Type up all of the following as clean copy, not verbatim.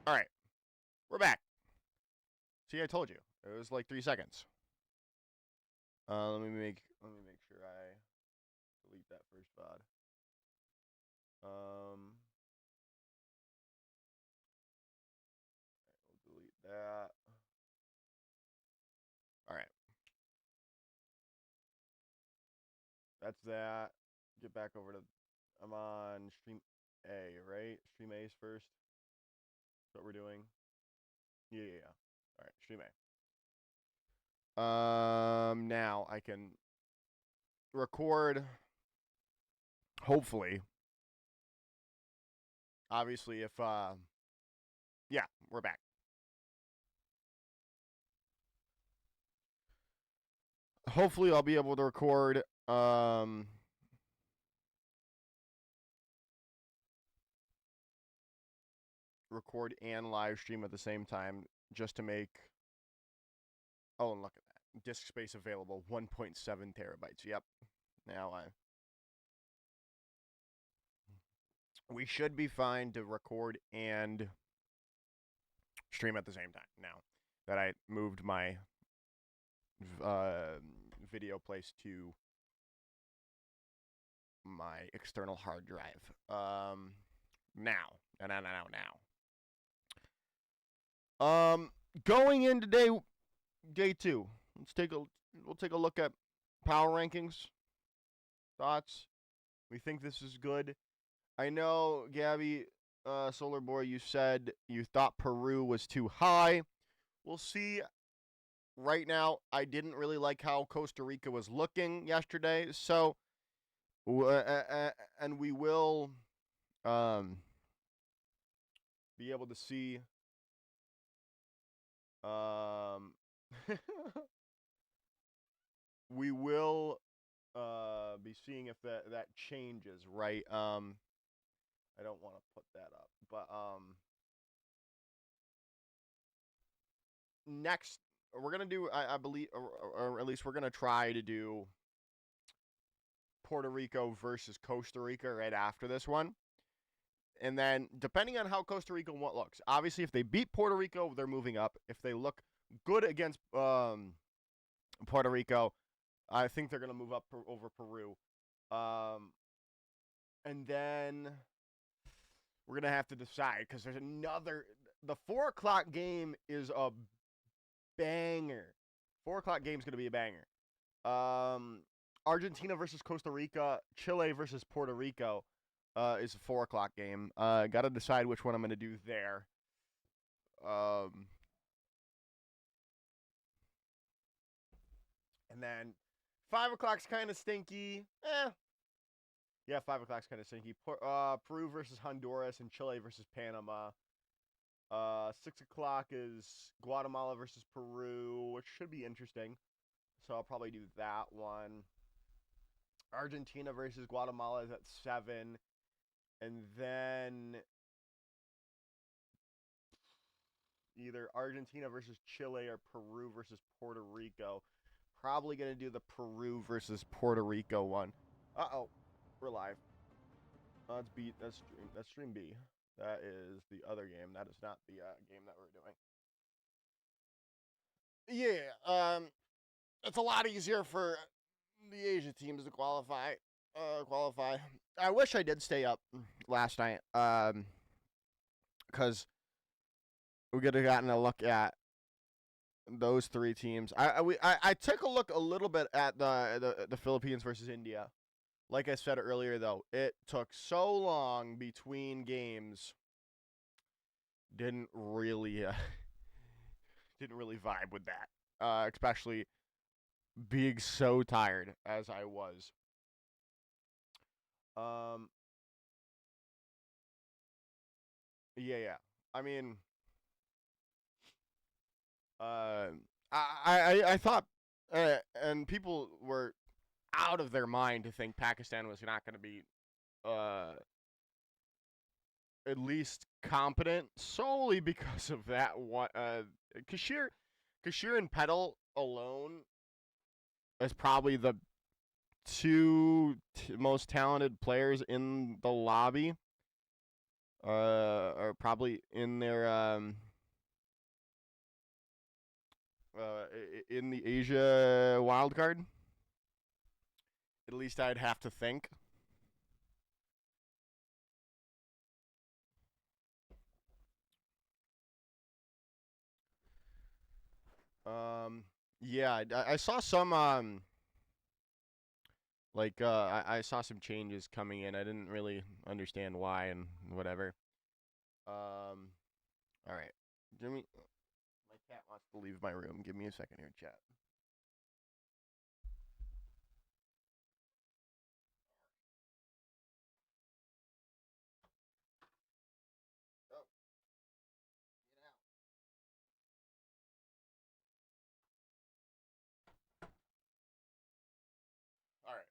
All right, we're back. See, I told you. It was like 3 seconds. Let me make sure I delete that first VOD. We'll delete that. All right, that's that. Get back over to. I'm on stream A, right? Stream A is first. That's what we're doing. Yeah. All right, stream A. Now I can record. Hopefully, obviously, if yeah, we're back. Hopefully, I'll be able to record record and live stream at the same time, just to make. Oh, and look at that, disk space available, 1.7 terabytes. Yep. Now we should be fine to record and stream at the same time. Now that I moved my video place to my external hard drive. Now. Going into day 2. We'll take a look at power rankings. Thoughts? We think this is good. I know, Gabby, Solar Boy, you said you thought Peru was too high. We'll see. Right now, I didn't really like how Costa Rica was looking yesterday, so and we will be able to see we will be seeing if that changes, right? I don't want to put that up, but next we're gonna do, I believe, or at least we're gonna try to do Puerto Rico versus Costa Rica right after this one. And then, depending on how Costa Rica looks, obviously, if they beat Puerto Rico, they're moving up. If they look good against Puerto Rico, I think they're going to move up over Peru. And then we're going to have to decide, because there's another. The 4 o'clock game is a banger. 4 o'clock game is going to be a banger. Argentina versus Costa Rica, Chile versus Puerto Rico. Is a 4 o'clock game. Got to decide which one I'm going to do there. And then 5 o'clock's kind of stinky. Yeah, 5 o'clock's kind of stinky. Peru versus Honduras and Chile versus Panama. 6 o'clock is Guatemala versus Peru, which should be interesting. So I'll probably do that one. Argentina versus Guatemala is at 7. And then either Argentina versus Chile or Peru versus Puerto Rico. Probably going to do the Peru versus Puerto Rico one. Uh-oh. We're live. That's stream B. That is the other game. That is not the game that we're doing. Yeah. It's a lot easier for the Asia teams to qualify. I wish I did stay up last night, because we could have gotten a look at those 3 teams. I took a look a little bit at the Philippines versus India. Like I said earlier, though, it took so long between games. Didn't really vibe with that, especially being so tired as I was. Yeah. I mean, I thought, and people were out of their mind to think Pakistan was not going to be, at least competent, solely because of that one. Kashir and Petal alone is probably the 2 most talented players in the lobby. Or probably in their in the Asia wild card. At least I'd have to think. Yeah, I saw some I saw some changes coming in. I didn't really understand why and whatever. All right. Jimmy, my cat wants to leave my room. Give me a second here, chat. Oh, get out. All right.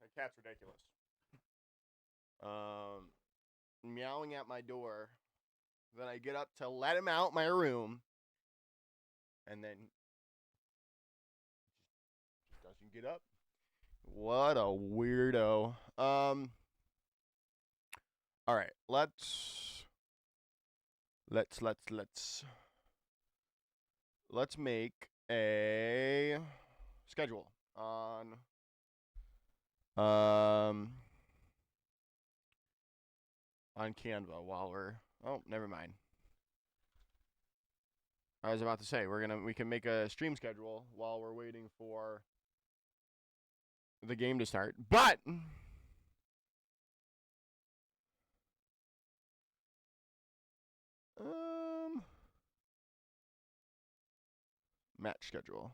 My cat's ridiculous. Meowing at my door. Then I get up to let him out my room, and then just doesn't get up. What a weirdo. All right, let's make a schedule on Canva while we're never mind. I was about to say we can make a stream schedule while we're waiting for the game to start. But match schedule.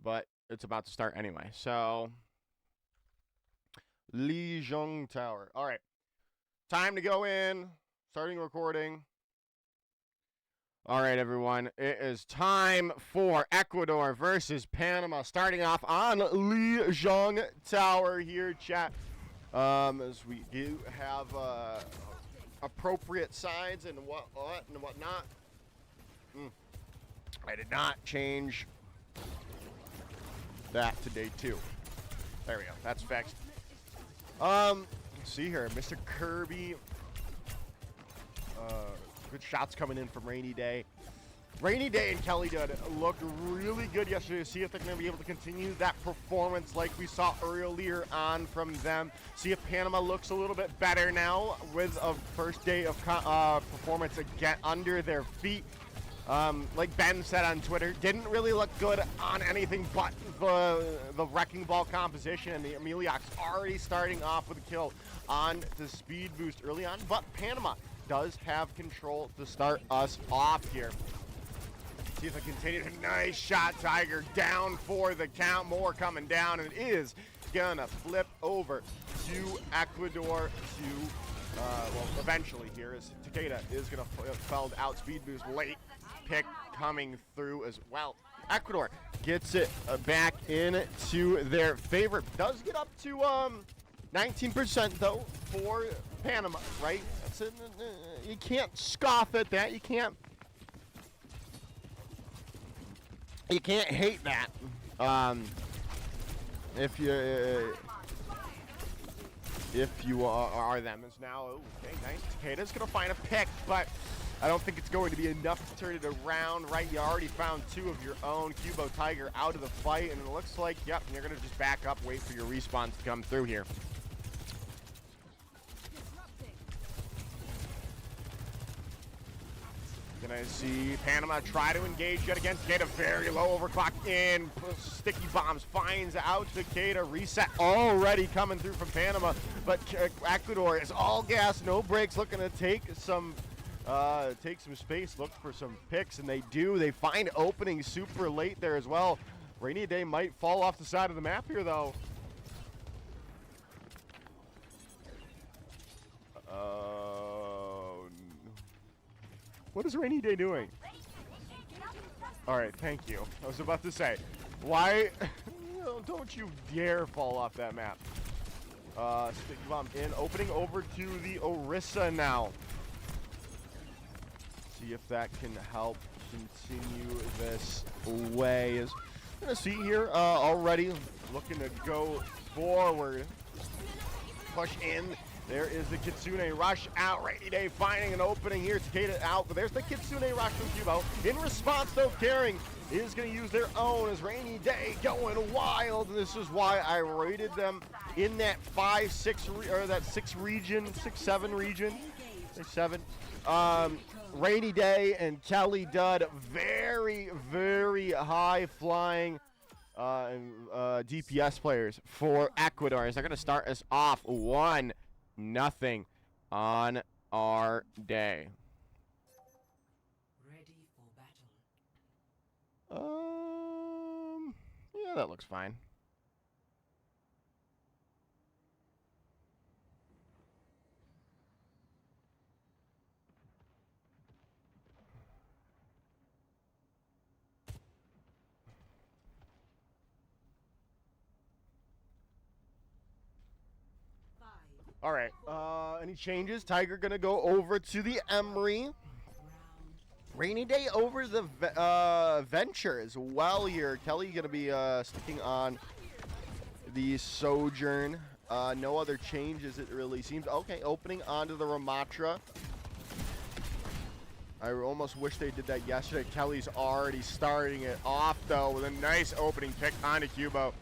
But it's about to start anyway. So Lijiang Tower. All right. Time to go in. Starting recording. All right, everyone. It is time for Ecuador versus Panama. Starting off on Lijiang Tower here, chat. As we do have appropriate sides and what and whatnot. I did not change that to day 2. There we go. That's fixed. Let's see here, Mr. Kirby. Good shots coming in from Rainy Day. Rainy Day and Kelly Dud looked really good yesterday. See if they're going to be able to continue that performance like we saw earlier on from them. See if Panama looks a little bit better now with a first day of performance again under their feet. Like Ben said on Twitter, didn't really look good on anything but the wrecking ball composition, and the Emiliak's already starting off with a kill on the speed boost early on, but Panama does have control to start us off here. See if it continues. Nice shot, Tiger, down for the count. More coming down, and it is gonna flip over to Ecuador to, well, eventually here, as Takeda is gonna feld out speed boost late. Pick coming through as well. Ecuador gets it back into their favor. Does get up to 19% though for Panama, right? That's you can't scoff at that. You can't hate that. If you are them, is now okay. Nice. Takeda's gonna find a pick, but I don't think it's going to be enough to turn it around, right? You already found 2 of your own. Cubo Tiger out of the fight, and it looks like, yep, you're going to just back up, wait for your respawns to come through here. Gonna see Panama try to engage yet again. Takeda very low, overclock in. Sticky bombs finds out Takeda. Reset already coming through from Panama, but Ecuador is all gas, no brakes, looking to take some space, look for some picks, and they do. They find openings super late there as well. Rainy Day might fall off the side of the map here, though. What is Rainy Day doing? All right, thank you. I was about to say, why? Don't you dare fall off that map. Sticky bomb in, opening over to the Orisa now. See if that can help continue this way. As gonna see here already looking to go forward. Push in. There is the Kitsune rush out. Rainy Day finding an opening here. Takeda out, but there's the Kitsune rush from Cubo. In response, though, Caring is going to use their own as Rainy Day going wild. And this is why I rated them in that 5-6 or that 6-7 region. 7. Rainy Day and Kelly Dud, very, very high flying DPS players for Ecuador. They're going to start us off 1-0 on our day. Ready for battle. Yeah, that looks fine. All right. Any changes? Tiger gonna go over to the Emery. Rainy Day over the Venture as well here. Kelly gonna be sticking on the Sojourn. No other changes, it really seems. Okay, opening onto the Ramatra. I almost wish they did that yesterday. Kelly's already starting it off, though, with a nice opening pick onto Cubo.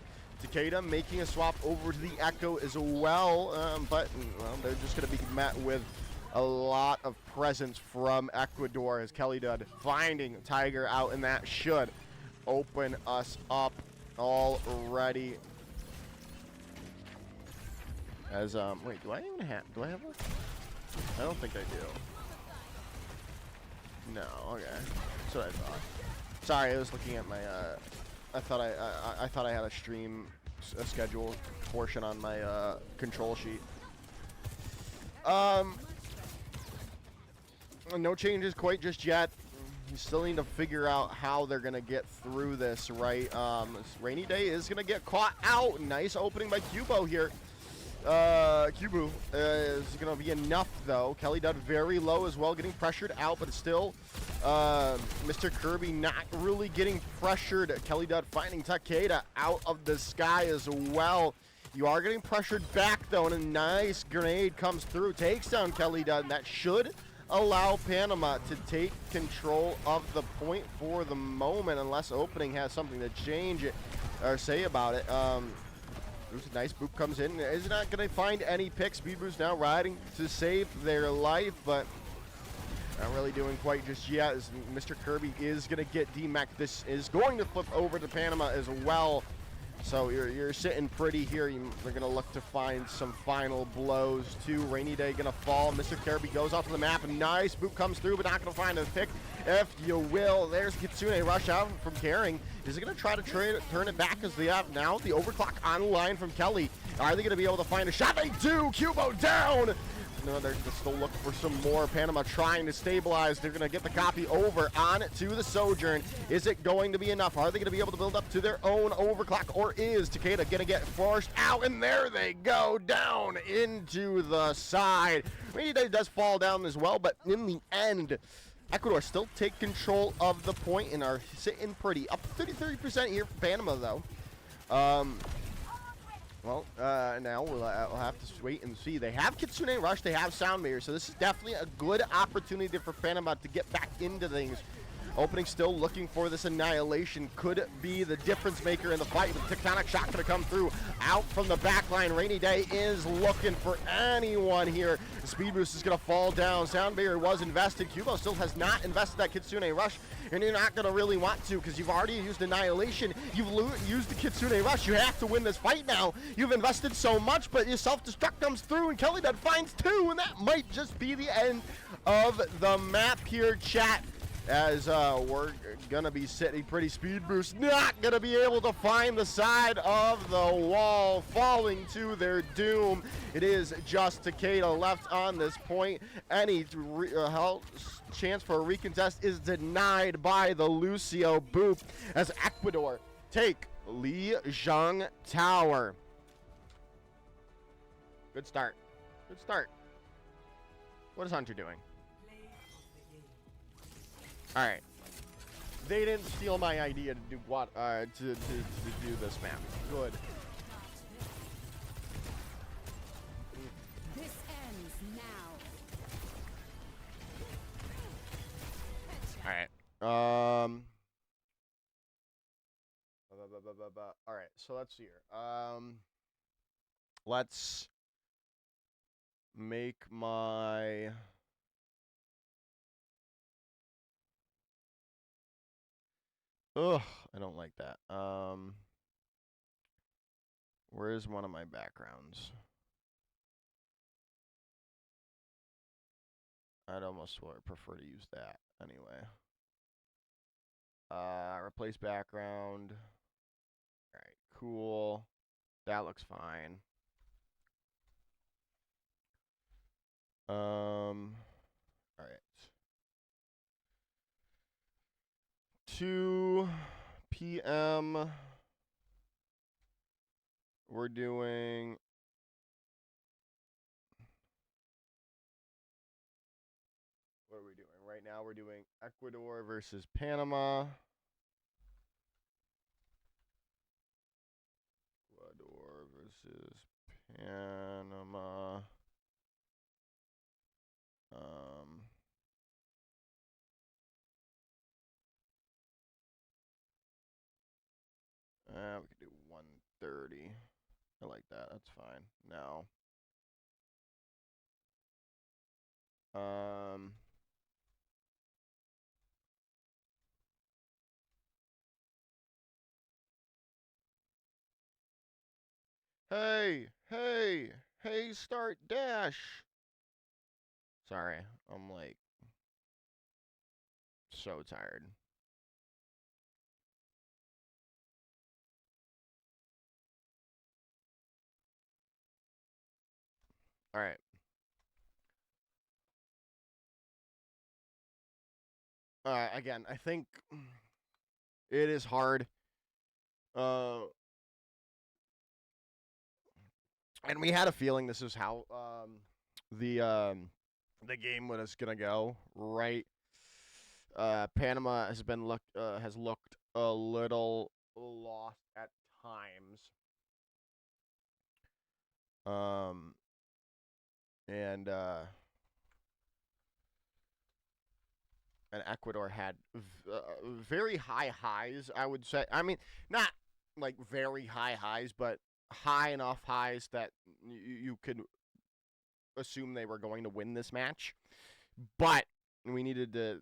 Takeda making a swap over to the Echo as well, but well, they're just going to be met with a lot of presence from Ecuador as Kelly Dud finding Tiger out, and that should open us up already. As wait, do I have one? I don't think I do. No, okay. That's what I thought. Sorry, I was looking at my I thought I had a stream schedule portion on my control sheet. No changes quite just yet. You still need to figure out how they're gonna get through this, right? Rainy Day is gonna get caught out. Nice opening by Cubo here. Cubo is gonna be enough though. Kelly Dud very low as well, getting pressured out, but it's still Mr. Kirby not really getting pressured. Kelly Dud finding Takeda out of the sky as well. You are getting pressured back though, and a nice grenade comes through, takes down Kelly Dud, and that should allow Panama to take control of the point for the moment, unless opening has something to change it or say about it. There's a nice boop comes in. Is not going to find any picks. Speed Boost now riding to save their life, but not really doing quite just yet. As Mr. Kirby is going to get DMAC. This is going to flip over to Panama as well. So you're sitting pretty here. They're going to look to find some final blows too. Rainy Day going to fall. Mr. Kirby goes off the map. A nice boop comes through, but not going to find a pick, if you will. There's Kitsune rush out from Caring. Is it going to try to turn it back as they have now? The overclock online from Kelly. Are they going to be able to find a shot? They do! Cubo down! No, they're still looking for some more. Panama trying to stabilize. They're going to get the copy over on to the Sojourn. Is it going to be enough? Are they going to be able to build up to their own overclock, or is Takeda going to get forced out? And there they go, down into the side. Rainy Day does fall down as well, but in the end, Ecuador still take control of the point and are sitting pretty. Up 33% here for Panama, though. Well, now we'll have to wait and see. They have Kitsune Rush, they have Soundmaker, so this is definitely a good opportunity for Panama to get back into things. Opening still looking for this annihilation. Could be the difference maker in the fight. But Tectonic Shock going to come through. Out from the back line. Rainy Day is looking for anyone here. The Speed Boost is going to fall down. Sound Barrier was invested. Cubo still has not invested that Kitsune Rush. And you're not going to really want to, because you've already used Annihilation. You've used the Kitsune Rush. You have to win this fight now. You've invested so much, but your self-destruct comes through, and Kelly Dud finds two, and that might just be the end of the map here, chat. As we're gonna be sitting pretty. Speed Boost not gonna be able to find the side of the wall, falling to their doom. It is just Takeda left on this point. Any chance for a recontest is denied by the Lucio Boop as Ecuador take Lijiang Tower. Good start. Good start. What is Hunter doing? All right. They didn't steal my idea to do what to do this map. Good. This ends now. All right. All right. So let's see here. Let's make my. Ugh, I don't like that. Where is one of my backgrounds? I'd almost prefer to use that anyway. Replace background. All right, cool. That looks fine. All right. 2 p.m. We're doing. What are we doing? Right now we're doing Ecuador versus Panama. Ecuador versus Panama. We could do 1:30. I like that. That's fine. Now. Hey, start dash. Sorry, I'm like so tired. All right. Again, I think it is hard. And we had a feeling this is how the game was gonna go, right? Panama has looked a little lost at times. And Ecuador had very high highs, I would say. I mean, not like very high highs, but high enough highs that you could assume they were going to win this match. But we needed to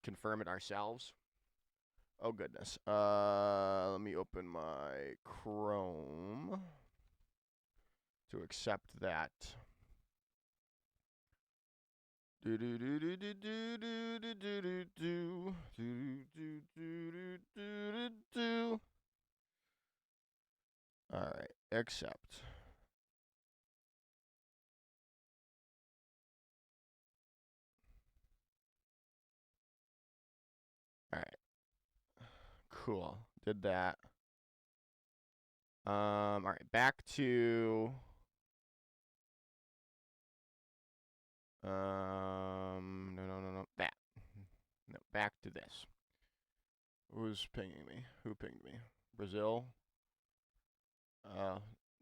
confirm it ourselves. Oh, goodness. Let me open my Chrome to accept that. All right, accept. All right, cool. Did that. All right, back to. No. That. No, back to this. Who's pinging me? Who pinged me? Brazil.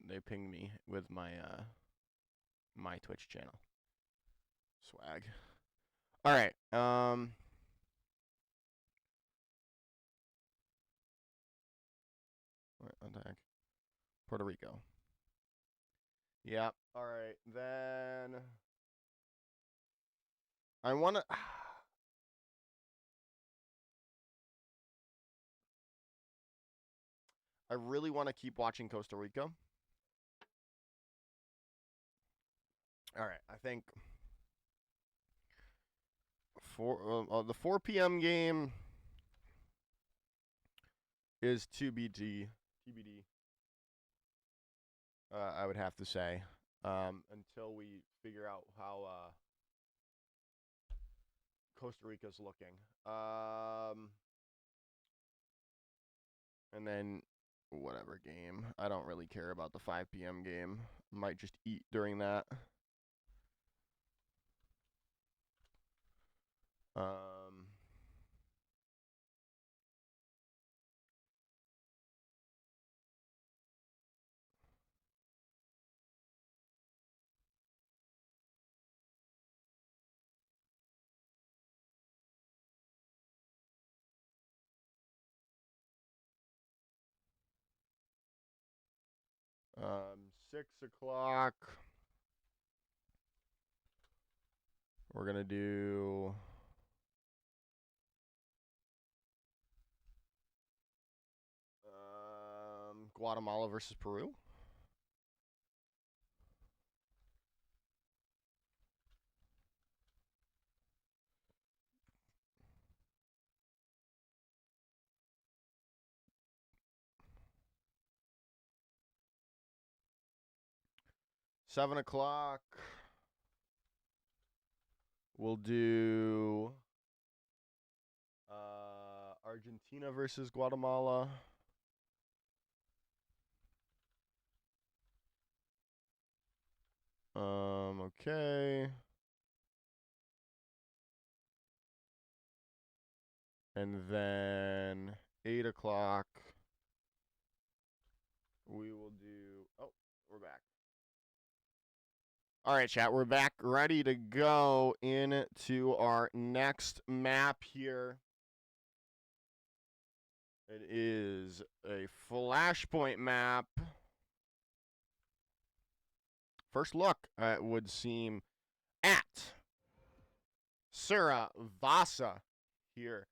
They pinged me with my my Twitch channel. Swag. All right. What the heck? Puerto Rico. Yep. All right. Then I want to. I really want to keep watching Costa Rica. All right. I think the 4 p.m. game is TBD. I would have to say, until we figure out how Costa Rica's looking. And then whatever game. I don't really care about the 5 p.m. game. Might just eat during that. 6 o'clock. We're going to do Guatemala versus Peru. $7 o'clock. We'll do Argentina versus Guatemala. Okay. And then 8 o'clock. We will do. Oh, we're back. All right, chat. We're back, ready to go into our next map here. It is a Flashpoint map. First look, it would seem, at Saravasa here.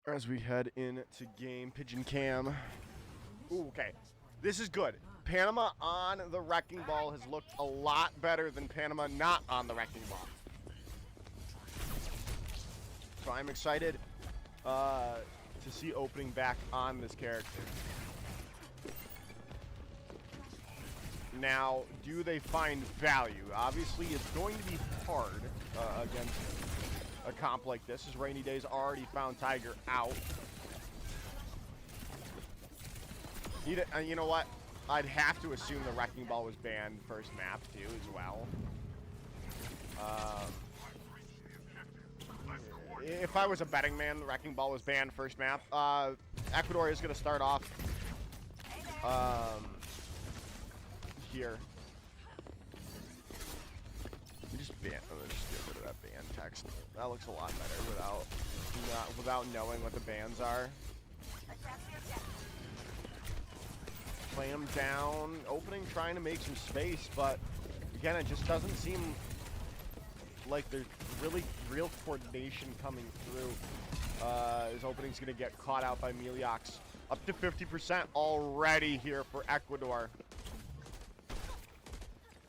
As we head into game, Pigeon Cam. Ooh, okay, this is good. Panama on the Wrecking Ball has looked a lot better than Panama not on the Wrecking Ball. So I'm excited to see opening back on this character. Now, do they find value? Obviously, it's going to be hard against a comp like this, as Rainy Day's already found Tiger out. You know what? I'd have to assume the Wrecking Ball was banned first map, too, as well. If I was a betting man, the Wrecking Ball was banned first map. Ecuador is going to start off here. Just get rid of that ban text. That looks a lot better without knowing what the bans are. Playing them down, opening, trying to make some space, but again, it just doesn't seem like there's really real coordination coming through. His opening's gonna get caught out by Miliox. Up to 50% already here for Ecuador.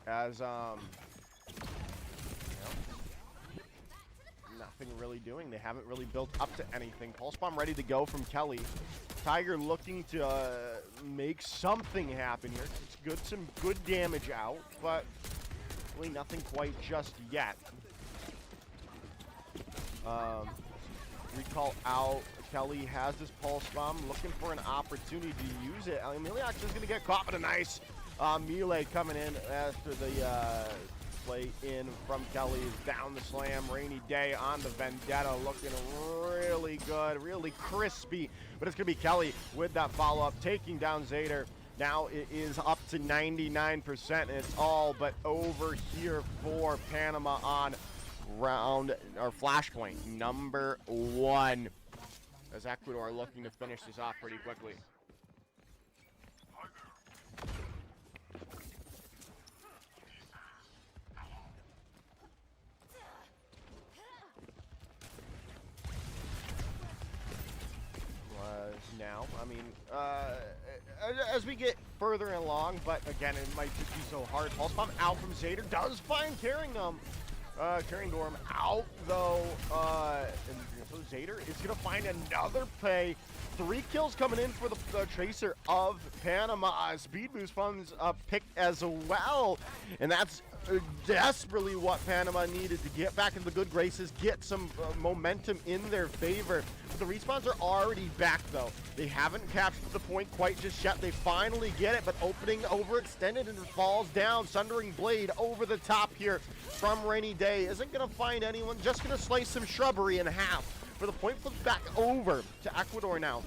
As nothing really doing. They haven't really built up to anything. Pulse Bomb ready to go from Kelly. Tiger looking to make something happen here. It's good, some good damage out, but really nothing quite just yet. Recall out. Kelly has this Pulse Bomb, looking for an opportunity to use it. Miliox is going to get caught, but a nice melee coming in after the play in from Kelly. Down the slam. Rainy Day on the Vendetta, looking really good, really crispy. But it's going to be Kelly with that follow-up, taking down Zader. Now it is up to 99%, and it's all but over here for Panama on round, or Flashpoint number 1. As Ecuador looking to finish this off pretty quickly. Now, I mean, as we get further along, but again, it might just be so hard. Pulse Bomb out from Zader, does find Carrying Dorm out, though, and so Zader is going to find another play. 3 kills coming in for the Tracer of Panama. Speed Boost funds picked as well, and that's desperately what Panama needed to get back into the good graces, get some momentum in their favor. The respawns are already back, though. They haven't captured the point quite just yet. They finally get it, but opening overextended and falls down. Sundering Blade over the top here from Rainy Day. Isn't going to find anyone, just going to slice some shrubbery in half. For the point flips back over to Ecuador now.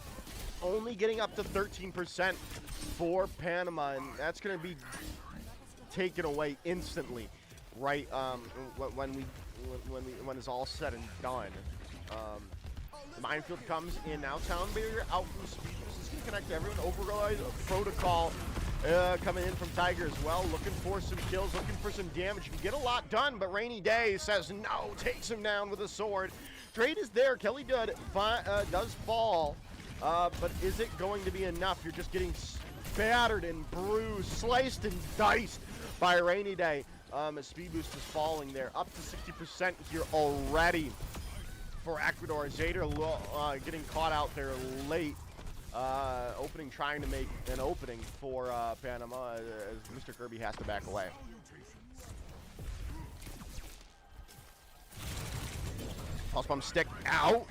Only getting up to 13% for Panama, and that's going to be taken away instantly, right? When it's all said and done. The minefield comes in now. Sound barrier out from Speed Boost. This is going to connect everyone. Override protocol coming in from Tiger as well. Looking for some kills, looking for some damage. You can get a lot done, but Rainy Day says no. Takes him down with a sword. Trade is there. Kelly Dud does fall. But is it going to be enough? You're just getting battered and bruised, sliced and diced by Rainy Day. As Speed Boost is falling there. Up to 60% here already for Ecuador. Zader getting caught out there late. Opening, trying to make an opening for Panama as Mr. Kirby has to back away. Pulse bomb stick out.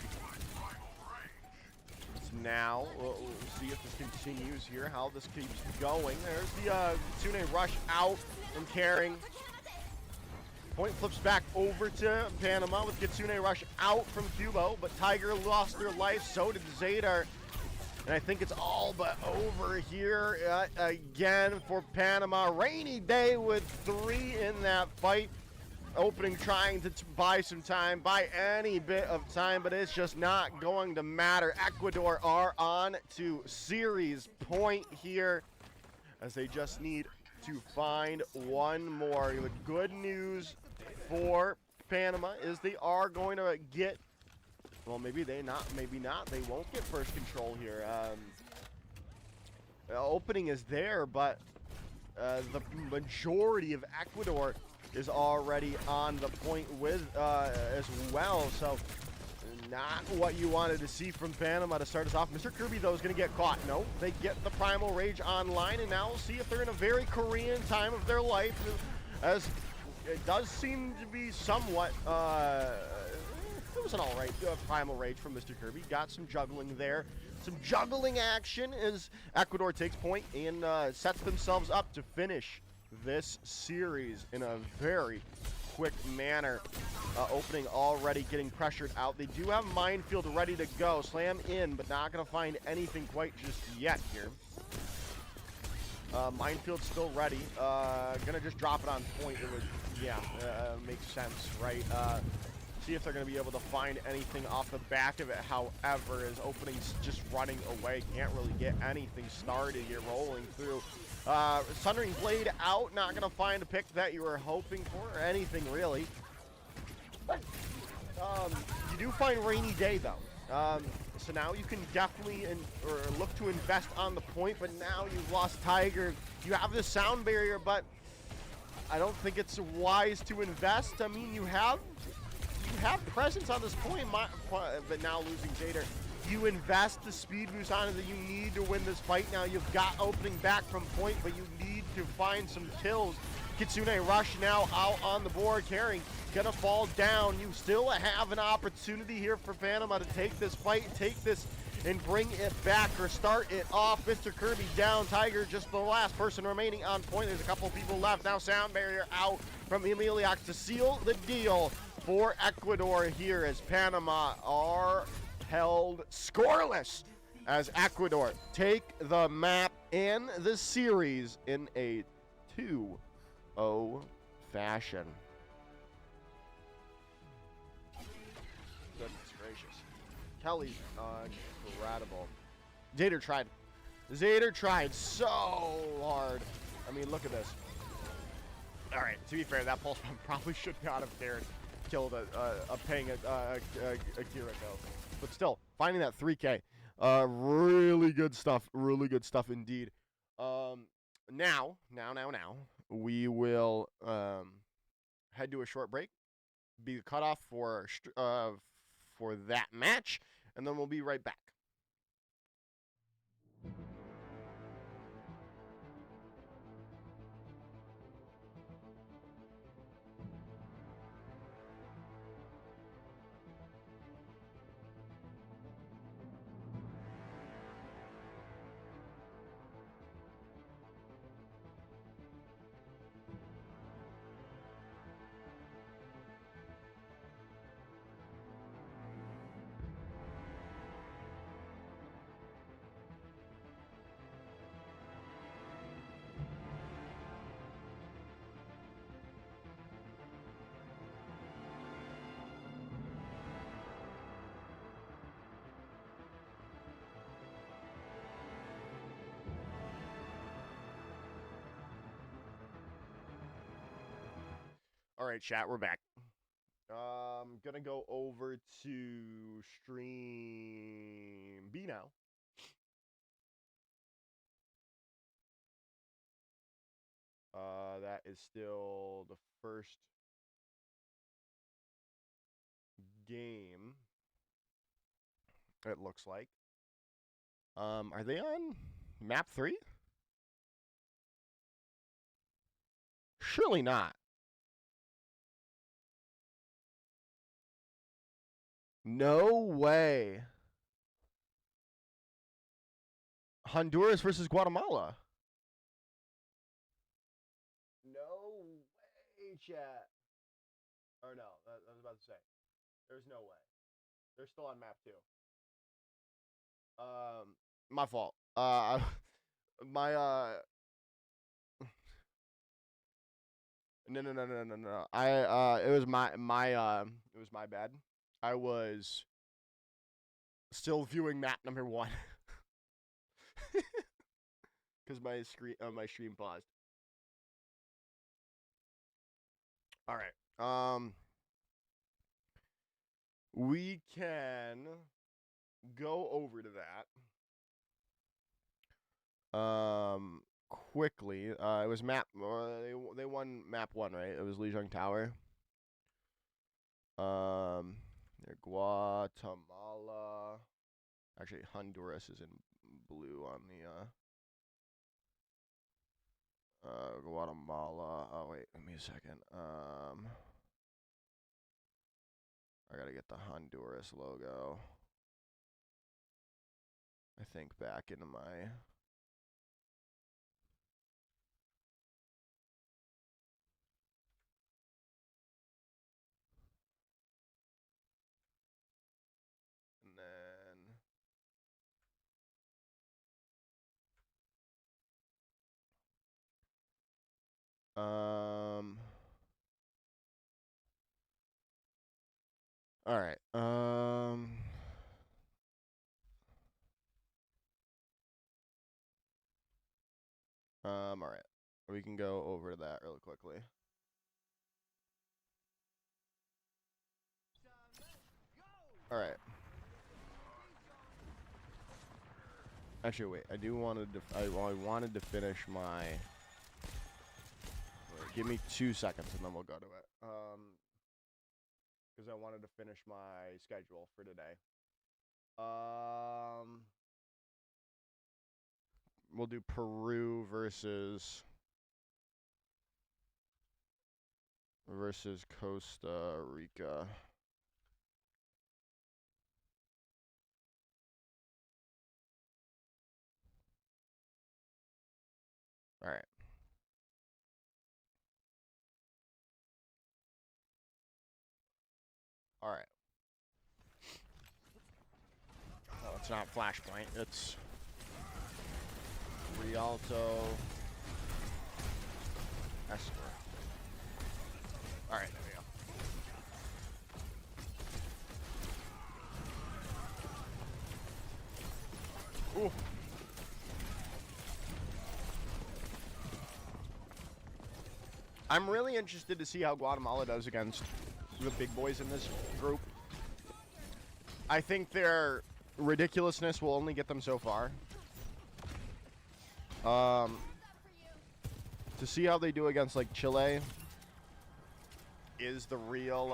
Now, we'll see if this continues here, how this keeps going. There's the Kitsune rush out and carrying. Point flips back over to Panama with Kitsune rush out from Cubo, but Tiger lost their life, so did Zader. And I think it's all but over here again for Panama. Rainy Day with 3 in that fight. Opening, trying to buy some time, buy any bit of time, but it's just not going to matter. Ecuador are on to series point here as they just need to find one more. The good news for Panama is they are going to get, well, maybe not. They won't get first control here. Opening is there, but the majority of Ecuador is already on the point with as well. So not what you wanted to see from Panama to start us off. Mr. Kirby, though, is going to get caught. No, they get the Primal Rage online, and now we'll see if they're in a very Korean time of their life, as it does seem to be somewhat, it was an all right Primal Rage from Mr. Kirby. Got some juggling there. Some juggling action as Ecuador takes point and sets themselves up to finish this series in a very quick manner. Opening already getting pressured out. They do have Minefield ready to go. Slam in, but not going to find anything quite just yet here. Minefield still ready. Gonna just drop it on point. It would, yeah, makes sense, right? See if they're going to be able to find anything off the back of it. However, as Opening's just running away, can't really get anything started here, rolling through. Sundering Blade out, not going to find a pick that you were hoping for, or anything really. You do find Rainy Day, though. So now you can definitely or look to invest on the point, but now you've lost Tiger. You have the sound barrier, but I don't think it's wise to invest. I mean, you have presence on this point, but now losing Zader. You invest the speed boost on it that you need to win this fight. Now you've got Opening back from point, but you need to find some kills. Kitsune rush now out on the board, carrying, gonna fall down. You still have an opportunity here for Panama to take this fight, take this and bring it back or start it off. Mr. Kirby down, Tiger just the last person remaining on point. There's a couple people left. Now sound barrier out from Emiliax to seal the deal for Ecuador here as Panama are held scoreless as Ecuador take the map and the series in a 2-0 fashion. Goodness gracious. Kelly's incredible. Zader tried so hard. I mean, look at this. All right, to be fair, that pulse bomb probably should not have dared killed a Pang Akira go. But still, finding that 3K, really good stuff indeed. Now, we will head to a short break, be the cutoff for that match, and then we'll be right back. All right, chat, we're back. Gonna go over to stream B now. That is still the first game, it looks like. Are they on map 3? Surely not. No way. Honduras versus Guatemala. No way, chat. Or no, I was about to say. There's no way. They're still on map 2. My fault. My No. It was my bad. I was still viewing map number 1 because my stream paused. All right. We can go over to that. Quickly. It was map. They won map 1, right? It was Lijiang Tower. Guatemala. Actually, Honduras is in blue on the Guatemala. Oh wait, give me a second. I gotta get the Honduras logo. I think back into my. And then. All right. All right. We can go over to that really quickly. All right. Actually, wait. I wanted to finish my. Give me 2 seconds and then we'll go to it. Because I wanted to finish my schedule for today. We'll do Peru versus Costa Rica. All right. All right. Oh, it's not Flashpoint. It's Rialto Esper. All right, there we go. Ooh. I'm really interested to see how Guatemala does against the big boys in this group. I think their ridiculousness will only get them so far. To see how they do against like Chile is the real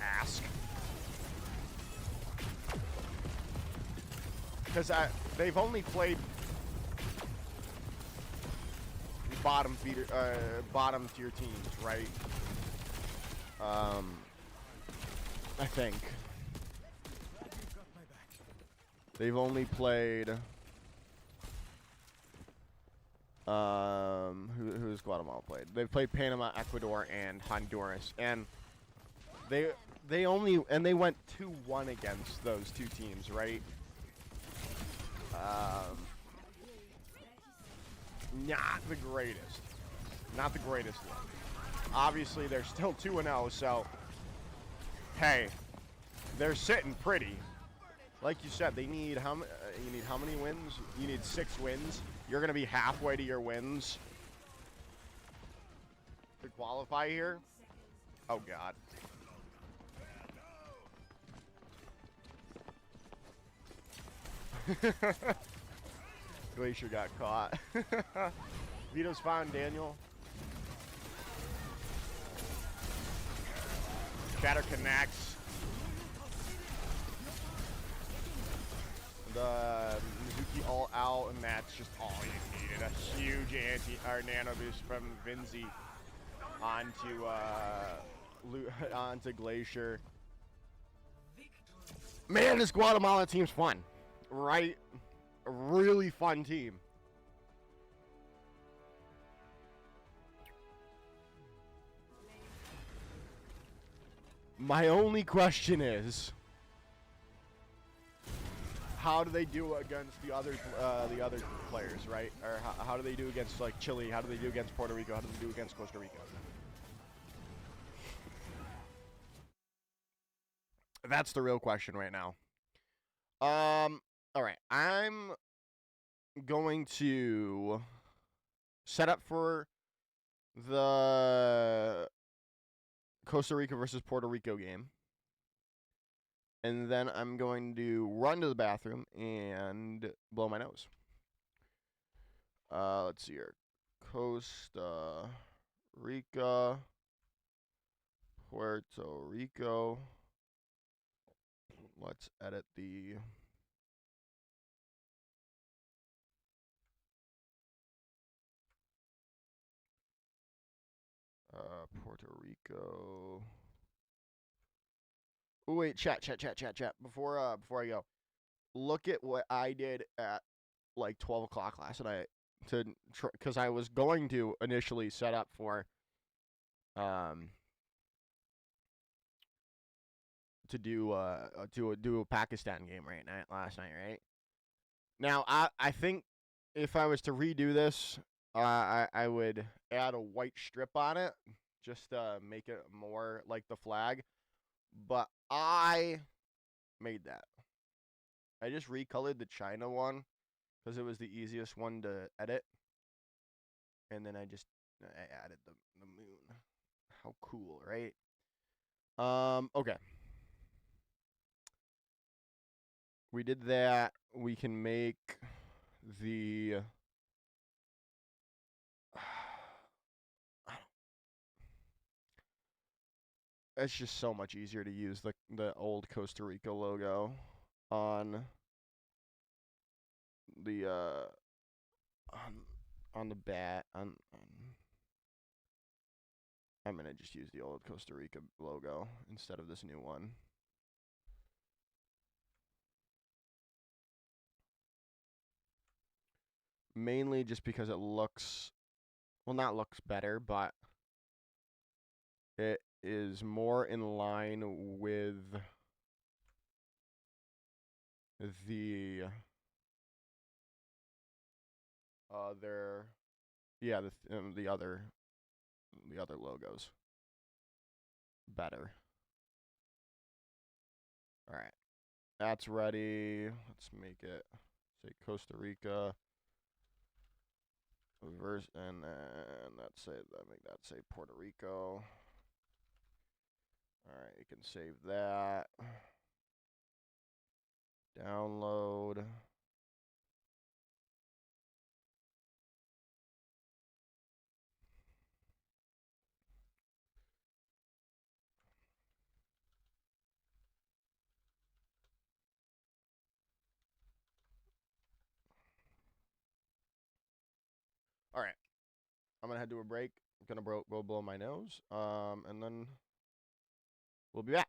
ask. Because they've only played bottom tier teams, right? I think they've only played. Who's Guatemala played? They've played Panama, Ecuador, and Honduras, and they went 2-1 against those 2 teams, right? Not the greatest. Not the greatest one. Obviously, they're still 2-0, so hey, they're sitting pretty. Like you said, they need you need how many wins? You need 6 wins. You're gonna be halfway to your wins. to qualify here. Oh, God. Glacier got caught. Vito's found Daniel. Shatter connects. The Mizuki all out, and that's just all you needed. A huge nano boost from Vinzi onto Glacier. Man, this Guatemala team's fun, right? A really fun team. My only question is, how do they do against the other players, right? Or how do they do against like Chile? How do they do against Puerto Rico? How do they do against Costa Rica? That's the real question right now. All right, I'm going to set up for the Costa Rica versus Puerto Rico game. And then I'm going to run to the bathroom and blow my nose. Let's see here. Costa Rica, Puerto Rico. Let's edit the... Puerto Rico. Oh, wait, chat. Before I go, look at what I did at like 12 o'clock last night because I was going to initially set up for to do a Pakistan game last night, right? Now I think if I was to redo this, I would add a white strip on it just to make it more like the flag. But I made that. I just recolored the China one because it was the easiest one to edit. And then I added the moon. How cool, right? Okay. We did that. We can make the... It's just so much easier to use the old Costa Rica logo on the on the bat. I'm gonna just use the old Costa Rica logo instead of this new one. Mainly just because it looks, well, not looks better, but it is more in line with the other, yeah, the other logos better. All right, that's ready. Let's make it say Costa Rica. Reverse, and then make that say Puerto Rico. All right, you can save that. Download. All right, I'm gonna head to a break. I'm gonna go blow my nose, and then we'll be back.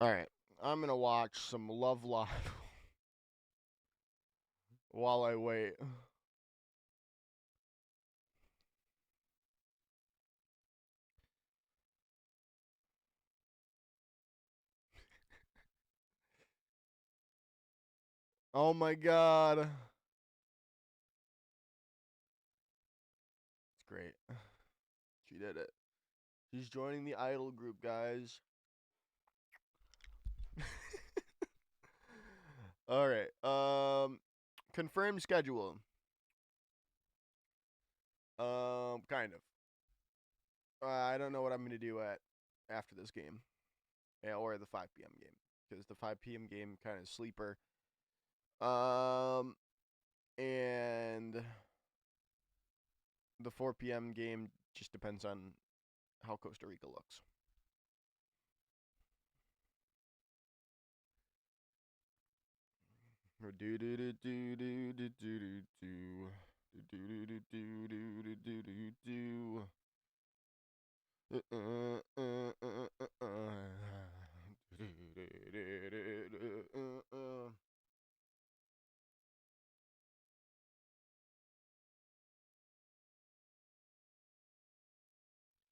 Alright. I'm gonna watch some Love Live while I wait. Oh my god. It's great. She did it. She's joining the idol group, guys. Alright. Confirmed schedule. Kind of. I don't know what I'm gonna do after this game. Yeah, or the 5 p.m. game. Because the 5 p.m. game kind of sleeper. And the 4 p.m. game just depends on how Costa Rica looks. Do do do do do do do do do do do do do do do do.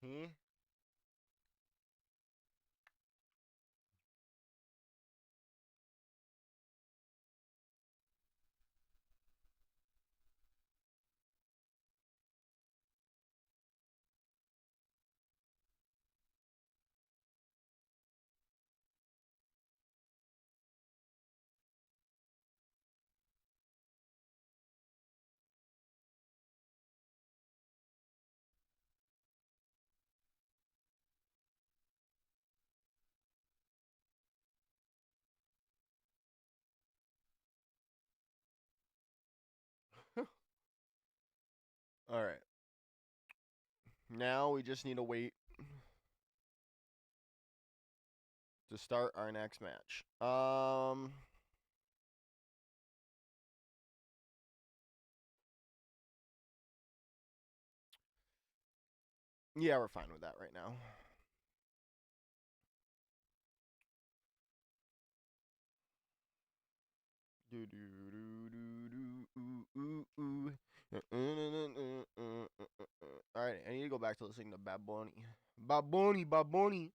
Hmm? All right. Now we just need to wait to start our next match. Yeah, we're fine with that right now. Do do do do do ooh ooh ooh. All right, I need to go back to listening to Bad Bunny. Bad Bunny, Bad Bunny.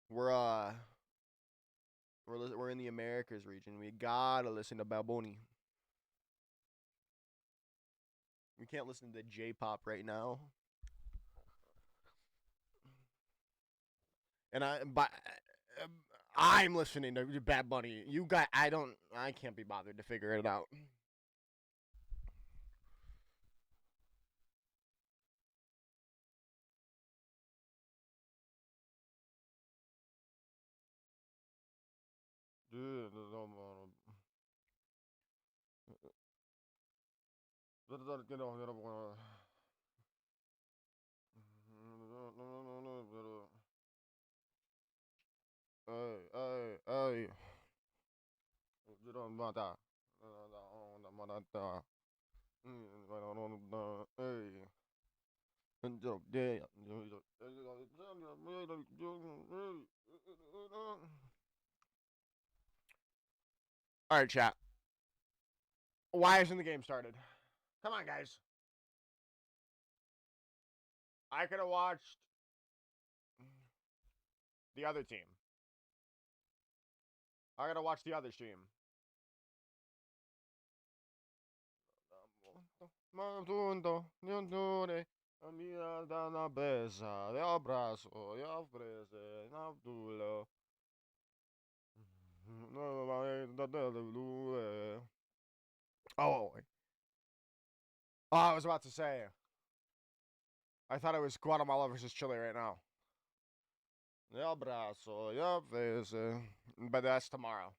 We're we're in the Americas region. We gotta listen to Bad Bunny. We can't listen to J-pop right now. And I'm listening to Bad Bunny. I can't be bothered to figure it out. Hey. All right, chat. Why isn't the game started? Come on, guys. I could have watched the other team. I gotta watch the other stream. A mia dana besa, de abrazo, de ofrece, Abdullah. Oh, I was about to say. I thought it was Guatemala versus Chile right now. De abrazo, de ofrece. But that's tomorrow.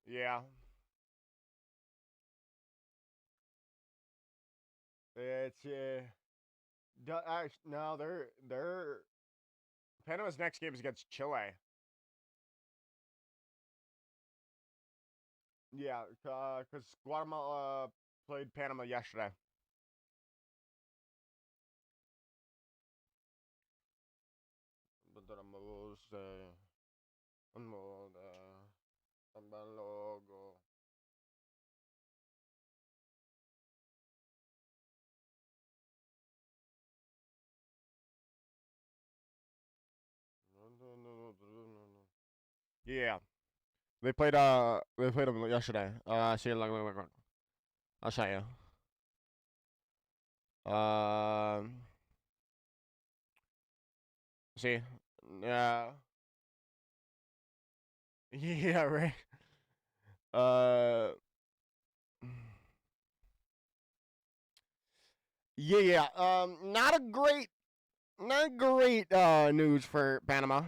Yeah. It's no, they're Panama's next game is against Chile. Yeah, because Guatemala played Panama yesterday. Yeah, they played them yesterday. See, look. I'll show you. See, yeah, yeah, right. Uh, yeah. Not great news for Panama.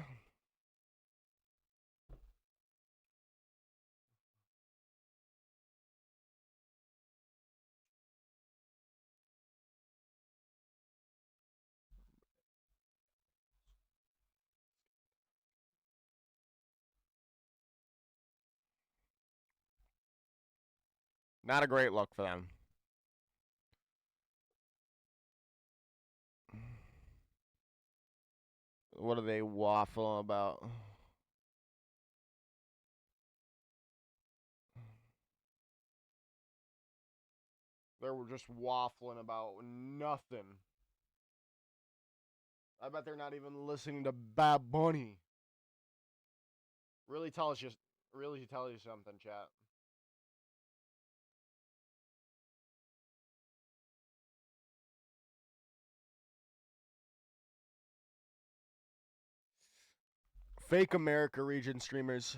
Not a great look for them. What are they waffling about? They were just waffling about nothing. I bet they're not even listening to Bad Bunny. Really tell you something, chat. Fake America region streamers.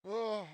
Ugh.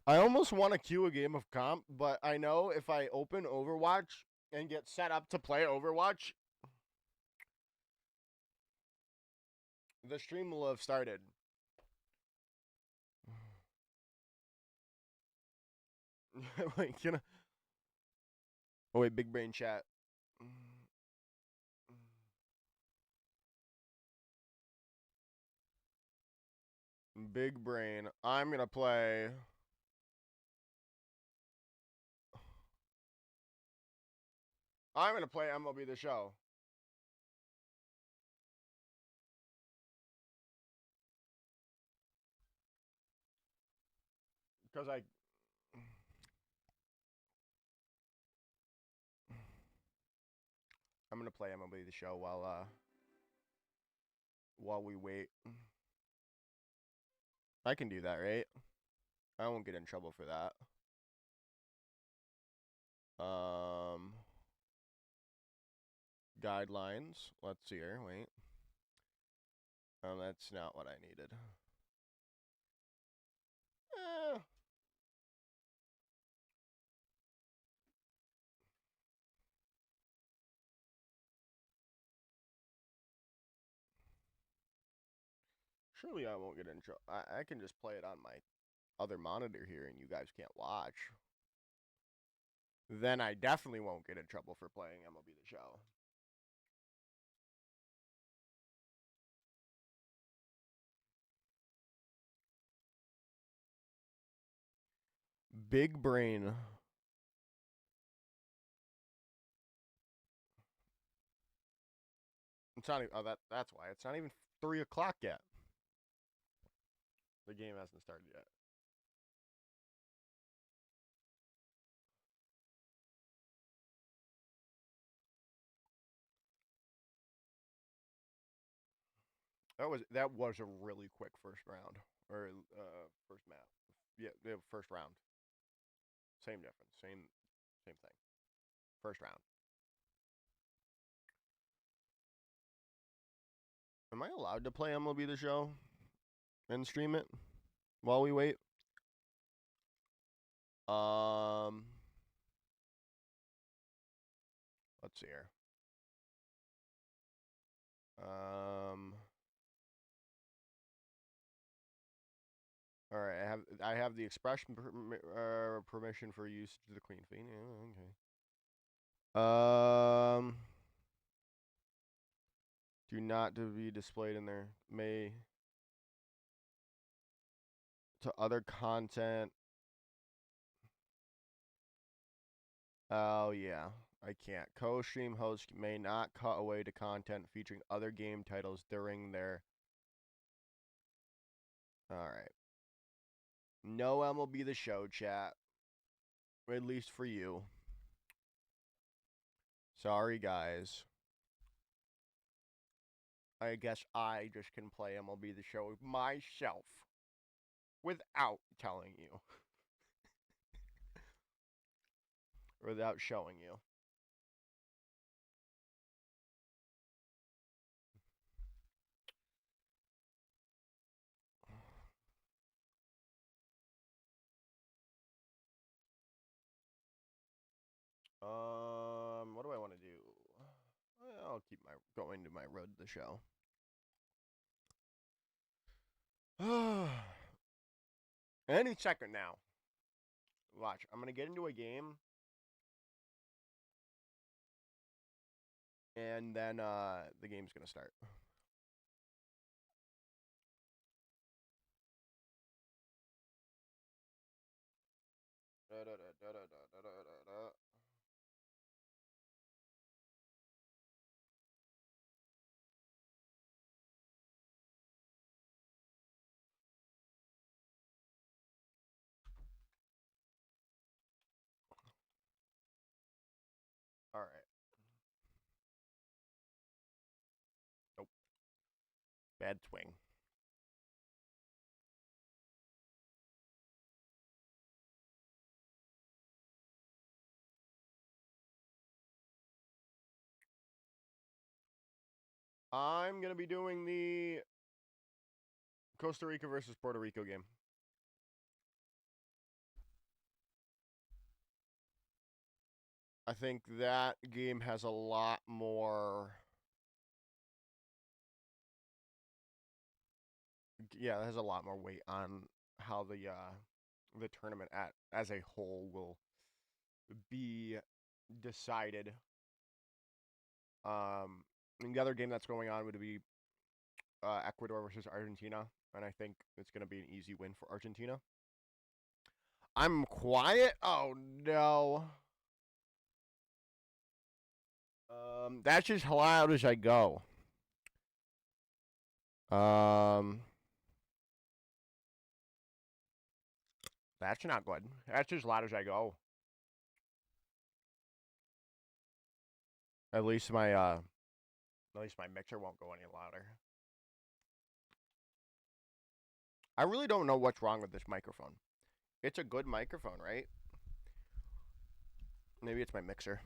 I almost want to queue a game of comp, but I know if I open Overwatch and get set up to play Overwatch, the stream will have started. Like, you know. Oh, wait, big brain chat. Big brain. I'm going to play. I'm going to play MLB The Show. Because I'm going to play MLB The Show while we wait. I can do that, right? I won't get in trouble for that. Guidelines. Let's see here. Wait. That's not what I needed. Surely I won't get in trouble. I can just play it on my other monitor here and you guys can't watch. Then I definitely won't get in trouble for playing MLB The Show. Big brain. It's not even, that's why. It's not even 3 o'clock yet. The game hasn't started yet. That was a really quick first round or first map. Yeah, first round. Same difference. Same thing. First round. Am I allowed to play MLB The Show and stream it while we wait? Let's see here. All right, I have the express permission for use to the clean feed. Yeah, okay. Do not to be displayed in there. May to other content. Oh yeah, I can't. Co-stream hosts may not cut away to content featuring other game titles during their. All right. No MLB The Show chat. At least for you. Sorry, guys. I guess I just can play MLB The Show myself without telling you. Without showing you. What do I want to do? I'll keep going to my road to the show. Any second now. Watch, I'm gonna get into a game, and then the game's gonna start. All right. Nope. Bad swing. I'm gonna be doing the Costa Rica versus Puerto Rico game. I think that game has a lot more. Yeah, it has a lot more weight on how the tournament as a whole will be decided. And the other game that's going on would be Ecuador versus Argentina, and I think it's going to be an easy win for Argentina. I'm quiet? Oh, no. That's just how loud as I go. That's not good. That's just loud as I go. At least my mixer won't go any louder. I really don't know what's wrong with this microphone. It's a good microphone, right? Maybe it's my mixer.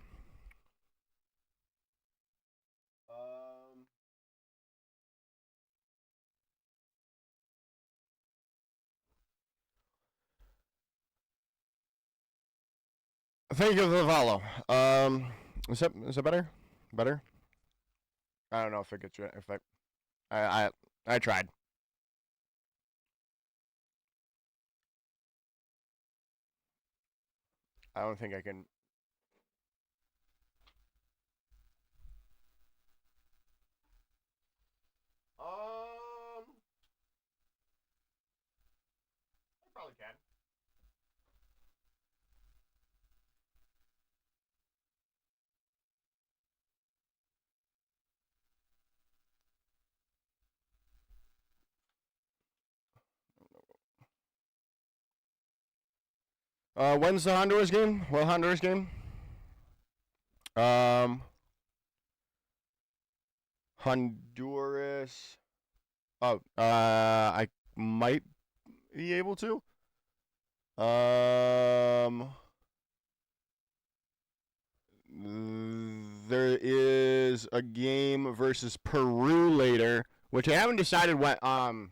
Thank you for the follow. Is that better? Better? I don't know if it gets you. If I tried. I don't think I can. I probably can. When's the Honduras game? Well, Honduras game. Honduras. Oh, I might be able to. There is a game versus Peru later, which I haven't decided what. I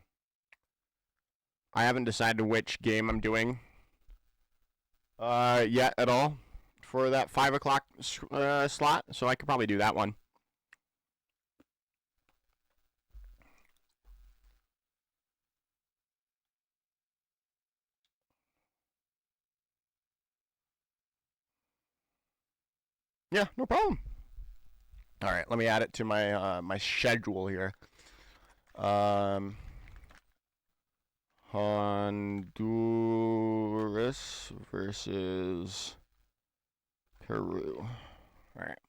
haven't decided which game I'm doing. Yet at all for that 5 o'clock slot, so I could probably do that one. Yeah, no problem. All right, let me add it to my my schedule here. Honduras versus Peru. All right.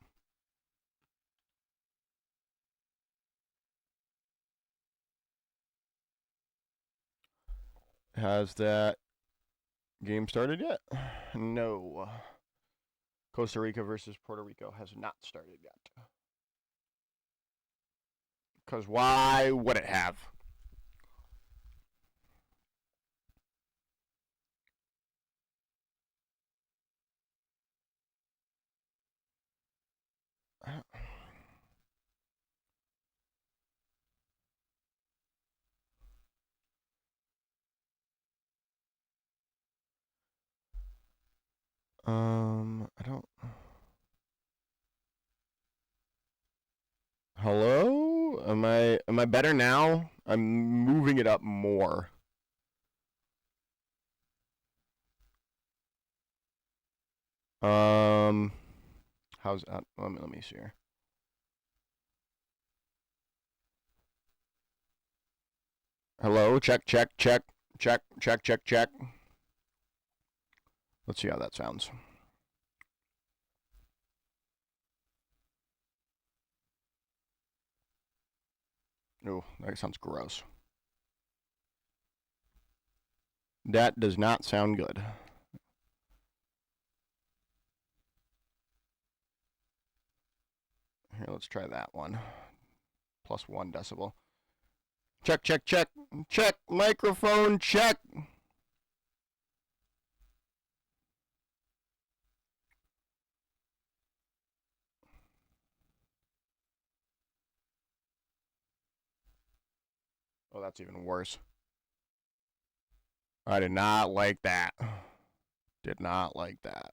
Has that game started yet? No. Costa Rica versus Puerto Rico has not started yet. Because why would it have? I don't. Hello? Am I better now? I'm moving it up more. How's that? Let me see here. Hello? Check, check, check, check, check, check, check. Let's see how that sounds. Oh, that sounds gross. That does not sound good. Here, let's try that one. Plus 1 decibel. Check, check, check, check, microphone, check. Oh, that's even worse. I did not like that. Did not like that.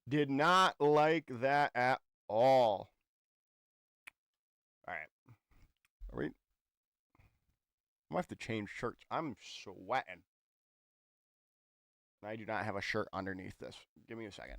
Did not like that at all. All right. Are we? I might have to change shirts. I'm sweating. I do not have a shirt underneath this. Give me a second.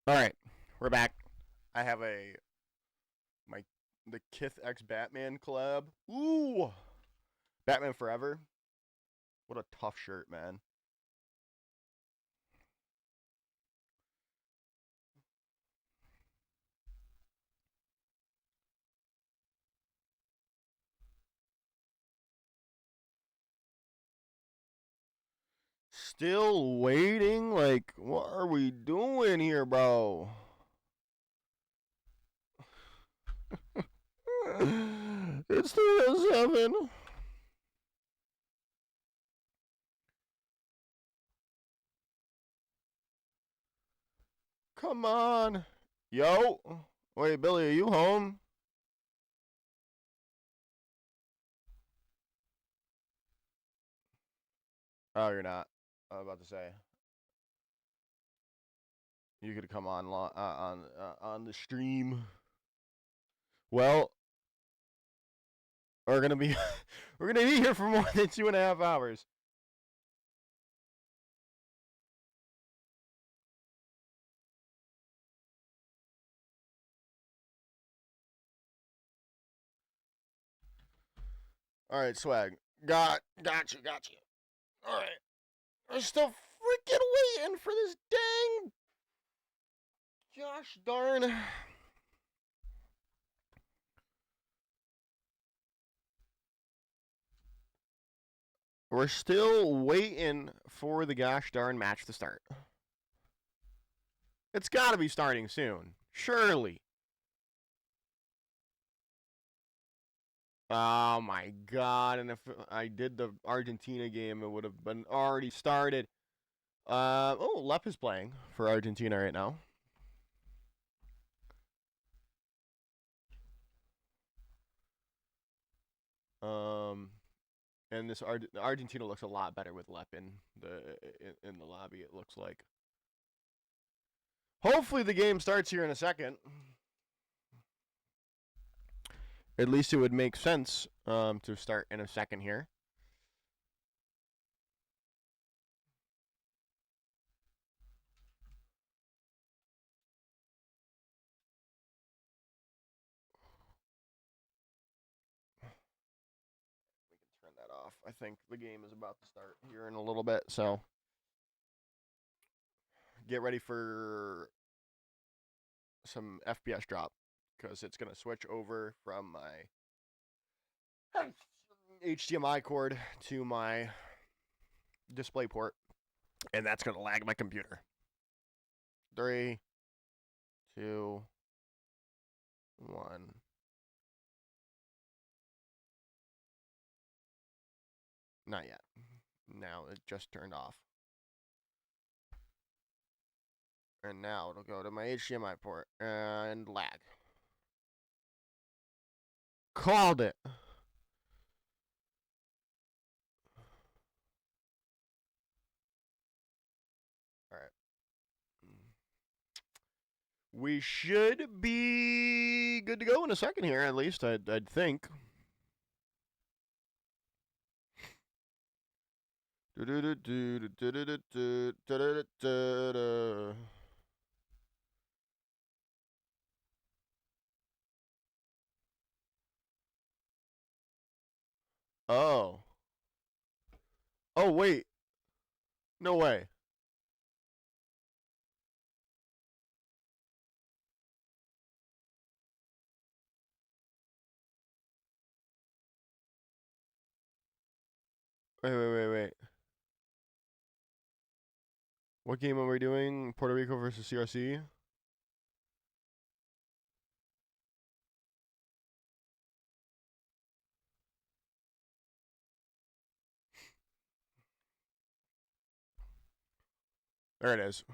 All right, we're back. I have the Kith X Batman collab. Ooh, Batman Forever. What a tough shirt, man. still waiting? Like, what are we doing here, bro? It's 3:07. Come on. Yo. Wait, Billy, are you home? Oh, you're not. I was about to say. You could come on on the stream. Well, we're gonna be here for more than 2.5 hours. All right, swag. Got you. All right, we're still freaking waiting for this dang gosh darn. We're still waiting for the gosh darn match to start. It's got to be starting soon, surely. Oh my god, and if I did the Argentina game, it would have been already started. Oh, Lep is playing for Argentina right now. And this Argentina looks a lot better with Lep in the lobby, it looks like. Hopefully the game starts here in a second. At least it would make sense to start in a second here. We can turn that off. I think the game is about to start here in a little bit, so get ready for some FPS drop, because it's going to switch over from my HDMI cord to my display port, and that's going to lag my computer. 3, 2, 1. Not yet. Now it just turned off. And now it'll go to my HDMI port and lag. Called it. All right. We should be good to go in a second here, at least I'd think. Oh. Oh, wait. No way. Wait. What game are we doing? Puerto Rico versus CRC? There it is.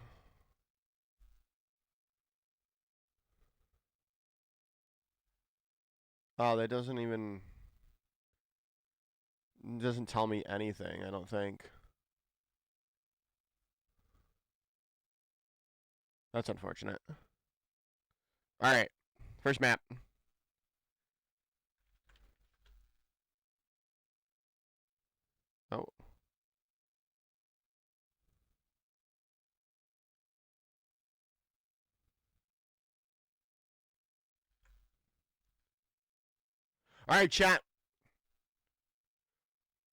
Oh, that doesn't tell me anything, I don't think. That's unfortunate. All right, first map. Oh. All right, chat.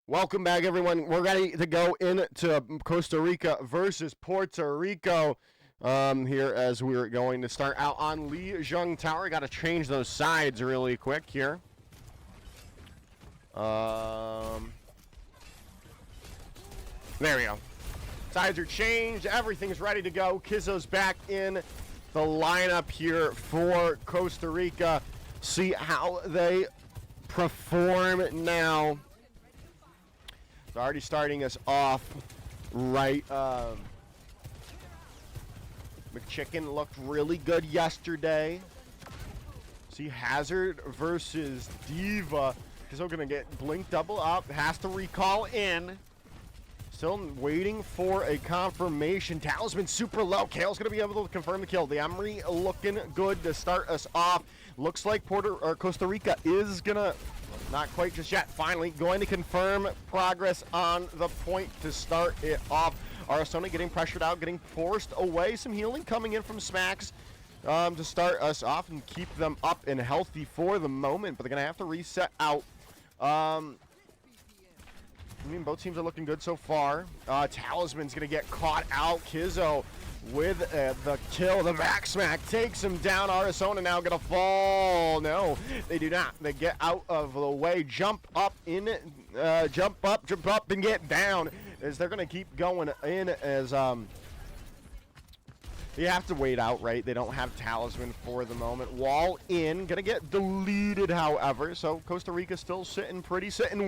Welcome back, everyone. We're ready to go into Costa Rica versus Puerto Rico here, as we're going to start out on Lee Jung Tower. Got to change those sides really quick here. There we go. Sides are changed. Everything's ready to go. Kizzo's back in the lineup here for Costa Rica. See how they perform now. It's already starting us off right. McChicken looked really good yesterday. See, Hazard versus Diva. Kizzo gonna get Blink double up. Has to recall in. Still waiting for a confirmation. Talisman super low. Kale's gonna be able to confirm the kill. The Emery looking good to start us off. Looks like Costa Rica is gonna, not quite just yet, finally going to confirm progress on the point to start it off. Arizona getting pressured out, getting forced away. Some healing coming in from Smacks to start us off and keep them up and healthy for the moment, but they're gonna have to reset out. I mean, both teams are looking good so far. Talisman's gonna get caught out. Kizzo with the kill. The back smack takes him down. Arizona now gonna fall. No, they do not. They get out of the way. Jump up, and get down. As they're gonna keep going in as you have to wait out, right? They don't have Talisman for the moment. Wall in, gonna get deleted, however. So Costa Rica still sitting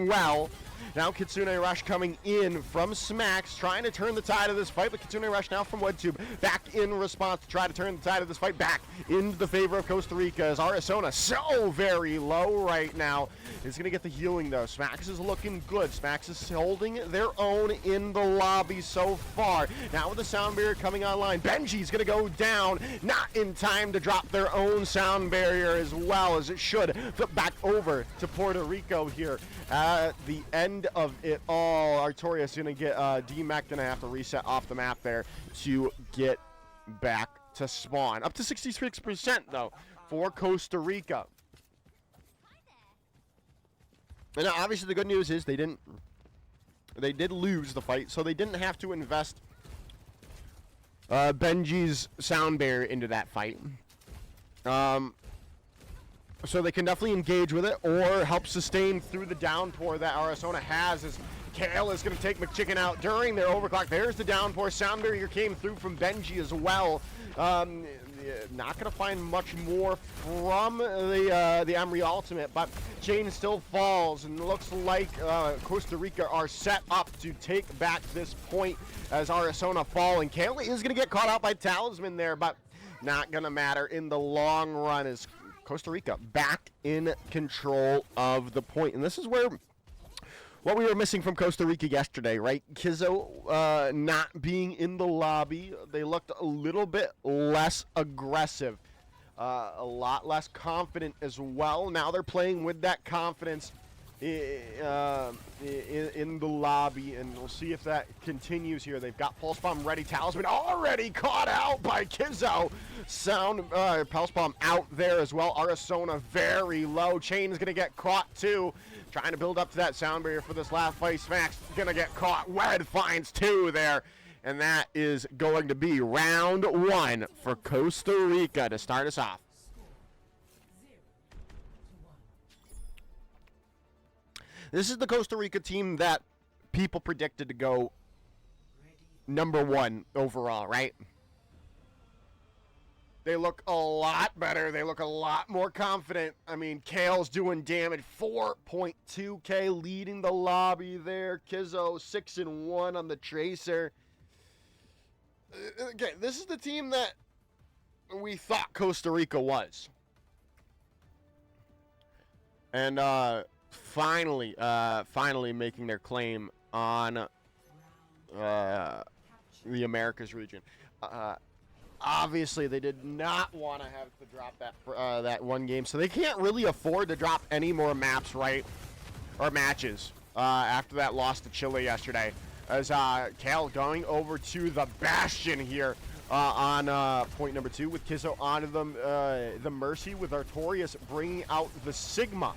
well. Now Kitsune Rush coming in from Smacks, trying to turn the tide of this fight, but Kitsune Rush now from WebTube, back in response to try to turn the tide of this fight back into the favor of Costa Rica, as Arizona so very low right now. Is gonna get the healing though. Smacks is looking good. Smacks is holding their own in the lobby so far. Now with the sound barrier coming online, Benji's gonna go down, not in time to drop their own sound barrier as well as it should. Flip back over to Puerto Rico here at the end of it all. Artorias gonna get D-Mac, gonna have to reset off the map there to get back to spawn. Up to 66% though for Costa Rica. And obviously the good news is they did lose the fight, so they didn't have to invest Benji's sound barrier into that fight. So they can definitely engage with it or help sustain through the downpour that Arizona has, as Kale is going to take McChicken out during their overclock. There's the downpour. Sound barrier came through from Benji as well. Not going to find much more from the Emery ultimate, but Chain still falls, and looks like Costa Rica are set up to take back this point as Arizona fall, and Kale is going to get caught out by Talisman there, but not going to matter in the long run as Costa Rica back in control of the point. And this is where what we were missing from Costa Rica yesterday, right? Kizzo not being in the lobby. They looked a little bit less aggressive, a lot less confident as well. Now they're playing with that confidence in the lobby, and we'll see if that continues here. They've got Pulse Bomb ready. Talisman already caught out by Kizzo. Pulse Bomb out there as well. Arizona very low. Chain is going to get caught too. Trying to build up to that sound barrier for this last fight. Smack's going to get caught. Wed finds two there. And that is going to be round one for Costa Rica to start us off. This is the Costa Rica team that people predicted to go #1 overall, right? They look a lot better. They look a lot more confident. I mean, Kale's doing damage. 4.2K leading the lobby there. Kizzo 6-1 on the Tracer. Okay, this is the team that we thought Costa Rica was. And finally making their claim on the Americas region. Obviously, they did not want to have to drop that one game, so they can't really afford to drop any more maps, right? Or matches after that loss to Chile yesterday. As Kale going over to the Bastion here on point #2 with Kizzo onto the Mercy, with Artorias bringing out the Sigma.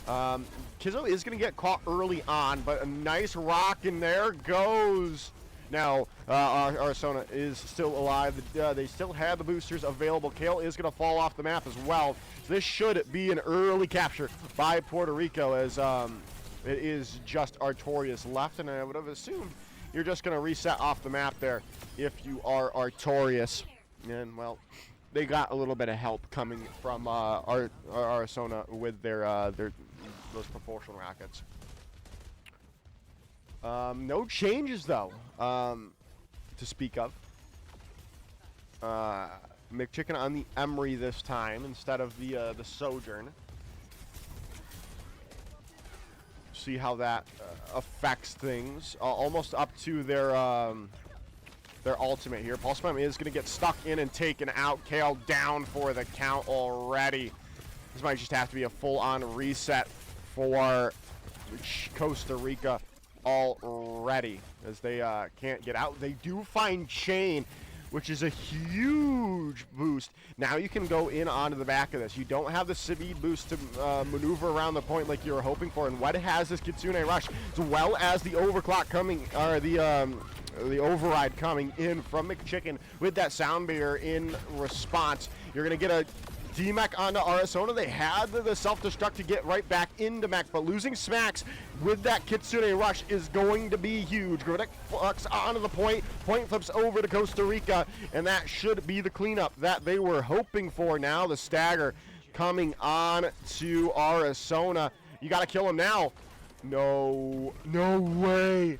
Kizzo is going to get caught early on, but a nice rock, and there goes. Now, Arizona is still alive. They still have the boosters available. Kale is going to fall off the map as well. This should be an early capture by Puerto Rico, as it is just Artorias left, and I would have assumed you're just going to reset off the map there if you are Artorias. And, well, they got a little bit of help coming from Arizona with their those propulsion rockets. No changes, though, to speak of. McChicken on the Emery this time instead of the Sojourn. See how that affects things. Almost up to their ultimate here. Pulse Bomb is going to get stuck in and taken out. Kale down for the count already. This might just have to be a full-on reset for Costa Rica already, as they can't get out. They do find Chain, which is a huge boost. Now you can go in onto the back of this. You don't have the speed boost to maneuver around the point like you were hoping for, and Wed has this Kitsune Rush, as well as the overclock coming, or the override coming in from McChicken with that sound barrier in response. You're gonna get a D-Mech onto Arizona. They had the self-destruct to get right back into Mech, but losing Smacks with that Kitsune Rush is going to be huge. Gridek flux onto the point. Point flips over to Costa Rica, and that should be the cleanup that they were hoping for. Now the stagger coming on to Arizona. You got to kill him now. No way.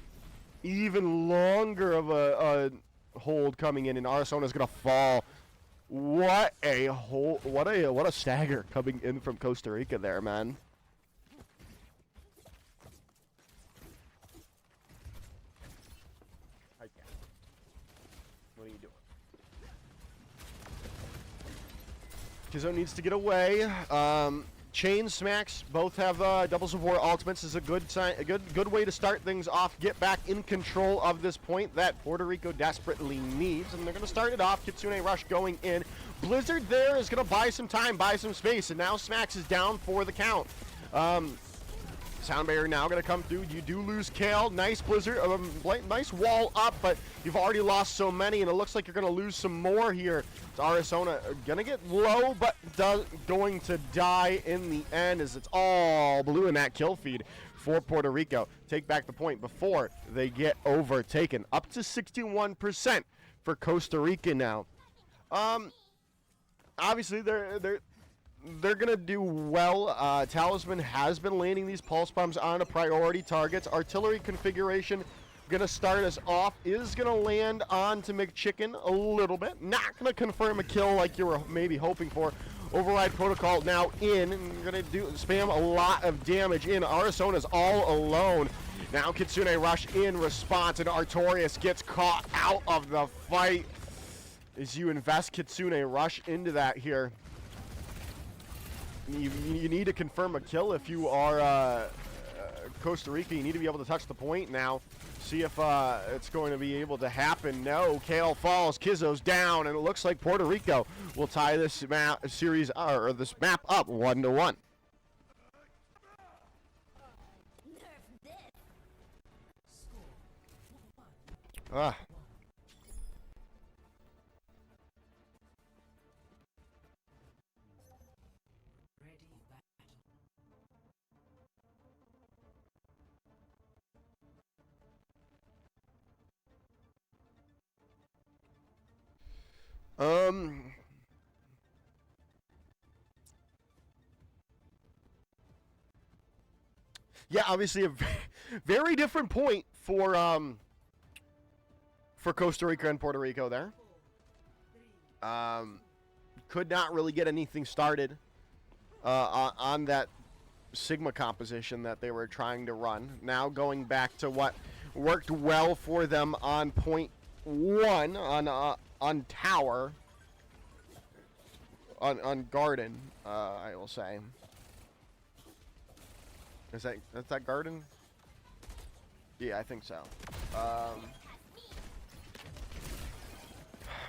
Even longer of a hold coming in, and Arizona's going to fall. What a stagger coming in from Costa Rica there, man. What are you doing? Kizzo needs to get away. Chain Smacks both have double support ultimates. This is a good sign, a good way to start things off. Get back in control of this point that Puerto Rico desperately needs, and they're going to start it off. Kitsune Rush going in. Blizzard there is going to buy some time, buy some space, and now Smacks is down for the count. Sound barrier now going to come through. You do lose Kale. Nice Blizzard, nice wall up, but you've already lost so many, and it looks like you're going to lose some more here. It's Arizona going to get low, but going to die in the end, as it's all blue in that kill feed for Puerto Rico. Take back the point before they get overtaken. Up to 61% for Costa Rica now. Obviously, they're gonna do well. Talisman has been landing these pulse bombs onto priority targets. Artillery configuration gonna start us off. Is gonna land onto McChicken a little bit. Not gonna confirm a kill like you were maybe hoping for. Override protocol now in. And you're gonna spam a lot of damage in. Arizona's all alone. Now Kitsune Rush in response, and Artorias gets caught out of the fight as you invest Kitsune Rush into that here. You need to confirm a kill if you are Costa Rica. You need to be able to touch the point now. See if it's going to be able to happen. No, Kale falls, Kizzo's down, and it looks like Puerto Rico will tie this series or this map up 1-1. Ah. Yeah, obviously a very different point for Costa Rica and Puerto Rico there. Could not really get anything started on that Sigma composition that they were trying to run. Now going back to what worked well for them on point 1 on tower, on garden, I will say. That's that garden? Yeah, I think so.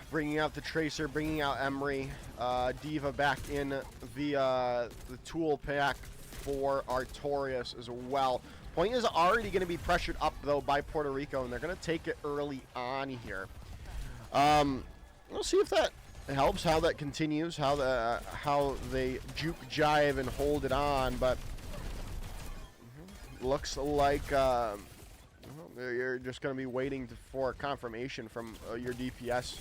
Bringing out the Tracer, bringing out Emery, Diva back in the tool pack for Artorias as well. Point is already going to be pressured up though by Puerto Rico, and they're going to take it early on here. We'll see if that helps, how that continues, how they juke, jive, and hold it on. But looks like You're just going to be waiting for confirmation from your DPS,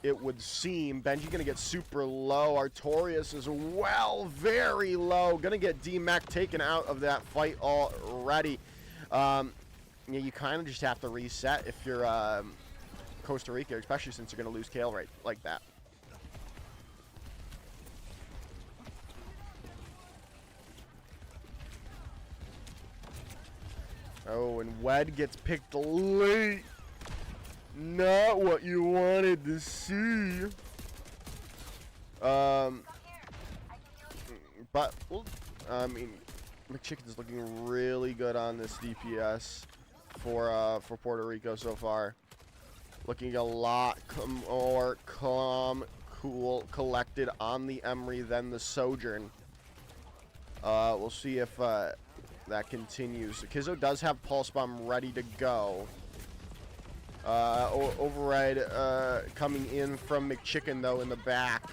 it would seem. Benji going to get super low. Artorias as well, very low. Going to get D-Mech taken out of that fight already. Yeah, you kind of just have to reset if you're Costa Rica, especially since you're going to lose Kale right like that. Oh, and Wed gets picked late. Not what you wanted to see. But, well, I mean, McChicken's looking really good on this DPS for Puerto Rico so far. Looking a lot more calm, cool, collected on the Emery than the Sojourn. We'll see if that continues. Kizzo does have Pulse Bomb ready to go. Override coming in from McChicken, though, in the back.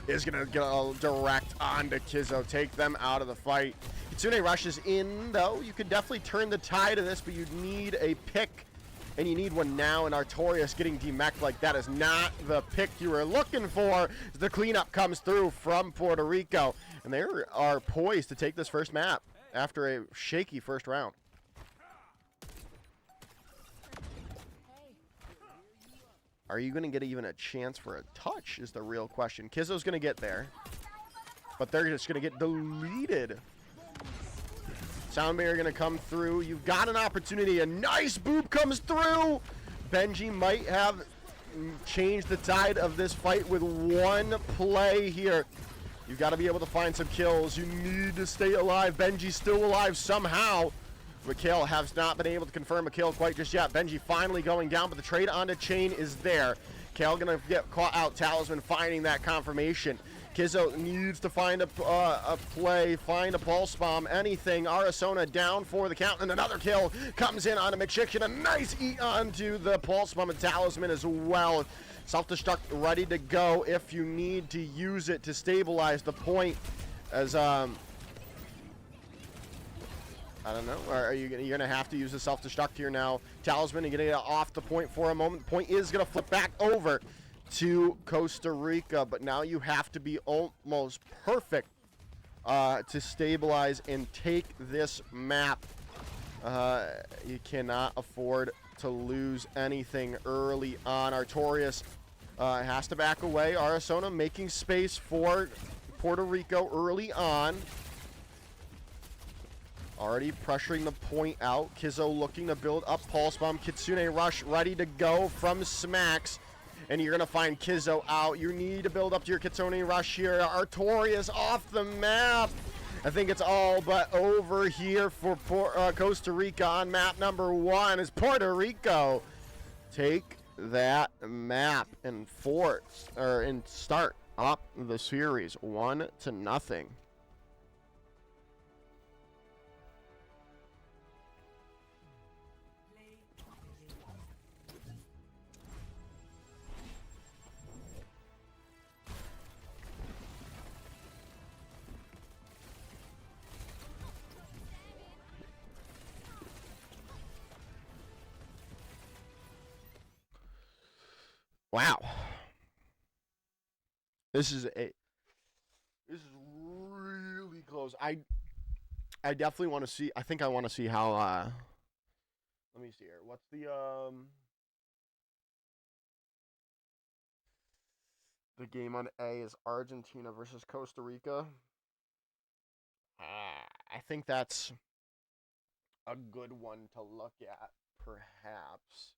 Is going to go direct onto Kizzo. Take them out of the fight. Kitsune rushes in, though. You could definitely turn the tide of this, but you need a pick. And you need one now, and Artorias getting demeched like that is not the pick you were looking for. The cleanup comes through from Puerto Rico, and they are poised to take this first map after a shaky first round. Are you going to get even a chance for a touch is the real question. Kizzo's going to get there, but they're just going to get deleted. Sound barrier going to come through. You've got an opportunity. A nice boop comes through. Benji might have changed the tide of this fight with one play here. You've got to be able to find some kills. You need to stay alive. Benji's still alive somehow. Mikhail has not been able to confirm a kill quite just yet. Benji finally going down, but the trade onto Chain is there. Kale going to get caught out. Talisman finding that confirmation. Kizzo needs to find a play, find a pulse bomb, anything. Arizona down for the count, and another kill comes in onto McShiction. A nice eat onto the pulse bomb and Talisman as well. Self-destruct ready to go if you need to use it to stabilize the point. As I don't know. Are you you're gonna have to use the self-destruct here now? Talisman and getting it off the point for a moment. The point is gonna flip back over to Costa Rica, but now you have to be almost perfect to stabilize and take this map. You cannot afford to lose anything early on. Artorias has to back away. Arizona making space for Puerto Rico early on. Already pressuring the point out. Kizzo looking to build up Pulse Bomb. Kitsune Rush ready to go from Smacks. And you're going to find Kizzo out. You need to build up to your Kitsune Rush here. Artorias off the map. I think it's all but over here for Costa Rica on map number 1 as Puerto Rico take that map and start up the series 1-0. Wow. This is really close. I definitely want to see. I think I want to see how let me see here. What's the game on A is Argentina versus Costa Rica. I think that's a good one to look at, perhaps.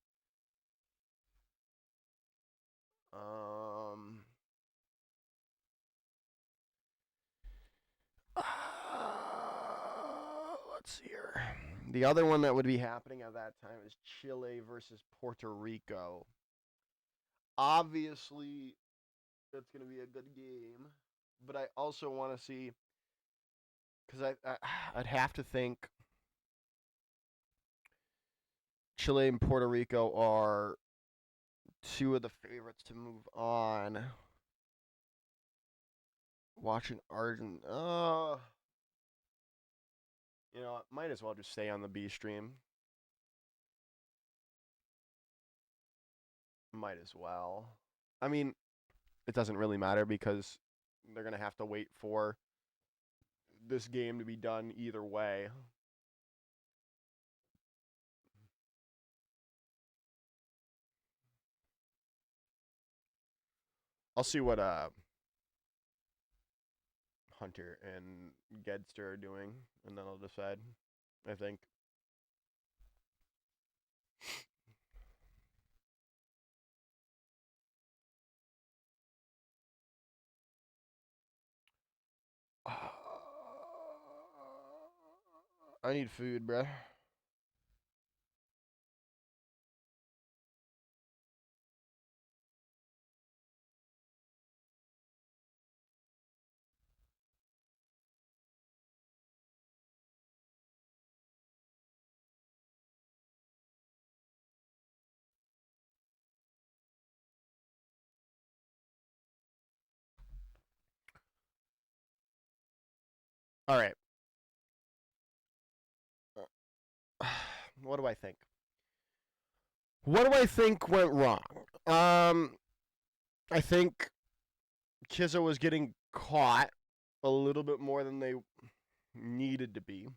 Let's see here. The other one that would be happening at that time is Chile versus Puerto Rico. Obviously, that's going to be a good game, but I also want to see, because I'd have to think Chile and Puerto Rico are two of the favorites to move on. Watching Argent. You know, might as well just stay on the B stream. Might as well. I mean, it doesn't really matter because they're going to have to wait for this game to be done either way. I'll see what Hunter and Gedster are doing, and then I'll decide, I think. I need food, bruh. All right. What do I think? What do I think went wrong? I think Kizzo was getting caught a little bit more than they needed to be.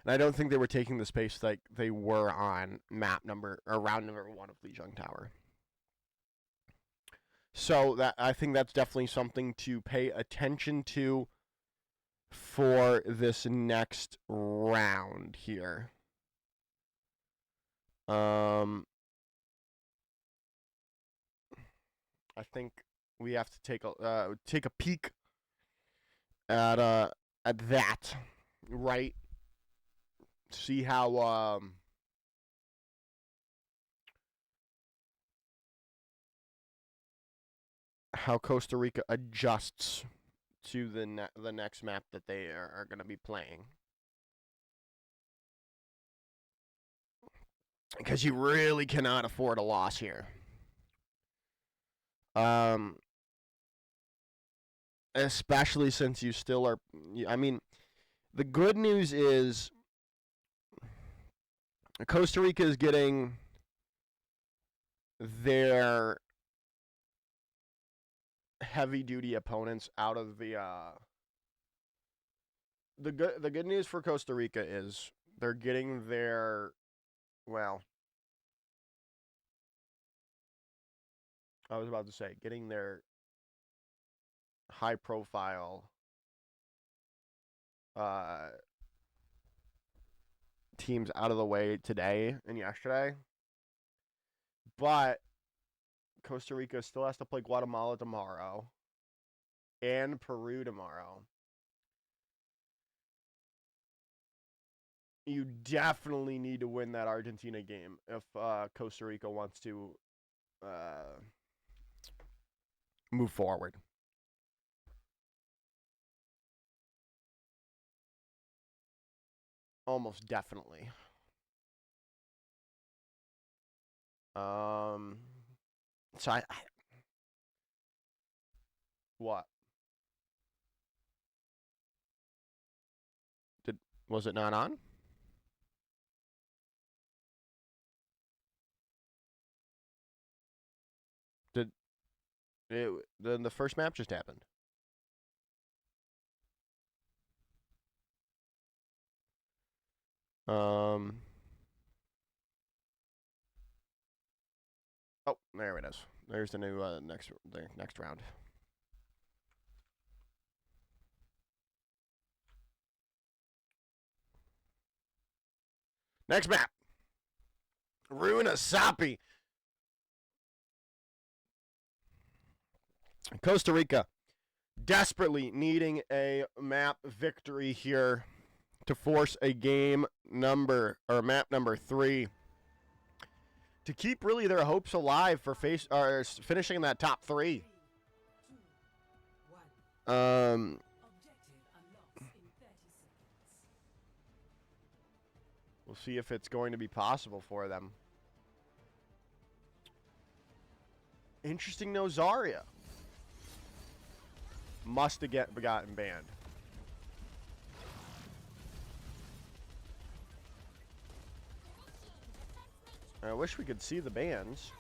And I don't think they were taking the space like they were on round number 1 of Lijiang Tower. So that I think that's definitely something to pay attention to for this next round here. I think we have to take a peek at that, right? See how Costa Rica adjusts to the next map that they are going to be playing. Because you really cannot afford a loss here. Especially since you still are. I mean, the good news is Costa Rica is getting their heavy-duty opponents out of the good news for Costa Rica is they're getting their, well, I was about to say, getting their high-profile teams out of the way today and yesterday. But Costa Rica still has to play Guatemala tomorrow and Peru tomorrow. You definitely need to win that Argentina game if Costa Rica wants to move forward. Almost definitely. So I what? Was it not on? Then the first map just happened. Oh, there it is. There's the new next round. Next map. Runa Sapi. Costa Rica desperately needing a map victory here to force a map number 3 to keep really their hopes alive for finishing in that top 3. We'll see if it's going to be possible for them. Interesting, no Zarya. Must have gotten banned. I wish we could see the bans.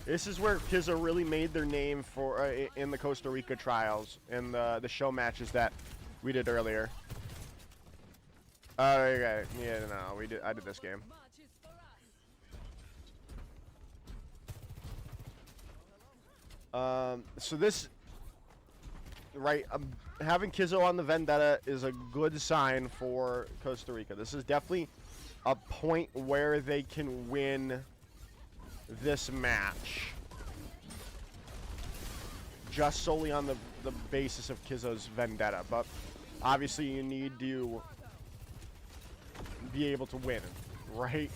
This is where Kizzo really made their name for in the Costa Rica trials and the show matches that we did earlier. Okay, yeah, no, I did this game. So this, right, having Kizzo on the Vendetta is a good sign for Costa Rica. This is definitely a point where they can win this match. Just solely on the basis of Kizzo's Vendetta. But obviously you need to be able to win, right?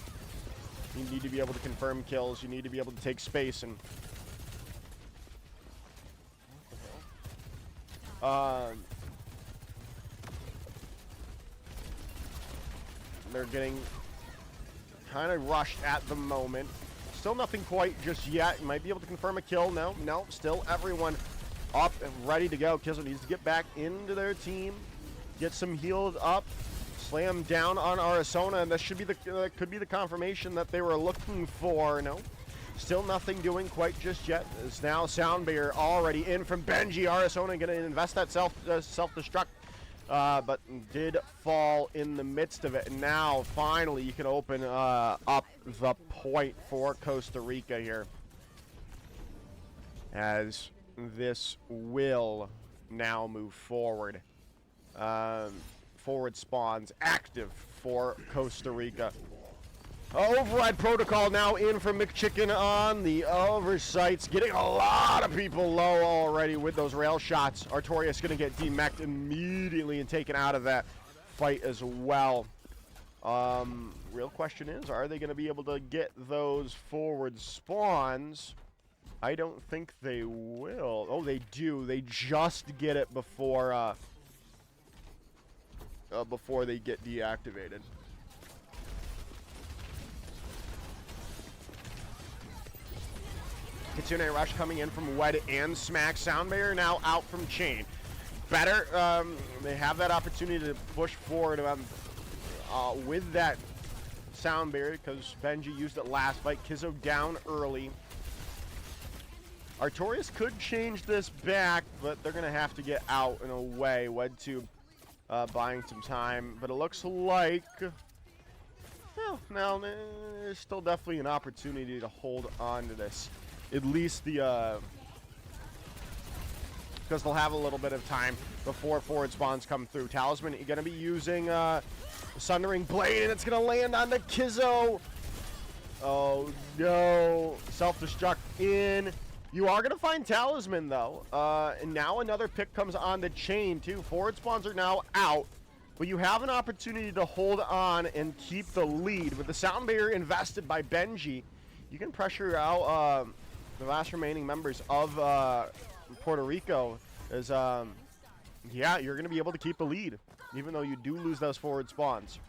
You need to be able to confirm kills. You need to be able to take space and... they're getting kind of rushed at the moment. Still nothing quite just yet. Might be able to confirm a kill. No, still everyone up and ready to go. Kizzo needs to get back into their team, get some healed up, slam down on Arizona, and that should be could be the confirmation that they were looking for. No, still nothing doing quite just yet. It's now Sound Barrier already in from Benji. Arizona going to invest that self-destruct. But did fall in the midst of it. And now, finally, you can open up the point for Costa Rica here. As this will now move forward. Forward spawns active for Costa Rica. Override protocol now in from McChicken on the oversights. Getting a lot of people low already with those rail shots. Artorias going to get demeched immediately and taken out of that fight as well. Real question is, are they going to be able to get those forward spawns? I don't think they will. Oh, they do. They just get it before they get deactivated. Kitsune Rush coming in from Wed and Smack. Sound Barrier now out from Chain. Better, they have that opportunity to push forward with that Sound Barrier because Benji used it last fight. Kizzo down early. Artorias could change this back, but they're going to have to get out and away. WedTube buying some time, but it looks like... Well, now there's still definitely an opportunity to hold on to this. At least the, because they'll have a little bit of time before forward spawns come through. Talisman, you're going to be using Sundering Blade, and it's going to land on the Kizzo. Oh, no. Self-destruct in. You are going to find Talisman, though. And now another pick comes on the Chain, too. Forward spawns are now out. But you have an opportunity to hold on and keep the lead. With the Sound Barrier invested by Benji, you can pressure out... the last remaining members of Puerto Rico is, yeah, you're going to be able to keep the lead, even though you do lose those forward spawns.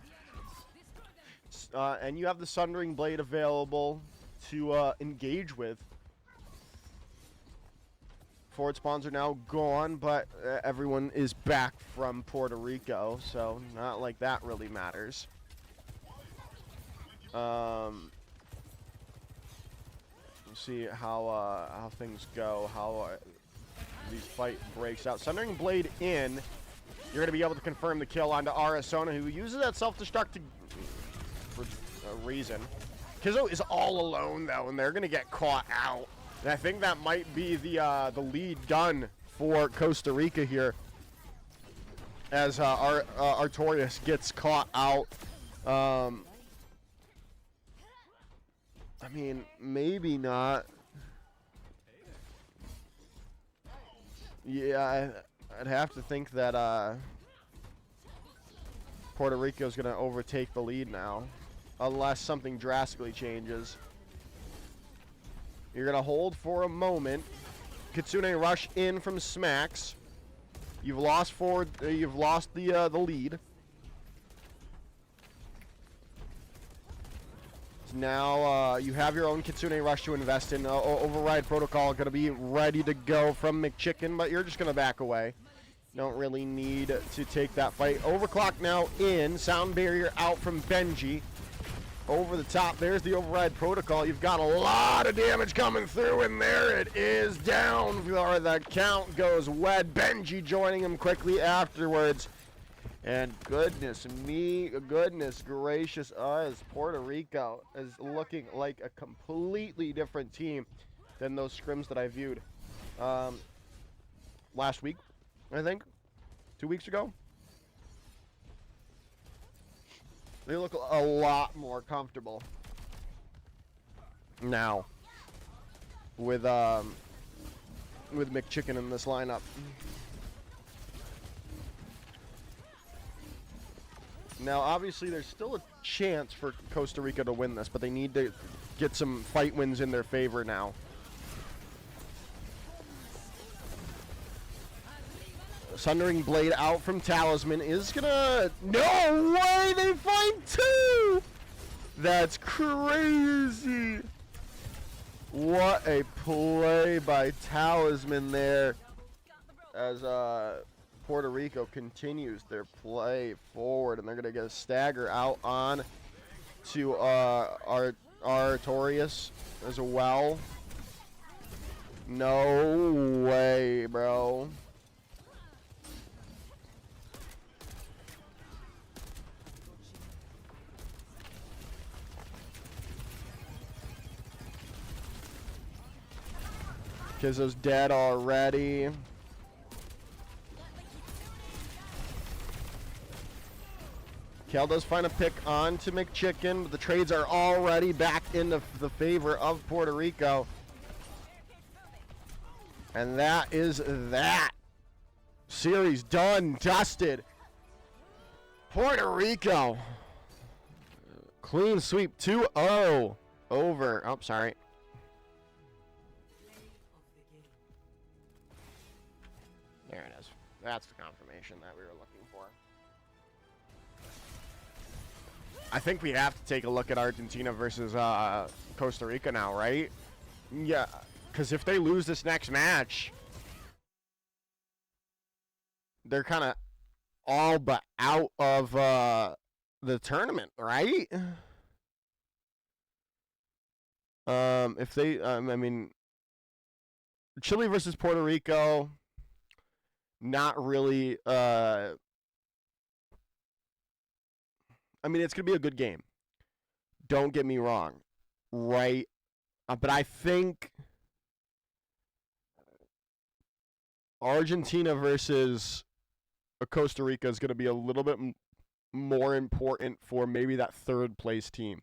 And you have the Sundering Blade available to engage with. Forward spawns are now gone, but everyone is back from Puerto Rico, so not like that really matters. See how things go, how these fight breaks out. Sundering Blade in. You're going to be able to confirm the kill onto Arizona, who uses that self-destruct for a reason. Kizzo is all alone, though, and they're going to get caught out. And I think that might be the lead done for Costa Rica here, as Artorias gets caught out. I mean, maybe not. Yeah, I'd have to think that Puerto Rico's going to overtake the lead now, unless something drastically changes. You're going to hold for a moment. Kitsune Rush in from Smacks. You've lost forward. You've lost the lead. Now you have your own Kitsune Rush to invest in. Override protocol going to be ready to go from McChicken, but you're just going to back away. Don't really need to take that fight. Overclock now in. Sound Barrier out from Benji. over the top. There's the override protocol. You've got a lot of damage coming through, and there it is down. Or the count goes wed. Benji joining him quickly afterwards. And goodness me, goodness gracious us, Puerto Rico is looking like a completely different team than those scrims that I viewed last week, I think, 2 weeks ago. They look a lot more comfortable now with McChicken in this lineup. Now, obviously, there's still a chance for Costa Rica to win this, but they need to get some fight wins in their favor now. Sundering Blade out from Talisman is gonna... No way! They fight two! That's crazy! What a play by Talisman there. As Puerto Rico continues their play forward, and they're gonna get a stagger out on to Artorias as well. No way, bro. Kizzo's dead already. Kel does find a pick on to McChicken, but the trades are already back in the favor of Puerto Rico. And that is that. Series done, dusted. Puerto Rico. Clean sweep 2-0 over. Oh, sorry. There it is. That's the confirmation that we were looking for. I think we have to take a look at Argentina versus Costa Rica now, right? Yeah, because if they lose this next match, they're kind of all but out of the tournament, right? If they, I mean, Chile versus Puerto Rico, not really, I mean, it's going to be a good game. Don't get me wrong, right? But I think Argentina versus Costa Rica is going to be a little bit more important for maybe that third place team.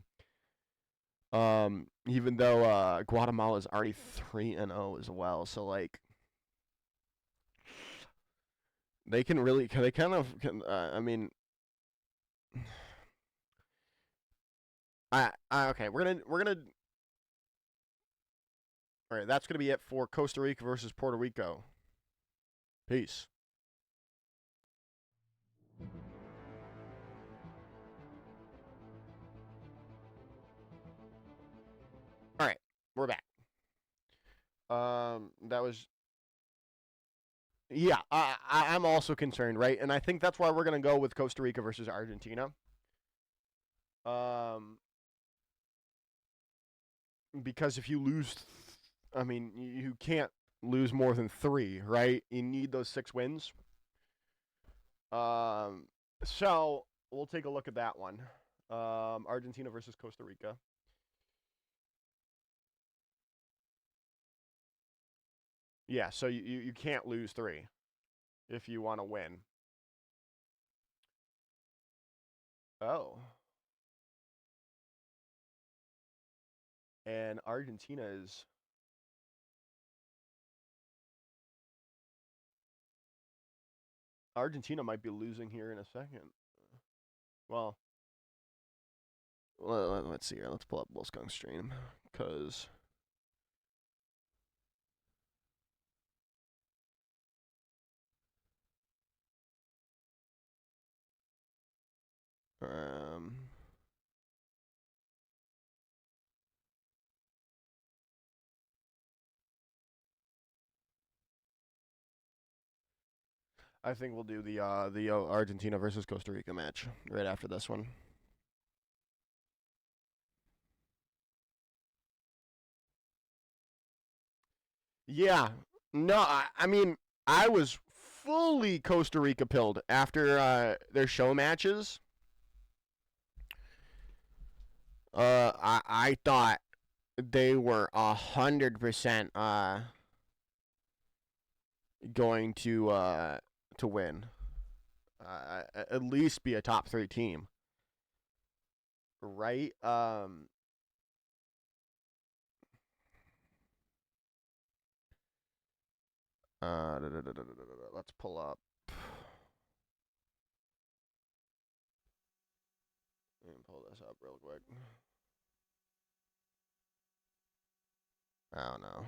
Even though Guatemala is already 3-0 as well, so like they can really, they kind of can. I mean, okay, we're gonna. All right, that's gonna be it for Costa Rica versus Puerto Rico. Peace. All right, we're back. That was. Yeah, I'm also concerned, right? And I think that's why we're gonna go with Costa Rica versus Argentina. Because if you lose, I mean, you can't lose more than 3, right? You need those 6 wins. So we'll take a look at that one. Argentina versus Costa Rica. Yeah, so you can't lose 3 if you want to win. Oh. And Argentina is... Argentina might be losing here in a second. Well, let's see here. Let's pull up Wolfgang stream, because... I think we'll do the Argentina versus Costa Rica match right after this one. Yeah. No, I mean, I was fully Costa Rica pilled after their show matches. I thought they were 100% going to win. At least be a top 3 team. Right? Let's pull up. Let me pull this up real quick. I don't know.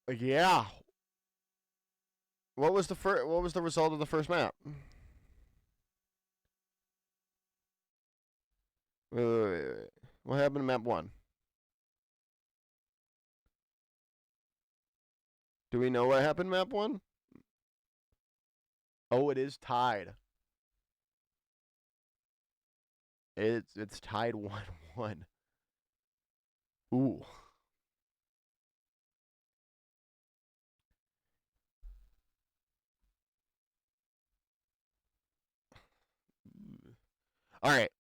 Yeah. What was the result of the first map? Wait. What happened in map 1? Do we know what happened in map 1? Oh, it is tied. It's tied 1-1. Ooh. All right.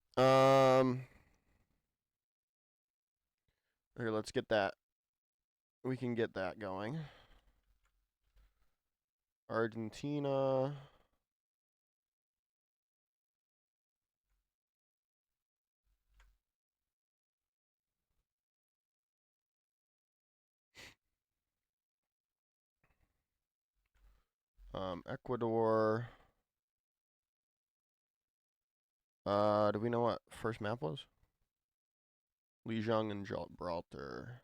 Here, let's get that. We can get that going. Argentina. Ecuador. Do we know what first map was? Lijiang and Gibraltar.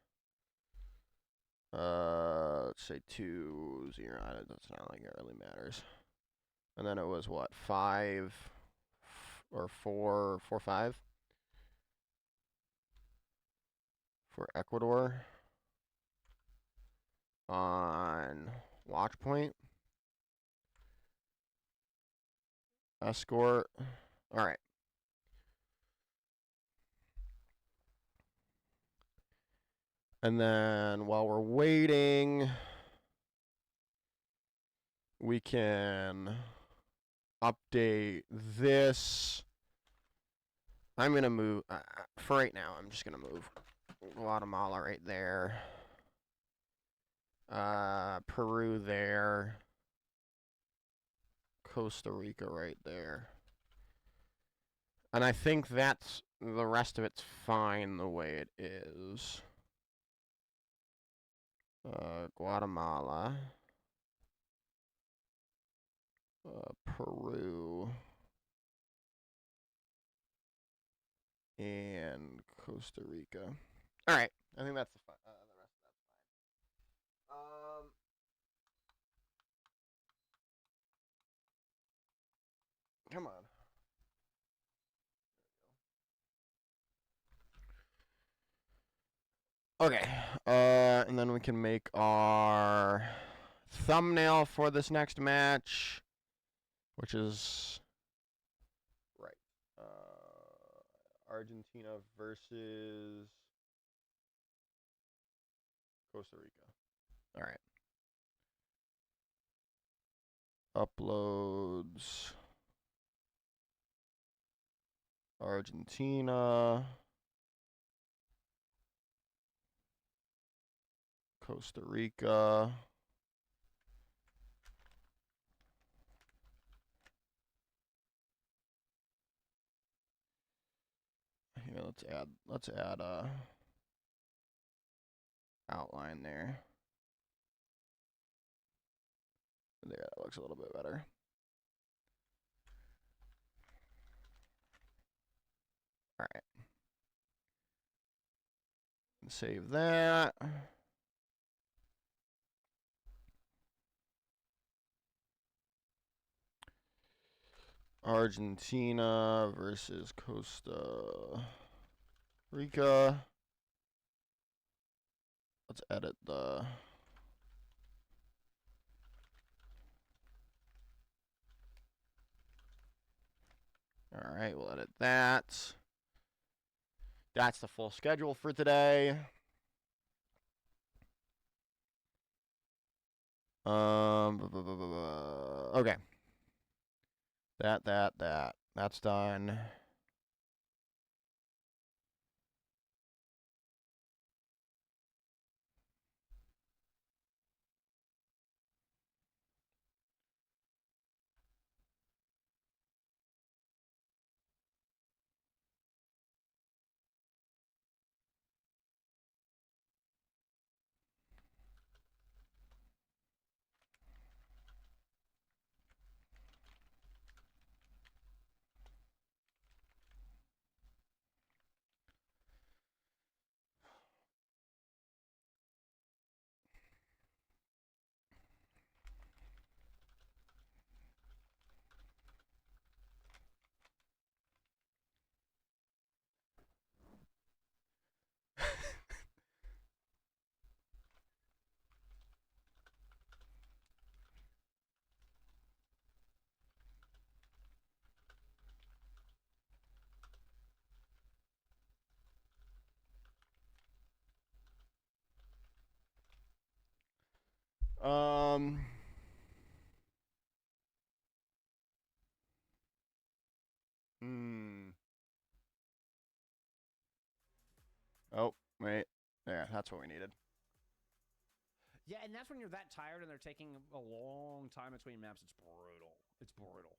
Let's say 2-0. That's not like it really matters. And then it was what, 5 or 4-5 for Ecuador on watch point. Escort. All right. And then while we're waiting, we can update this. I'm going to move, for right now, I'm just going to move Guatemala right there. Peru there. Costa Rica right there. And I think that's, the rest of it's fine the way it is. Guatemala. Peru. And Costa Rica. All right. I think that's the rest of that's fine. Come on. Okay. And then we can make our thumbnail for this next match, which is right. Argentina versus Costa Rica. All right. Uploads. Argentina. Costa Rica. Here, let's add a outline there. There, that looks a little bit better. All right. Save that. Argentina versus Costa Rica. Let's edit the Okay, we'll edit that. That's the full schedule for today. Okay. That's done. Um. Oh, wait. Yeah, that's what we needed. Yeah, and that's when you're that tired and they're taking a long time between maps. It's brutal. It's brutal.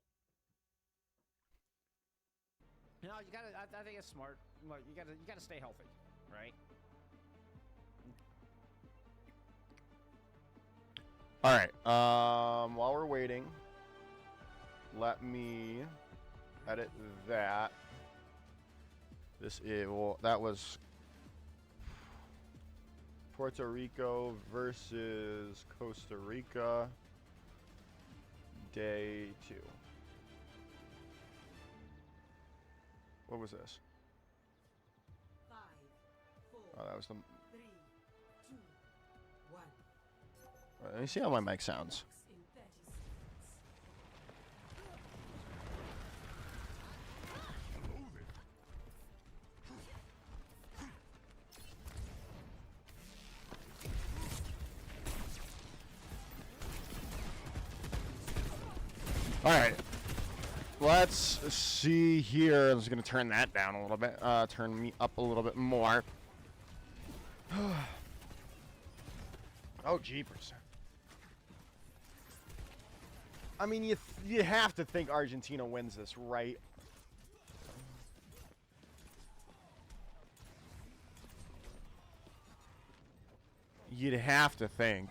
You know, you gotta. I think it's smart. Like, you gotta stay healthy, right? All right. While we're waiting, let me edit that. This is that was Puerto Rico versus Costa Rica, day 2. What was this? 5, 4, Oh, that was the. 3, 2, 1. Let me see how my mic sounds. In 30 All right. Let's see here. I'm just going to turn that down a little bit. Turn me up a little bit more. Oh, jeepers. I mean, you have to think Argentina wins this, right? You'd have to think.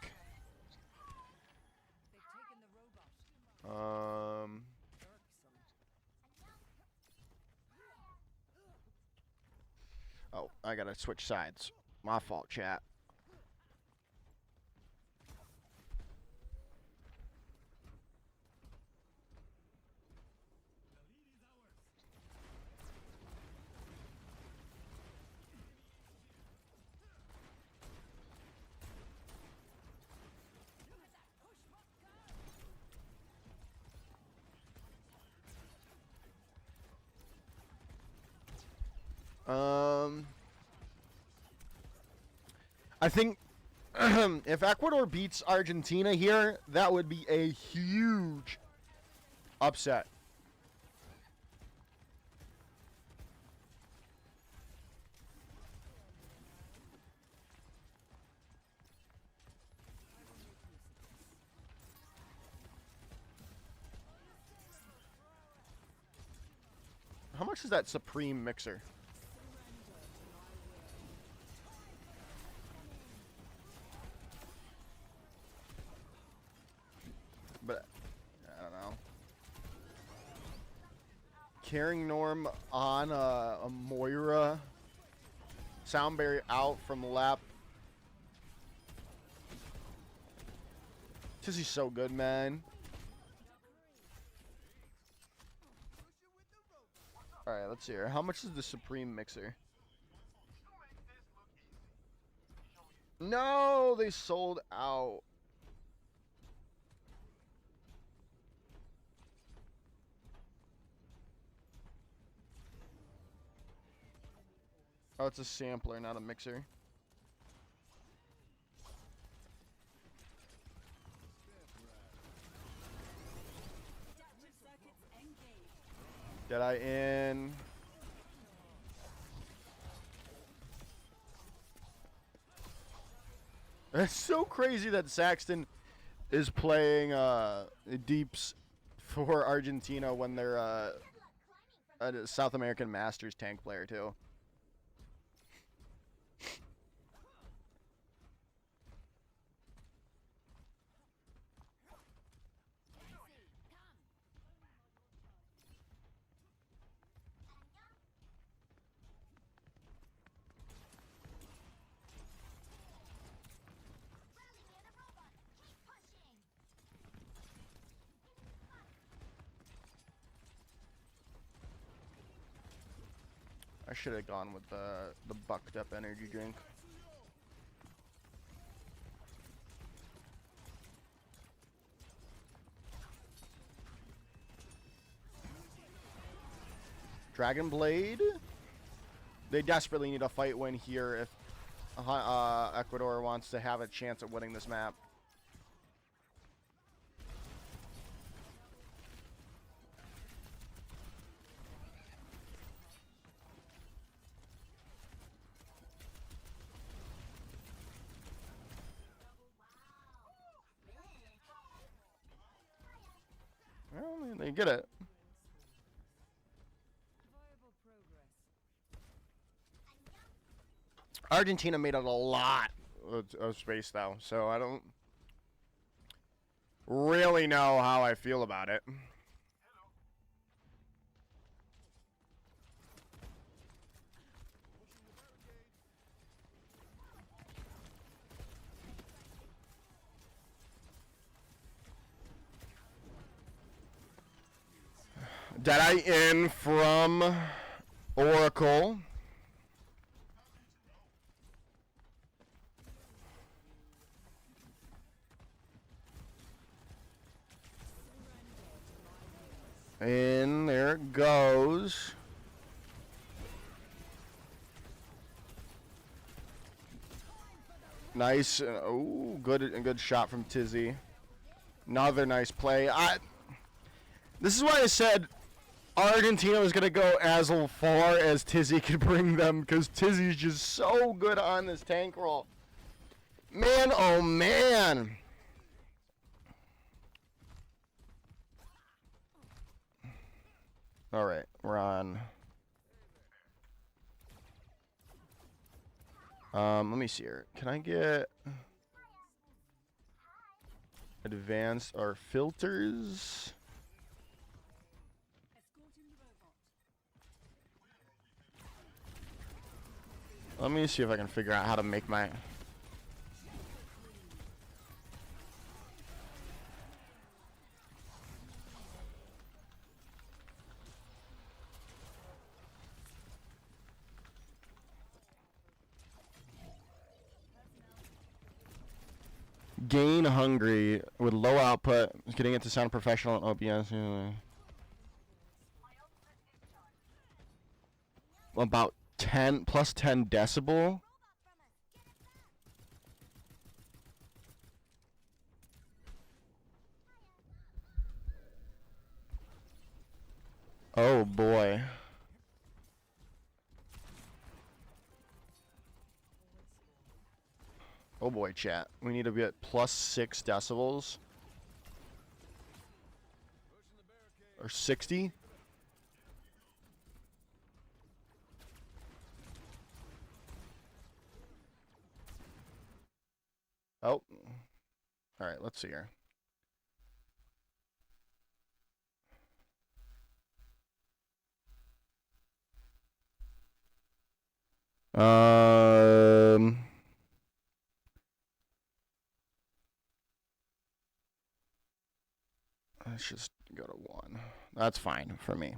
Oh, I gotta switch sides. My fault, chat. I think if Ecuador beats Argentina here, that would be a huge upset. How much is that Supreme mixer? But I don't know. Carrying Norm on a Moira. Sound barrier out from lap. This is so good, man. Alright, let's see here. How much is the Supreme mixer? No, they sold out. Oh, it's a sampler, not a mixer. Deadeye in. It's so crazy that Saxton is playing deeps for Argentina when they're a South American Masters tank player too. I should have gone with the bucked up energy drink. Dragon Blade. They desperately need a fight win here if Ecuador wants to have a chance at winning this map. Well, they get it. Argentina made out a lot of space, though, so I don't really know how I feel about it. Deadeye in from Oracle. And there it goes. Nice. Oh, good shot from Tizzy. Another nice play. This is why I said Argentina was going to go as far as Tizzy could bring them, because Tizzy's just so good on this tank roll. Man, oh man. All right, we're on. Let me see here. Can I get advanced or filters? Let me see if I can figure out how to make my... Gain hungry with low output, getting it to sound professional in OBS. About 10 plus 10 decibel. Oh boy. Oh boy, chat. We need to be at plus 6 decibels. Or 60. Oh. Alright, let's see here. Let's just go to 1. That's fine for me.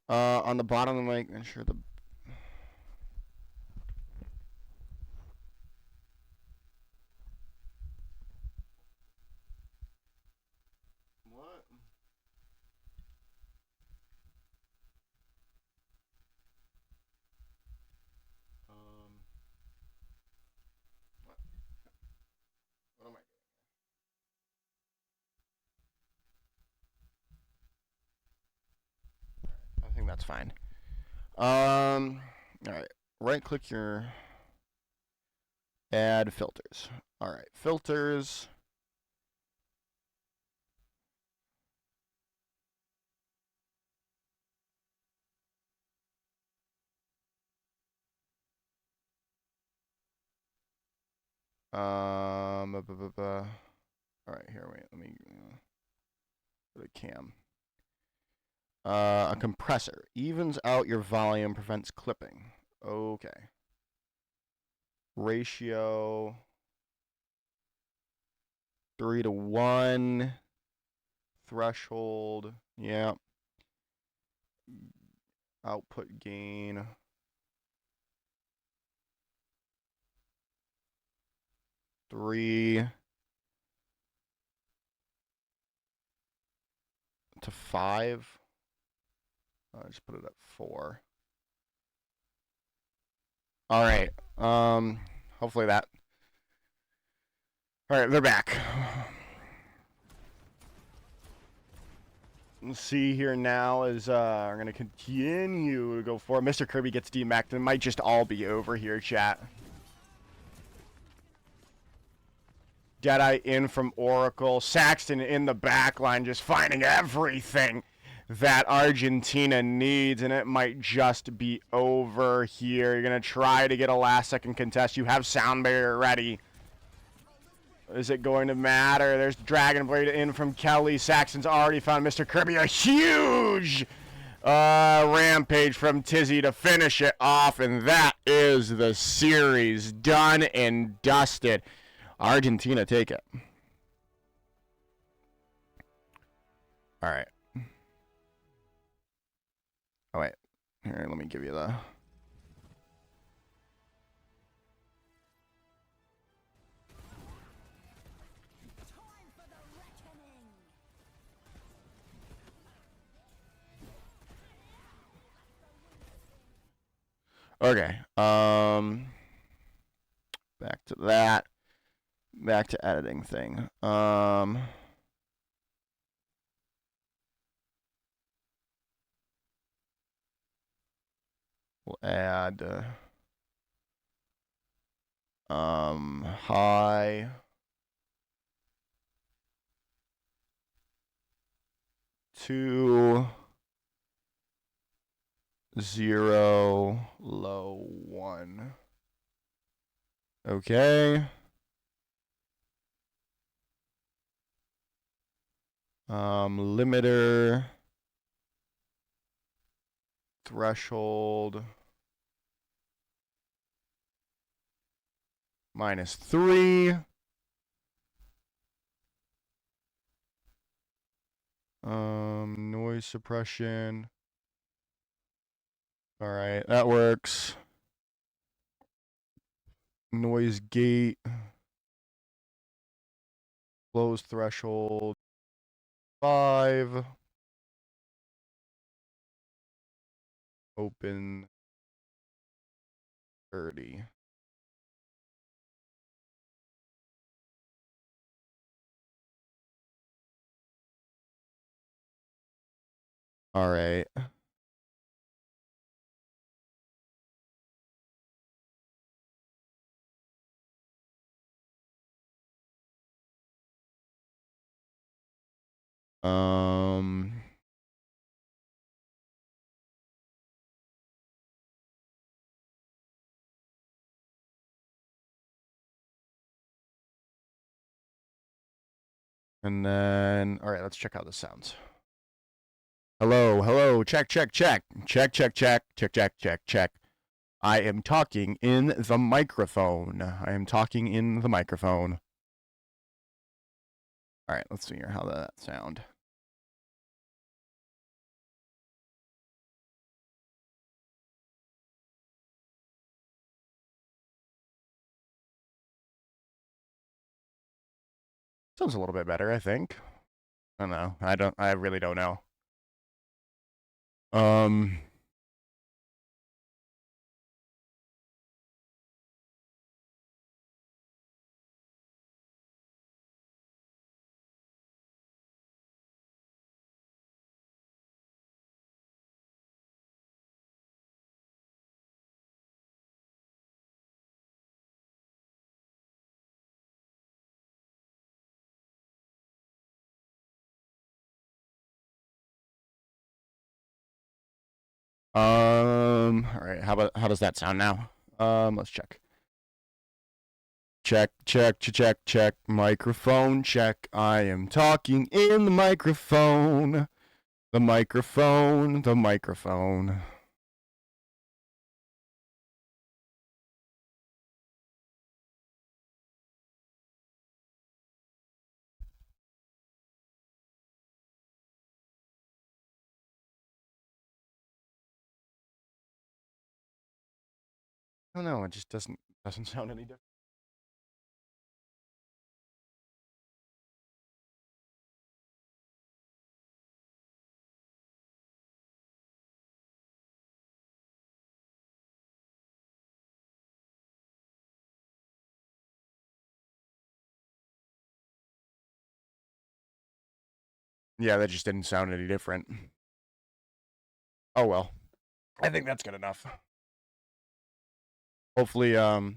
On the bottom of the mic, ensure the... What? That's fine. All right. Right-click your add filters. All right, filters. All right, here, wait, let me go to cam. A compressor evens out your volume, prevents clipping. Okay. Ratio 3:1. Threshold. Yeah. Output gain. Three to 5. I'll just put it at 4. All right. Hopefully that. All right, they're back. Let's see here now is we're gonna continue to go for it. Mr. Kirby gets demacked. It might just all be over here, chat. Deadeye in from Oracle. Saxton in the back line, just finding everything that Argentina needs, and it might just be over here. You're going to try to get a last-second contest. You have Sound Barrier ready. Is it going to matter? There's Dragon Blade in from Kelly. Saxton's already found Mr. Kirby. A huge rampage from Tizzy to finish it off, and that is the series done and dusted. Argentina take it. All right. Oh, wait. Here, let me give you the... Okay. Back to that. Back to editing thing. We'll add high, two, 0, low, 1. Okay. Limiter, threshold, -3. Noise suppression. All right, that works. Noise gate. Close threshold. 5. Open 30. All right. And then, all right, let's check how this sounds. Hello, hello, check, check, check, check, check, check, check, check, check, check. I am talking in the microphone. I am talking in the microphone. All right, let's see here how that sound. Sounds a little bit better, I think. I don't know. I really don't know. All right. How does that sound now? Let's check. Check, check, check, check. Microphone check. I am talking in the microphone. The microphone, the microphone. I don't know. It just doesn't sound any different. Yeah, that just didn't sound any different. Oh well. I think that's good enough. Hopefully, here,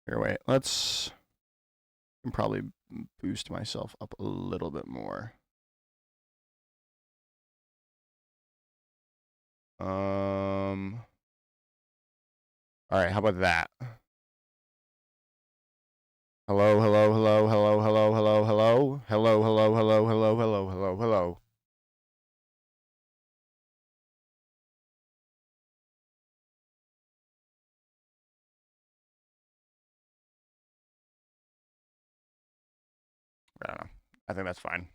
wait. Let's. I can probably boost myself up a little bit more. All right. How about that? Hello, hello, hello, hello, hello, hello, hello, hello, hello, hello, hello, hello, hello, hello. I don't know. I think that's fine.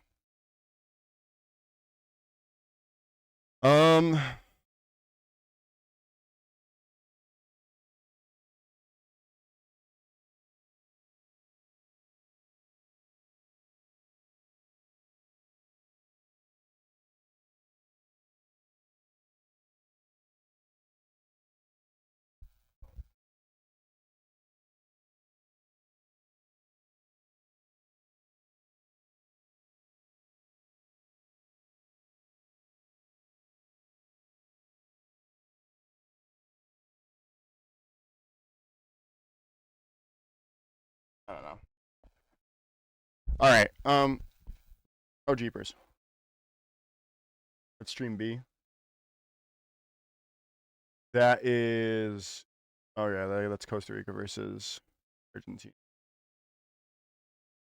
Um. I don't know. All right. Oh jeepers. Let's stream B. That is. Oh yeah, that's Costa Rica versus Argentina.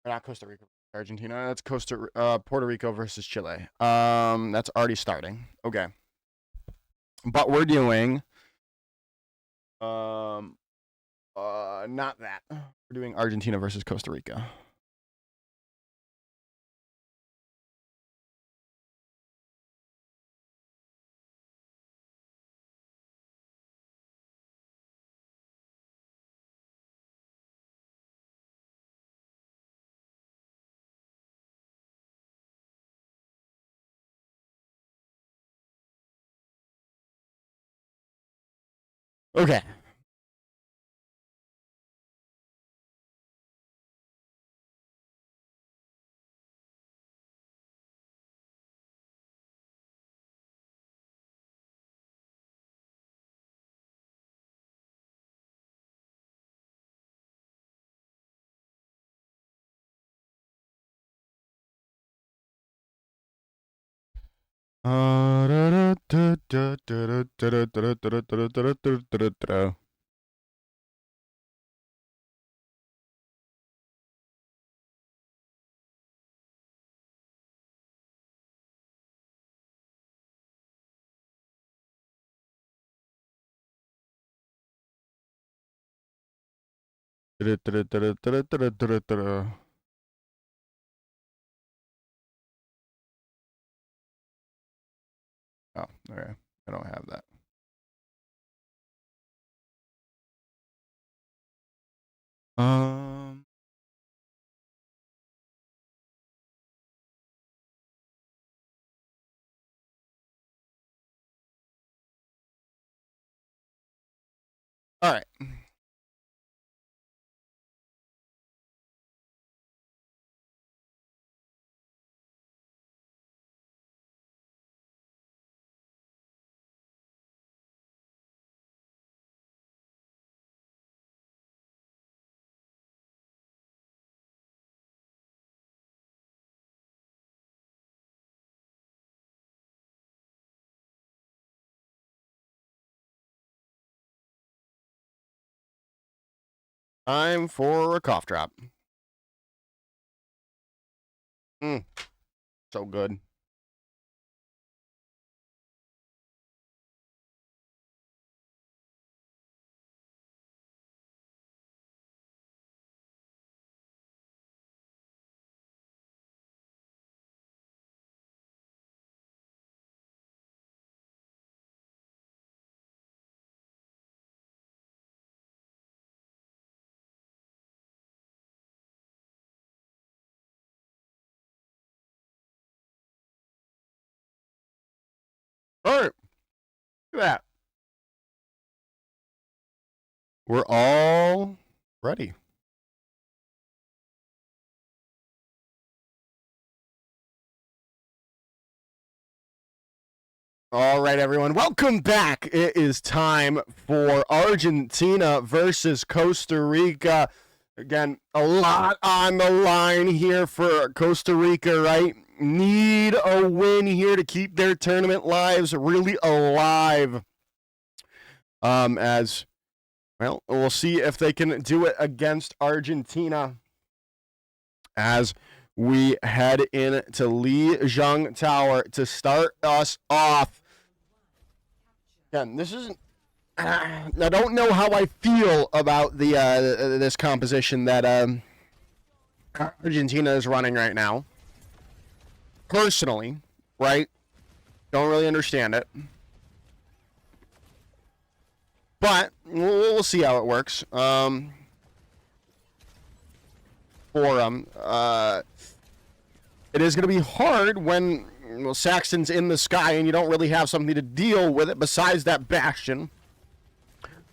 Or not Costa Rica, Argentina. That's Puerto Rico versus Chile. That's already starting. Okay. But we're doing not that. We're doing Argentina versus Costa Rica. Okay. Oh, okay. I don't have that. Um. All right. Time for a cough drop. So good. All right. Look at that. We're all ready. All right, everyone. Welcome back. It is time for Argentina versus Costa Rica. Again, a lot on the line here for Costa Rica, right? Need a win here to keep their tournament lives really alive. As well, we'll see if they can do it against Argentina as we head into Lijiang Tower to start us off. Again, this isn't. I don't know how I feel about the this composition that Argentina is running right now. Personally, right? Don't really understand it. But we'll see how it works. For them, it is going to be hard when Saxton's in the sky and you don't really have something to deal with it besides that bastion.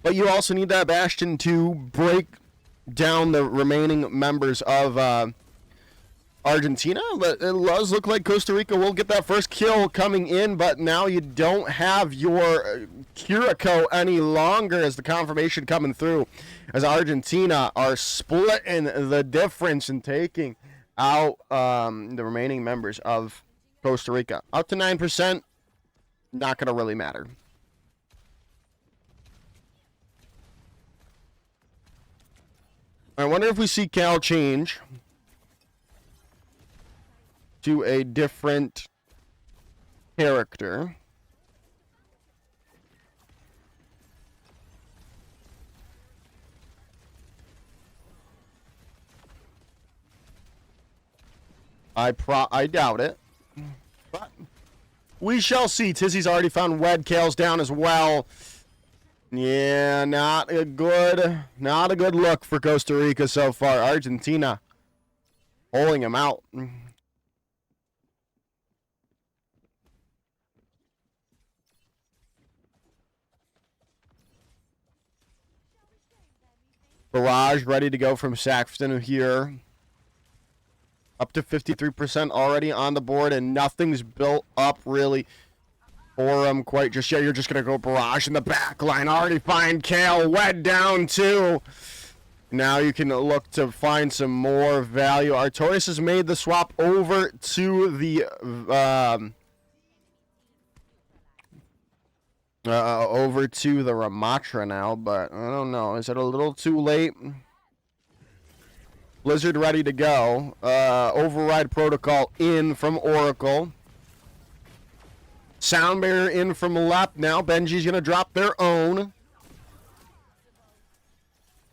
But you also need that bastion to break down the remaining members of Argentina. But it does look like Costa Rica will get that first kill coming in, but now you don't have your Kiriko any longer as the confirmation coming through, as Argentina are splitting the difference and taking out the remaining members of Costa Rica. Up to 9%, not going to really matter. I wonder if we see Cal change to a different character. I doubt it. But we shall see. Tizzy's already found Wed. Kale's down as well. Yeah, not a good look for Costa Rica so far. Argentina holding him out. Barrage ready to go from Saxton here. Up to 53% already on the board, and nothing's built up really for him quite just yet. You're just going to go Barrage in the back line. Already find Kale. Wed down too. Now you can look to find some more value. Artorias has made the swap over to the Ramatra now, but I don't know. Is it a little too late? Blizzard ready to go. Override protocol in from Oracle. Sound barrier in from Lep now. Benji's going to drop their own.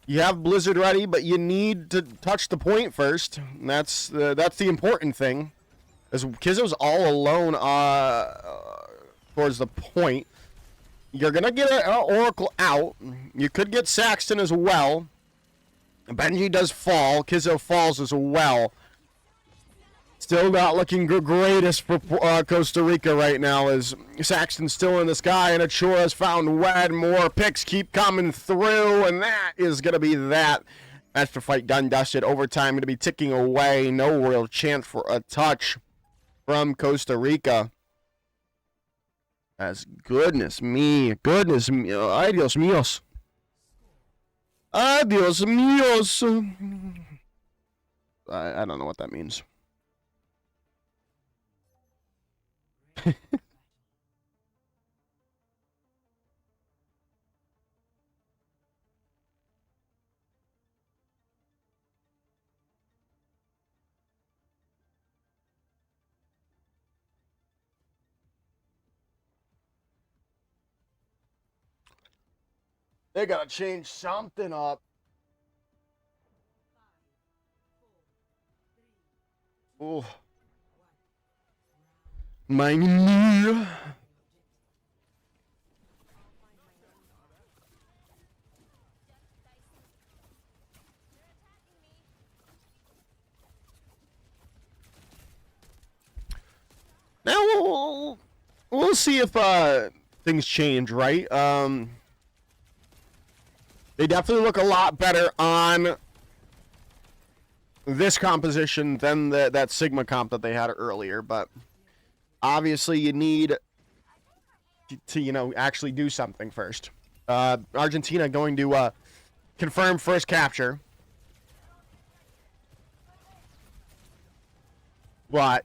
You have Blizzard ready, but you need to touch the point first. And that's the important thing. As Kizzo's all alone towards the point. You're going to get an Oracle out. You could get Saxton as well. Benji does fall. Kizzo falls as well. Still not looking greatest for Costa Rica right now, as Saxton's still in the sky and Achura has found Wed. More picks keep coming through, and that is going to be that. Extra fight done, dusted. Overtime going to be ticking away. No real chance for a touch from Costa Rica. As goodness me, adios míos. Adios míos. I don't know what that means. They gotta change something up. Oh. My knee. Now we'll see if things change, right? They definitely look a lot better on this composition than that Sigma comp that they had earlier, but obviously you need to actually do something first. Argentina going to confirm first capture. But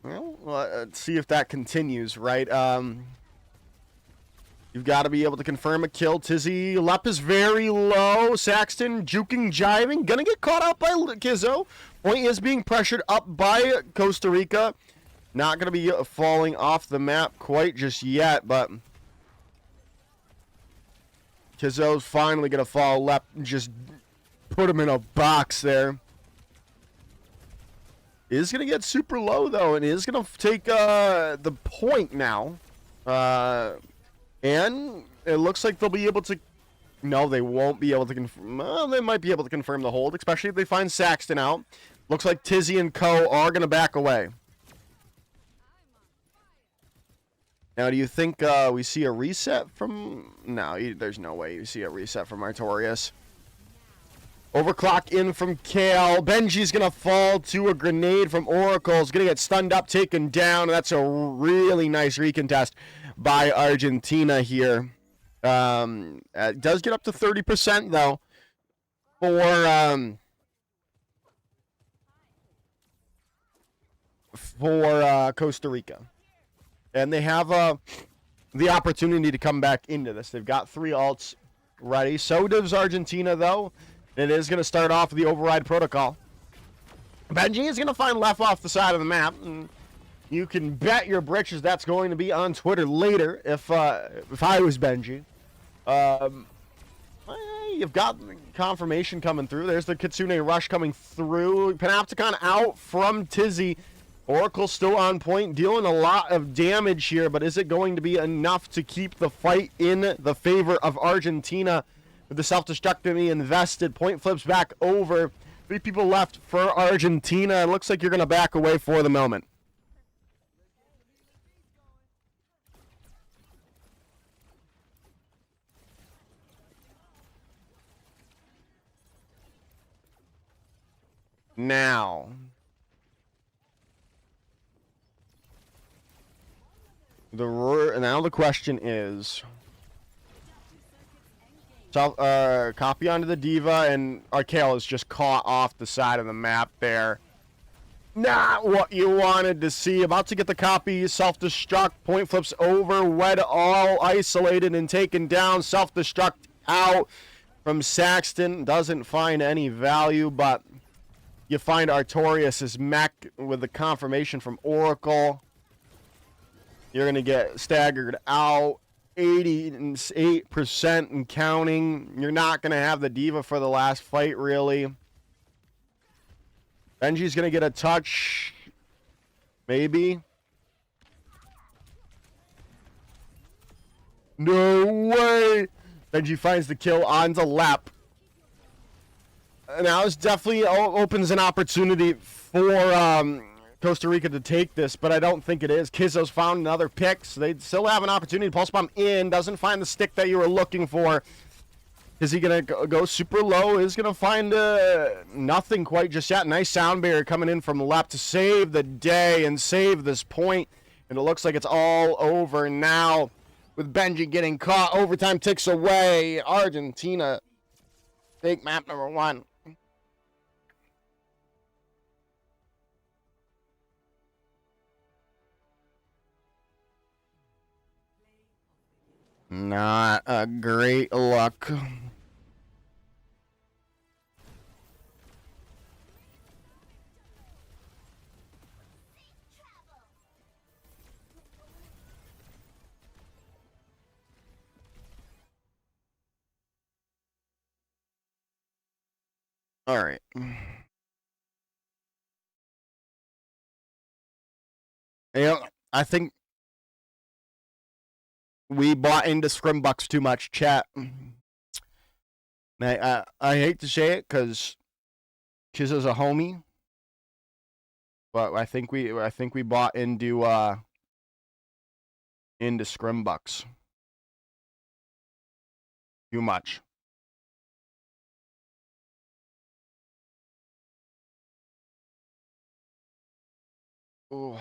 well, let's see if that continues, right? You've got to be able to confirm a kill. Tizzy Lep is very low. Saxton juking, jiving. Gonna get caught out by Kizzo. Point is being pressured up by Costa Rica. Not gonna be falling off the map quite just yet, but Kizzo's finally gonna fall. Lep just put him in a box there. Is gonna get super low though, and is gonna take the point now. And it looks like they'll be able to... No, they won't be able to confirm... Well, they might be able to confirm the hold, especially if they find Saxton out. Looks like Tizzy and Co. are going to back away. Now, do you think we see a reset from... No, there's no way you see a reset from Artorias. Overclock in from Kale. Benji's going to fall to a grenade from Oracle. He's going to get stunned up, taken down. That's a really nice recontest by Argentina here. It does get up to 30% though for Costa Rica, and they have the opportunity to come back into this. They've got 3 ults ready. So does Argentina though. It is going to start off with the override protocol. Benji is going to find left off the side of the map, and you can bet your britches that's going to be on Twitter later if I was Benji. You've got confirmation coming through. There's the Kitsune Rush coming through. Panopticon out from Tizzy. Oracle still on point, dealing a lot of damage here, but is it going to be enough to keep the fight in the favor of Argentina? With the self-destruct being invested, point flips back over. 3 people left for Argentina. It looks like you're going to back away for the moment. Now the question is, copy onto the Diva, and Arcale is just caught off the side of the map there. Not what you wanted to see. About to get the copy, self-destruct, point flips over, Wed all isolated and taken down, self-destruct out from Saxton. Doesn't find any value, but you find Artorias' mech with the confirmation from Oracle. You're going to get staggered out. 88% and counting. You're not going to have the Diva for the last fight, really. Benji's going to get a touch. Maybe. No way. Benji finds the kill on the lap. Now this definitely opens an opportunity for Costa Rica to take this, but I don't think it is. Kizzo's found another pick, so they still have an opportunity. Pulse Bomb in, doesn't find the stick that you were looking for. Is he going to go super low? Is going to find nothing quite just yet. Nice sound barrier coming in from left to save the day and save this point. And it looks like it's all over now with Benji getting caught. Overtime ticks away. Argentina take map number 1. Not a great luck. All right. I think we bought into Scrimbucks too much, chat. I hate to say it because Kiz is a homie, but I think we bought into Scrimbucks too much. Ooh.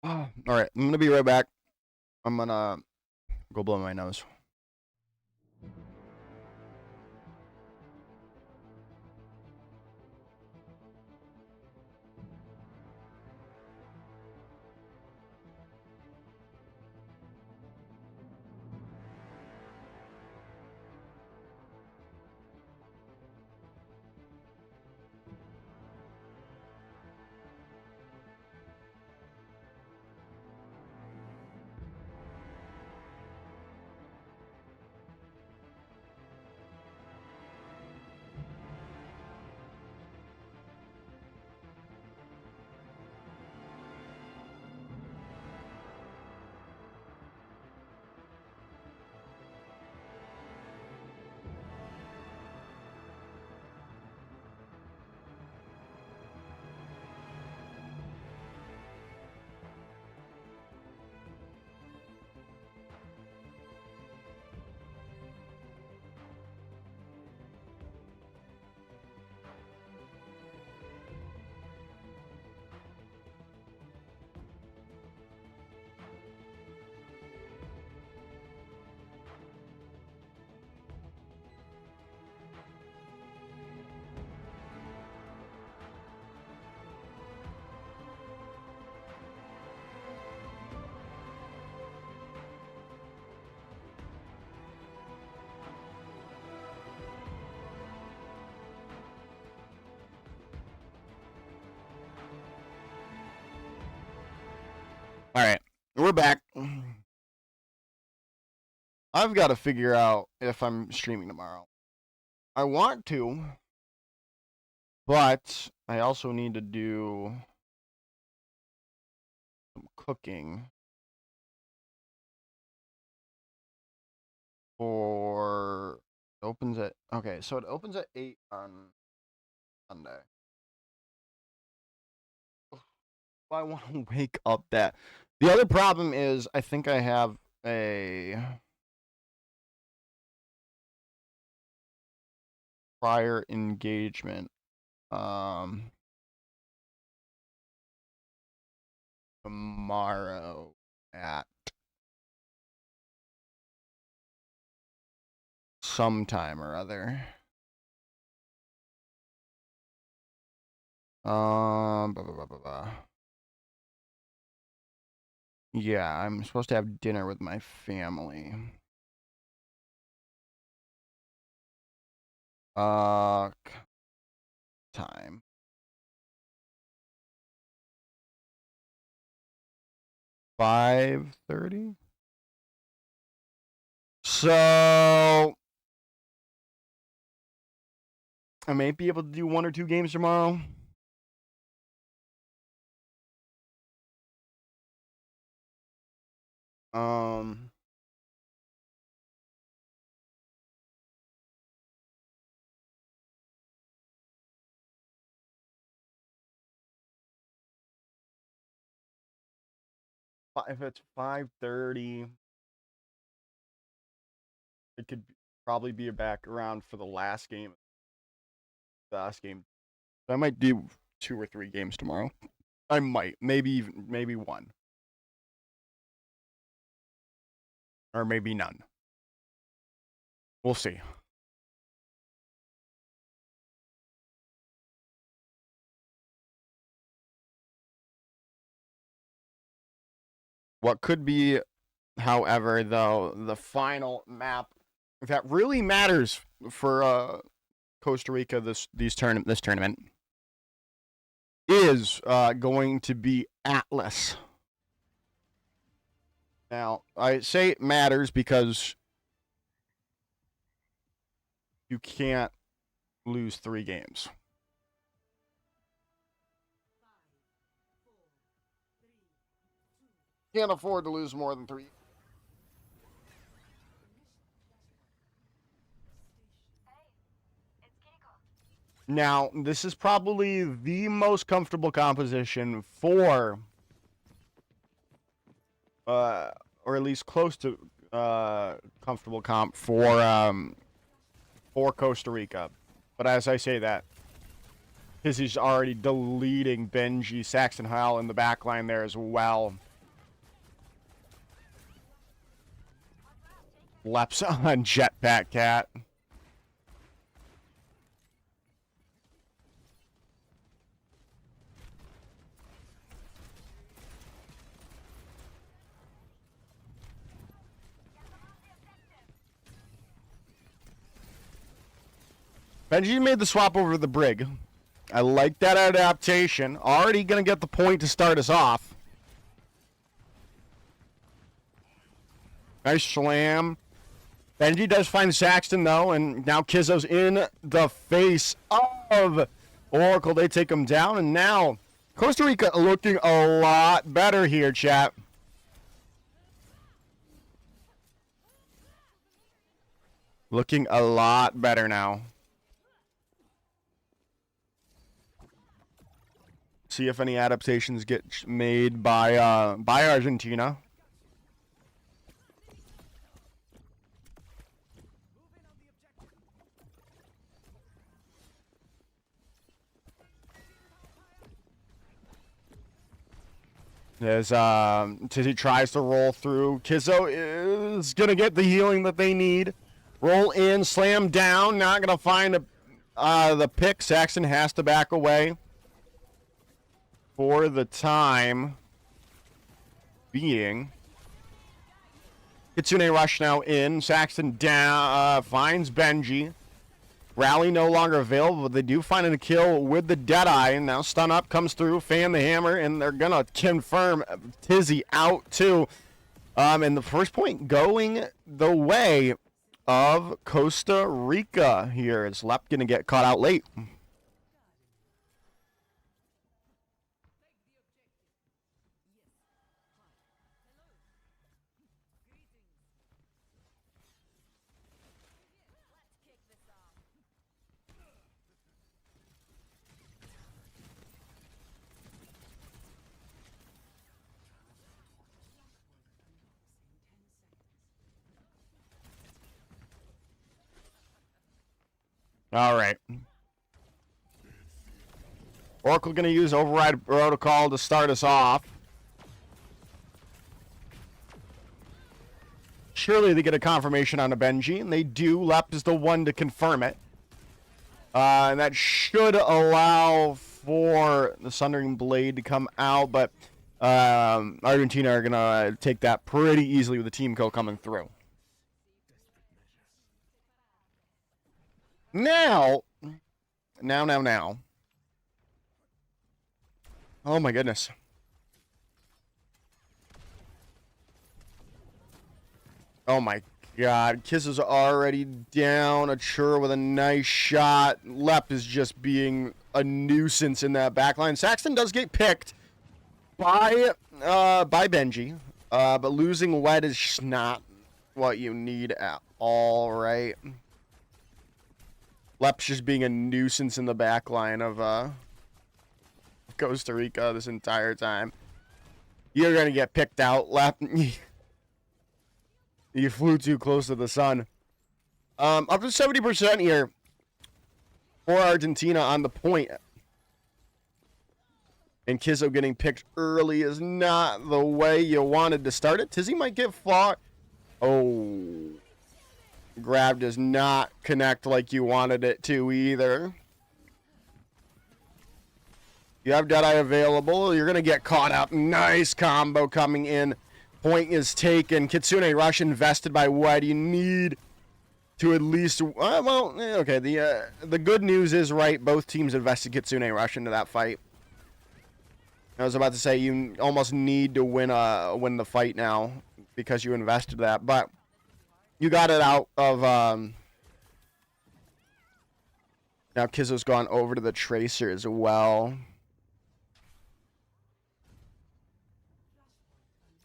All right, I'm gonna be right back. I'm gonna go blow my nose. All right, we're back. I've got to figure out if I'm streaming tomorrow. I want to, but I also need to do some cooking for it opens at so it opens at 8 on Sunday. I want to wake up that. The other problem is I think I have a prior engagement tomorrow at sometime or other. Blah, blah, blah, blah, blah. Yeah, I'm supposed to have dinner with my family. Time. 5:30. So I may be able to do 1 or 2 games tomorrow. If it's 5:30, it could probably be back around for the last game. So I might do 2 or 3 games tomorrow. I might, maybe 1, or maybe none. We'll see. What could be, however, though, the final map that really matters for Costa Rica this tournament is going to be Atlas. Now, I say it matters because you can't lose 3 games. Can't afford to lose more than 3. Now, this is probably the most comfortable composition for, or at least close to comfortable comp for Costa Rica. But as I say that, because he's already deleting Benji, Saxton Howell in the back line there as well. Leps on Jetpack Cat. Benji made the swap over the Brig. I like that adaptation. Already going to get the point to start us off. Nice slam. Benji does find Saxton, though, and now Kizzo's in the face of Oracle. They take him down, and now Costa Rica looking a lot better here, chat. Looking a lot better now. See if any adaptations get made by Argentina. As Tizzy tries to roll through, Kizzo is gonna get the healing that they need. Roll in, slam down. Not gonna find the pick. Saxton has to back away for the time being. Kitsune Rush now in. Saxton down, finds Benji. Rally no longer available, but they do find a kill with the Deadeye. And now stun up comes through, fan the hammer, and they're going to confirm Tizzy out too. And the first point going the way of Costa Rica here. Is Lep going to get caught out late? All right. Oracle going to use Override Protocol to start us off. Surely they get a confirmation on a Benji, and they do. Lep is the one to confirm it. And that should allow for the Sundering Blade to come out, but Argentina are going to take that pretty easily with the team kill coming through. Now. Oh my goodness. Oh my god. Kiss is already down. Achura with a nice shot. Lep is just being a nuisance in that backline. Saxton does get picked by Benji. But losing Wed is just not what you need at all, right? Lep's just being a nuisance in the back line of Costa Rica this entire time. You're going to get picked out, Lep. You flew too close to the sun. Up to 70% here for Argentina on the point. And Kizzo getting picked early is not the way you wanted to start it. Tizzy might get fought. Oh. Grab does not connect like you wanted it to either. You have Deadeye available. You're going to get caught up. Nice combo coming in. Point is taken. Kitsune Rush invested by Wed. You need to at least, okay, the good news is, right, both teams invested Kitsune Rush into that fight. I was about to say you almost need to win the fight now because you invested that, but you got it out of now Kizzo's gone over to the Tracer as well.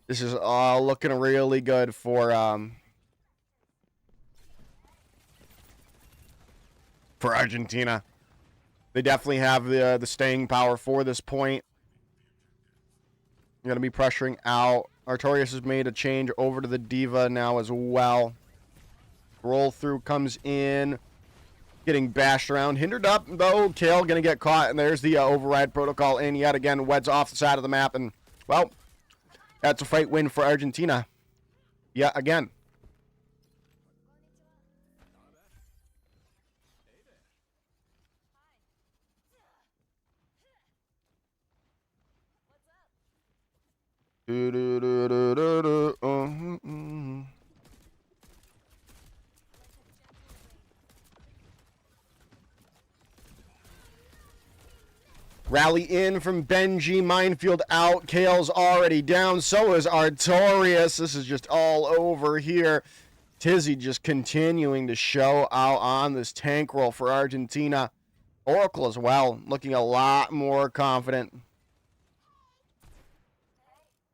This is all looking really good for Argentina. They definitely have the staying power for this point. Going to be pressuring out. Artorias has made a change over to the Diva now as well. Roll through comes in. Getting bashed around. Hindered up, though. Kale going to get caught, and there's the override protocol in yet again. Weds off the side of the map, and, well, that's a fight win for Argentina. Yeah, again. Rally in from Benji. Minefield out. Kale's already down. So is Artorias. This is just all over here. Tizzy just continuing to show out on this tank roll for Argentina. Oracle as well. Looking a lot more confident.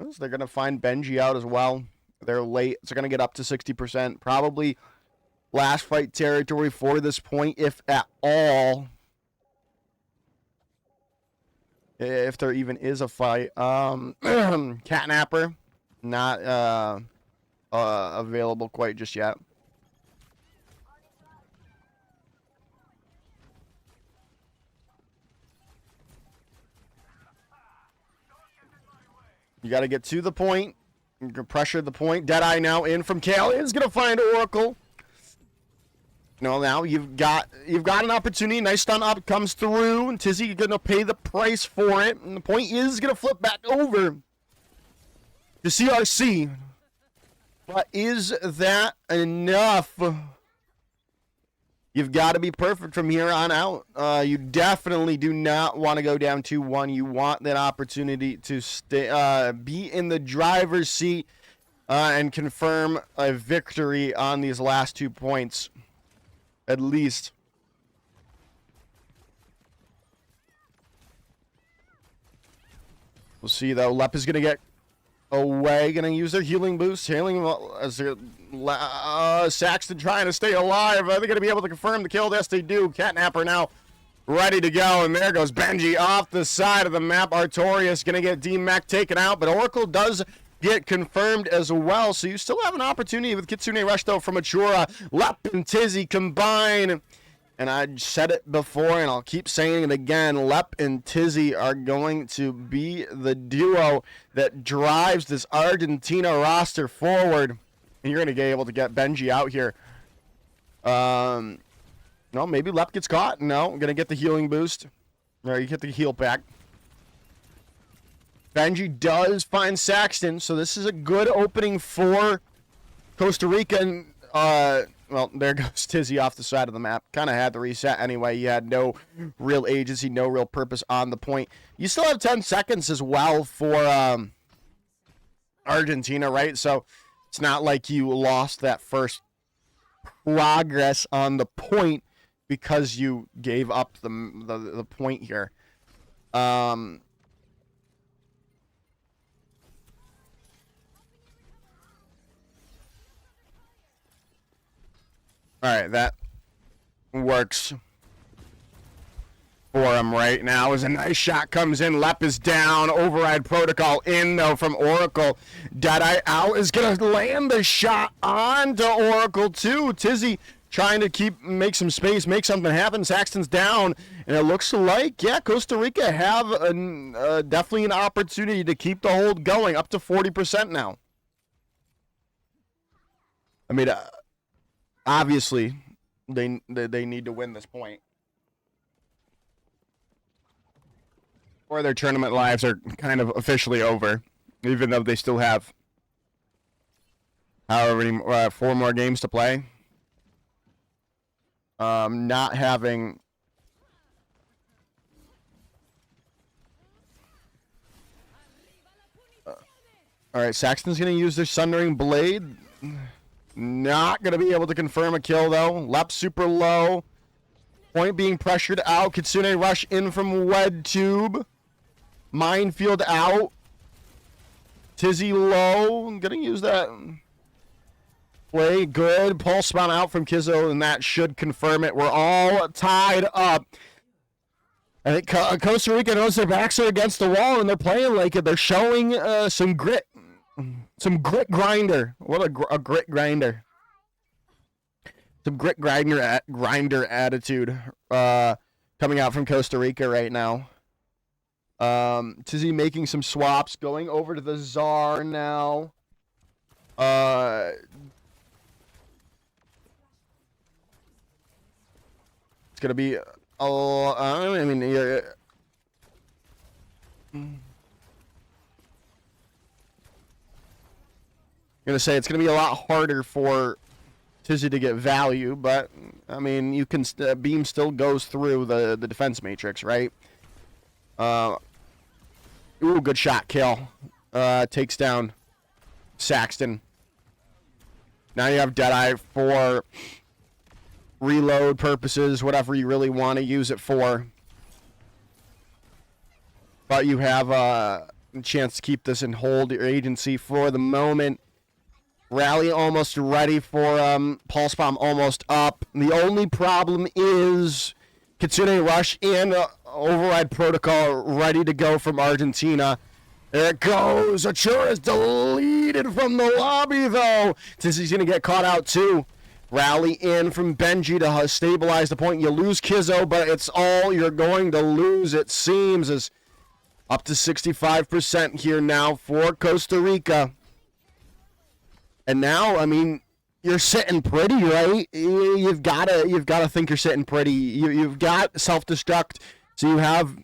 So they're going to find Benji out as well. They're late. So they're going to get up to 60%. Probably last fight territory for this point, if at all. If there even is a fight. Catnapper. Not available quite just yet. You got to get to the point. You can pressure the point. Deadeye now in from Kale. Is going to find Oracle. No, now you've got an opportunity. Nice stun up comes through, and Tizzy going to pay the price for it. And the point is going to flip back over to CRC. But is that enough? You've got to be perfect from here on out. You definitely do not want to go down 2-1. You want that opportunity to stay, be in the driver's seat and confirm a victory on these last 2 points, at least. We'll see, though. Lep is going to get away, going to use their healing boost. Healing as Saxton trying to stay alive. Are they going to be able to confirm the kill? Yes, they do. Catnapper now ready to go, and there goes Benji off the side of the map. Artorias going to get D-Mac taken out, but Oracle does get confirmed as well, so you still have an opportunity with Kitsune Rush, though, from Achura. Lep and Tizzy combine. And I said it before, and I'll keep saying it again. Lep and Tizzy are going to be the duo that drives this Argentina roster forward. And you're going to be able to get Benji out here. No, maybe Lep gets caught. No, I'm going to get the healing boost. All right, you get the heal pack. Benji does find Saxton, so this is a good opening for Costa Rica. And, well, there goes Tizzy off the side of the map. Kind of had to reset anyway. You had no real agency, no real purpose on the point. You still have 10 seconds as well for Argentina, right? So it's not like you lost that first progress on the point because you gave up the point here. All right, that works for him right now. As a nice shot comes in, Lep is down. Override protocol in, though, from Oracle. Deadeye out is going to land the shot onto Oracle, too. Tizzy trying to make some space, make something happen. Saxton's down, and it looks like, yeah, Costa Rica have definitely an opportunity to keep the hold going, up to 40% now. I mean, obviously, they need to win this point, or their tournament lives are kind of officially over, even though they still have however many 4 more games to play. Not having... All right, Saxton's going to use their Sundering Blade. Not going to be able to confirm a kill, though. Lep super low. Point being pressured out. Kitsune rush in from Wed Tube. Minefield out. Tizzy low. I'm going to use that. Play good. Pulse spawn out from Kizzo, and that should confirm it. We're all tied up. I think Costa Rica knows their backs are against the wall, and they're playing like it. They're showing some grit. Some grit grinder. What a grit grinder. Some grit grinder attitude coming out from Costa Rica right now. Tizzy making some swaps, going over to the Czar now. It's gonna be I mean, I'm gonna say it's gonna be a lot harder for Tizzy to get value, but I mean, you can Beam still goes through the defense matrix, right? Ooh, good shot, kill. Takes down Saxton. Now you have Deadeye for reload purposes, whatever you really want to use it for. But you have a chance to keep this and hold your agency for the moment. Rally almost ready for Pulse Bomb almost up. The only problem is Kitsune Rush and Override Protocol ready to go from Argentina. There it goes. Achura is deleted from the lobby, though. Tizzy's going to get caught out, too. Rally in from Benji to stabilize the point. You lose Kizzo, but it's all you're going to lose, it seems, is up to 65% here now for Costa Rica. And now, I mean, you're sitting pretty, right? You've got to think you're sitting pretty. You've got self-destruct, so you have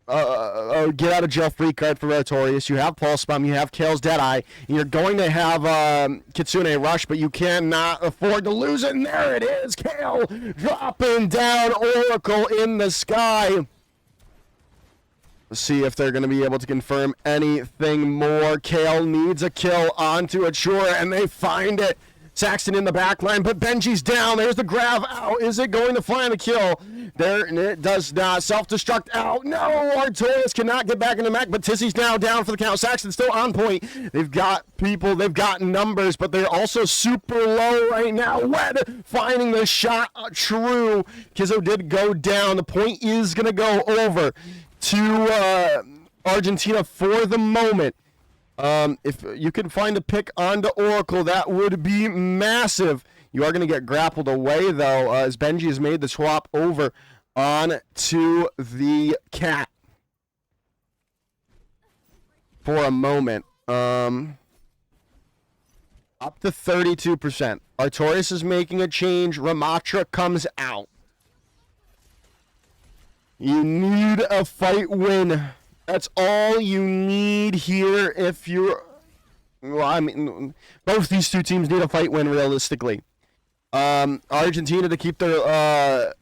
a get out of jail free card for Artorias. You have Pulse Bomb. You have Kale's Deadeye. You're going to have Kitsune Rush, but you cannot afford to lose it. And there it is, Kale dropping down Oracle in the sky. See if they're going to be able to confirm anything more. Kale needs a kill onto Achura, and they find it. Saxton in the back line, but Benji's down. There's the grab out. Is it going to find a kill? There, it does not. Self-destruct out. No, Artorias cannot get back in the mech, but Tizzy's now down for the count. Saxton's still on point. They've got people, they've got numbers, but they're also super low right now. Wed finding the shot true. Kizzo did go down. The point is going to go over to Argentina for the moment. If you can find a pick onto Oracle, that would be massive. You are going to get grappled away, though, as Benji has made the swap over on to the cat for a moment. Up to 32%. Artorias is making a change. Ramatra comes out. You need a fight win. That's all you need here if you're... Well, I mean, both these two teams need a fight win, realistically. Argentina to keep their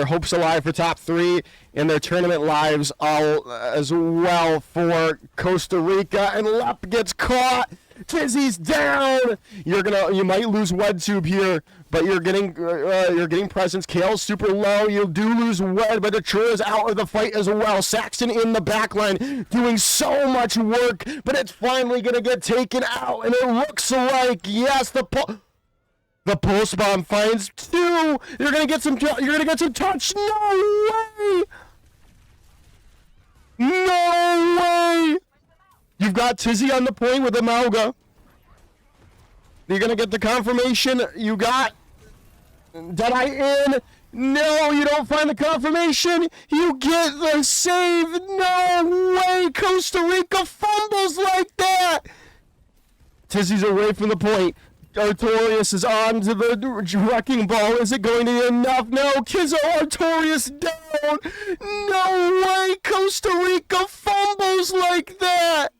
hopes alive for top 3 and their tournament lives all as well for Costa Rica. And Lep gets caught. Tizzy's down. You might lose WedTube here, but you're getting presence. Kale's super low. You do lose Wed, but Achura's out of the fight as well. Saxton in the backline doing so much work, but it's finally gonna get taken out, and it looks like yes, the Pulse Bomb finds 2. You're gonna get some touch. No way. No way. You've got Tizzy on the point with Amalga. You're going to get the confirmation. You got Deadeye in. No, you don't find the confirmation. You get the save. No way. Costa Rica fumbles like that. Tizzy's away from the point. Artorias is on to the wrecking ball. Is it going to be enough? No. Kizzo Artorias down. No way. Costa Rica fumbles like that.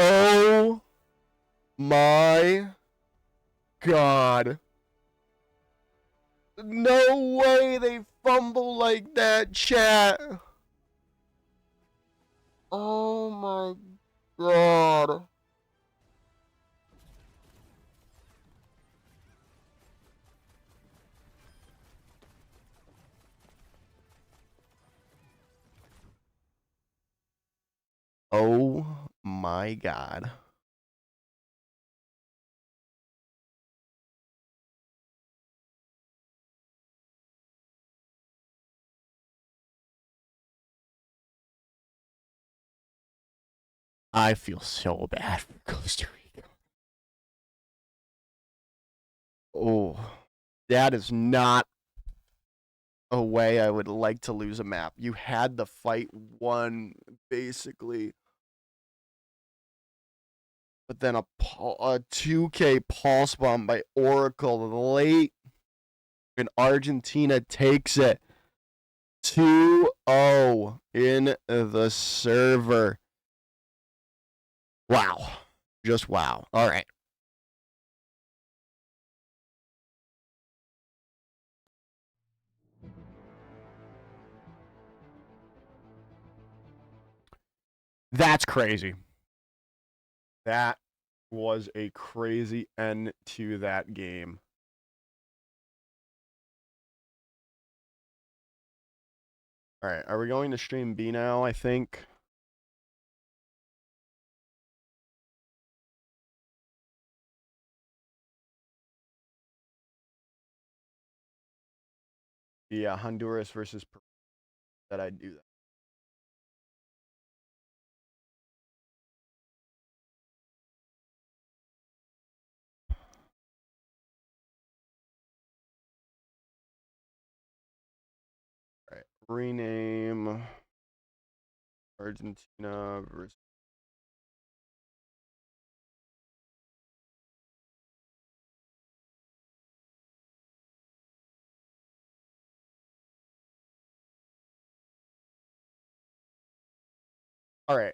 Oh my God. No way they fumble like that, chat. Oh my god. Oh my god. I feel so bad for Costa Rica. Oh, that is not a way I would like to lose a map. You had the fight won, basically. But then a 2K pulse bomb by Oracle late. And Argentina takes it 2-0 in the server. Wow. Just wow. All right. That's crazy. That was a crazy end to that game. All right, are we going to stream B now, I think? Yeah, Honduras versus Peru. That I do that. All right, rename Argentina versus. All right.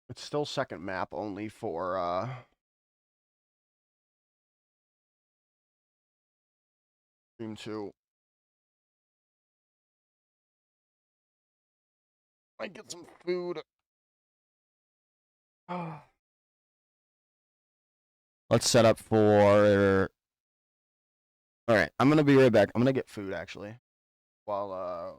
It's still second map only for Stream 2. I get some food. Let's set up for. All right, I'm gonna be right back. I'm gonna get food actually, while I.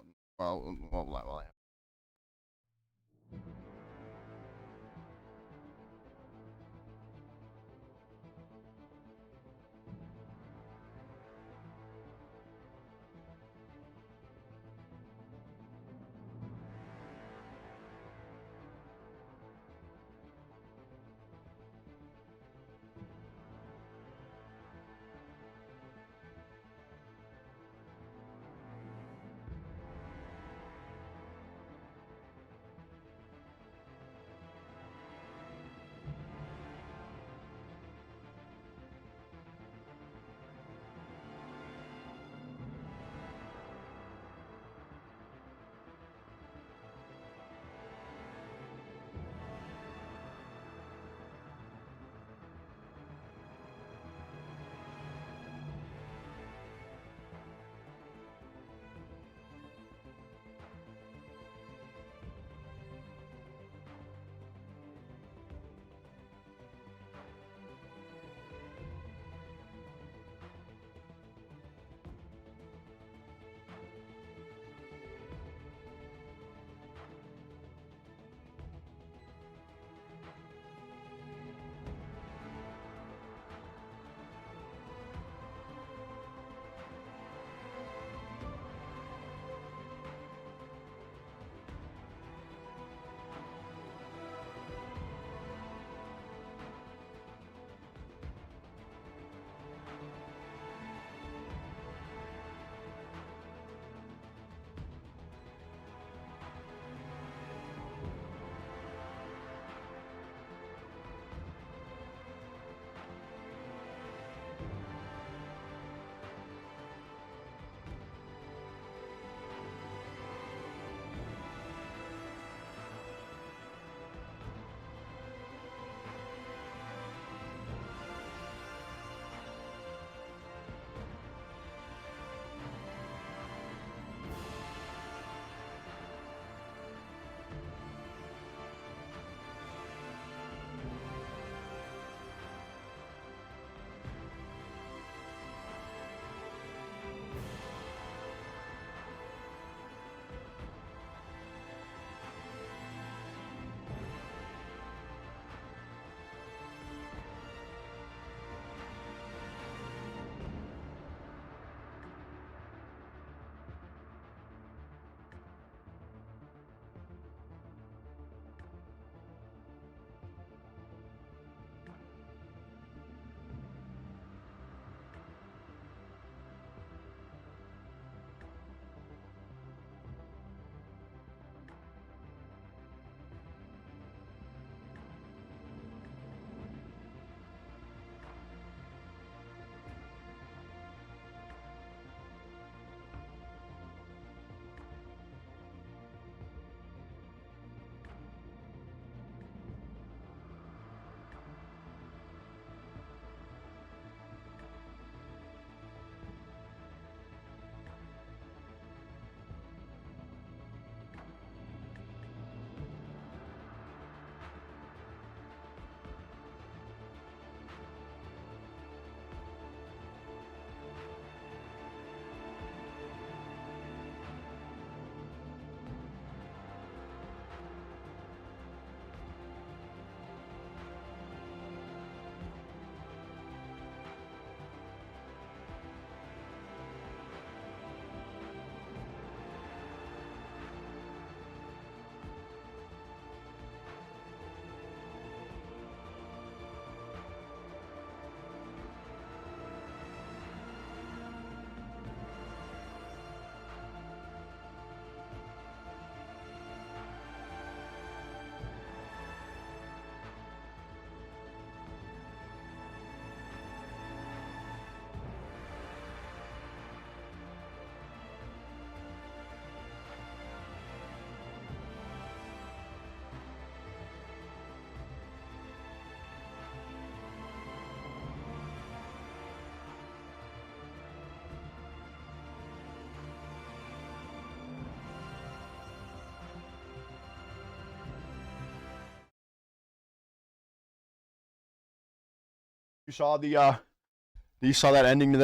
You saw that ending to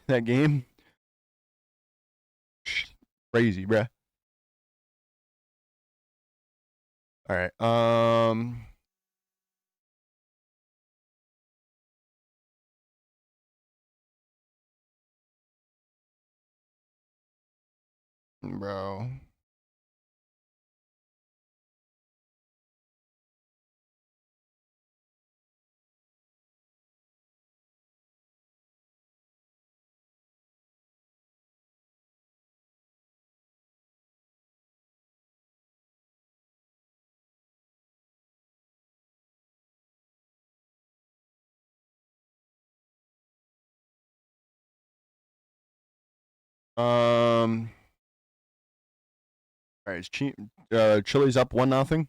that game? Crazy, bruh. All right. Bro. All right. Chili's up 1-0.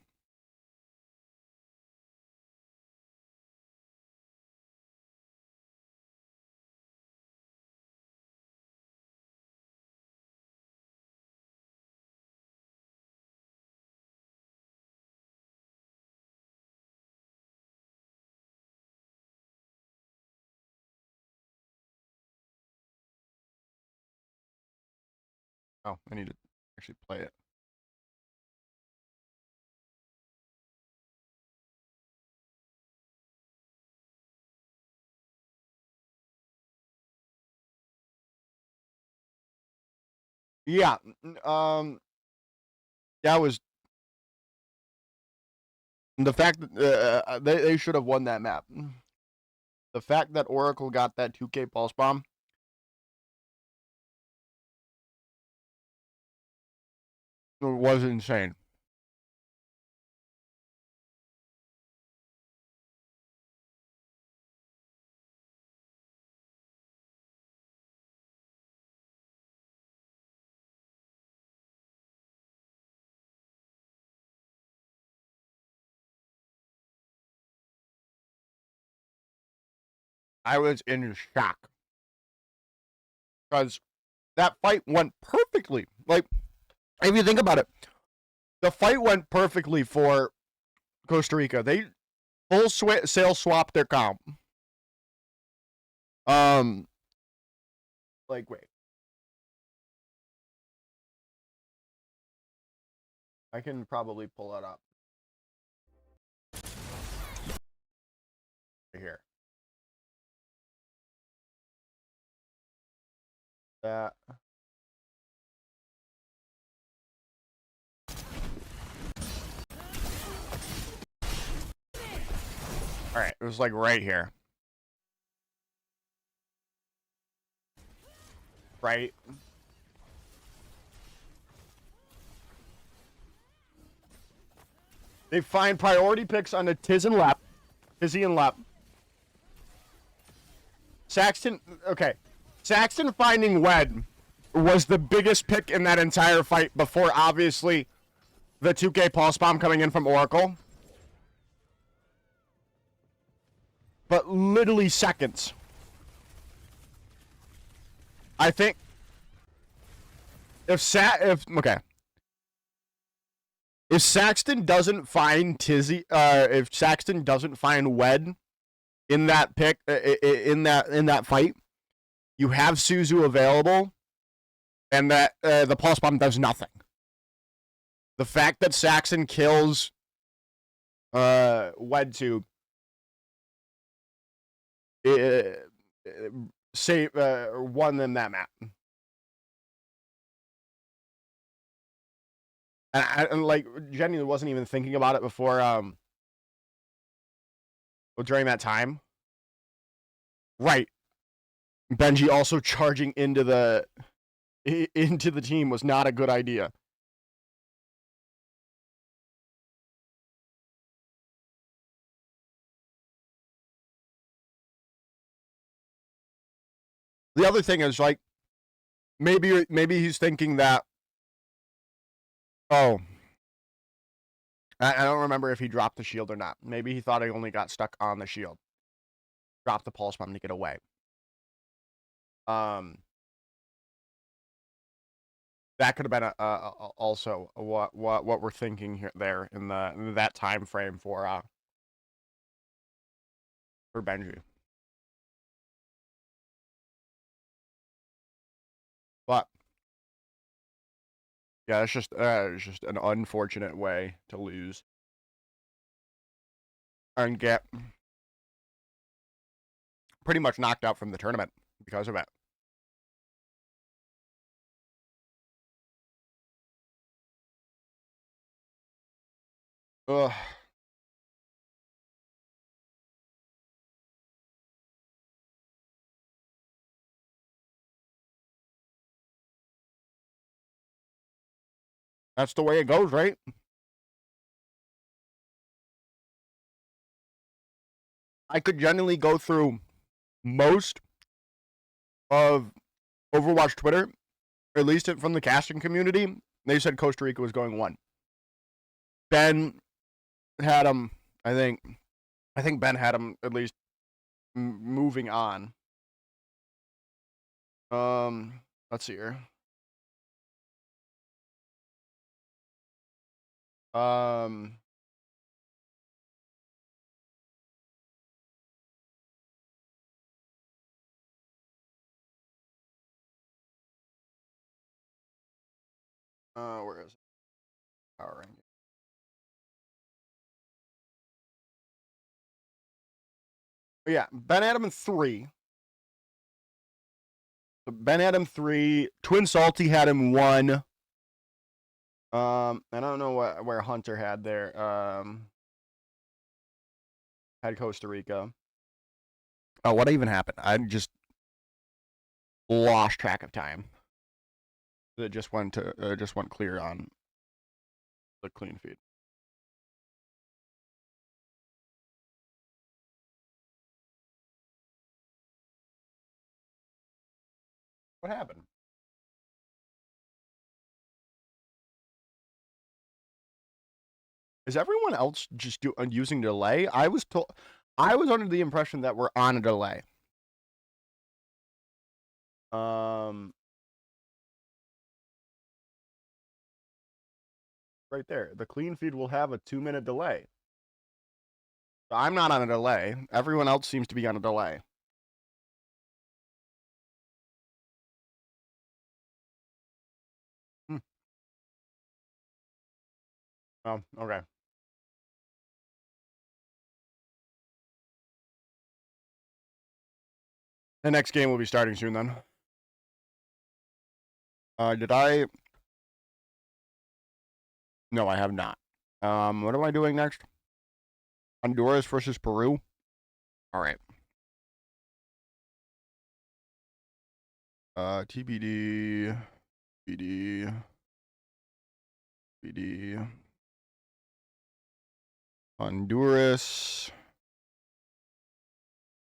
Oh, I need to actually play it. Yeah. That was the fact that they should have won that map. The fact that Oracle got that 2K pulse bomb was insane. I was in shock because that fight went perfectly. Like, if you think about it, the fight went perfectly for Costa Rica. They full sale swapped their comp. Like, wait. I can probably pull that up. Right here. That. All right, it was like right here. Right? They find priority picks on the Tizzy and Lap. Saxton, okay. Saxton finding Wed was the biggest pick in that entire fight before, obviously, the 2K pulse bomb coming in from Oracle. But literally seconds. I think if Saxton doesn't find Tizzy, if Saxton doesn't find Wed in that pick, in that fight, you have Suzu available, and that the pulse bomb does nothing. The fact that Saxton kills Wed Tube won them that map. And like Jenny wasn't even thinking about it before during that time. Right. Benji also charging into the team was not a good idea. The other thing is, like, maybe he's thinking that, oh, I don't remember if he dropped the shield or not. Maybe he thought he only got stuck on the shield. Dropped the pulse bomb to get away. That could have been also what we're thinking here there in that time frame for Benji. Yeah, it's just an unfortunate way to lose and get pretty much knocked out from the tournament because of it. Ugh. That's the way it goes, right? I could generally go through most of Overwatch Twitter, at least from the casting community. They said Costa Rica was going 1. Ben had him, I think Ben had him at least moving on. Let's see here. Where is it? Power ranking. Yeah, Ben had him in 3. Ben had him 3. Twin Salty had him 1. I don't know where Hunter had there. Had Costa Rica. Oh, what even happened? I just lost track of time. It just went clear on the clean feed. What happened? Is everyone else just using delay? I was under the impression that we're on a delay. Right there. The clean feed will have a 2-minute delay. I'm not on a delay. Everyone else seems to be on a delay. Oh, okay. The next game will be starting soon then. Did I? No, I have not. What am I doing next? Honduras versus Peru? All right. TBD. BD. BD. Honduras.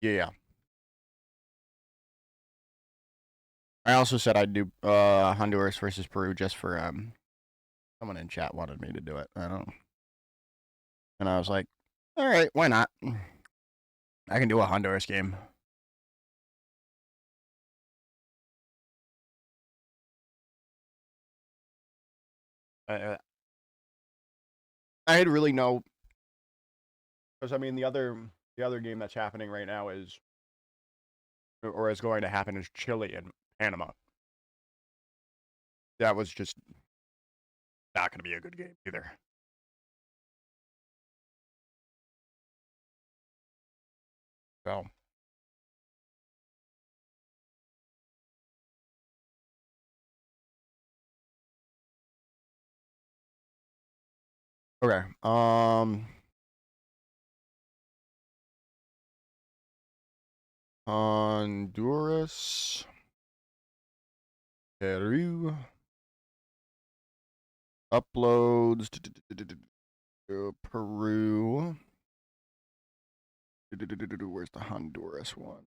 Yeah. I also said I'd do Honduras versus Peru just for someone in chat wanted me to do it. I don't. And I was like, all right, why not? I can do a Honduras game. I had really no, because I mean the other game that's happening right now is, or is going to happen, is Chile and Panama. That was just not going to be a good game either. So. Okay. Honduras. Peru. Uploads. Peru. Where's the Honduras one?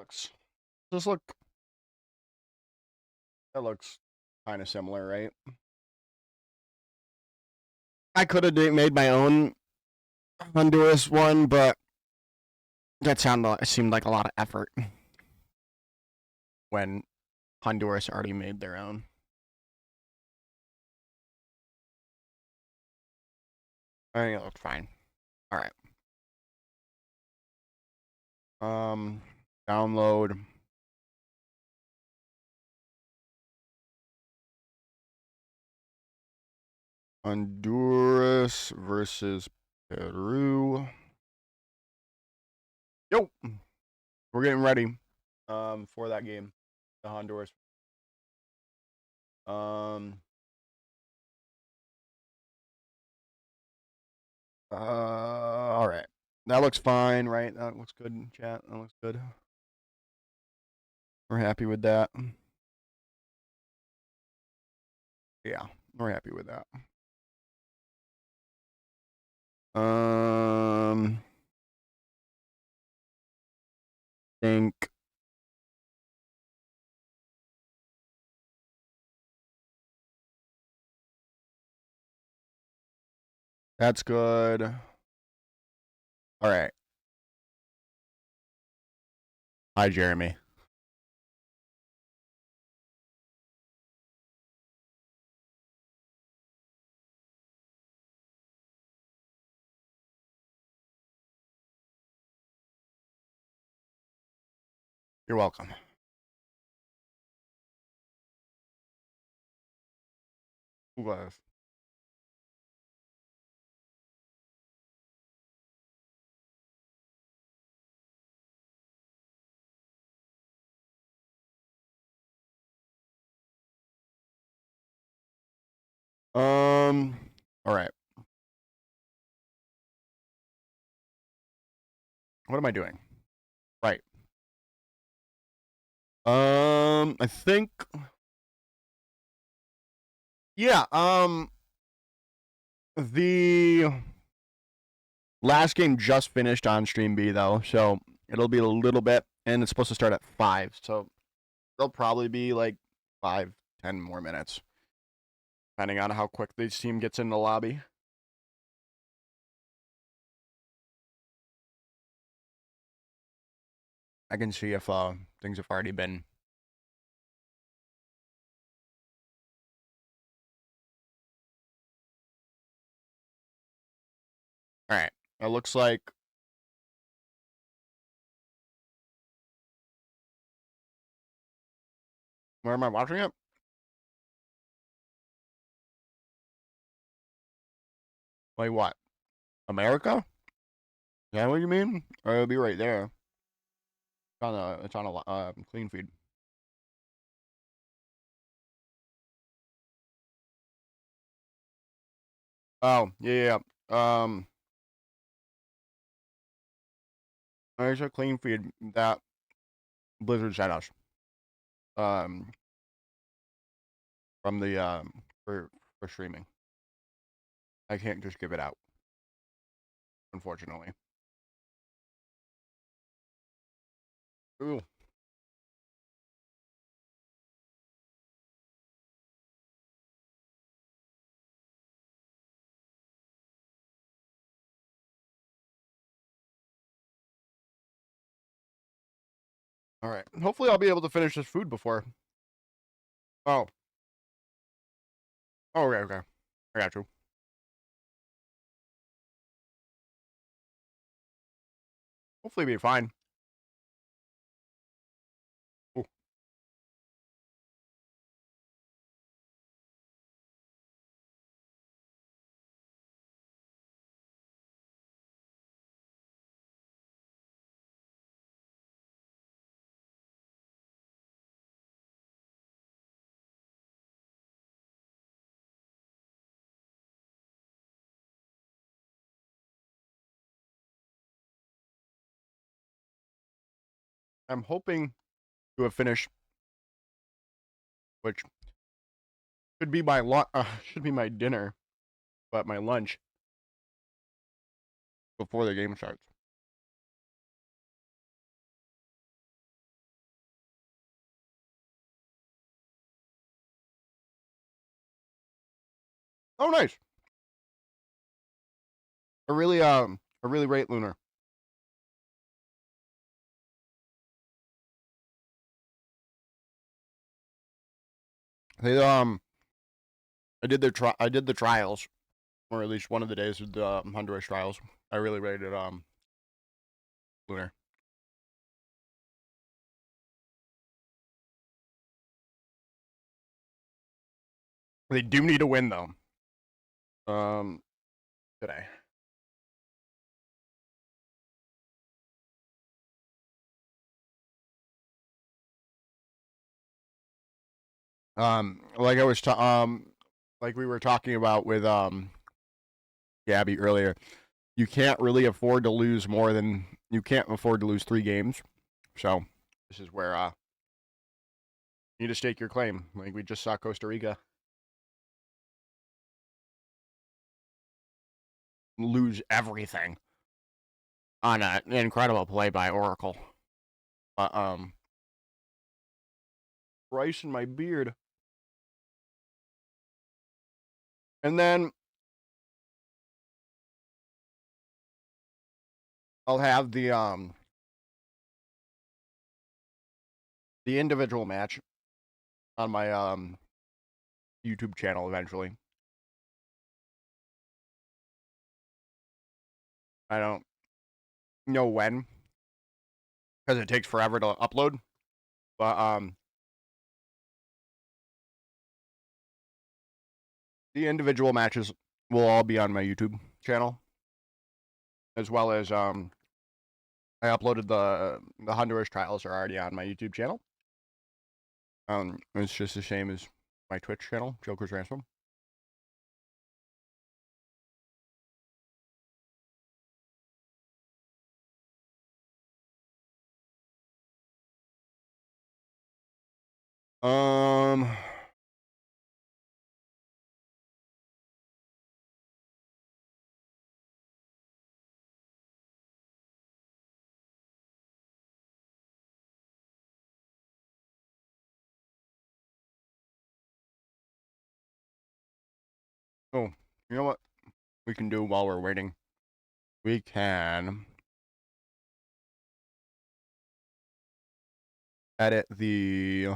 Does this look That looks kind of similar, right? I could have made my own Honduras one, but that seemed like a lot of effort when Honduras already made their own. I think it looks fine. All right. Download. Honduras versus Peru. Yo, we're getting ready for that game, the Honduras. All right. That looks fine, right? That looks good, chat. That looks good. We're happy with that. Yeah, we're happy with that. Think that's good. All right. Hi, Jeremy. You're welcome. Who was? All right. What am I doing? Right. I think. Yeah. The last game just finished on Stream B though, so it'll be a little bit, and it's supposed to start at 5, so there'll probably be like 5-10 more minutes, depending on how quick this team gets in the lobby. I can see if things have already been. All right. It looks like. Where am I watching it? Like what? America? Is that what you mean? Or it'll be right there. It's on a clean feed. Oh, yeah. There's a clean feed that Blizzard sent us. From the for streaming. I can't just give it out, unfortunately. Ooh. All right. Hopefully, I'll be able to finish this food before. Oh. Oh, okay, okay. I got you. Hopefully, it'll be fine. Ooh. I'm hoping to have finished, which should be my should be my dinner, but my lunch before the game starts. Oh, nice. A really great lunar. They I did the trials, or at least one of the days of the Honduras trials. I really rated lunar. They do need a win though. Today. Like I was like we were talking about with Gabby earlier, you can't really afford to lose you can't afford to lose 3 games. So this is where you need to stake your claim. Like we just saw Costa Rica lose everything on an incredible play by Oracle. But rice in my beard. And then I'll have the individual match on my YouTube channel eventually. I don't know when, because it takes forever to upload. But the individual matches will all be on my YouTube channel, as well as I uploaded the Honduras trials are already on my YouTube channel. It's just the same as my Twitch channel, Joker's Ransom. Oh, you know what we can do while we're waiting? We can edit the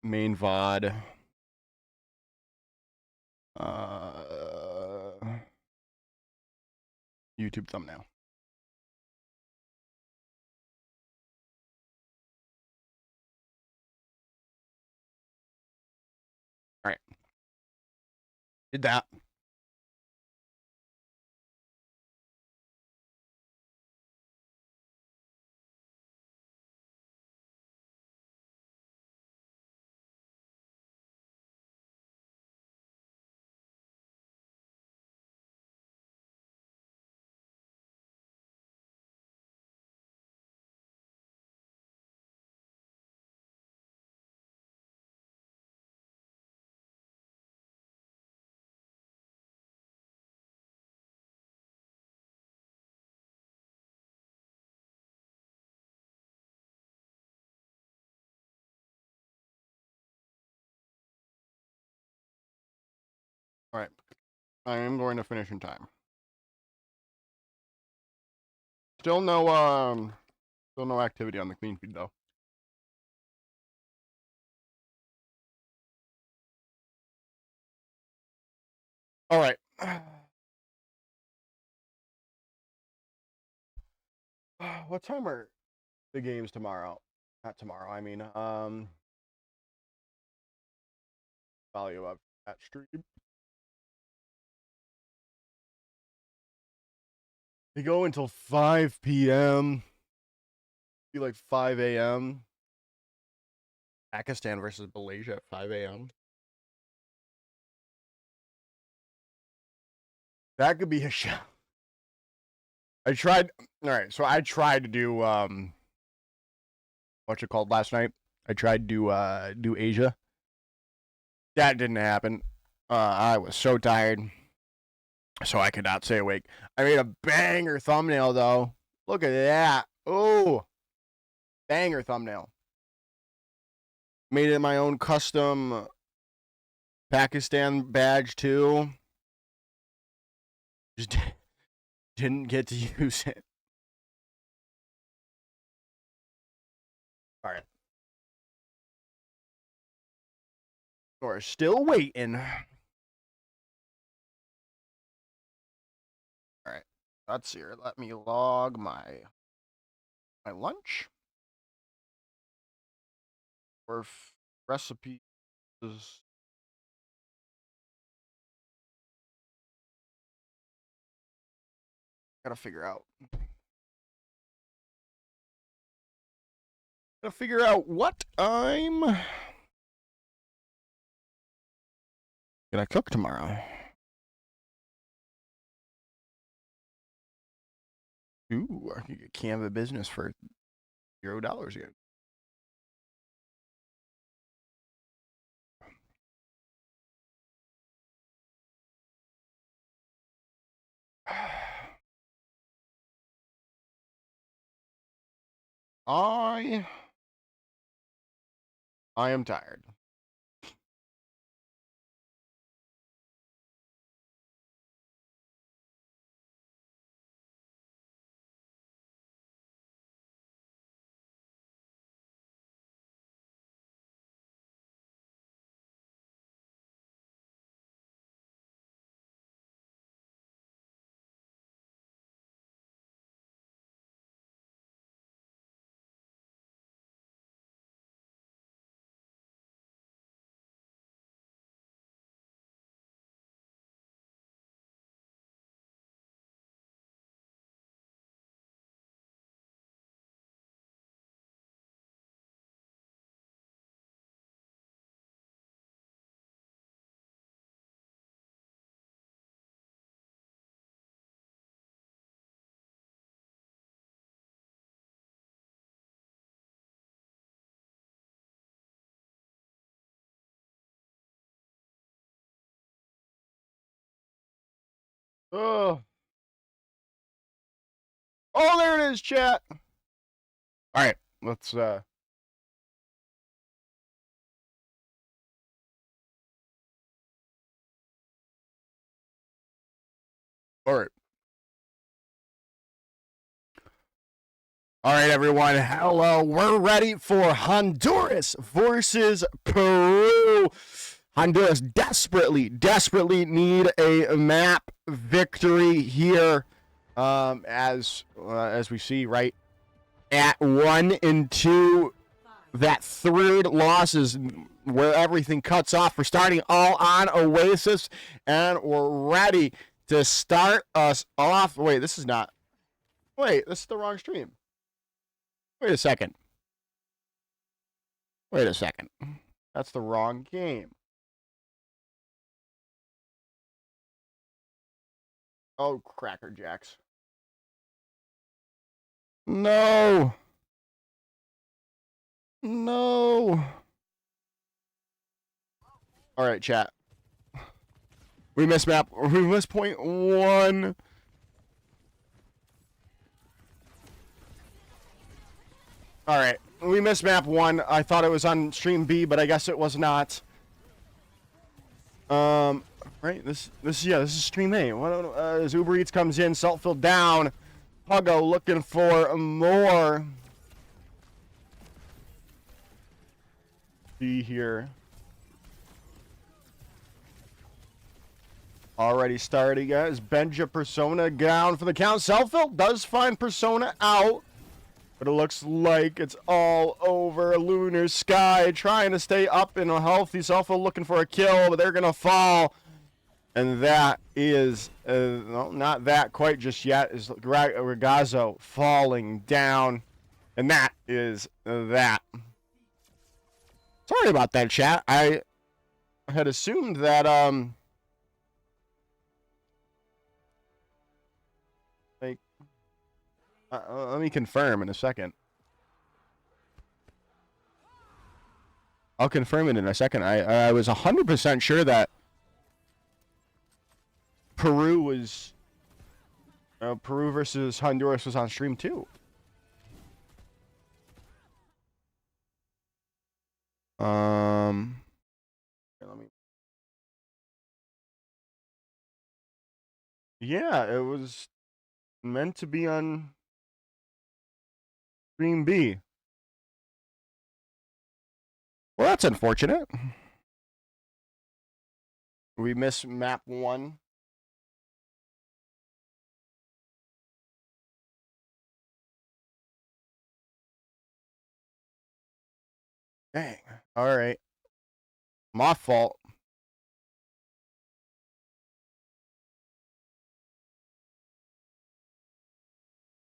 main VOD. YouTube thumbnail. All right. Did that. All right. I am going to finish in time. Still no activity on the clean feed though. All right. What time are the games tomorrow? Not tomorrow. I mean, value up at stream. They go until 5 p.m. Be like 5 a.m. Pakistan versus Malaysia at 5 a.m. That could be a show. I tried. All right, so I tried to do what's it called last night? I tried to do Asia. That didn't happen. I was so tired, so I could not stay awake. I made a banger thumbnail though. Look at that. Oh, banger thumbnail. Made it my own custom Pakistan badge too. Just didn't get to use it. All right. We're still waiting. All right. Let's see here. Let me log my lunch. Or recipes. Gotta figure out. Gotta figure out what I'm gonna cook tomorrow. Ooh, I can get Canva Business for $0 again. I am tired. Oh. Oh, there it is, chat. All right, let's all right. All right, everyone. Hello. We're ready for Honduras versus Peru. Honduras desperately need a map victory here, as we see right at 1 and 2. That third loss is where everything cuts off. We're starting all on Oasis, and we're ready to start us off. Wait, this is not. Wait, this is the wrong stream. Wait a second. That's the wrong game. Oh, Cracker Jacks. No. All right, chat. We missed map. We missed point 1. All right. We missed map 1. I thought it was on stream B, but I guess it was not. Right. This is stream A. As Uber Eats comes in, Saltfield down. Puggo looking for more. See here. Already starting, guys. Benja Persona down for the count. Saltfield does find Persona out. But it looks like it's all over. Lunar Sky trying to stay up and healthy. Saltfield looking for a kill, but they're going to fall. And that is, well, not that quite just yet, is Ragazzo falling down. And that is that. Sorry about that, chat. I had assumed that, let me confirm in a second. I'll confirm it in a second. I was 100% sure that Peru was Peru versus Honduras was on stream too. Let me Yeah, it was meant to be on Stream B. Well, that's unfortunate. We missed map 1. Dang. All right. My fault.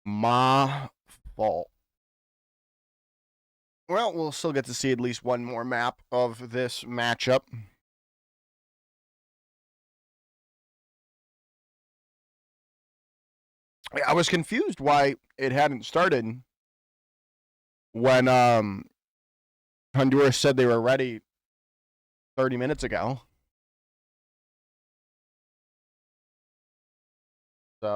My fault. Well, we'll still get to see at least one more map of this matchup. I was confused why it hadn't started when Honduras said they were ready 30 minutes ago. So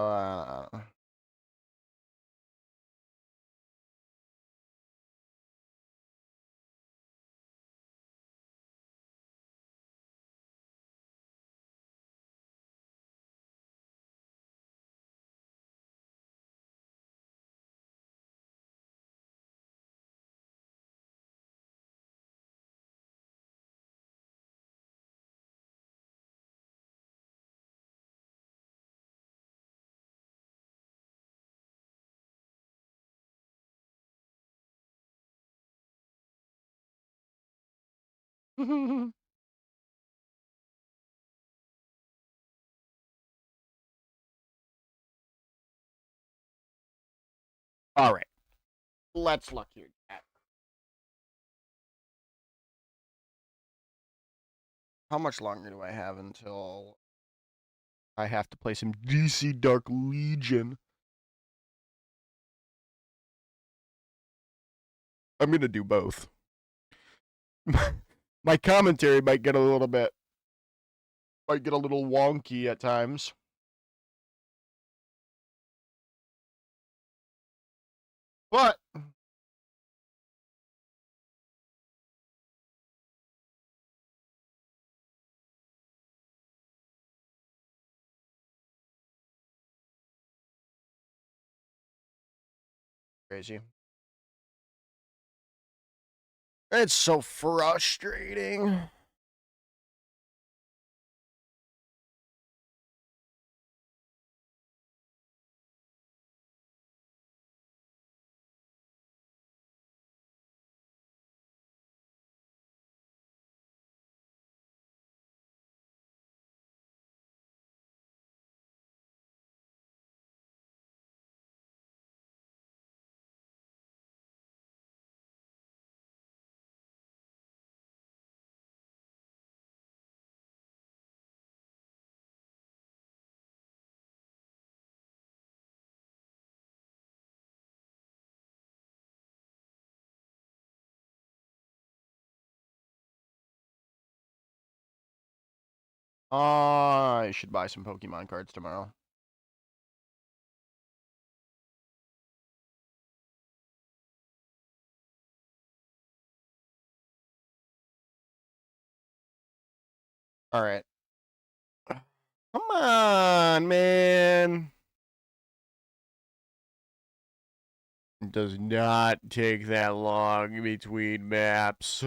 all right. Let's look here. How much longer do I have until I have to play some DC Dark Legion? I'm going to do both. My commentary might get a little wonky at times. But crazy. It's so frustrating. I should buy some Pokemon cards tomorrow. All right. Come on, man. It does not take that long between maps.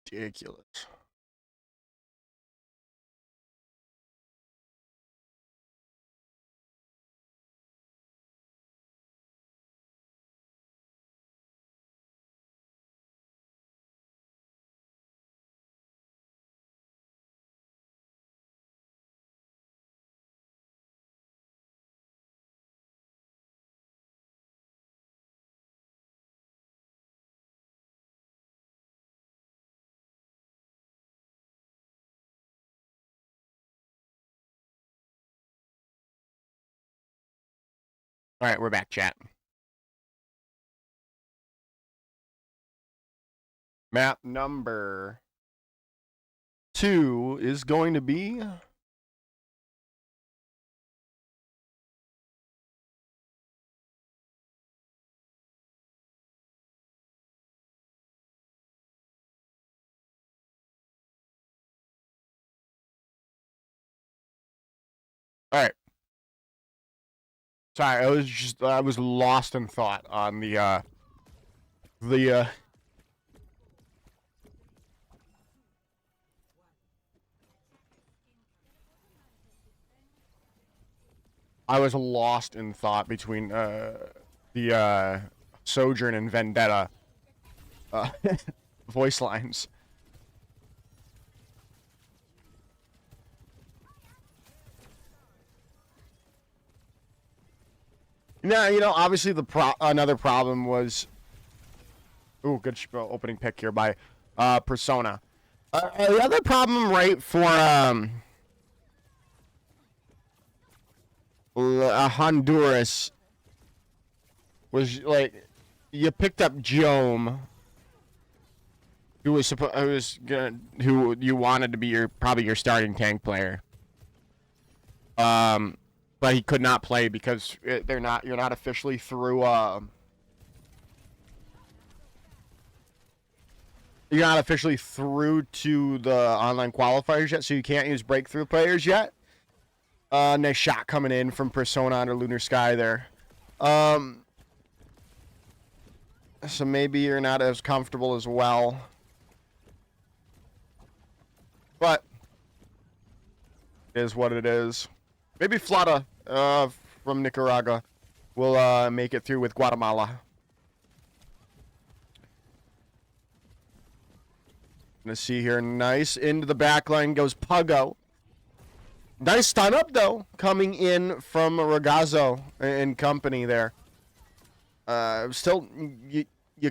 Ridiculous. All right, we're back, chat. Map number 2 is going to be... All right. Sorry, I was lost in thought on the I was lost in thought between the Sojourn and Vendetta voice lines. Now, you know, obviously another problem was... Ooh, good opening pick here by Persona. The other problem, right, for Honduras was, like, you picked up Jome, who you wanted to be probably your starting tank player. But he could not play because you're not officially through you're not officially through to the online qualifiers yet, so you can't use breakthrough players yet. Nice shot coming in from Persona under Lunar Sky there. So maybe you're not as comfortable as well. But it is what it is. Maybe Flata from Nicaragua will make it through with Guatemala. Gonna see here, nice into the back line goes Puggo. Nice stun up though, coming in from Ragazzo and company there. Still, you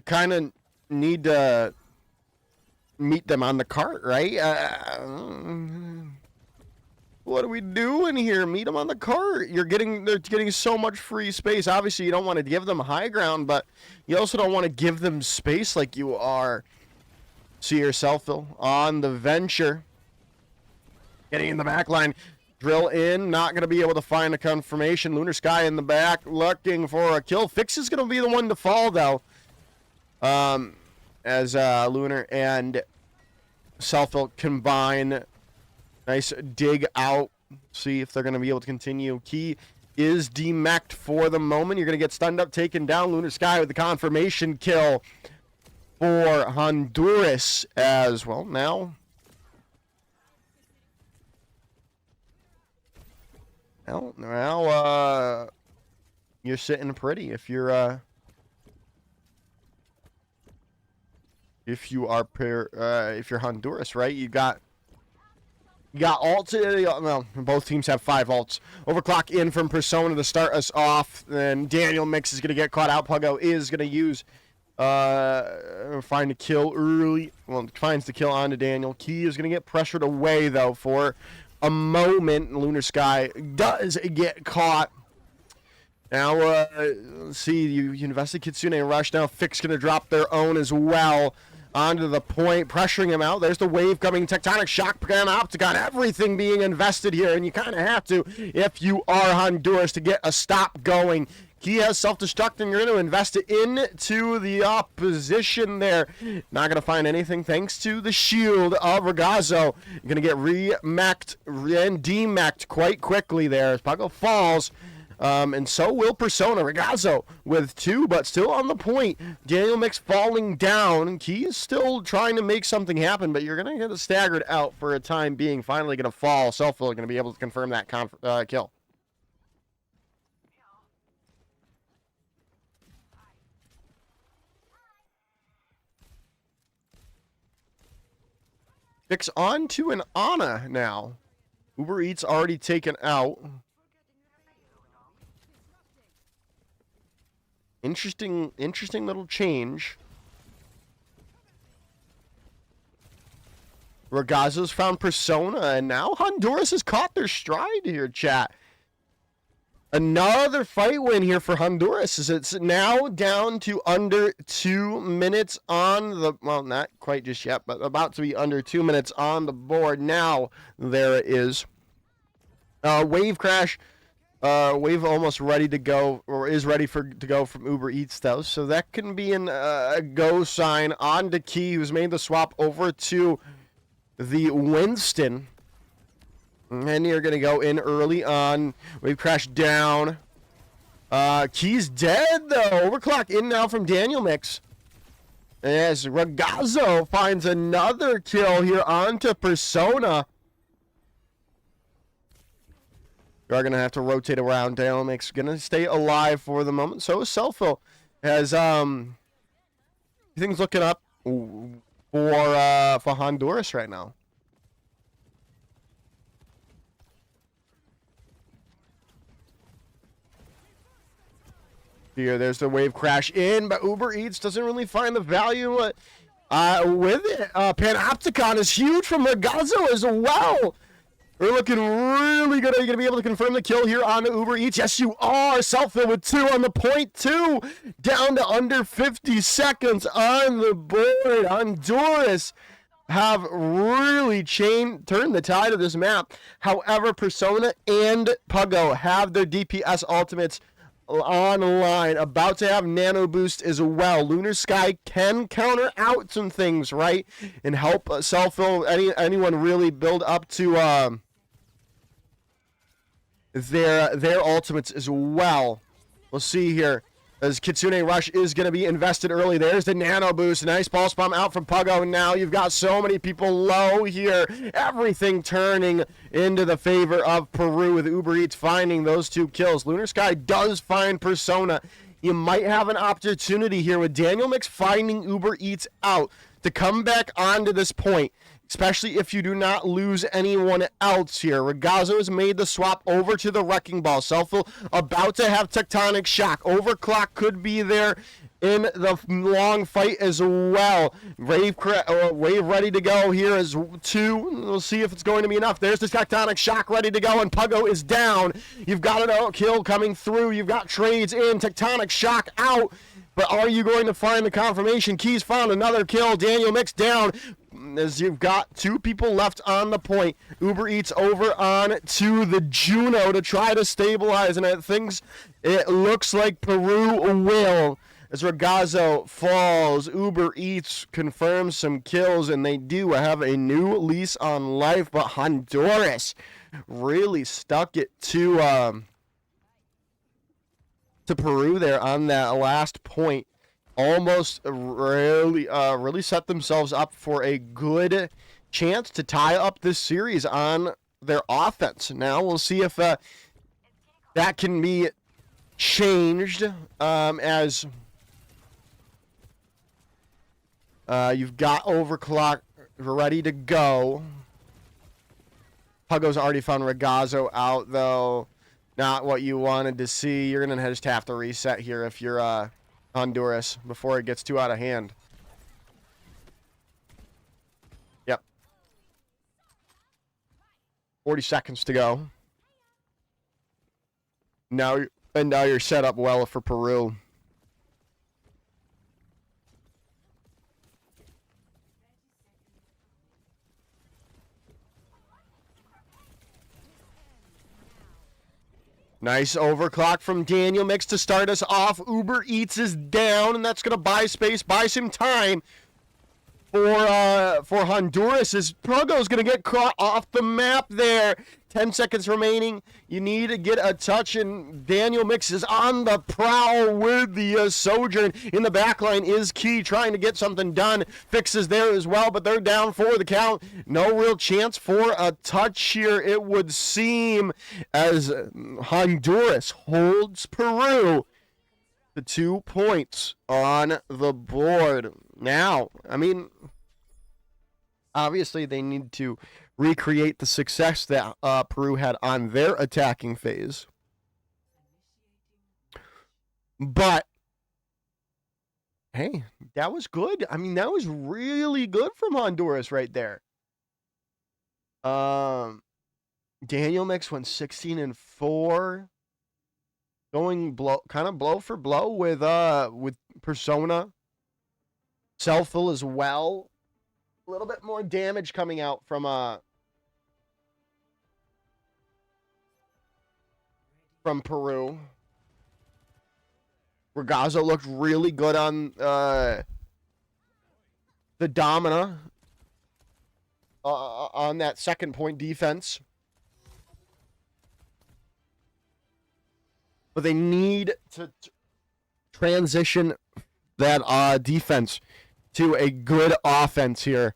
kind of need to meet them on the cart, right? What are we doing here? Meet them on the cart. They're getting so much free space. Obviously, you don't want to give them high ground, but you also don't want to give them space like you are. See yourself, Phil, on the venture. Getting in the back line. Drill in. Not going to be able to find a confirmation. Lunar Sky in the back. Looking for a kill. Fix is going to be the one to fall, though. As Lunar and Selfil combine. Nice dig out. See if they're going to be able to continue. Key is demeched for the moment. You're going to get stunned up, taken down. Lunar Sky with the confirmation kill for Honduras as well. Now you're sitting pretty if you're Honduras, right? You got ults. Well, both teams have 5 ults. Overclock in from Persona to start us off. Then Daniel Mix is going to get caught out. Puggo is going to use find a kill early. Well, finds the kill onto Daniel. Key is going to get pressured away, though, for a moment. Lunar Sky does get caught. Now, let's see. You invested Kitsune and Rush. Now, Fix going to drop their own as well. Onto the point, pressuring him out. There's the wave coming. Tectonic Shock, Panopticon, everything being invested here. And you kind of have to if you are Honduras to get a stop going. He has self-destruct, and you're going to invest it into the opposition there. Not going to find anything thanks to the shield of Ragazzo. You're going to get remeched and demeched quite quickly there as Puggo falls. And so will Persona. Ragazzo with 2, but still on the point. Daniel Mix falling down. Key is still trying to make something happen, but you're going to get staggered out for a time being. Finally going to fall. Selfil going to be able to confirm that kill. Fix on to an Ana now. Uber Eats already taken out. Interesting little change. Ragazzo's found Persona, and now Honduras has caught their stride here, chat. Another fight win here for Honduras. As it's now down to under 2 minutes on the, well, not quite just yet, but about to be under 2 minutes on the board. Now there it is. Wave crash. Wave almost ready to go, or is ready to go from Uber Eats though, so that can be a go sign on to Key, who's made the swap over to the Winston. And you're going to go in early on. Wave crash down. Key's dead, though. Overclock in now from Daniel Mix. As Ragazzo finds another kill here onto Persona. You are going to have to rotate around. Daniel Mix going to stay alive for the moment. So is Selfo. As things looking up for Honduras right now. Here, there's the wave crash in, but Uber Eats doesn't really find the value with it. Panopticon is huge from Ragazzo as well. We're looking really good. Are you going to be able to confirm the kill here on Uber Eats? Yes, you are. Self-fill with 2 on the point 2. Down to under 50 seconds on the board. Honduras have really turned the tide of this map. However, Persona and Puggo have their DPS ultimates online, about to have nano boost as well. Lunar Sky can counter out some things, right, and help self-fill anyone really build up to their ultimates as well. We'll see here as Kitsune Rush is going to be invested early. There's the nano boost. Nice pulse bomb out from Puggo. And now you've got so many people low here. Everything turning into the favor of Peru with Uber Eats finding those 2 kills. Lunar Sky does find Persona. You might have an opportunity here with Daniel Mix finding Uber Eats out to come back onto this point, especially if you do not lose anyone else here. Ragazzo has made the swap over to the Wrecking Ball. Selfie about to have Tectonic Shock. Overclock could be there in the long fight as well. Wave ready to go here is 2. We'll see if it's going to be enough. There's the Tectonic Shock ready to go, and Puggo is down. You've got an kill coming through. You've got trades in. Tectonic Shock out. But are you going to find the confirmation? Keys found another kill. Daniel Mix down. As you've got 2 people left on the point. Uber Eats over on to the Juno to try to stabilize. And it looks like Peru will. As Ragazzo falls, Uber Eats confirms some kills. And they do have a new lease on life. But Honduras really stuck it to Peru there on that last point. Almost really set themselves up for a good chance to tie up this series on their offense. Now we'll see if that can be changed as you've got Overclock ready to go. Puggo's already found Ragazzo out, though. Not what you wanted to see. You're going to just have to reset here if you're Honduras before it gets too out of hand. Yep. 40 seconds to go. Now you're set up well for Peru. Nice overclock from Daniel Mix to start us off. Uber Eats is down, and that's going to buy space, buy some time for Honduras. As Puggo's going to get caught off the map there. 10 seconds remaining. You need to get a touch, and Daniel Mix is on the prowl with the Sojourn. In the back line is Key trying to get something done. Fixes there as well, but they're down for the count. No real chance for a touch here, it would seem, as Honduras holds Peru to 2 points on the board. Now, I mean, obviously they need to recreate the success that Peru had on their attacking phase. But, hey, that was good. I mean, that was really good from Honduras right there. Daniel Mix went 16-4. going blow for blow with Persona. Selful as well. A little bit more damage coming out from Peru. Ragazzo looked really good on the Domina on that second point defense. But they need to transition that defense to a good offense here,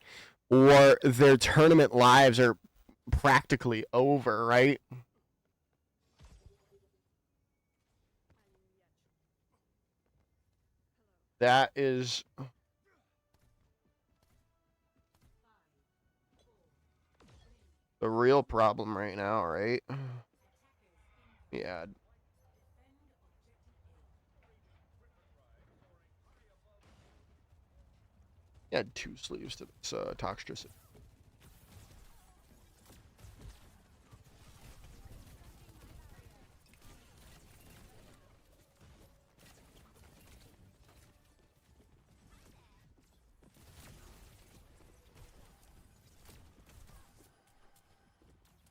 or their tournament lives are practically over, right? That is the real problem right now, right? Yeah. Add 2 sleeves to this Toxtricity.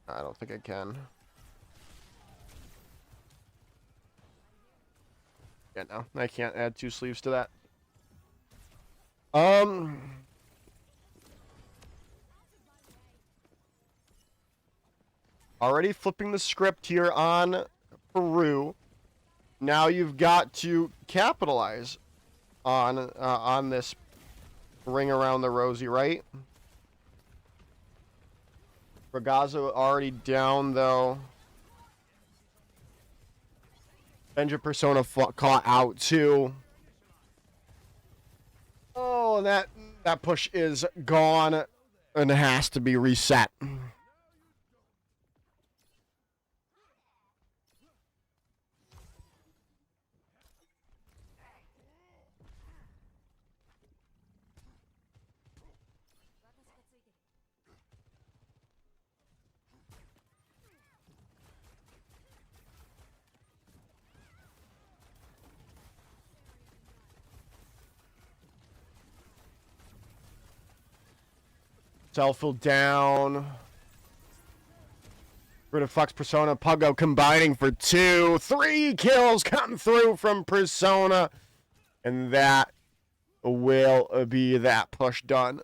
I don't think I can. Yeah, no, I can't add 2 sleeves to that. Already flipping the script here on Peru. Now you've got to capitalize on this ring around the rosy, right? Ragazzo already down though. Benja Persona caught out too. Oh, that push is gone and has to be reset. Selfil down. Rid of Fox Persona. Puggo combining for 2. 3 kills come through from Persona. And that will be that push done.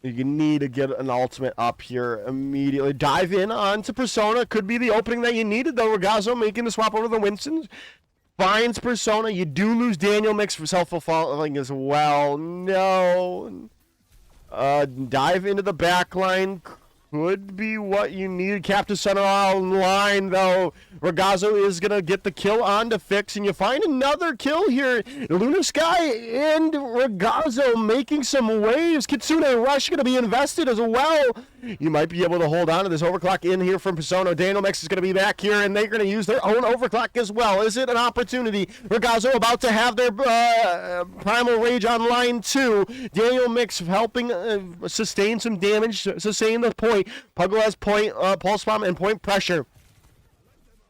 You need to get an ultimate up here immediately. Dive in onto Persona. Could be the opening that you needed, though. Ragazzo making the swap over the Winston. Finds Persona. You do lose Daniel Mix for self-fulfilling as well. No. Dive into the back line. Could be what you need. Captain Center online, though. Ragazzo is going to get the kill on to Fix, and you find another kill here. Lunar Sky and Ragazzo making some waves. Kitsune Rush going to be invested as well. You might be able to hold on to this overclock in here from Persona. Daniel Mix is going to be back here, and they're going to use their own overclock as well. Is it an opportunity? Ragazzo about to have their Primal Rage on line 2. Daniel Mix helping sustain some damage, sustain the point. Puggo has point, pulse bomb, and point pressure.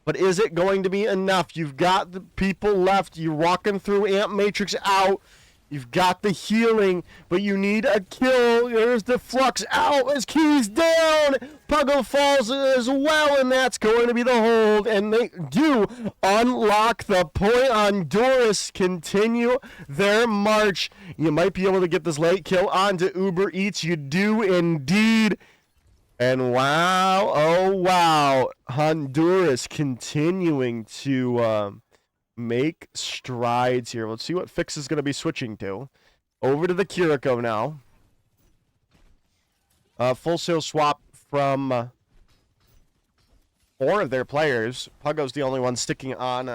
But is it going to be enough? You've got the people left. You're walking through Amp Matrix out. You've got the healing, but you need a kill. There's the Flux out as Keys down. Puggo falls as well, and that's going to be the hold. And they do unlock the point. Honduras continue their march. You might be able to get this late kill onto Uber Eats. You do indeed. And wow, oh wow, Honduras continuing to make strides here. Let's see what Fix is going to be switching to. Over to the Kiriko now. Full sale swap from 4 of their players. Puggo's the only one sticking on.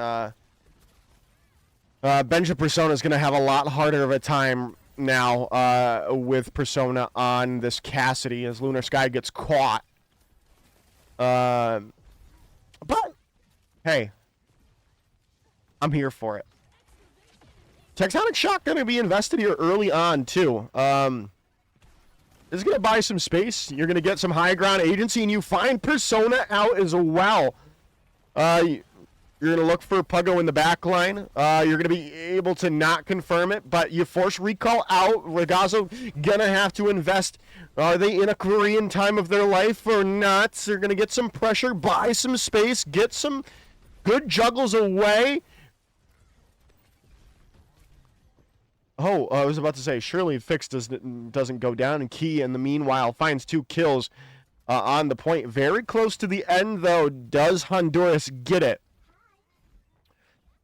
Benja Persona is going to have a lot harder of a time now with Persona on this Cassidy as Lunar Sky gets caught. But hey, I'm here for it. Tectonic Shock going to be invested here early on, too. This is going to buy some space. You're going to get some high ground agency, and you find Persona out as well. You're going to look for Puggo in the back line. You're going to be able to not confirm it, but you force recall out. Ragazzo going to have to invest. Are they in a Korean time of their life or not? They're going to get some pressure, buy some space, get some good juggles away. Oh, I was about to say, surely Fix doesn't go down, and Key, in the meanwhile, finds 2 kills on the point. Very close to the end, though. Does Honduras get it?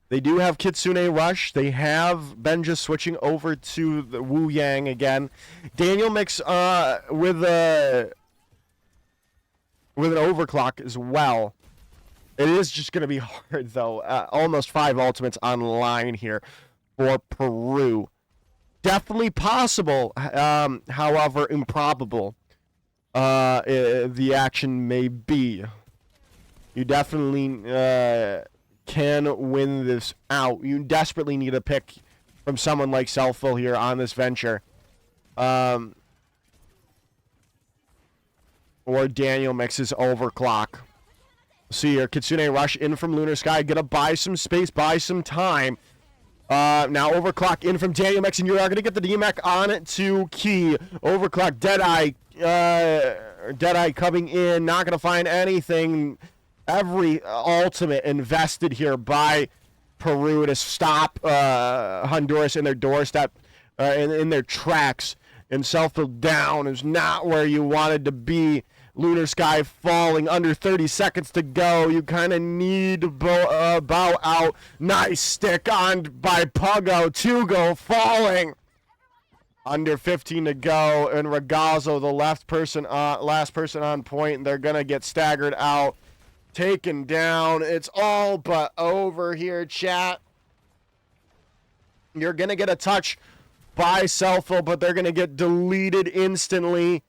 They do have Kitsune Rush. They have been just switching over to the Wu Yang again. Daniel Mix with an overclock as well. It is just going to be hard, though. Almost 5 ultimates online here for Peru. Definitely possible, however improbable the action may be. You definitely can win this out. You desperately need a pick from someone like Selful here on this venture. Or Daniel Mix's overclock. See here, Kitsune Rush in from Lunar Sky. Gonna buy some space, buy some time. Now overclock in from Daniel Mix, and you are going to get the DMAC on it to Key. Overclock, Deadeye coming in, not going to find anything. Every ultimate invested here by Peru to stop Honduras in their doorstep, in their tracks. And Selffield down is not where you wanted to be. Lunar Sky falling, under 30 seconds to go. You kind of need to bow out. Nice stick on by Puggo. 2 go falling. Under 15 to go. And Ragazzo, the last person on point. They're going to get staggered out. Taken down. It's all but over here, chat. You're going to get a touch by Selfo, but they're going to get deleted instantly.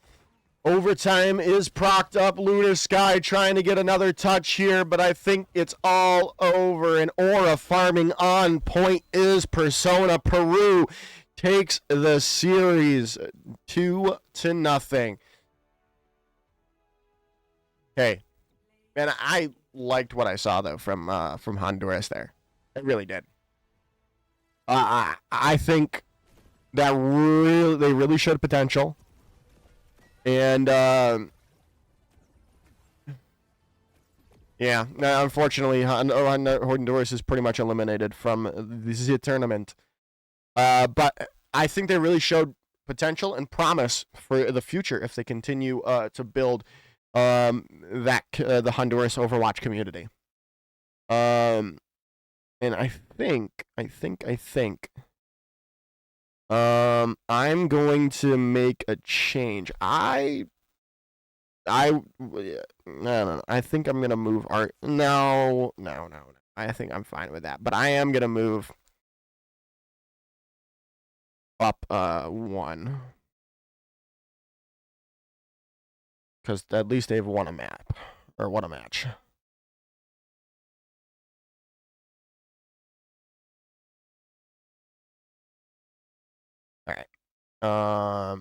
Overtime is procced up. Lunar Sky trying to get another touch here, but I think it's all over. And Aura farming on point is Persona. Peru takes the series 2-0. Hey, man, I liked what I saw though from Honduras there. I really did. I think that they really showed potential. And, yeah, unfortunately, Honduras is pretty much eliminated from the tournament. But I think they really showed potential and promise for the future if they continue to build the Honduras Overwatch community. And I think I'm going to make a change. I don't know. I think I'm gonna move art. No. I think I'm fine with that. But I am gonna move up 1. Because at least they've won a map. Or won a match. Alright.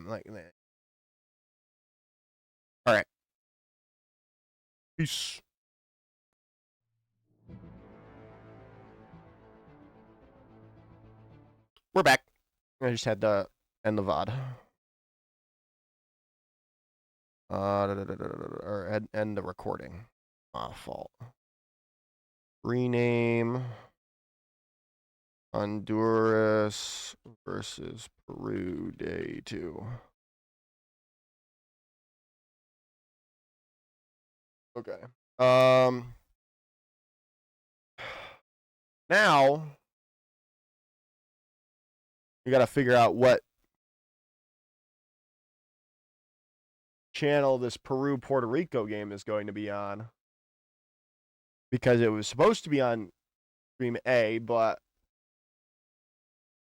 Like that. Alright. Peace. We're back. I just had to end the VOD. Or end the recording. Fault. Rename. Honduras versus Peru, day 2. Okay. Now we gotta figure out what channel this Peru-Puerto Rico game is going to be on. Because it was supposed to be on Stream A, but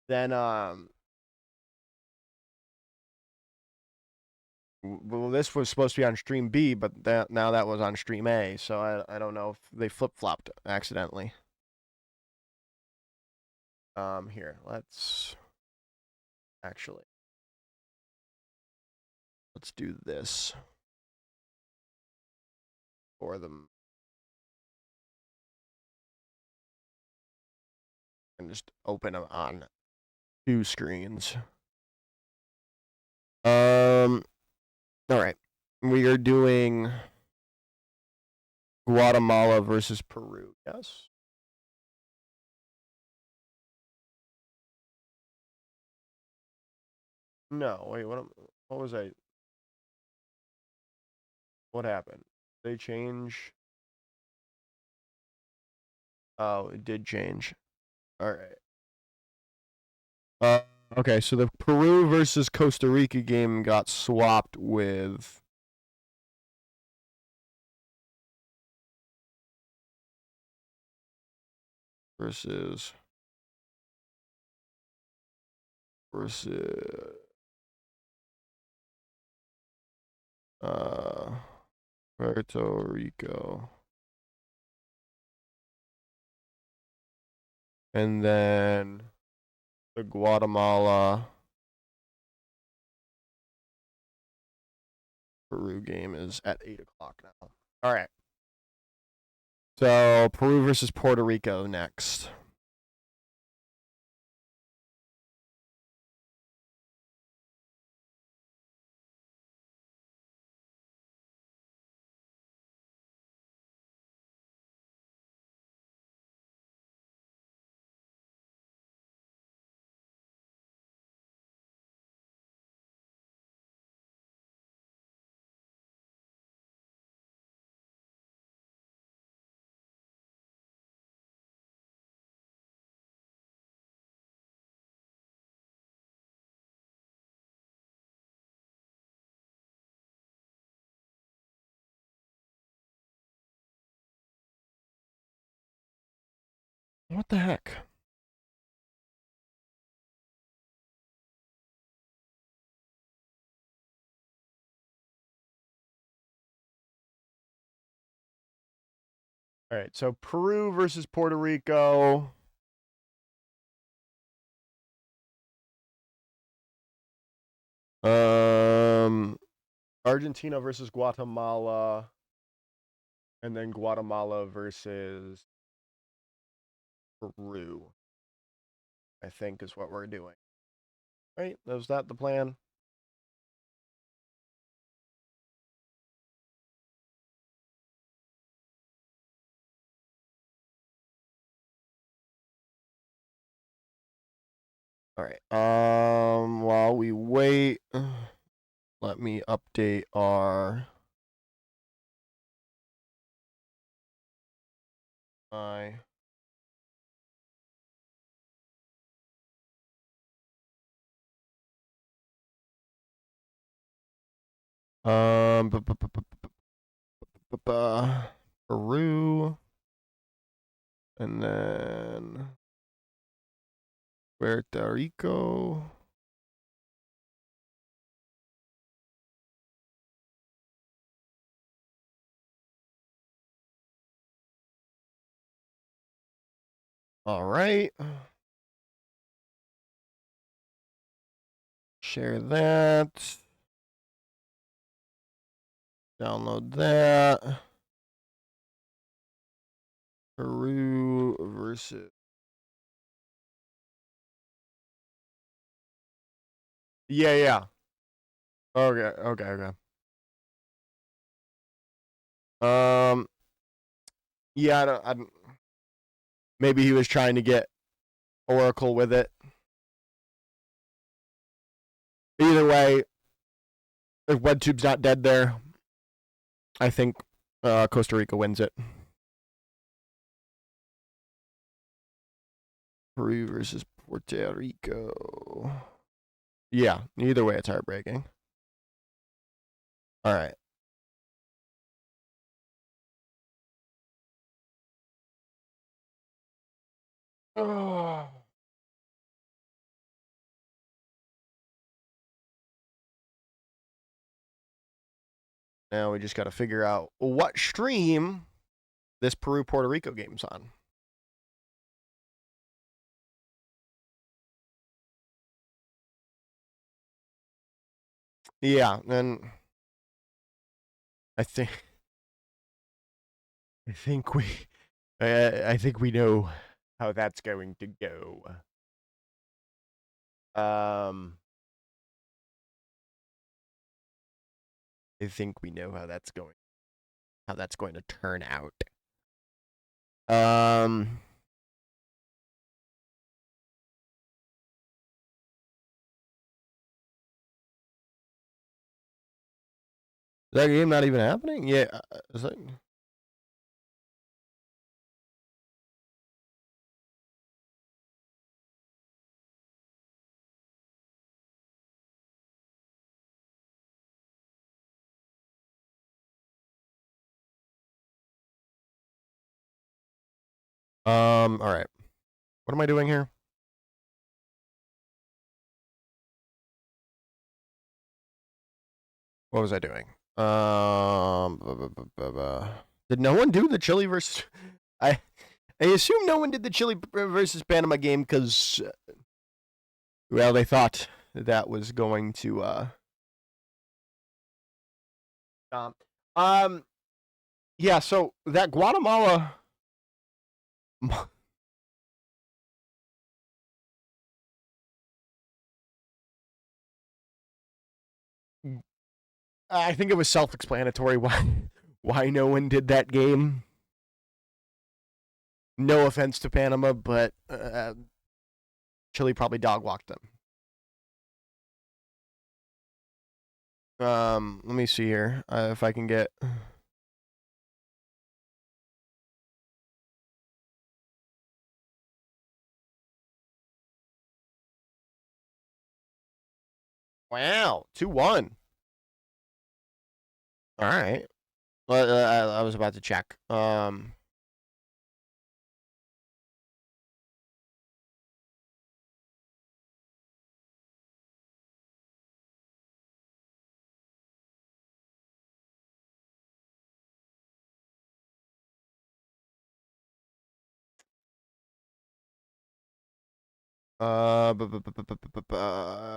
then Well, this was supposed to be on stream B, but now that was on stream A, so I don't know if they flip flopped accidentally. Here, let's do this for them and just open them on 2 screens. All right, we are doing Guatemala versus Peru. Yes. No, wait. What was I? What happened? They change? Oh, it did change. All right. Okay, so the Peru versus Costa Rica game got swapped with versus Puerto Rico. And then the Guatemala Peru game is at 8 o'clock now. All right. So Peru versus Puerto Rico next. What the heck? All right, so Peru versus Puerto Rico. Argentina versus Guatemala, and then Guatemala versus Peru, I think is what we're doing. Right? Was that the plan? All right. While we wait, let me update our my Peru, and then Puerto Rico. All right. Share that. Download that. Peru versus. Yeah. Okay. Yeah, I don't, maybe he was trying to get Oracle with it. Either way, if WebTube's not dead there, I think Costa Rica wins it. Peru versus Puerto Rico. Yeah, either way, it's heartbreaking. All right. Oh. Now we just got to figure out what stream this Peru-Puerto Rico game's on. Yeah, and I think we know how that's going to go. I think we know how that's going to turn out. Is that game not even happening? Yeah. Is that... All right. What am I doing here? What was I doing? Did no one do the Chile versus? I assume no one did the Chile versus Panama game because, well, they thought that was going to. Yeah. So that Guatemala. I think it was self-explanatory why no one did that game. No offense to Panama, but Chile probably dog-walked them. Let me see here if I can get. Wow, 2-1. All right. Well, I was about to check.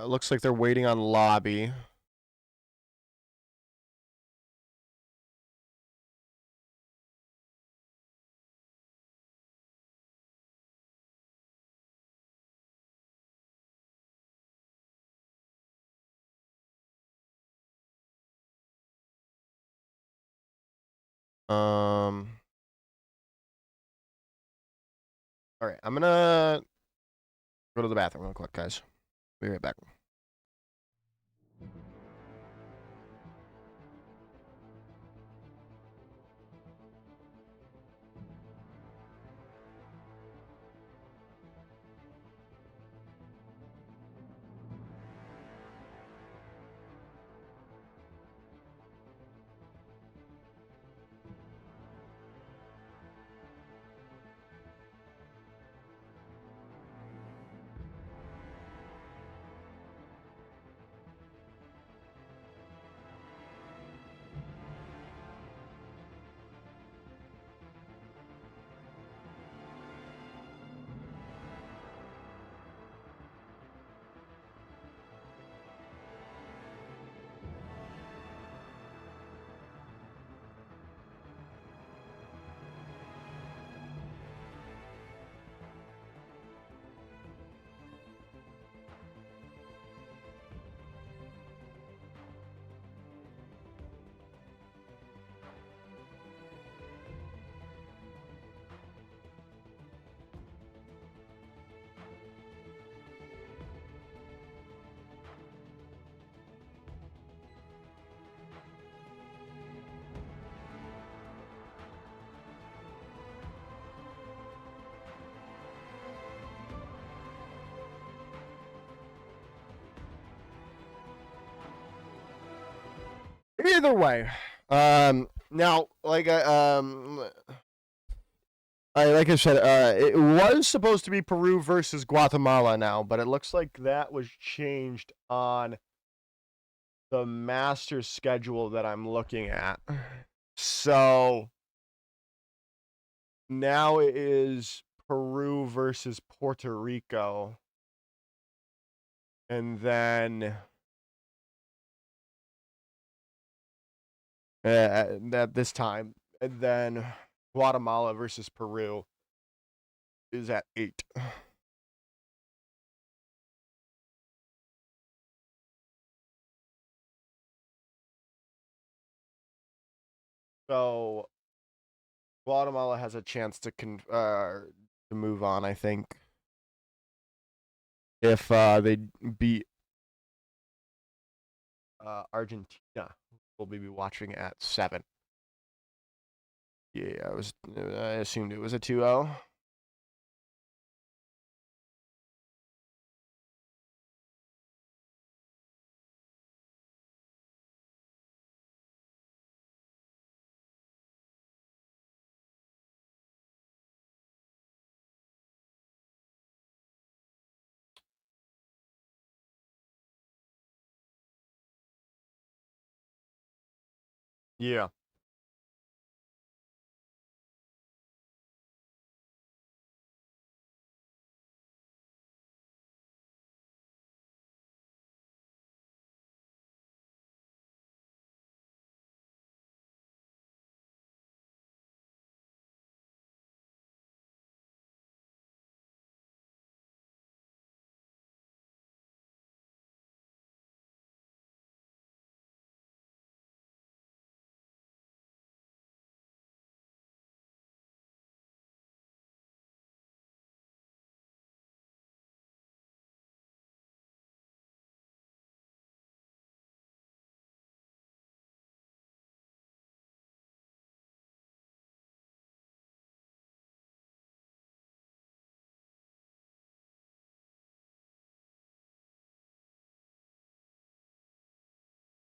Looks like they're waiting on lobby. All right, I'm gonna go to the bathroom real quick, guys. Be right back. Either way, now like like I said, it was supposed to be Peru versus Guatemala now, but it looks like that was changed on the Masters schedule that I'm looking at. So now it is Peru versus Puerto Rico. And then at this time, and then Guatemala versus Peru is at 8. So Guatemala has a chance to move on, I think, if they beat Argentina. We'll be watching at 7. Yeah, I assumed it was a 2-0. Yeah.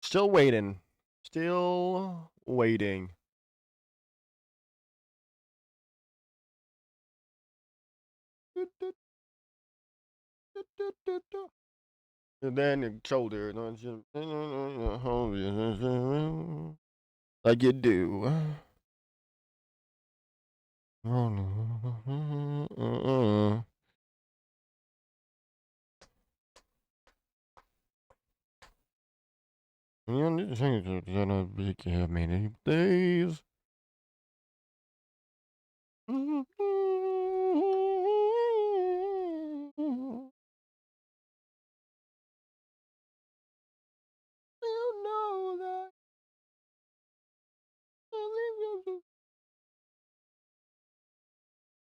Still waiting. Still waiting. And then your shoulder. Like you do. Gonna be many days. You know that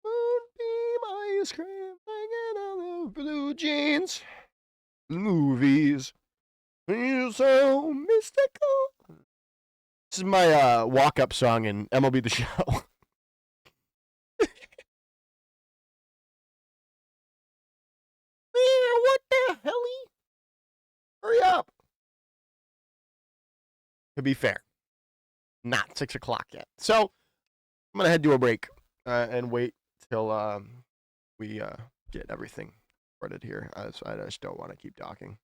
moonbeam ice cream hanging on the blue jeans. Movies. You're so mystical. This is my walk-up song in MLB The Show. What the hell? Hurry up. To be fair, not 6 o'clock yet. So I'm going to head to a break and wait till we get everything started here. So I just don't want to keep talking.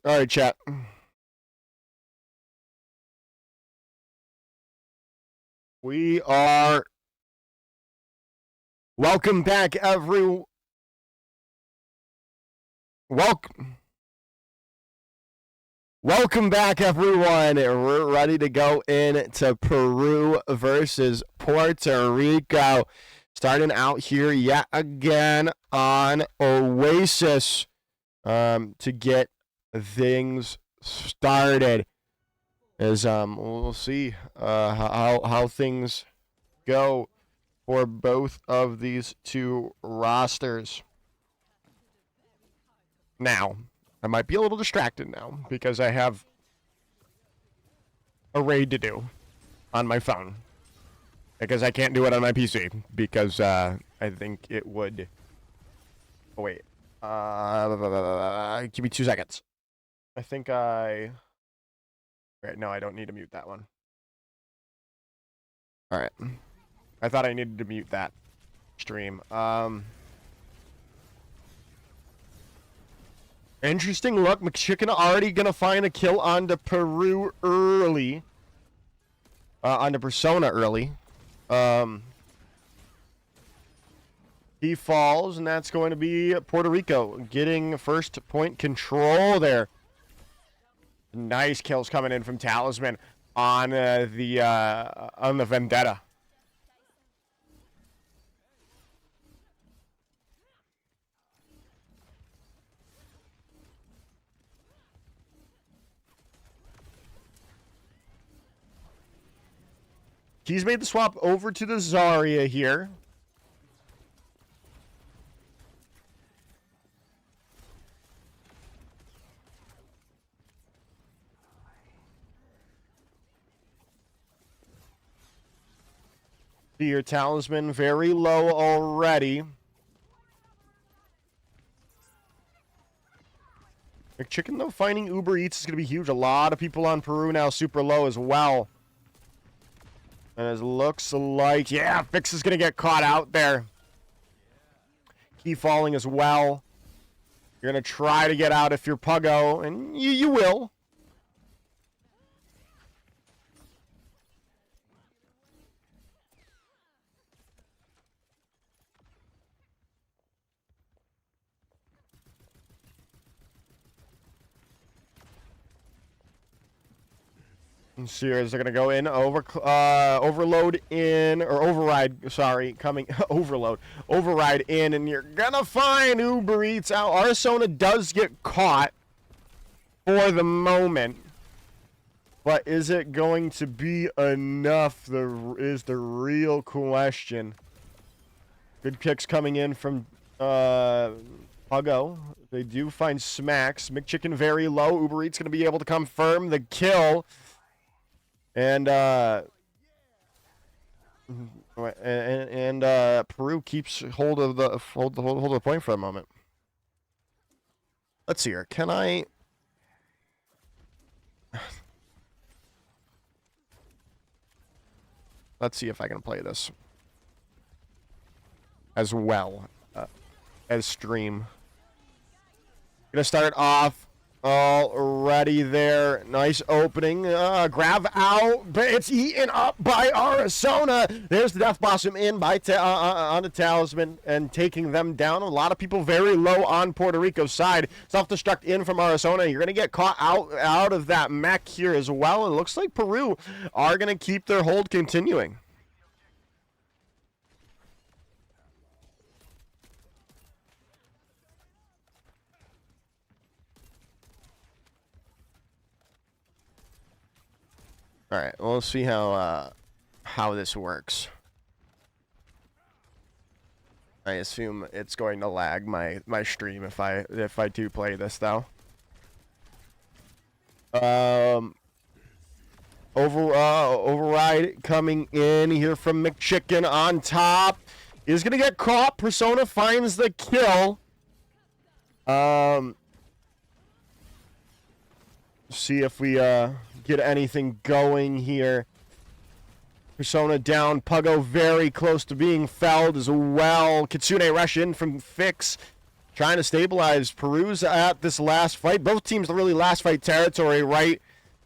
All right, chat. We are... Welcome back, Welcome back, everyone. We're ready to go into Peru versus Puerto Rico. Starting out here yet again on Oasis to get things started. As we'll see how things go for both of these two rosters. Now, I might be a little distracted now because I have a raid to do on my phone. Because I can't do it on my PC because I think it would... Oh, wait. Give me 2 seconds. I think I... Right, no, I don't need to mute that one. Alright. I thought I needed to mute that stream. Interesting look. McChicken already gonna find a kill onto Peru early. Onto Persona early. He falls, and that's going to be Puerto Rico getting first point control there. Nice kills coming in from Talisman on the Vendetta. He's made the swap over to the Zarya here. Your Talisman very low already. McChicken, though, finding Uber Eats is going to be huge. A lot of people on Peru now super low as well. And it looks like, yeah, Fix is going to get caught out there. Key falling as well. You're going to try to get out if you're Puggo, and you will. And Sears are going to go in, overload in, or override, sorry, coming, override in, and you're going to find Uber Eats out. Arizona does get caught for the moment, but is it going to be enough is the real question. Good kicks coming in from Puggo. They do find Smacks. McChicken very low. Uber Eats going to be able to confirm the kill. And Peru keeps hold of the point for a moment. Let's see here. Can I? Let's see if I can play this as well as stream. Gonna start off. Already there. Nice opening. Grab out, but it's eaten up by Arizona. There's the Death Blossom in by on the Talisman and taking them down. A lot of people very low on Puerto Rico's side. Self-destruct in from Arizona. You're going to get caught out of that mech here as well. And it looks like Peru are going to keep their hold continuing. All right, we'll see how this works. I assume it's going to lag my stream if I do play this though. Override coming in here from McChicken on top. Is gonna get caught. Persona finds the kill. See if we get anything going here. Persona down. Puggo very close to being felled as well. Kitsune rush in from Fix. trying to stabilize. Peru's at this last fight. Both teams are really last fight territory, right?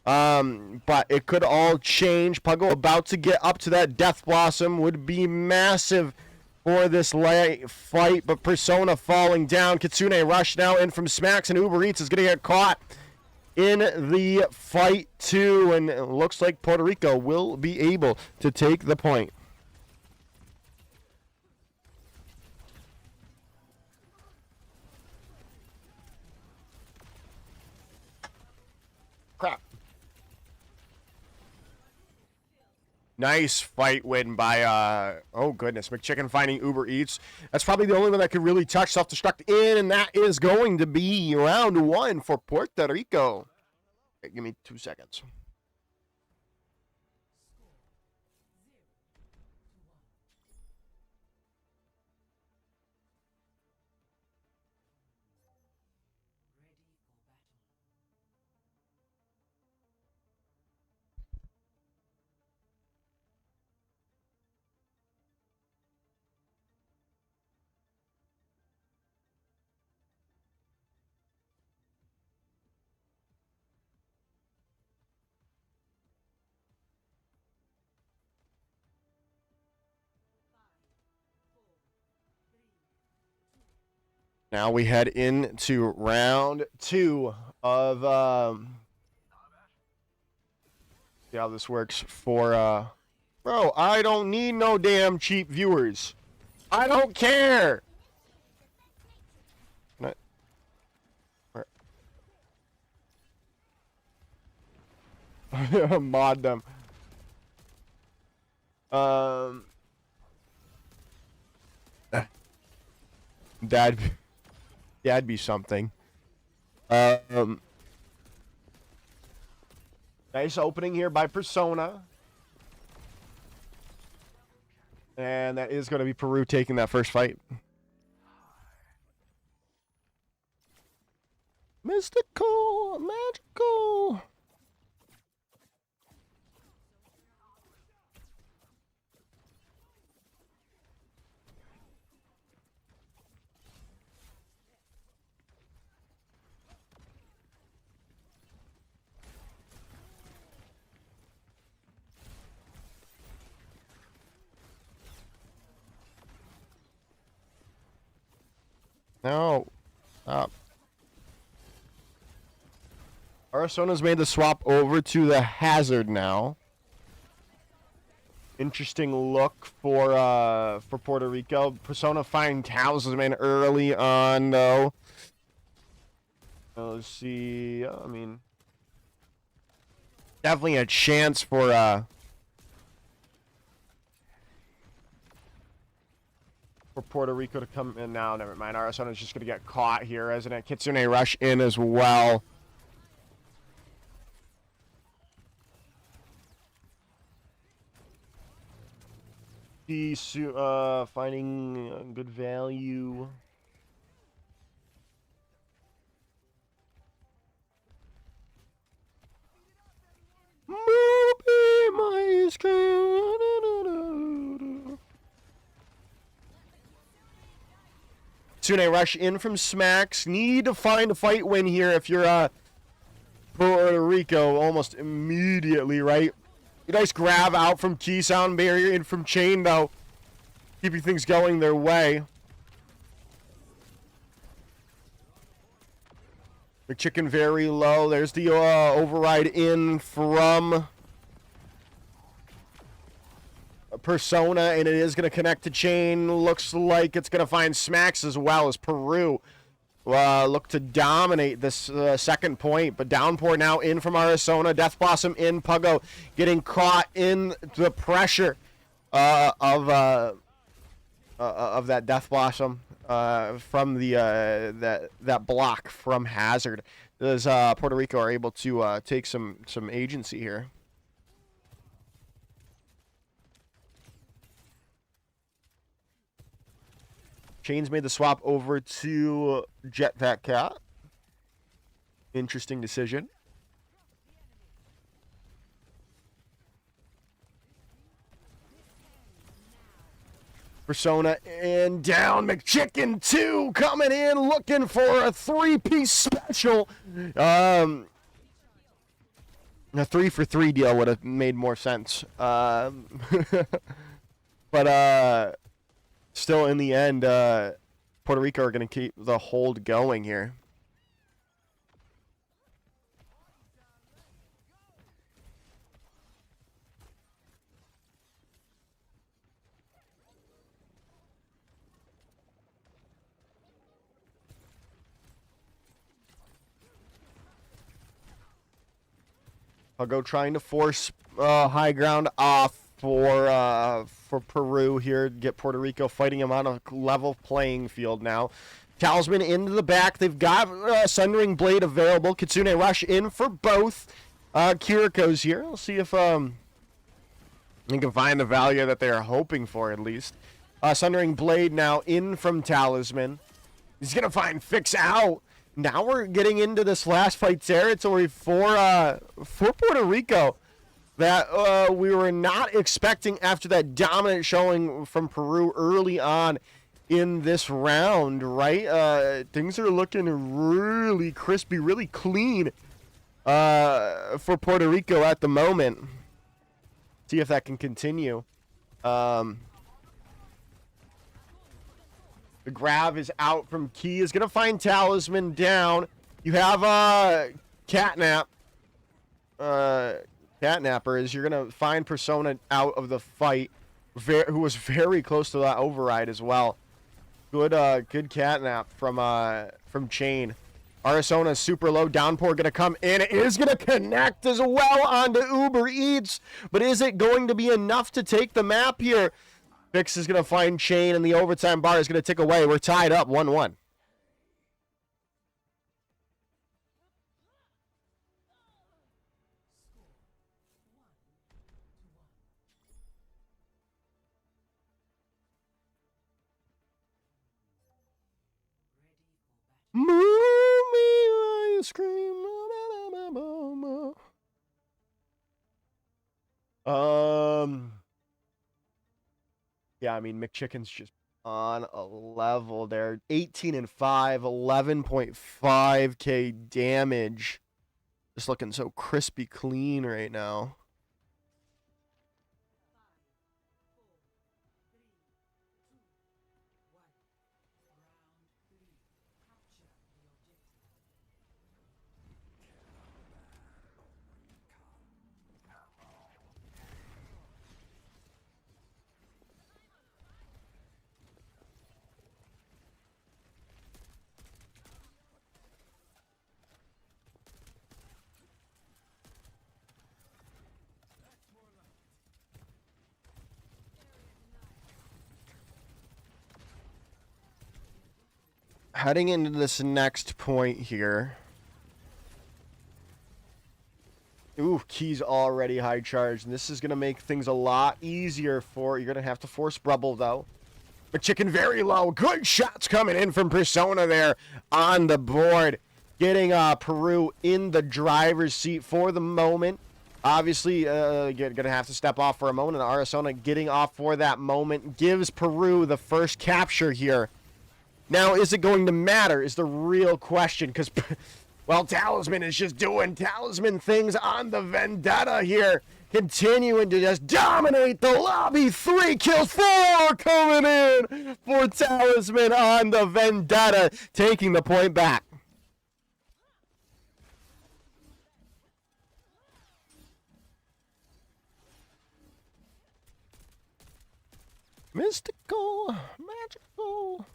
But it could all change. Puggo about to get up to that Death Blossom would be massive for this late fight, but Persona falling down. Kitsune Rush now in from Smacks, and Uber Eats is going to get caught in the fight too, and it looks like Puerto Rico will be able to take the point. Crap. Nice fight win by, oh goodness, McChicken finding Uber Eats. That's probably the only one that could really touch self-destruct in, and that is going to be round 1 for Puerto Rico. Okay, give me 2 seconds. Now we head into round 2 of, see how this works for, bro, I don't need no damn cheap viewers. I don't care. Can I, mod them. That'd be something. Nice opening here by Persona. And that is going to be Peru taking that first fight. Mystical, magical. No. Stop. Arizona's made the swap over to the Hazard now. Interesting look for Puerto Rico. Persona find Talisman early on though. Let's see. I mean, definitely a chance for Puerto Rico to come in now. Never mind. Arizona's just going to get caught here, isn't it? Kitsune Rush in as well. He's finding good value. Movie my screen. Kitsune Rush in from Smacks. Need to find a fight win here if you're Puerto Rico almost immediately, right? A nice grab out from Key Sound Barrier in from Chain, though. Keeping things going their way. The chicken very low. There's the override in from Persona, and it is going to connect to Chain. Looks like it's going to find Smacks as well as Peru. Look to dominate this second point, but Downpour now in from Arizona. Death Blossom in. Puggo getting caught in the pressure of that Death Blossom from the that block from Hazard. As Puerto Rico are able to take some agency here. Chains made the swap over to Jetpack Cat. Interesting decision. Persona and down. McChicken 2 coming in, looking for a 3-piece special. A 3-for-3 deal would have made more sense. But still, in the end, Puerto Rico are going to keep the hold going here. I'll go trying to force high ground off for Peru here. Get Puerto Rico fighting him on a level playing field now. Talisman into the back. They've got Sundering Blade available. Kitsune Rush in for both. Kiriko's here. We'll see if you can find the value that they are hoping for at least. Sundering Blade now in from Talisman. He's going to find Fix out. Now we're getting into this last fight territory for Puerto Rico that we were not expecting after that dominant showing from Peru early on in this round, right? Things are looking really crispy, really clean for Puerto Rico at the moment. See if that can continue. The grab is out from Key. Is going to find Talisman down. You have Catnap. Catnapper is you're going to find Persona out of the fight, who was very close to that override as well. Good Catnap from Chain. Arizona super low. Downpour going to come in. It is going to connect as well onto Uber Eats. But is it going to be enough to take the map here? Fix is going to find Chain, and the overtime bar is going to tick away. We're tied up 1-1. Mommy, ice cream. Yeah, I mean, McChicken's just on a level there. 18-5, 11.5k damage. Just looking so crispy clean right now. Heading into this next point here. Ooh, Key's already high charged. And this is going to make things a lot easier for... You're going to have to force Brubble, though. McChicken very low. Good shots coming in from Persona there on the board. Getting Peru in the driver's seat for the moment. Obviously, you're going to have to step off for a moment. And Arizona getting off for that moment gives Peru the first capture here. Now, is it going to matter is the real question, because, well, Talisman is just doing Talisman things on the Vendetta here, continuing to just dominate the lobby. 3 kills, 4 coming in for Talisman on the Vendetta, taking the point back. Mystical, magical.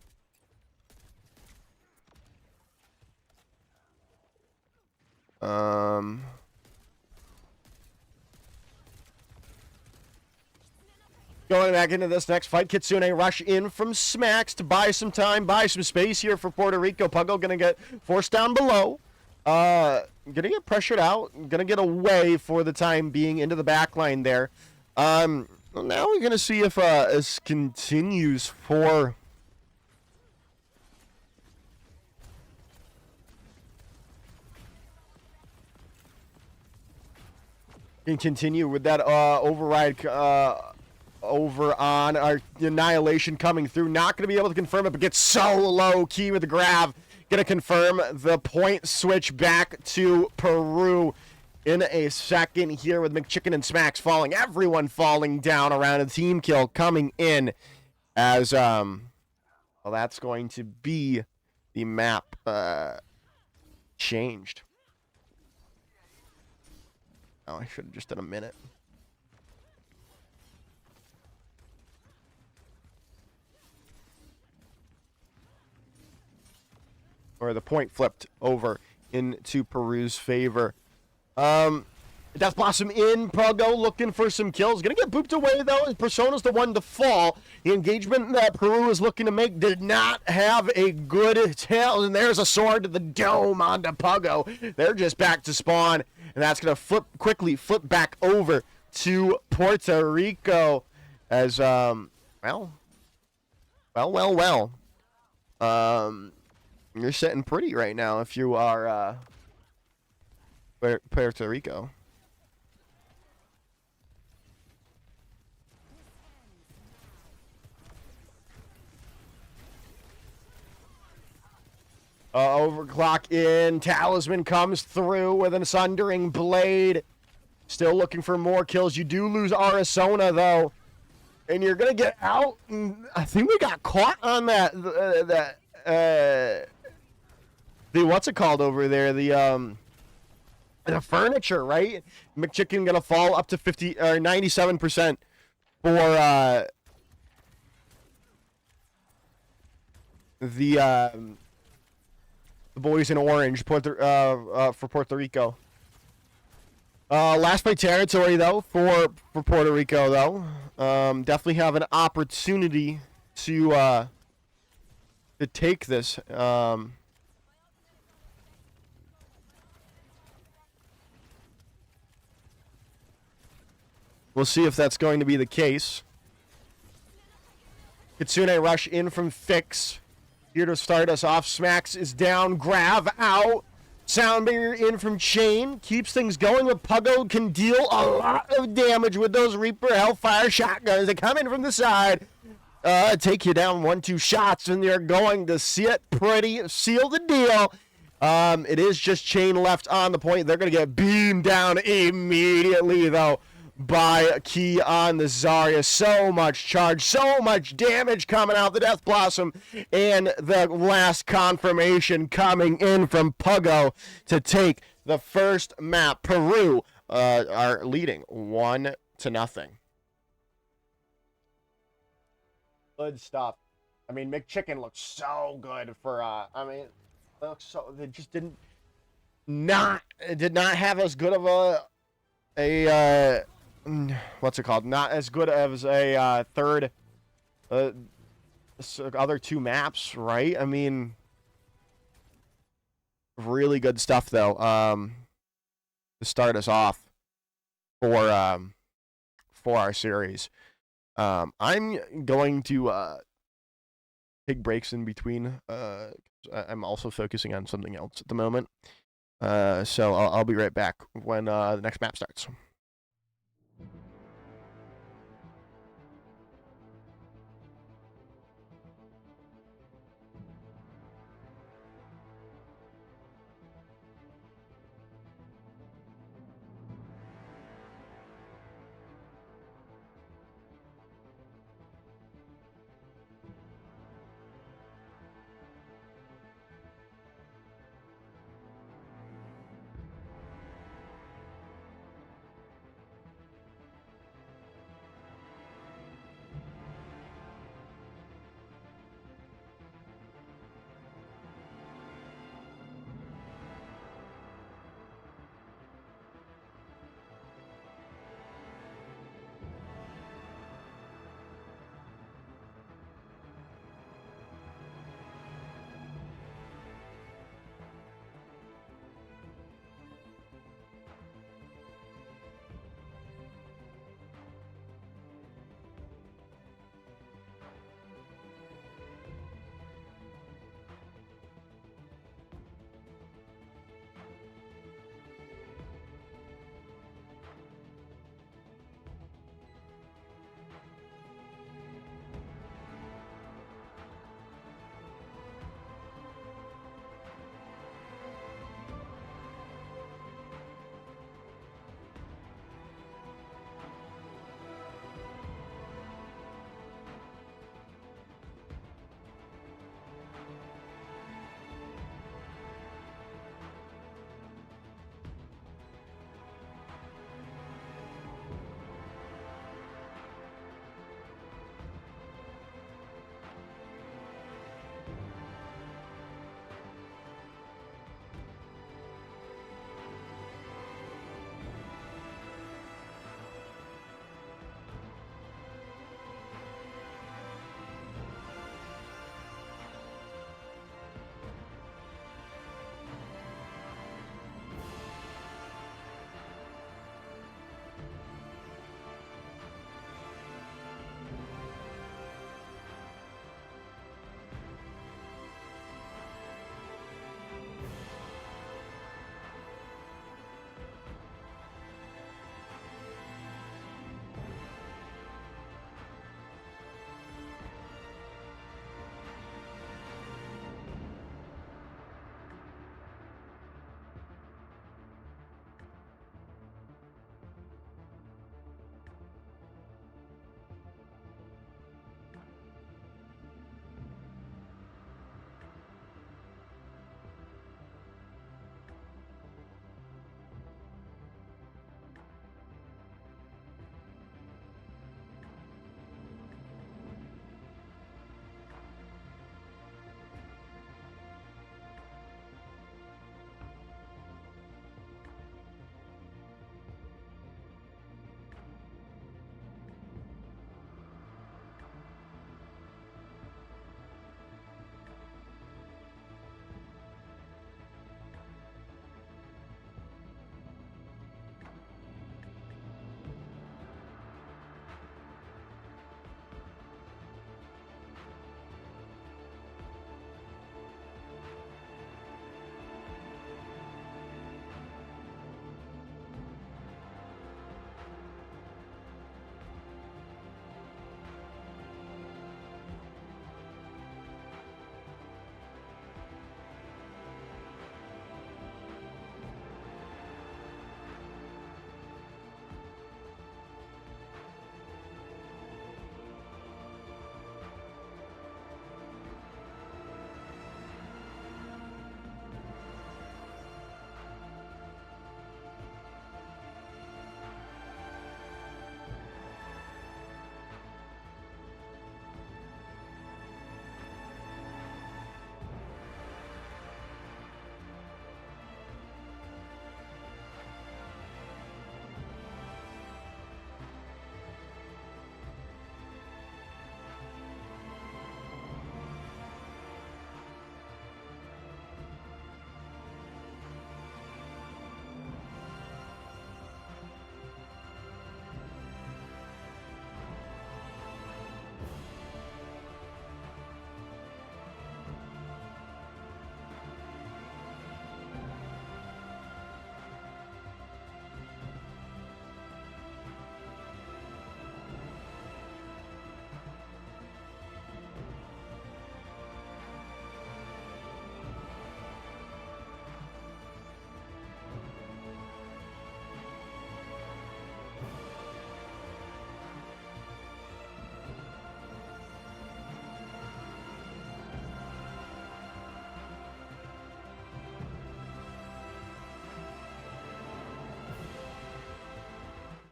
Going back into this next fight, Kitsune Rush in from Smacks to buy some time, buy some space here for Puerto Rico. Puggo gonna get forced down below. Gonna get pressured out. Gonna get away for the time being into the back line there. Now we're gonna see if this continues for... Can continue with that override over on our Annihilation coming through. Not going to be able to confirm it, but gets so low. Key with the grab. Going to confirm the point switch back to Peru in a second here with McChicken and Smacks falling. Everyone falling down around a team kill coming in as, well, that's going to be the map changed. Oh, I should have just done a minute. Or the point flipped over into Peru's favor. Death Blossom in, Pugo looking for some kills. Gonna get booped away though, as Persona's the one to fall. The engagement that Peru is looking to make did not have a good tail, and there's a sword to the dome onto Pugo. They're just back to spawn, and that's gonna quickly flip back over to Puerto Rico as, well. You're sitting pretty right now if you are Puerto Rico. Overclock in. Talisman comes through with an Sundering Blade. Still looking for more kills. You do lose Arizona though, and you're gonna get out. And I think we got caught on that. The what's it called over there? The furniture, right? McChicken gonna fall up to 50 or 97% for the boys in orange for Puerto Rico. Last by territory though for Puerto Rico though. Definitely have an opportunity to take this. We'll see if that's going to be the case. Kitsune rush in from Fix. Here to start us off. Smacks is down. Grav out. Soundbringer in from Chain. Keeps things going, but Pugo can deal a lot of damage with those Reaper Hellfire shotguns that come in from the side. Take you down 1-2 shots, and you're going to see it pretty. Seal the deal. It is just Chain left on the point. They're going to get beamed down immediately, though, by Key on the Zarya. So much charge, so much damage coming out the Death Blossom, and the last confirmation coming in from Pugo to take the first map. Peru are leading 1-0. Good stuff. I mean, McChicken looks so good for they just did not have as good of a what's it called? Not as good as a third other two maps, right? I mean, really good stuff though. To start us off for our series. I'm going to take breaks in between. I'm also focusing on something else at the moment. So I'll be right back when the next map starts.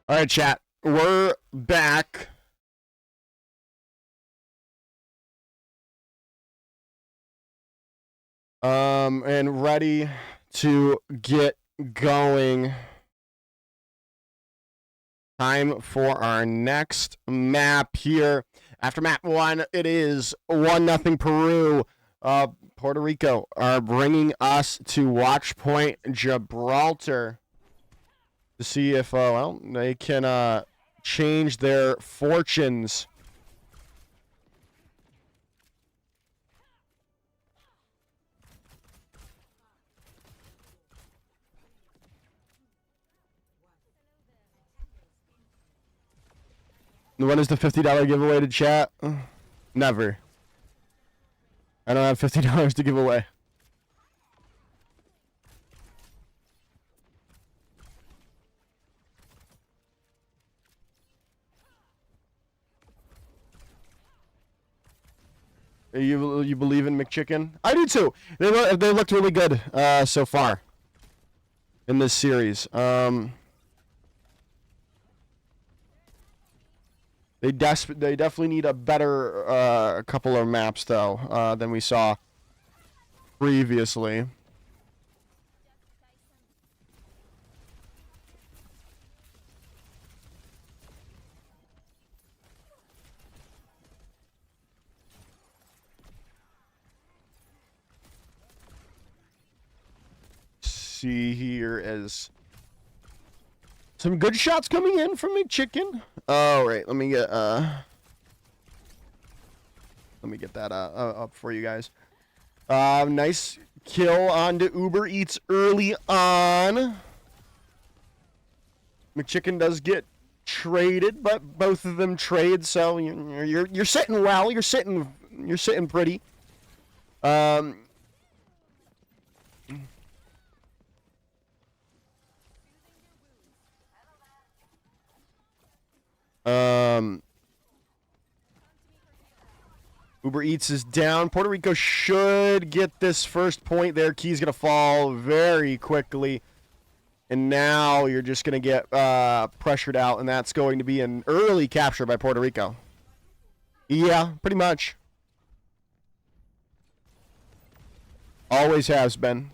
All right, chat. We're back. And ready to get going. Time for our next map here. After map 1, it is 1-0 Peru. Puerto Rico are bringing us to Watch Point Gibraltar to see if well, they can change their fortunes. When is the $50 giveaway to chat? Never. I don't have $50 to give away. You believe in McChicken? I do too. They looked really good so far in this series. They definitely need a better couple of maps though than we saw previously. See here as some good shots coming in from McChicken. All right, let me get that up for you guys. Nice kill onto Uber Eats early on. McChicken does get traded, but both of them trade, so you're sitting well. You're sitting pretty. Uber Eats is down. Puerto Rico should get this first point there. Key's going to fall very quickly. And now you're just going to get pressured out, and that's going to be an early capture by Puerto Rico. Yeah, pretty much. Always has been.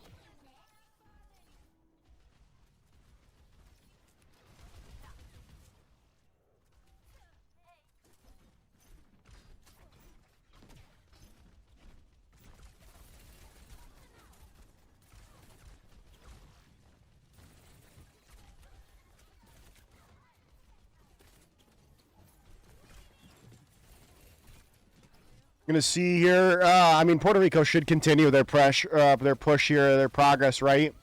Gonna see here. I mean, Puerto Rico should continue their pressure, their push here, their progress, right?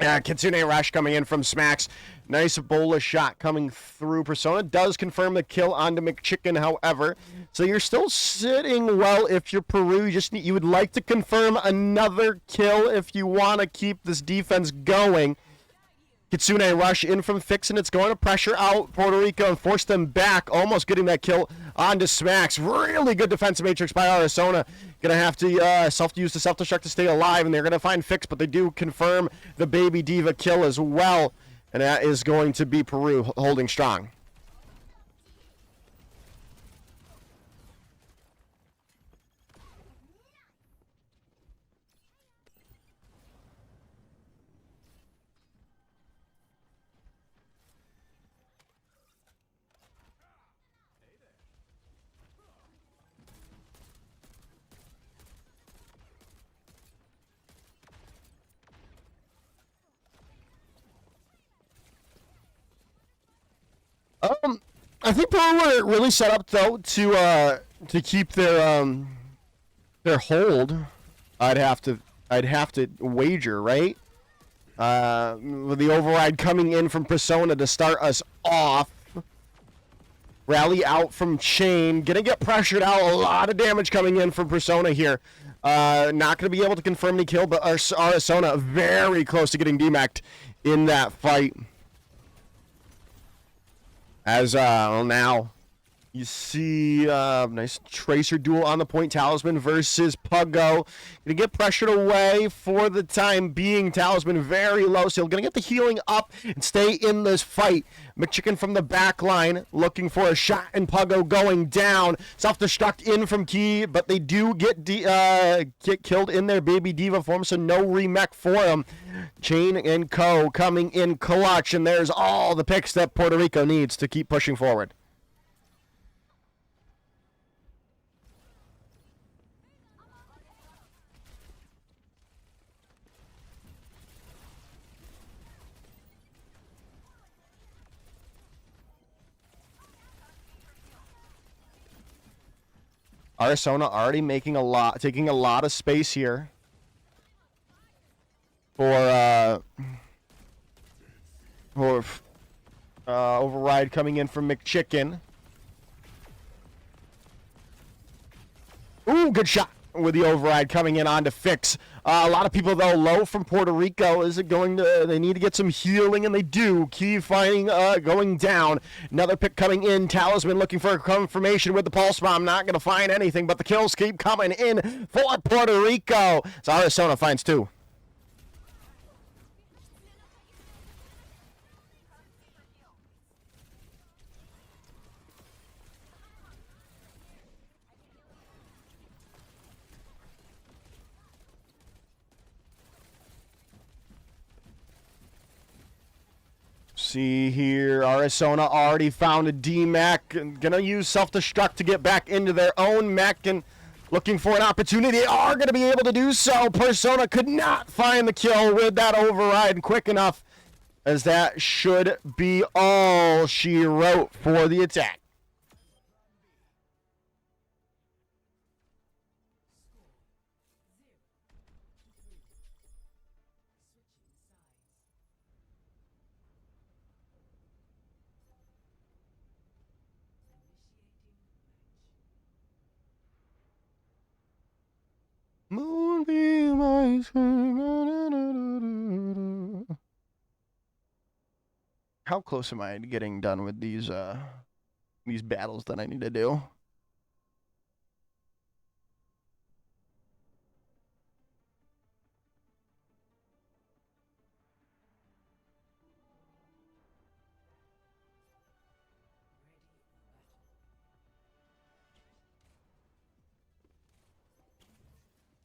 Kitsune Rush coming in from Smacks. Nice Ebola shot coming through. Persona does confirm the kill onto McChicken, however. So you're still sitting well if you're Peru. You would like to confirm another kill if you want to keep this defense going. Kitsune Rush in from Fix, and it's going to pressure out Puerto Rico and force them back, almost getting that kill onto Smacks. Really good defensive matrix by Arizona. Going to have to use the self-destruct to stay alive, and they're going to find Fix, but they do confirm the Baby Diva kill as well, and that is going to be Peru holding strong. I think Peru were really set up though to keep their hold. I'd have to wager, right? With the override coming in from Persona to start us off. Rally out from Chain, gonna get pressured out. A lot of damage coming in from Persona here. Not gonna be able to confirm the kill, but Arizona very close to getting demec'd in that fight. As now You see, nice Tracer duel on the point. Talisman versus Puggo. Gonna get pressured away for the time being. Talisman very low, so gonna get the healing up and stay in this fight. McChicken from the back line looking for a shot, and Puggo going down. Self-destruct in from Key, but they do get killed in their Baby Diva form, so no remech for them. Chain and Co. coming in clutch, and there's all the picks that Puerto Rico needs to keep pushing forward. Arizona already taking a lot of space here for override coming in from McChicken. Ooh, good shot with the override coming in on to fix. A lot of people, though, low from Puerto Rico. Is it going to... They need to get some healing, and they do. Key finding, going down. Another pick coming in. Talisman looking for a confirmation with the pulse bomb. Not going to find anything, but the kills keep coming in for Puerto Rico. So Arizona finds two. See here, Arizona already found a D-Mech. Gonna use self-destruct to get back into their own mech and looking for an opportunity. They are gonna be able to do so. Persona could not find the kill with that override quick enough, as that should be all she wrote for the attack. Moonbeam ice cream. How close am I to getting done with these battles that I need to do?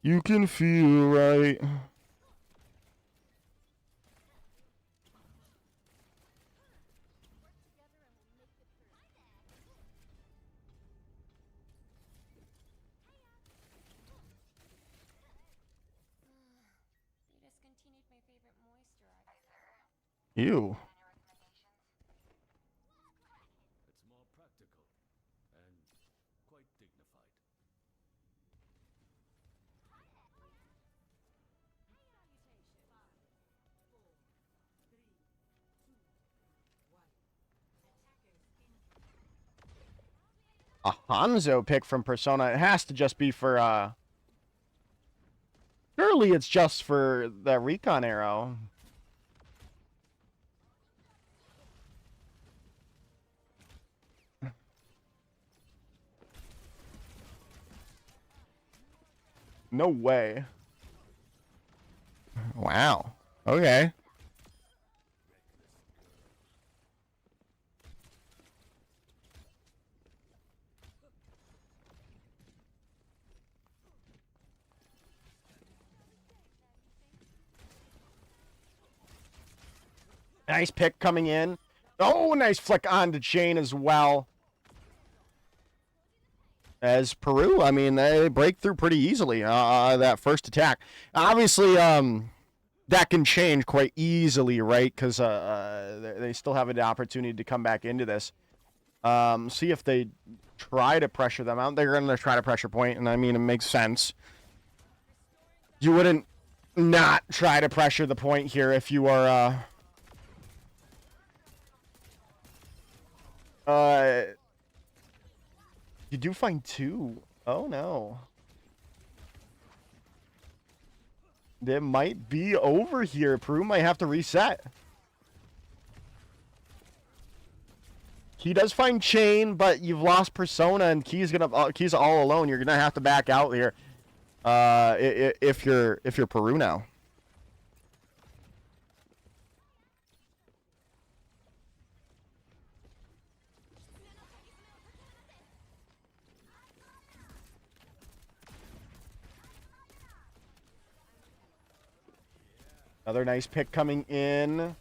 You can feel right. Ew. It's more practical and quite dignified. A Hanzo pick from Persona. It has to just be for, surely it's just for the recon arrow. No way. Wow. Okay. Nice pick coming in. Oh, nice flick onto Chain as well. As Peru, I mean, they break through pretty easily, that first attack. Obviously, that can change quite easily, right? Because they still have an opportunity to come back into this. See if they try to pressure them out. They're going to try to pressure point, and I mean, it makes sense. You wouldn't not try to pressure the point here if you are... You do find two. Oh, no. It might be over here. Peru might have to reset. He does find chain, but you've lost Persona, and Key's all alone. You're gonna have to back out here. If you're Peru now. Another nice pick coming in.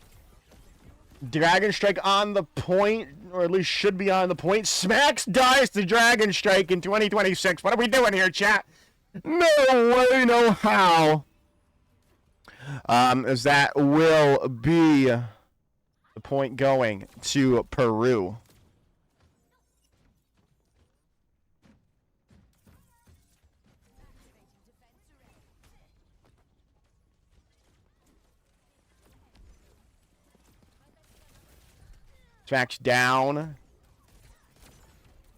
Dragon Strike on the point, or at least should be on the point. Smacks dies to Dragon Strike in 2026. What are we doing here, chat? No way, no how. As that will be the point going to Peru. Smacks down.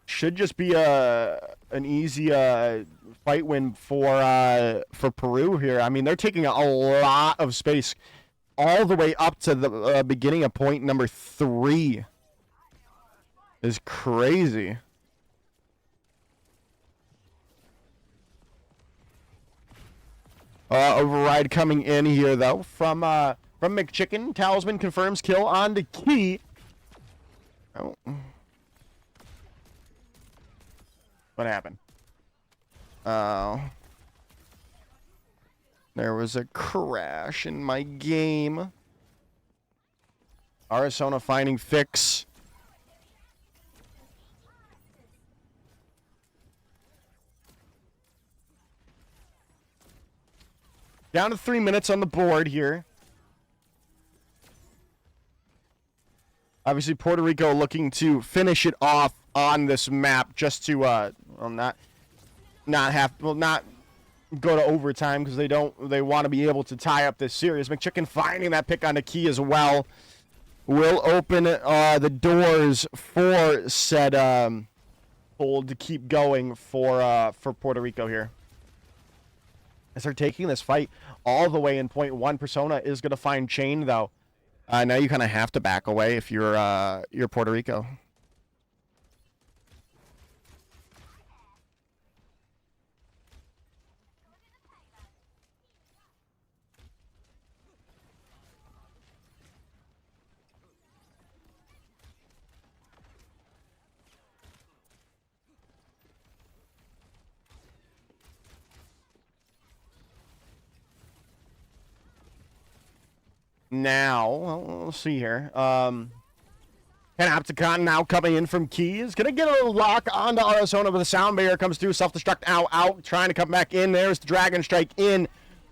Should just be an easy fight win for Peru here. I mean, they're taking a lot of space all the way up to the beginning of point number 3. Is crazy. Override coming in here though from McChicken. Talisman confirms kill on the Key. Oh. What happened? Oh. There was a crash in my game. Arizona finding fix. Down to 3 minutes on the board here. Obviously, Puerto Rico looking to finish it off on this map, just to not go to overtime because they want to be able to tie up this series. McChicken finding that pick on the Key as well will open the doors for said hold to keep going for Puerto Rico here. As they're taking this fight all the way in point 1, Persona is going to find chain though. Now you kind of have to back away if you're Puerto Rico. Now, we'll see here. Panopticon now coming in from Keys. Gonna get a little lock onto Arizona, but the sound barrier comes through. Self-destruct out, trying to come back in. There's the Dragon Strike in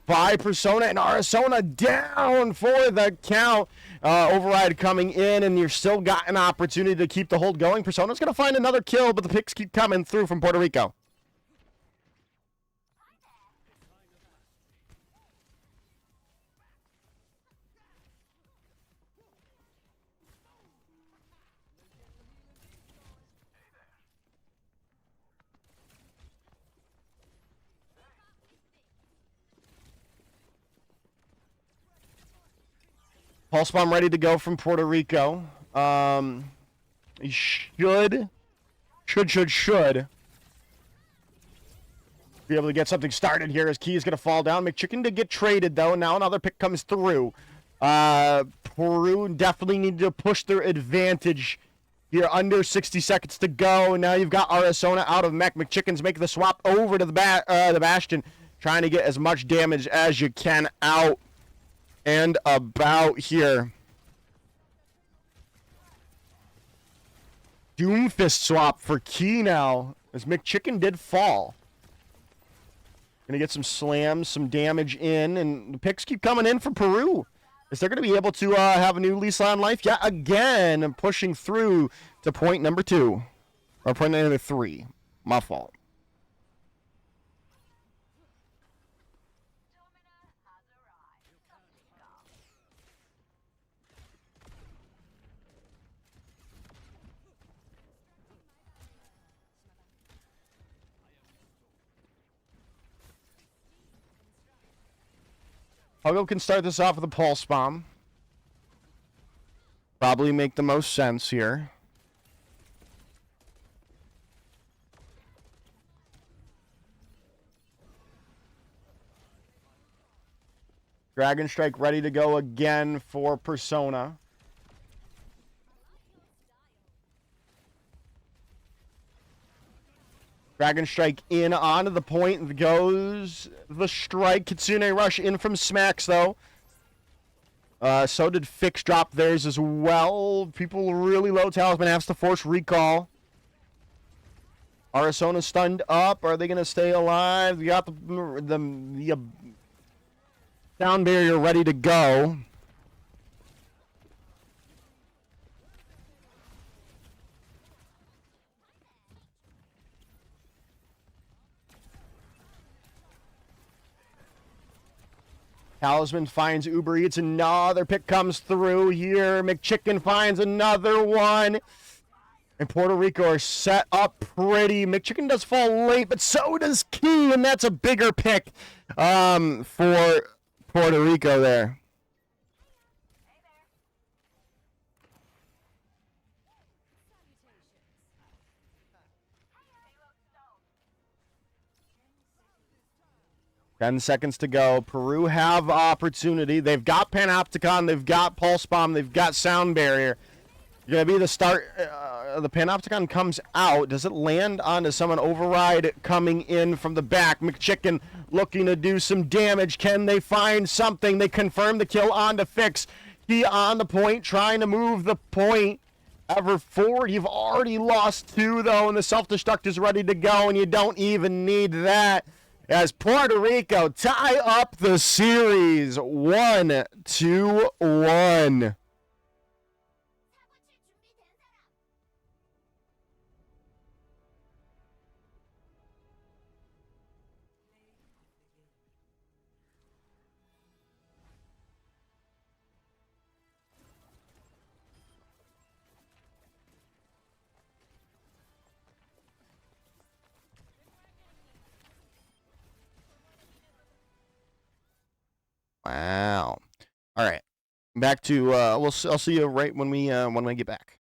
by Persona, and Arizona down for the count. Override coming in, and you're still got an opportunity to keep the hold going. Persona's gonna find another kill, but the picks keep coming through from Puerto Rico. Pulse bomb ready to go from Puerto Rico. He should be able to get something started here as Key is going to fall down. McChicken did get traded, though. Now another pick comes through. Peru definitely need to push their advantage here. Under 60 seconds to go. And now you've got Arizona out of mech. McChicken's making the swap over to the Bastion, trying to get as much damage as you can out and about here. Doomfist swap for Key now, as McChicken did fall. Gonna get some slams, some damage in, and the picks keep coming in for Peru. Is they're gonna be able to have a new lease on life yet again, pushing through to point number 2. Or point number 3. My fault. Huggo can start this off with a pulse bomb. Probably make the most sense here. Dragon Strike ready to go again for Persona. Dragon Strike in onto the point goes the strike. Kitsune Rush in from Smacks though. So did Fix drop theirs as well. People really low. Talisman has to force recall. Arizona stunned up. Are they going to stay alive? We got the sound barrier ready to go. Talisman finds Uber Eats. Another pick comes through here. McChicken finds another one. And Puerto Rico are set up pretty. McChicken does fall late, but so does Key, and that's a bigger pick for Puerto Rico there. Ten seconds to go. Peru have opportunity. They've got Panopticon. They've got Pulse Bomb. They've got Sound Barrier. Going to be the start. The Panopticon comes out. Does it land onto someone? Override coming in from the back. McChicken looking to do some damage. Can they find something? They confirm the kill onto Fix. He on the point, trying to move the point ever forward. You've already lost 2, though, and the self-destruct is ready to go, and you don't even need that. As Puerto Rico tie up the series 1-1. Wow. All right. Back to I'll see you right when we get back.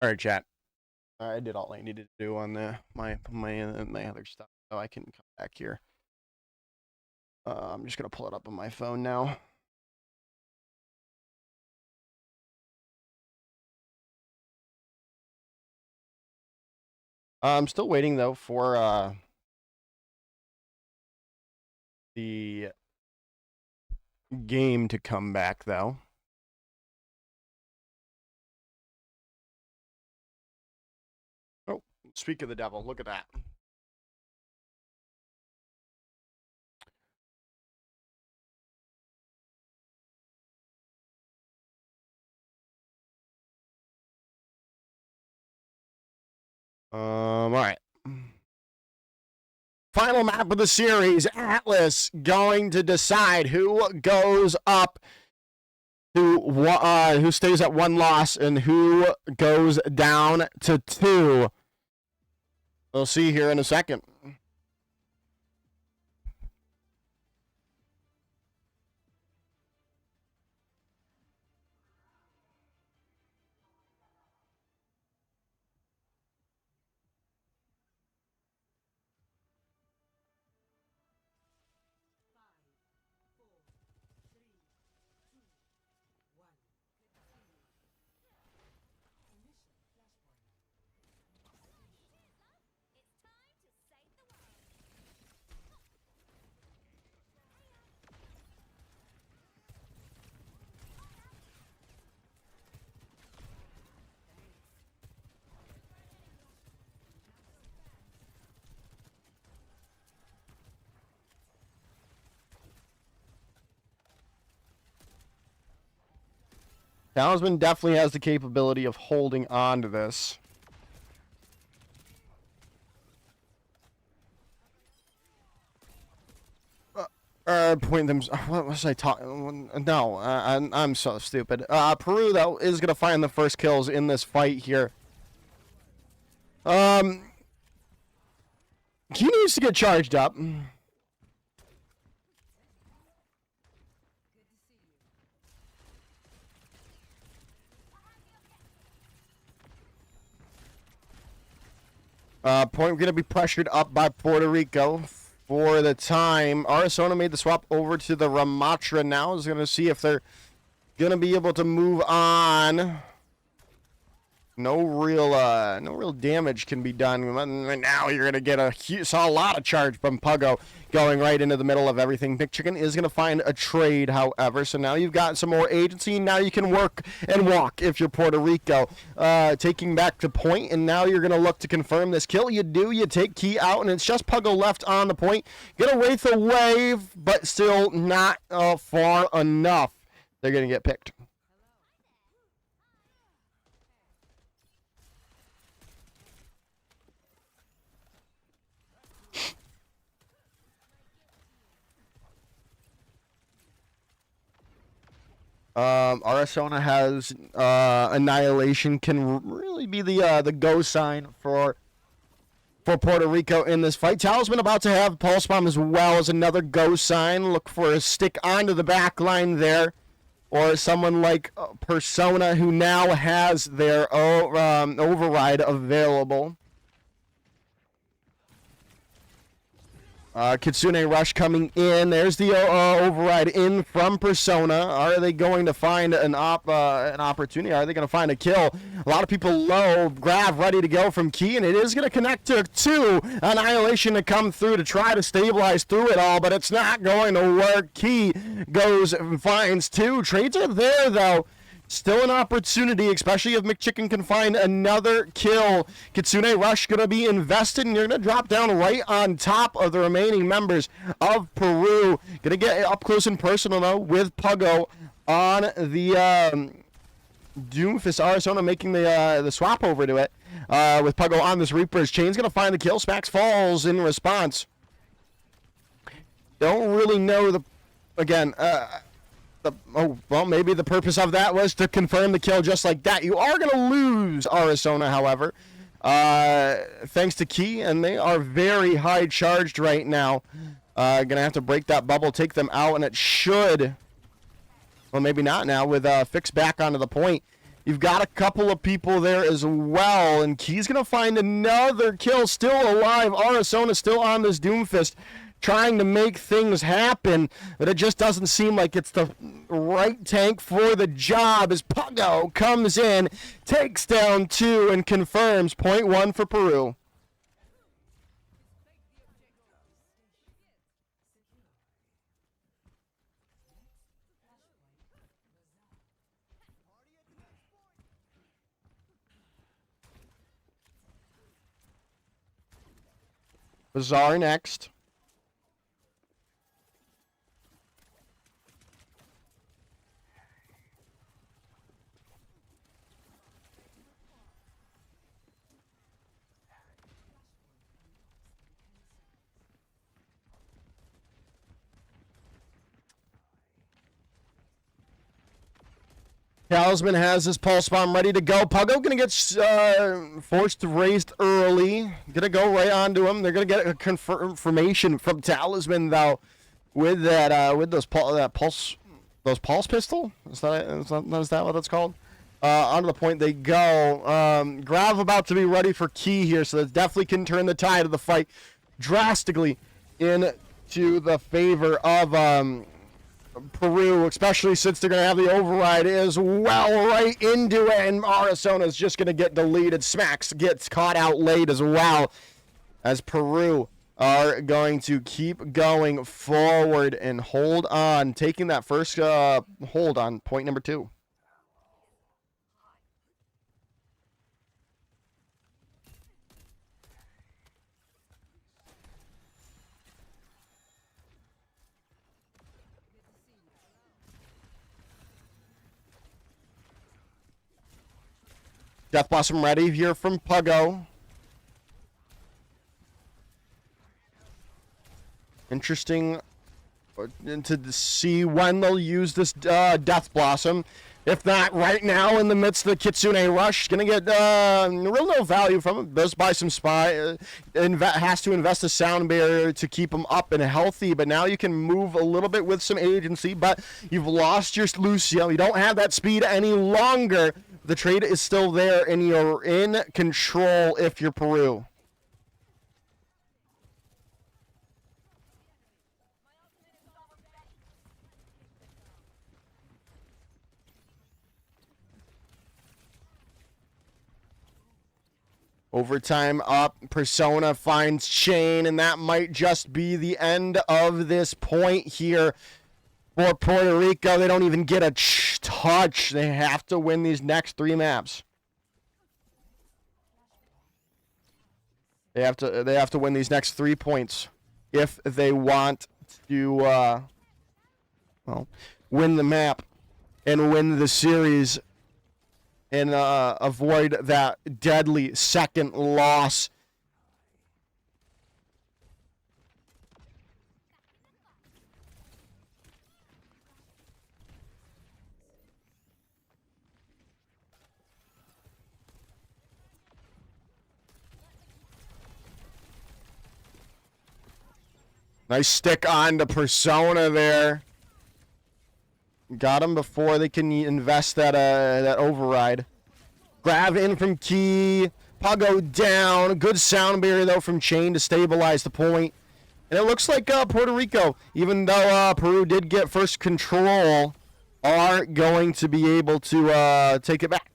All right, chat. I did all I needed to do on my other stuff, so I can come back here. I'm just gonna pull it up on my phone now. I'm still waiting though for the game to come back though. Oh, speak of the devil, look at that. All right. Final map of the series. Atlas going to decide who goes up, who stays at 1 loss, and who goes down to 2. We'll see here in a second. Talisman definitely has the capability of holding on to this. Point them. What was I talking? No, I'm so stupid. Peru though is gonna find the first kills in this fight here. He needs to get charged up. Point going to be pressured up by Puerto Rico for the time. Arizona made the swap over to the Ramatra now. Is going to see if they're going to be able to move on. No real damage can be done. And now you're going to get saw a lot of charge from Puggo going right into the middle of everything. Big Chicken is going to find a trade, however. So now you've got some more agency. Now you can work and walk if you're Puerto Rico. Taking back the point, and now you're going to look to confirm this kill. You do. You take Key out, and it's just Puggo left on the point. Going to wait the wave, but still not far enough. They're going to get picked. Arizona has Annihilation can really be the go sign for Puerto Rico in this fight. Talisman about to have Pulse Bomb as well as another go sign. Look for a stick onto the back line there. Or someone like Persona who now has their override available. Kitsune Rush coming in. There's the override in from Persona. Are they going to find an opportunity? Are they going to find a kill? A lot of people low. Grav ready to go from Key, and it is going to connect to 2. Annihilation to come through to try to stabilize through it all, but it's not going to work. Key goes and finds 2. Trades are there, though. Still an opportunity, especially if McChicken can find another kill. Kitsune Rush going to be invested, and you're going to drop down right on top of the remaining members of Peru. Going to get up close and personal, though, with Puggo on the Doomfist. Arizona making the swap over to it with Puggo on this Reaper's Chain's going to find the kill. Smacks falls in response. Don't really know maybe the purpose of that was to confirm the kill just like that. You are going to lose Arizona, however, thanks to Key, and they are very high charged right now. Going to have to break that bubble, take them out, and it should, well, maybe not now, with Fix back onto the point. You've got a couple of people there as well, and Key's going to find another kill, still alive. Arizona still on this Doomfist, trying to make things happen, but it just doesn't seem like it's the right tank for the job as Puggo comes in, takes down 2, and confirms point 1 for Peru. Bazaar next. Talisman has his pulse bomb ready to go. Puggo gonna get forced raised early. Gonna go right onto him. They're gonna get a confirmation from Talisman though, with that with those pulse pistol. Is that what that's called? Onto the point they go. Grav about to be ready for Key here, so that definitely can turn the tide of the fight drastically into the favor of Peru, especially since they're going to have the override as well right into it, and Arizona's just going to get deleted. Smacks gets caught out late as well, as Peru are going to keep going forward and hold on, taking that first hold on point number 2. Death Blossom ready here from Puggo. Interesting to see when they'll use this Death Blossom. If not right now in the midst of the Kitsune Rush, gonna get real no value from it. Does buy some spy, has to invest a sound barrier to keep him up and healthy, but now you can move a little bit with some agency, but you've lost your Lucio. You don't have that speed any longer. The trade is still there, and you're in control if you're Peru. Overtime up, Persona finds Chain, and that might just be the end of this point here. For Puerto Rico, they don't even get a touch. They have to win these next 3 maps. They have to win these next 3 points if they want to win the map and win the series and avoid that deadly second loss. Nice stick on to Persona there. Got him before they can invest that override. Grab in from Key. Puggo down. Good sound barrier, though, from Chain to stabilize the point. And it looks like Puerto Rico, even though Peru did get first control, are going to be able to take it back.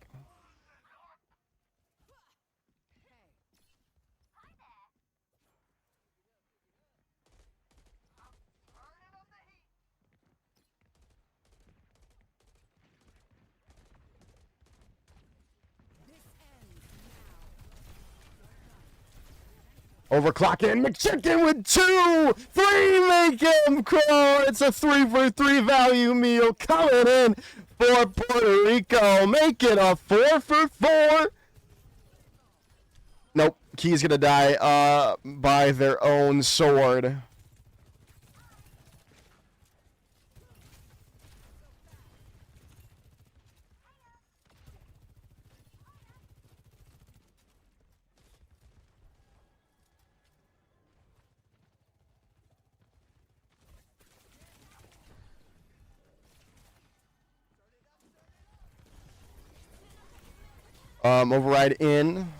Overclock in. McChicken with 2. 3 make him crawl. It's a 3 for 3 value meal coming in for Puerto Rico. Make it a 4 for 4. Nope. Key's going to die by their own sword. Override in.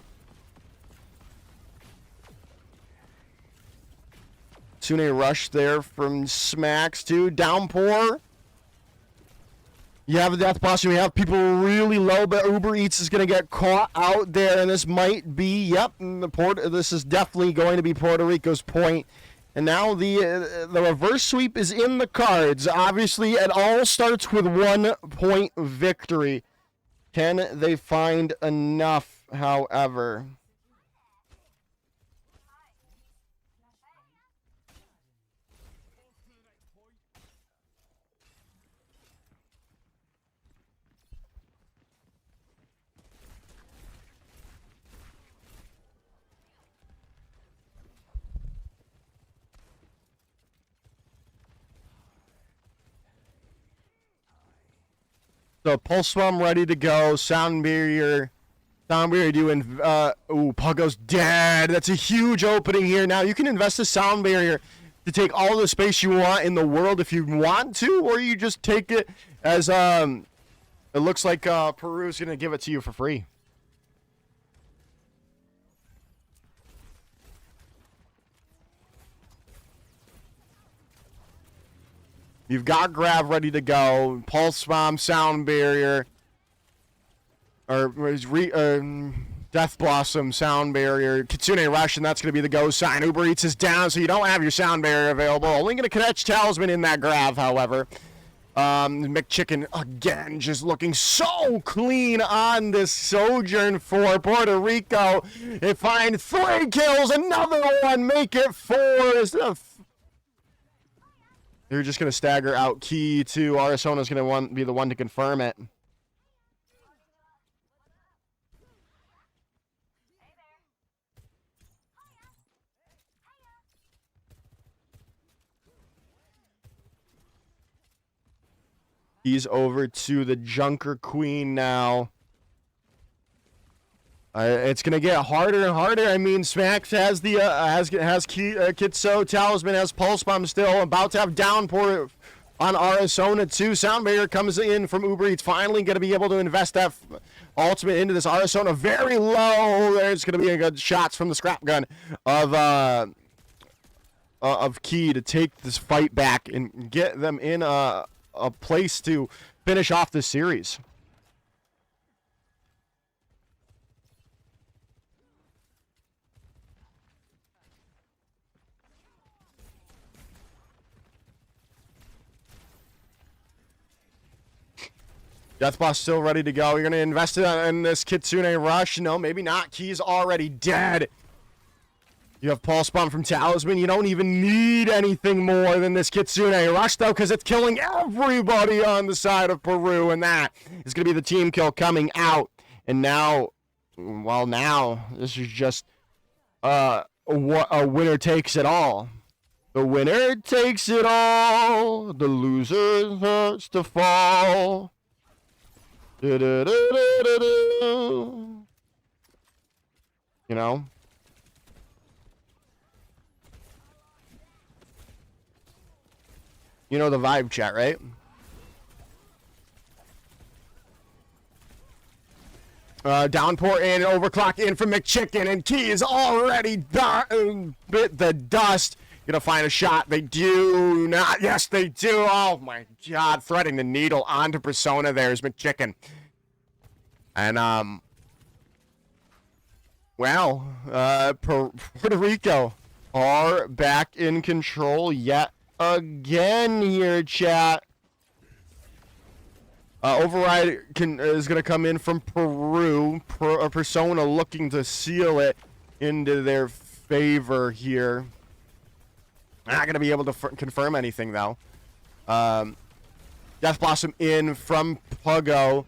Tsune rush there from Smacks too. Downpour. You have a Death Blossom. You have people really low, but Uber Eats is going to get caught out there, and this might be, yep, this is definitely going to be Puerto Rico's point. And now the reverse sweep is in the cards. Obviously, it all starts with 1 point victory. Can they find enough, however? So Pulse Bomb ready to go. Sound Barrier doing. Ooh, Puggo's dead. That's a huge opening here. Now you can invest a Sound Barrier to take all the space you want in the world if you want to, or you just take it as it looks like Peru's gonna give it to you for free. You've got Grav ready to go. Pulse Bomb, Sound Barrier, or Death Blossom, Sound Barrier, Kitsune Rush, and that's going to be the go sign. Uber Eats is down, so you don't have your Sound Barrier available. Only going to catch Talisman in that Grav, however. McChicken, again, just looking so clean on this Sojourn for Puerto Rico. They find 3 kills, another one, make it 4. They're just going to stagger out Key, too. Arizona's going to be the one to confirm it. He's over to the Junker Queen now. It's gonna get harder and harder. I mean, Smacks has the has Kitso, Talisman has Pulse Bomb still, about to have Downpour on Arizona too. Sound Barrier comes in from Uber Eats, finally gonna be able to invest that ultimate into this Arizona. Very low. There's gonna be a good shots from the scrap gun of Key to take this fight back and get them in a place to finish off this series. Deathboss still ready to go. You're going to invest in this Kitsune Rush? No, maybe not. Key's already dead. You have Pulse Bomb from Talisman. You don't even need anything more than this Kitsune Rush, though, because it's killing everybody on the side of Peru, and that is going to be the team kill coming out. And now, well, now, this is just a winner takes it all. The winner takes it all. The loser hurts to fall. You know? You know the vibe, chat, right? Downpour in, overclock in from McChicken, and Key is already bit the dust. Gonna find a shot. They do not. Yes, they do. Oh my God! Threading the needle onto Persona. There's McChicken. And well, Puerto Rico are back in control yet again here, chat. Override is gonna come in from Peru. Persona looking to seal it into their favor here. Not going to be able to confirm anything, though. Death Blossom in from Puggo.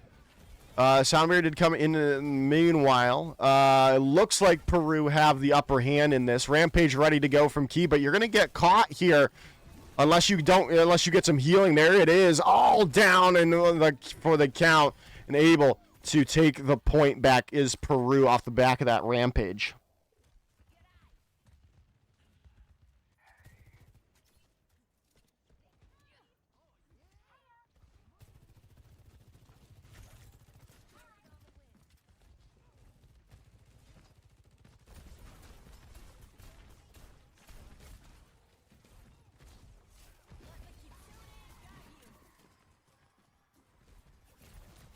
Soundbarrier did come in meanwhile. It looks like Peru have the upper hand in this. Rampage ready to go from Key, but you're going to get caught here unless you get some healing. There it is, all down for the count. And able to take the point back is Peru off the back of that Rampage.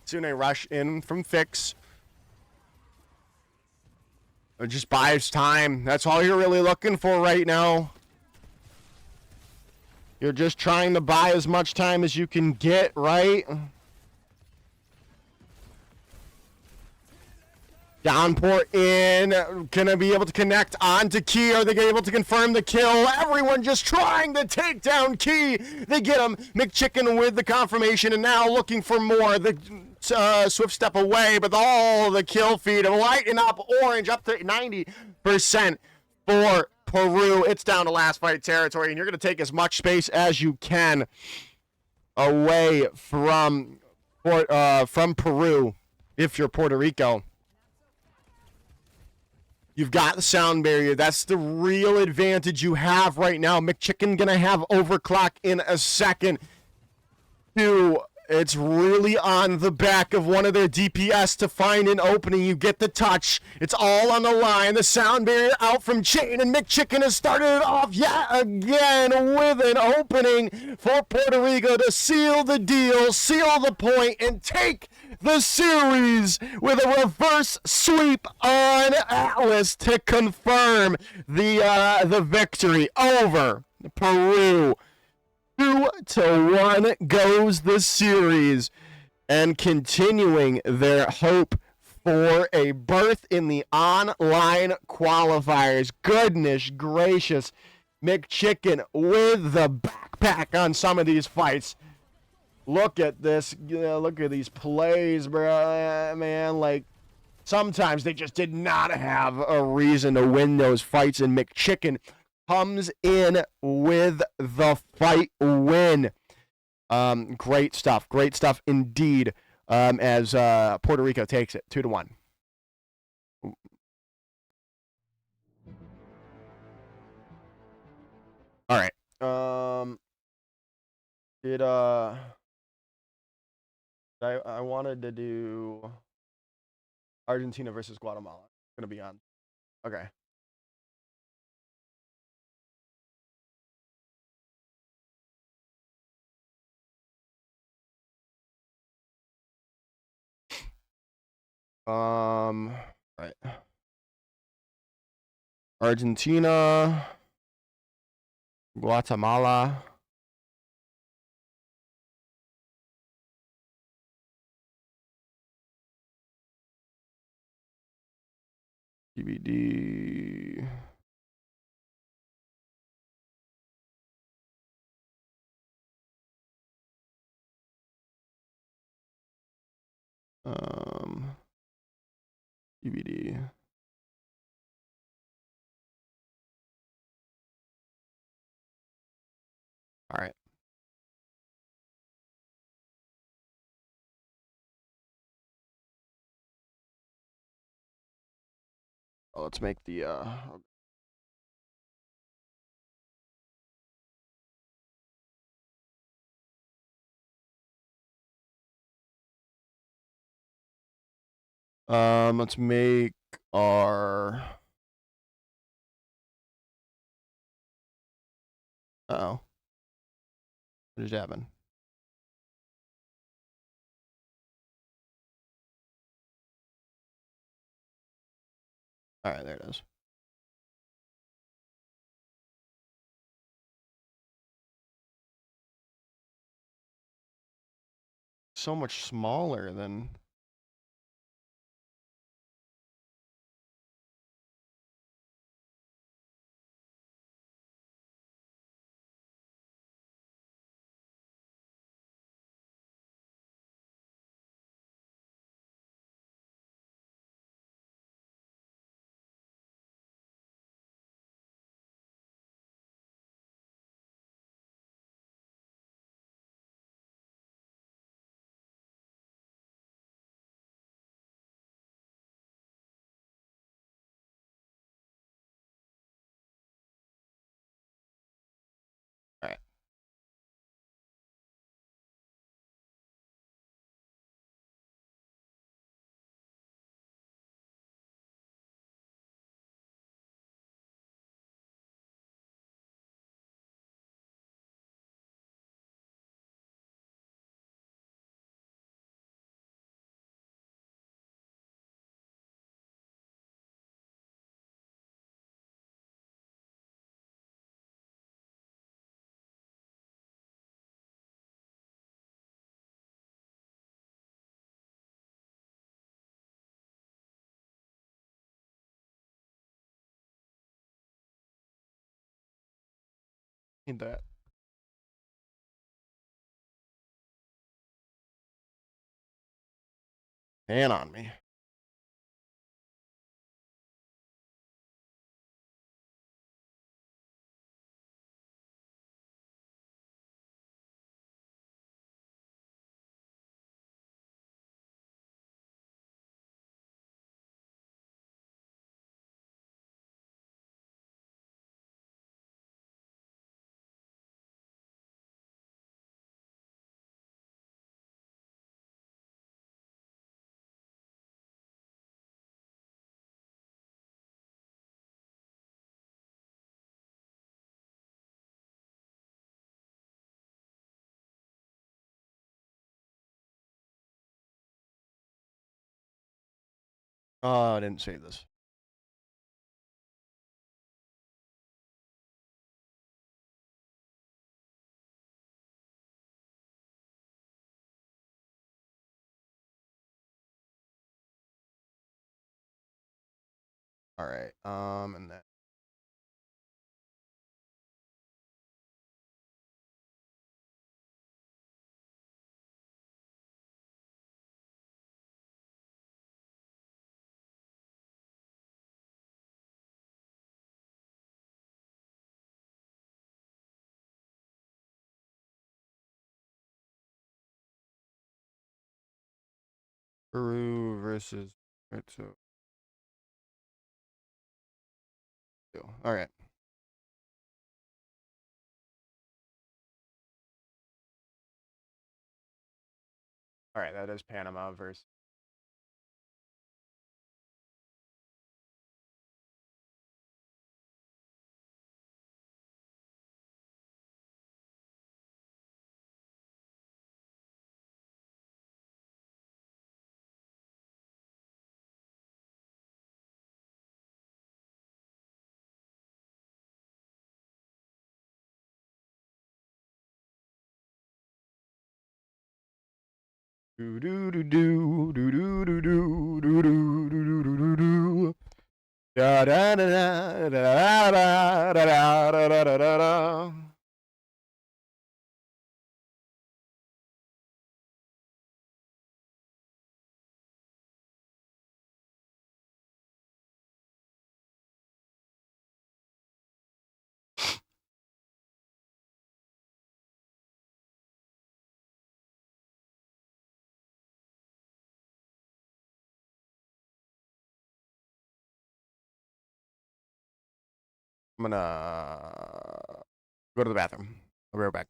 Sune rush in from Fix. It just buys time. That's all you're really looking for right now. You're just trying to buy as much time as you can get, right? Downport in, gonna be able to connect onto Key. Are they able to confirm the kill? Everyone just trying to take down Key. They get him. McChicken with the confirmation, and now looking for more. The swift step away, but all the kill feed lighting up orange up to 90% for Peru. It's down to last fight territory, and you're gonna take as much space as you can away from Peru if you're Puerto Rico. You've got the sound barrier. That's the real advantage you have right now. McChicken gonna have overclock in a second. It's really on the back of one of their DPS to find an opening. You get the touch. It's all on the line. The sound barrier out from Chain, and McChicken has started it off yet again with an opening for Puerto Rico to seal the deal, seal the point, and take the series with a reverse sweep on Atlas to confirm the victory over Peru. 2-1 goes the series, and continuing their hope for a berth in the online qualifiers. Goodness gracious, McChicken with the backpack on some of these fights. Look at this. Look at these plays, bro. Man, like, sometimes they just did not have a reason to win those fights, and McChicken comes in with the fight win. Great stuff indeed. As Puerto Rico takes it 2-1. All right. I wanted to do Argentina versus Guatemala. Gonna be on. Okay. Right. Argentina, Guatemala. DVD. DVD. All right. Let's make the let's make our uh-oh. What just happened? All right, there it is. So much smaller than Need that. And on me. Oh, I didn't save this. All right. And then. Peru versus. Right, so. All right. All right, that is Panama versus. Do do do do do do do do do do do do do. Da da da da da da da da da da da da. I'm gonna go to the bathroom. I'll be right back.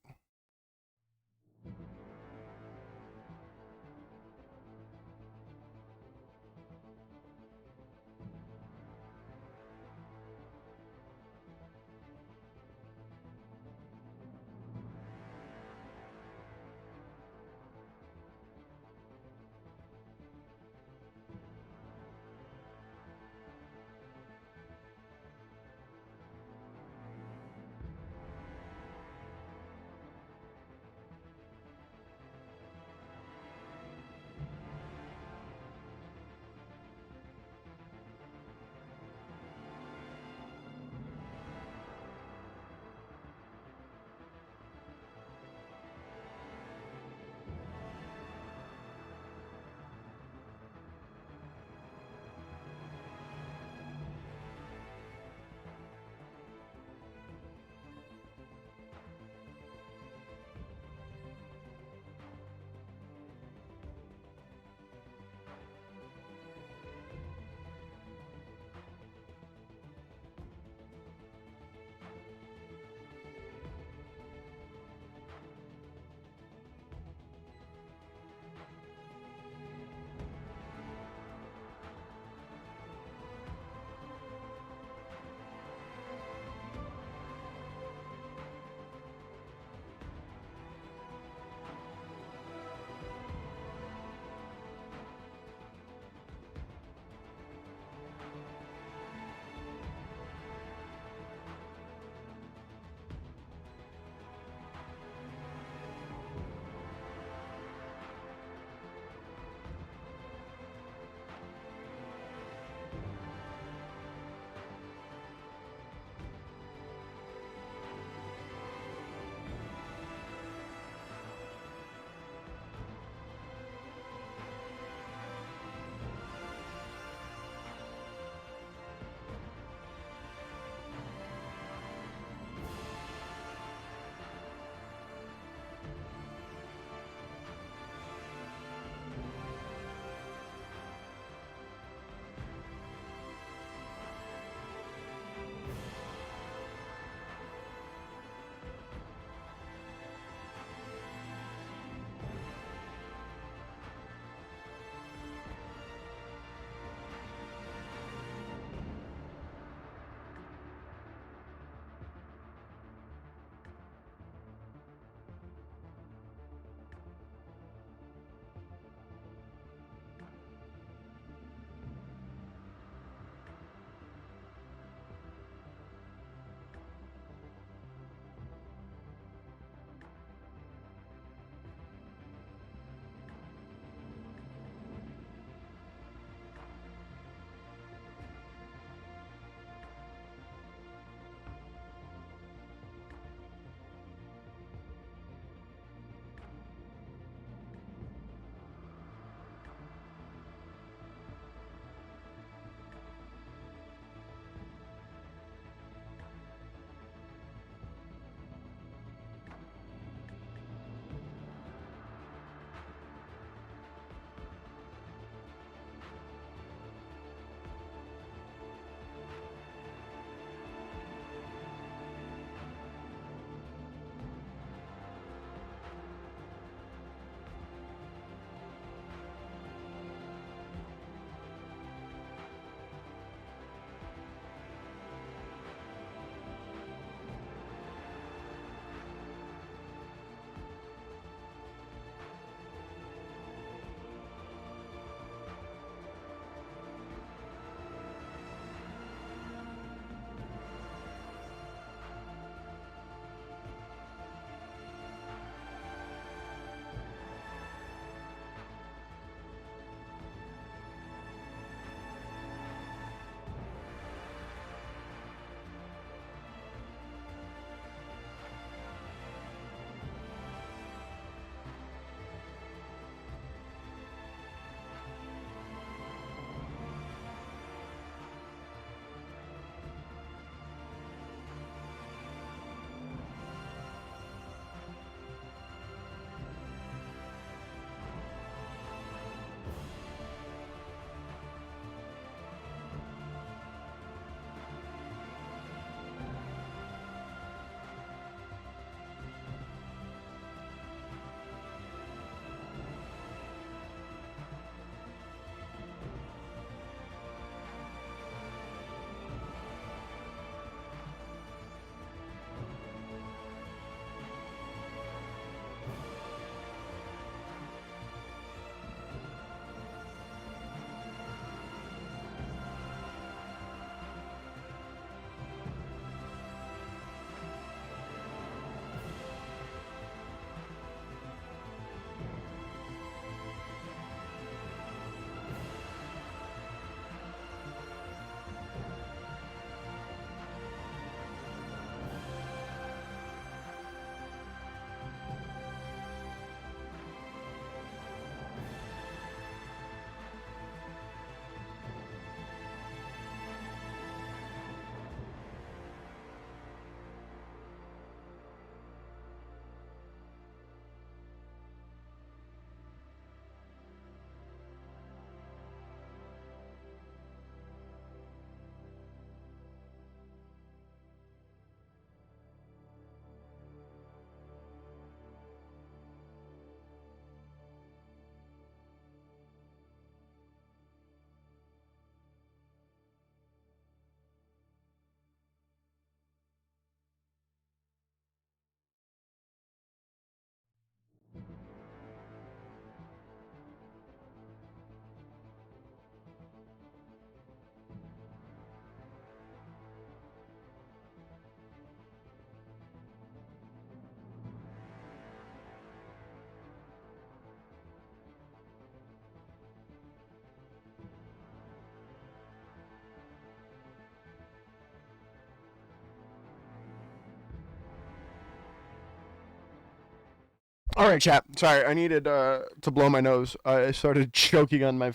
All right, chat. Sorry, I needed to blow my nose. I started choking on my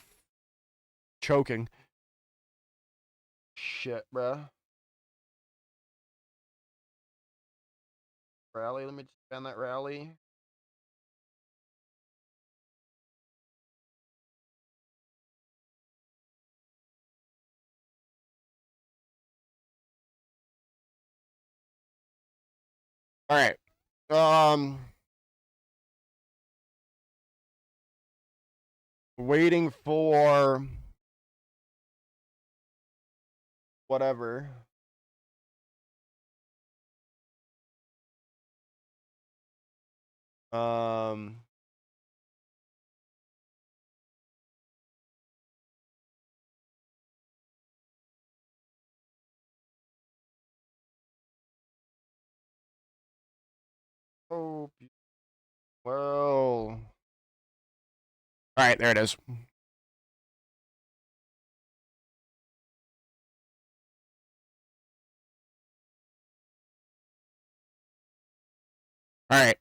choking. Shit, bruh. Rally. Let me just ban that rally. All right. Waiting for whatever. Oh, well. All right, there it is. All right.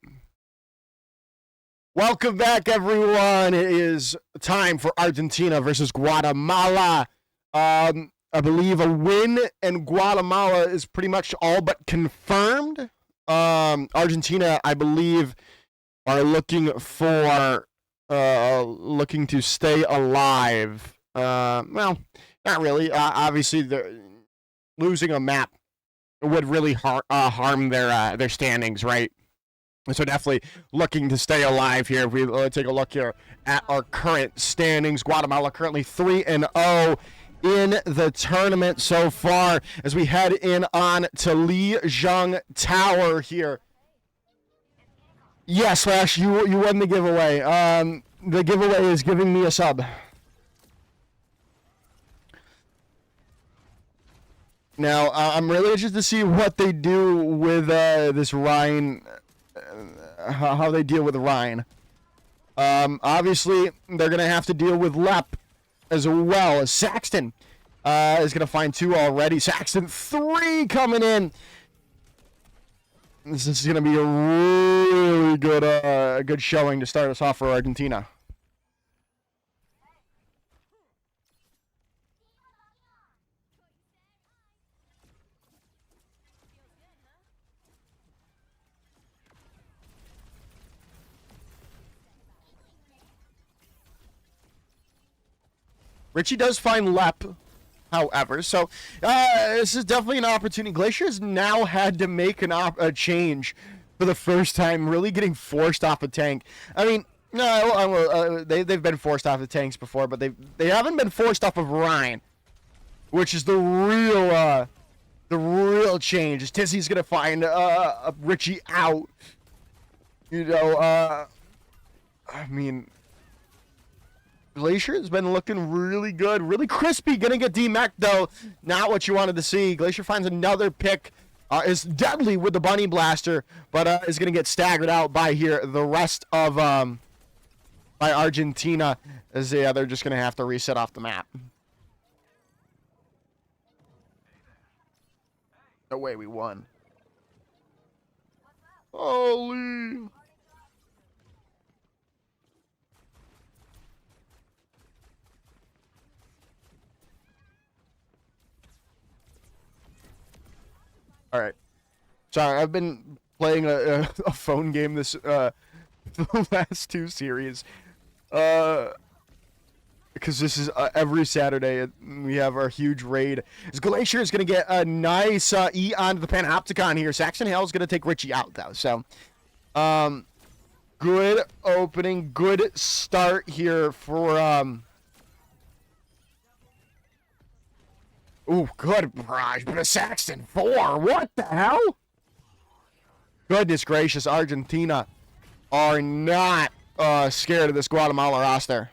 Welcome back, everyone. It is time for Argentina versus Guatemala. I believe a win in Guatemala is pretty much all but confirmed. Argentina, I believe, are looking to stay alive. Well, not really. Obviously, losing a map would really harm their standings, right? So definitely looking to stay alive here. If we take a look here at our current standings, Guatemala currently 3-0 in the tournament so far as we head in on to Lijiang Tower here. Yes, Slash, you won the giveaway. The giveaway is giving me a sub. Now, I'm really interested to see what they do with this Rhine. How they deal with Rhine. Obviously, they're going to have to deal with Lep as well. Saxton is going to find 2 already. Saxton 3 coming in. This is going to be a really good showing to start us off for Argentina. Richie does find Lep, however, so this is definitely an opportunity. Glacier has now had to make a change for the first time, really getting forced off a tank. I mean, no, they've been forced off the tanks before, but they haven't been forced off of Rhine, which is the real change. Is Tissy's gonna find Richie out? You know, I mean. Glacier has been looking really good, really crispy. Gonna get DMAC though. Not what you wanted to see. Glacier finds another pick. Is deadly with the Bunny Blaster, but is gonna get staggered out by here. The rest of by Argentina, as they're just gonna have to reset off the map. No way we won. Holy. All right. Sorry, I've been playing a phone game this the last 2 series. Because this is every Saturday we have our huge raid. Glacier is going to get a nice E onto the Panopticon here. Saxon Hale is going to take Richie out though. So, good opening, good start here for Ooh, good barrage, but a Saxton 4. What the hell? Goodness gracious, Argentina are not scared of this Guatemala roster.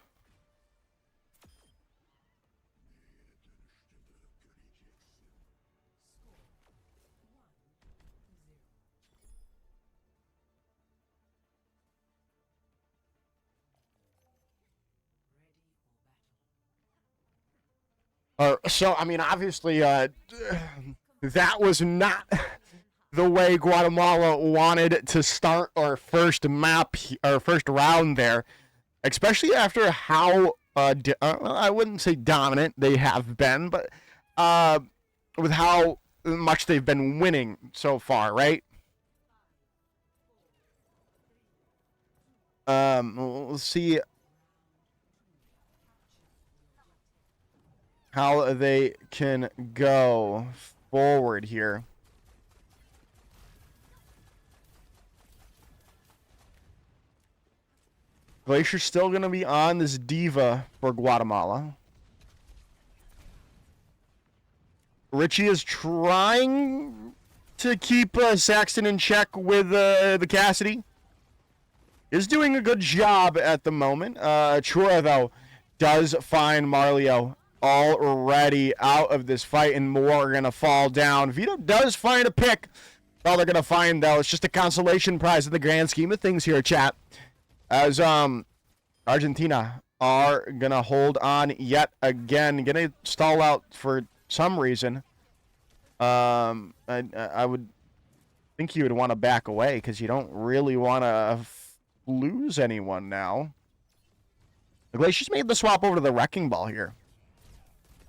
So, I mean, obviously, that was not the way Guatemala wanted to start our first round there, especially after how I wouldn't say dominant they have been, but with how much they've been winning so far, right? We'll see how they can go forward here. Glacier's still going to be on this diva for Guatemala. Richie is trying to keep Saxton in check with the Cassidy. Is doing a good job at the moment. Chura, though, does find Marlio already out of this fight, and more are going to fall down. Vito does find a pick. All they're going to find, though, it's just a consolation prize in the grand scheme of things here, chat. As Argentina are going to hold on yet again. Going to stall out for some reason. I would think you would want to back away because you don't really want to lose anyone now. The Glaciers made the swap over to the Wrecking Ball here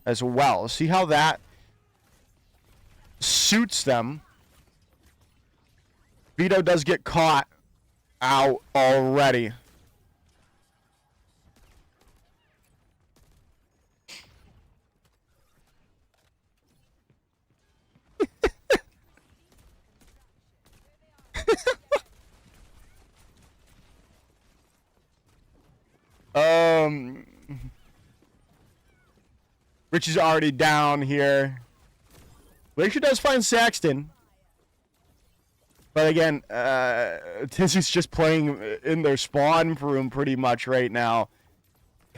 as well. See how that suits them. Vito does get caught out already. Rich is already down here. Glacier does find Saxton. But again, Tizzy's just playing in their spawn room pretty much right now.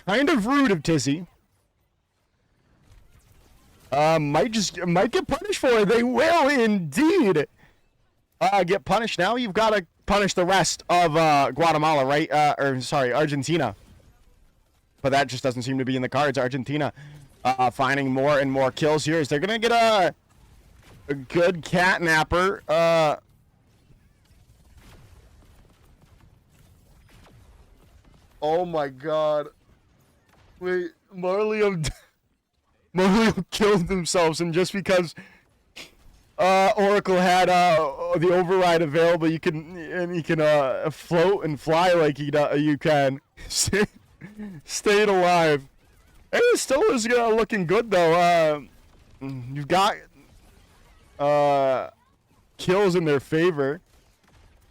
Kind of rude of Tizzy. Might get punished for it. They will indeed get punished. Now you've got to punish the rest of Guatemala, right? Argentina. But that just doesn't seem to be in the cards. Argentina finding more and more kills here. Is they're going to get a good catnapper. Oh my god. Wait, Marlio killed themselves, and just because Oracle had the override available, you can float and fly like you can. Stayed alive. Hey, it still is looking good though. You've got kills in their favor.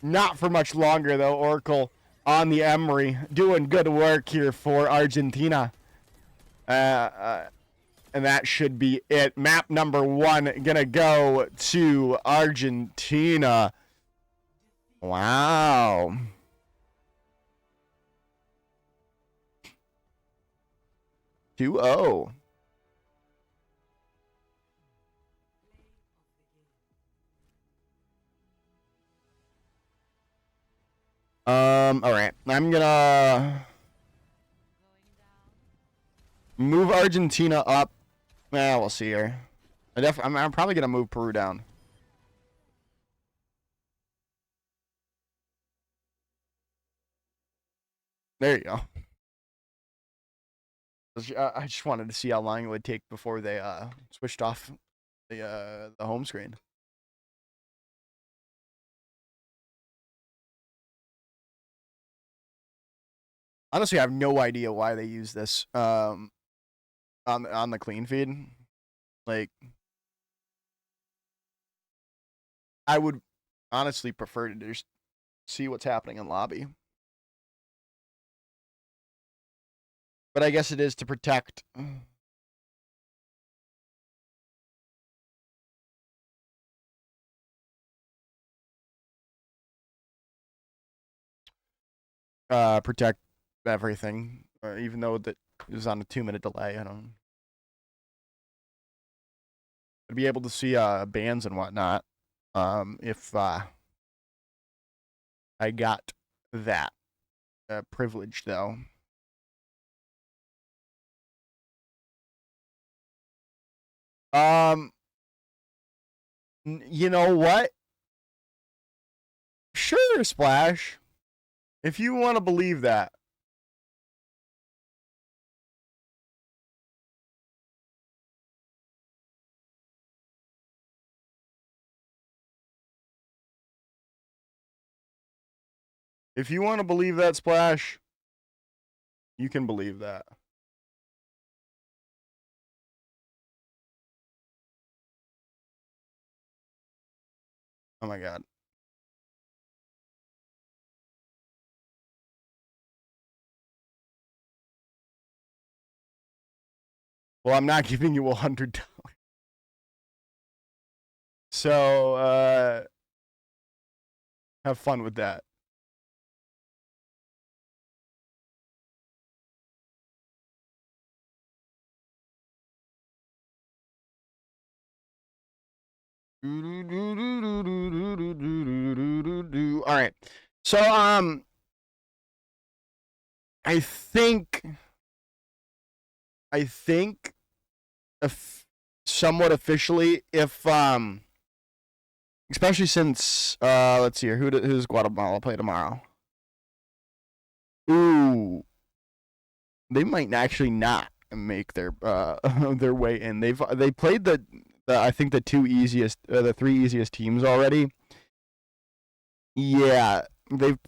Not for much longer though. Oracle on the Emery doing good work here for Argentina. And that should be it. Map number 1 gonna go to Argentina. Wow. Two oh. All right. I'm gonna move Argentina up. We'll see here. I'm probably gonna move Peru down. There you go. I just wanted to see how long it would take before they switched off the home screen. Honestly, I have no idea why they use this on the clean feed. Like, I would honestly prefer to just see what's happening in lobby. But I guess it is to protect protect everything, even though that is on a 2-minute delay. I don't. I'd be able to see bans and whatnot if I got that privilege, though. You know what? Sure, Splash. If you want to believe that. If you want to believe that, Splash, you can believe that. Oh my god. Well, I'm not giving you $100. So, have fun with that. All right. So, I think if somewhat officially, if especially since let's see here, who does Guatemala play tomorrow? Ooh, they might actually not make their their way in. They played the I think the three easiest teams already. Yeah, they've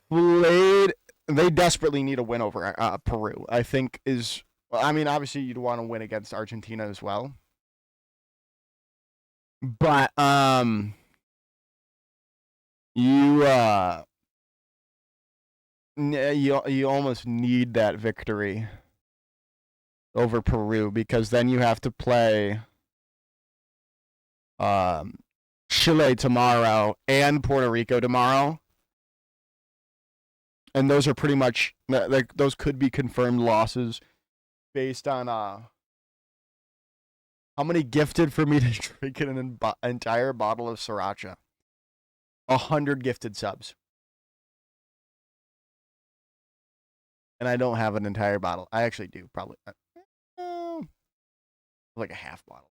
played. They desperately need a win over Peru. I think is. Well, I mean, obviously you'd want to win against Argentina as well. But you you almost need that victory over Peru because then you have to play Chile tomorrow and Puerto Rico tomorrow. And those are pretty much those could be confirmed losses based on how many gifted for me to drink an entire bottle of sriracha. 100 gifted subs. And I don't have an entire bottle. I actually do, probably. Like a half bottle.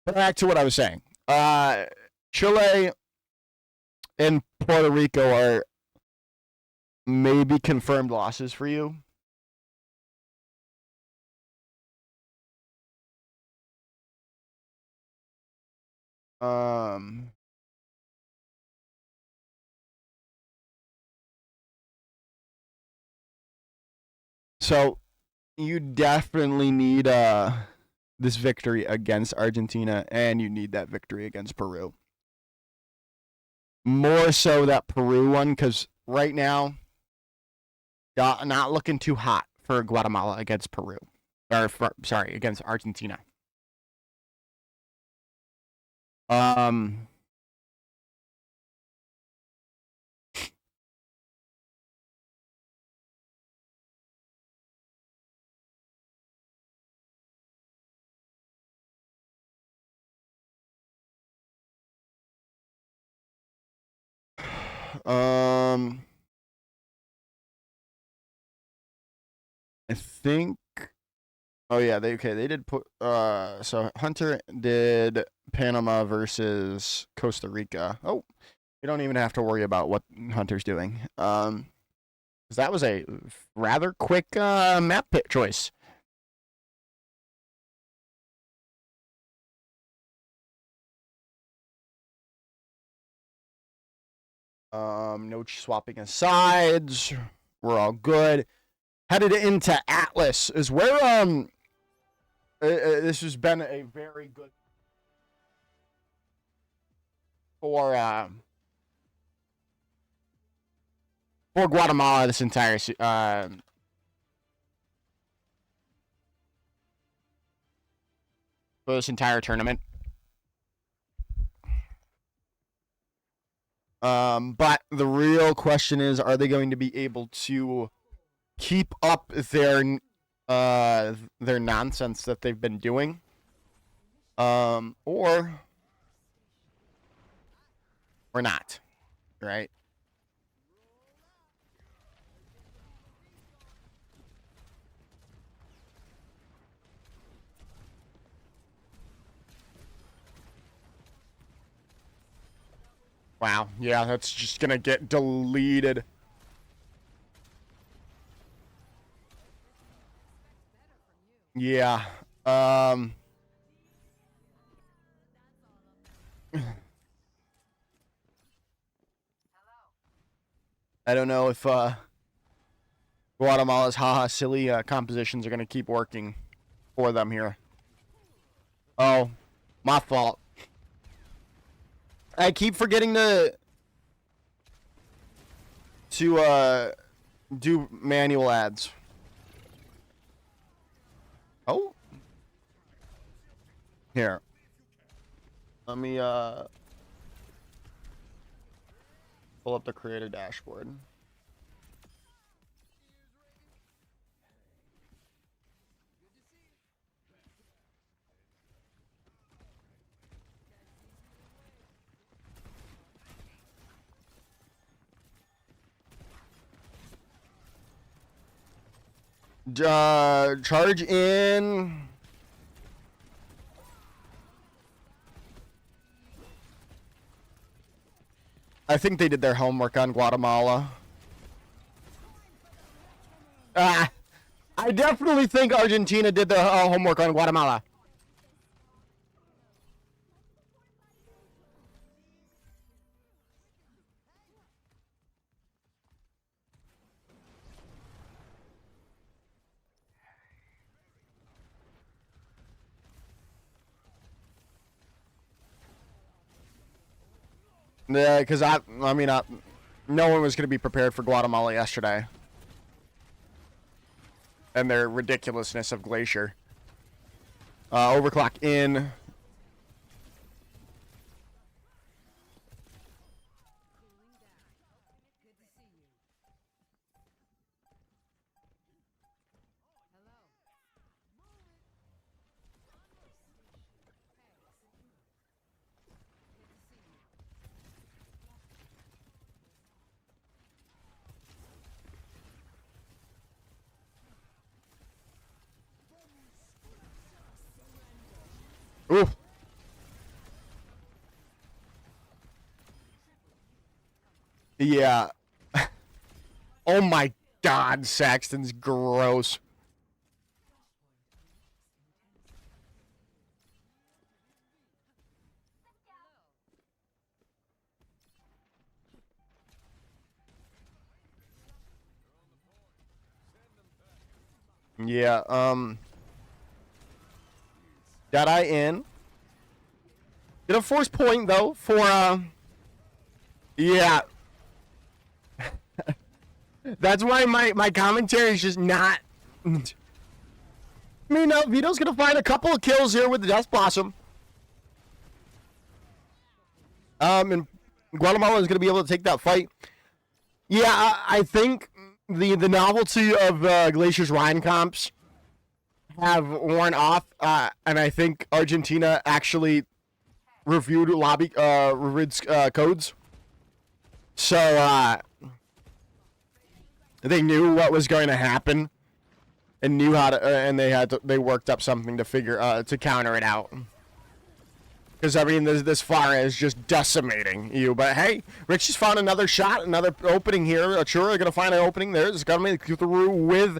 But back to what I was saying. Chile and Puerto Rico are maybe confirmed losses for you. So you definitely need this victory against Argentina, and you need that victory against Peru. More so that Peru one, because right now, not looking too hot for Guatemala against Peru. Against Argentina. I think. Oh yeah, they did put. So Hunter did Panama versus Costa Rica. Oh, you don't even have to worry about what Hunter's doing. Because that was a rather quick map pick choice. No swapping of sides. We're all good. Headed into Atlas is where this has been a very good for Guatemala this entire for this entire tournament. But the real question is, are they going to be able to keep up their nonsense that they've been doing, or not, right? Wow. Yeah, that's just gonna get deleted. Yeah. I don't know if Guatemala's haha silly compositions are gonna keep working for them here. Oh, my fault. I keep forgetting to do manual ads. Oh. Here. Let me pull up the creator dashboard. Charge in. I think they did their homework on Guatemala. I definitely think Argentina did their homework on Guatemala. Yeah, because no one was going to be prepared for Guatemala yesterday. And their ridiculousness of Glacier. Overclock in. Ooh. Yeah. Oh my God, Saxton's gross. Yeah, got I in. Get a force point though for yeah. That's why my commentary is just not. I mean, Vito's gonna find a couple of kills here with the Dust Blossom. And Guatemala is gonna be able to take that fight. Yeah, I think the novelty of Glacier's Rhine comps have worn off, and I think Argentina actually reviewed codes, so they knew what was going to happen, and knew how to, and they worked up something to to counter it out. Because I mean, this far is just decimating you. But hey, Rich just found another shot, another opening here. Achura gonna find an opening there. It's gonna make it through with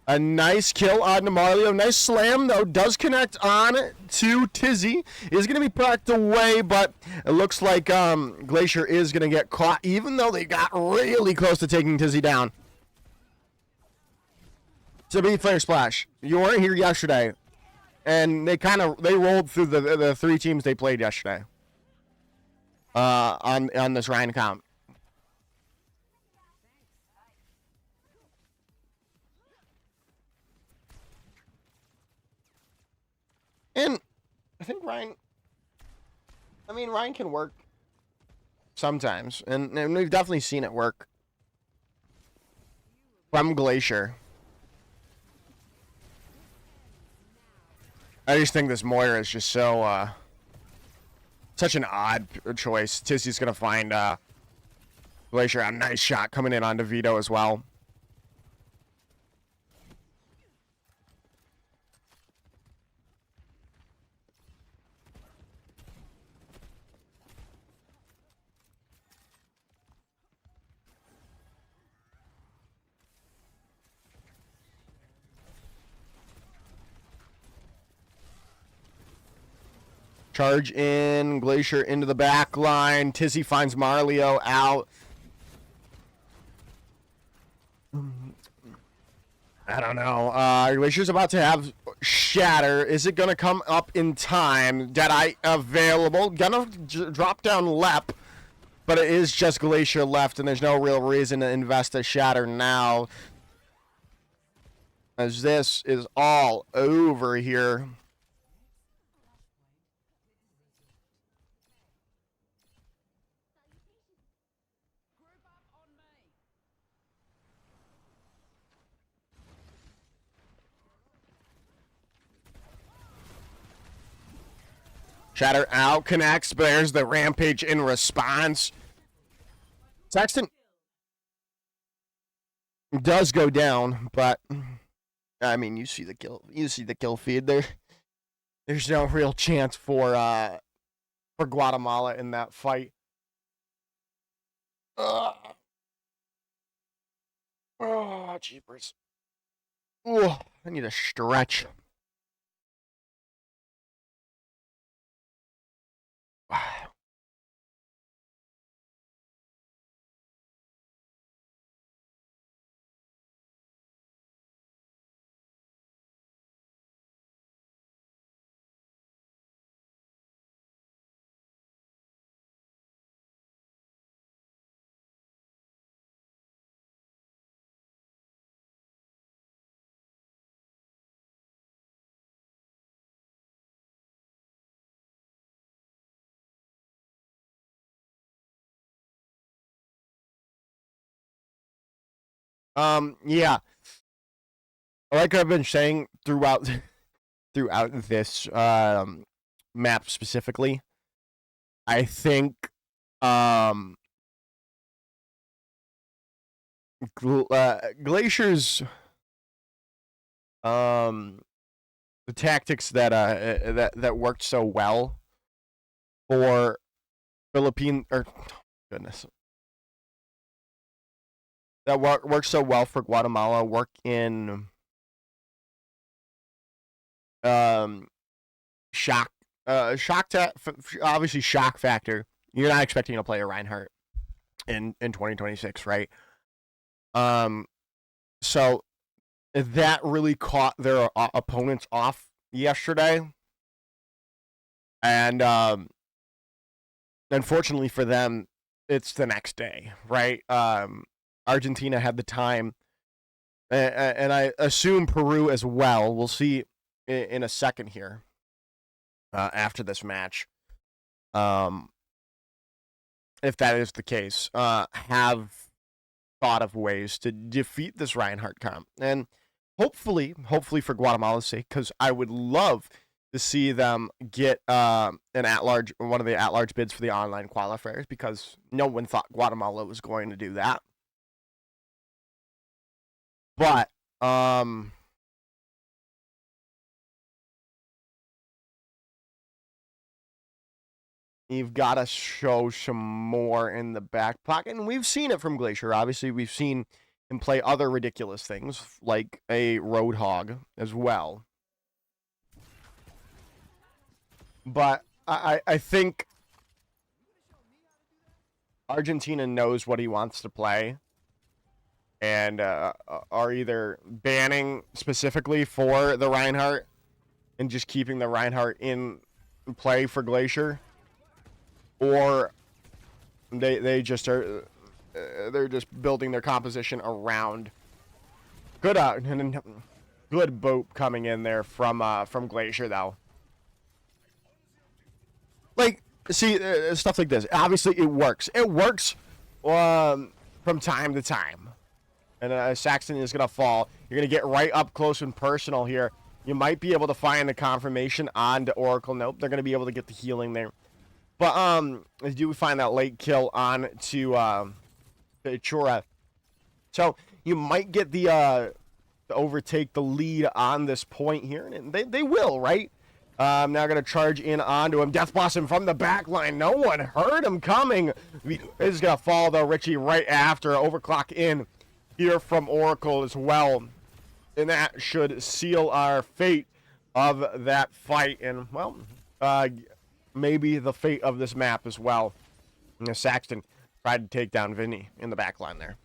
a nice kill on Marlio. Nice slam, though. Does connect on to Tizzy. Is going to be packed away, but it looks like Glacier is going to get caught, even though they got really close to taking Tizzy down. To be fair, Splash, you weren't here yesterday, and they rolled through the three teams they played yesterday on this Ryan comp. And I think Ryan can work sometimes. And we've definitely seen it work from Glacier. I just think this Moira is just so, such an odd choice. Tizzy's going to find Glacier a nice shot coming in on DeVito as well. Charge in, Glacier into the back line. Tizzy finds Marlio out. I don't know. Glacier's about to have Shatter. Is it going to come up in time? Deadeye available. Gonna drop down Lep. But it is just Glacier left, and there's no real reason to invest a Shatter now, as this is all over here. Shatter out, connects, but there's the Rampage in response. Saxton does go down, but I mean, you see the kill feed there. There's no real chance for Guatemala in that fight. Oh, jeepers. Oh, I need a stretch. Yeah. Like I've been saying throughout this map specifically, I think Glacier's the tactics that worked so well for goodness. That works so well for Guatemala. Work in shock, obviously shock factor. You're not expecting to play a Reinhardt in 2026, right? So that really caught their opponents off yesterday, and unfortunately for them, it's the next day, right? Argentina had the time, and I assume Peru as well. We'll see in a second here after this match, if that is the case, have thought of ways to defeat this Reinhardt comp. And hopefully for Guatemala's sake, because I would love to see them get one of the at-large bids for the online qualifiers, because no one thought Guatemala was going to do that. But you've got to show some more in the back pocket, and we've seen it from Glacier. Obviously, we've seen him play other ridiculous things, like a Roadhog as well. But I think Argentina knows what he wants to play, and are either banning specifically for the Reinhardt and just keeping the Reinhardt in play for Glacier, or they just are they're just building their composition around. Good boat coming in there from Glacier though. Like, see, stuff like this. Obviously, it works. It works from time to time. And Saxton is going to fall. You're going to get right up close and personal here. You might be able to find the confirmation onto Oracle. Nope, they're going to be able to get the healing there. But do we find that late kill on to Chura? So you might get the overtake the lead on this point here. And they will, right? Now going to charge in onto him. Death Blossom from the back line. No one heard him coming. This is going to fall, though, Richie, right after. Overclock in here from Oracle as well. And that should seal our fate of that fight. And, well, maybe the fate of this map as well. Saxton tried to take down Vinny in the back line there.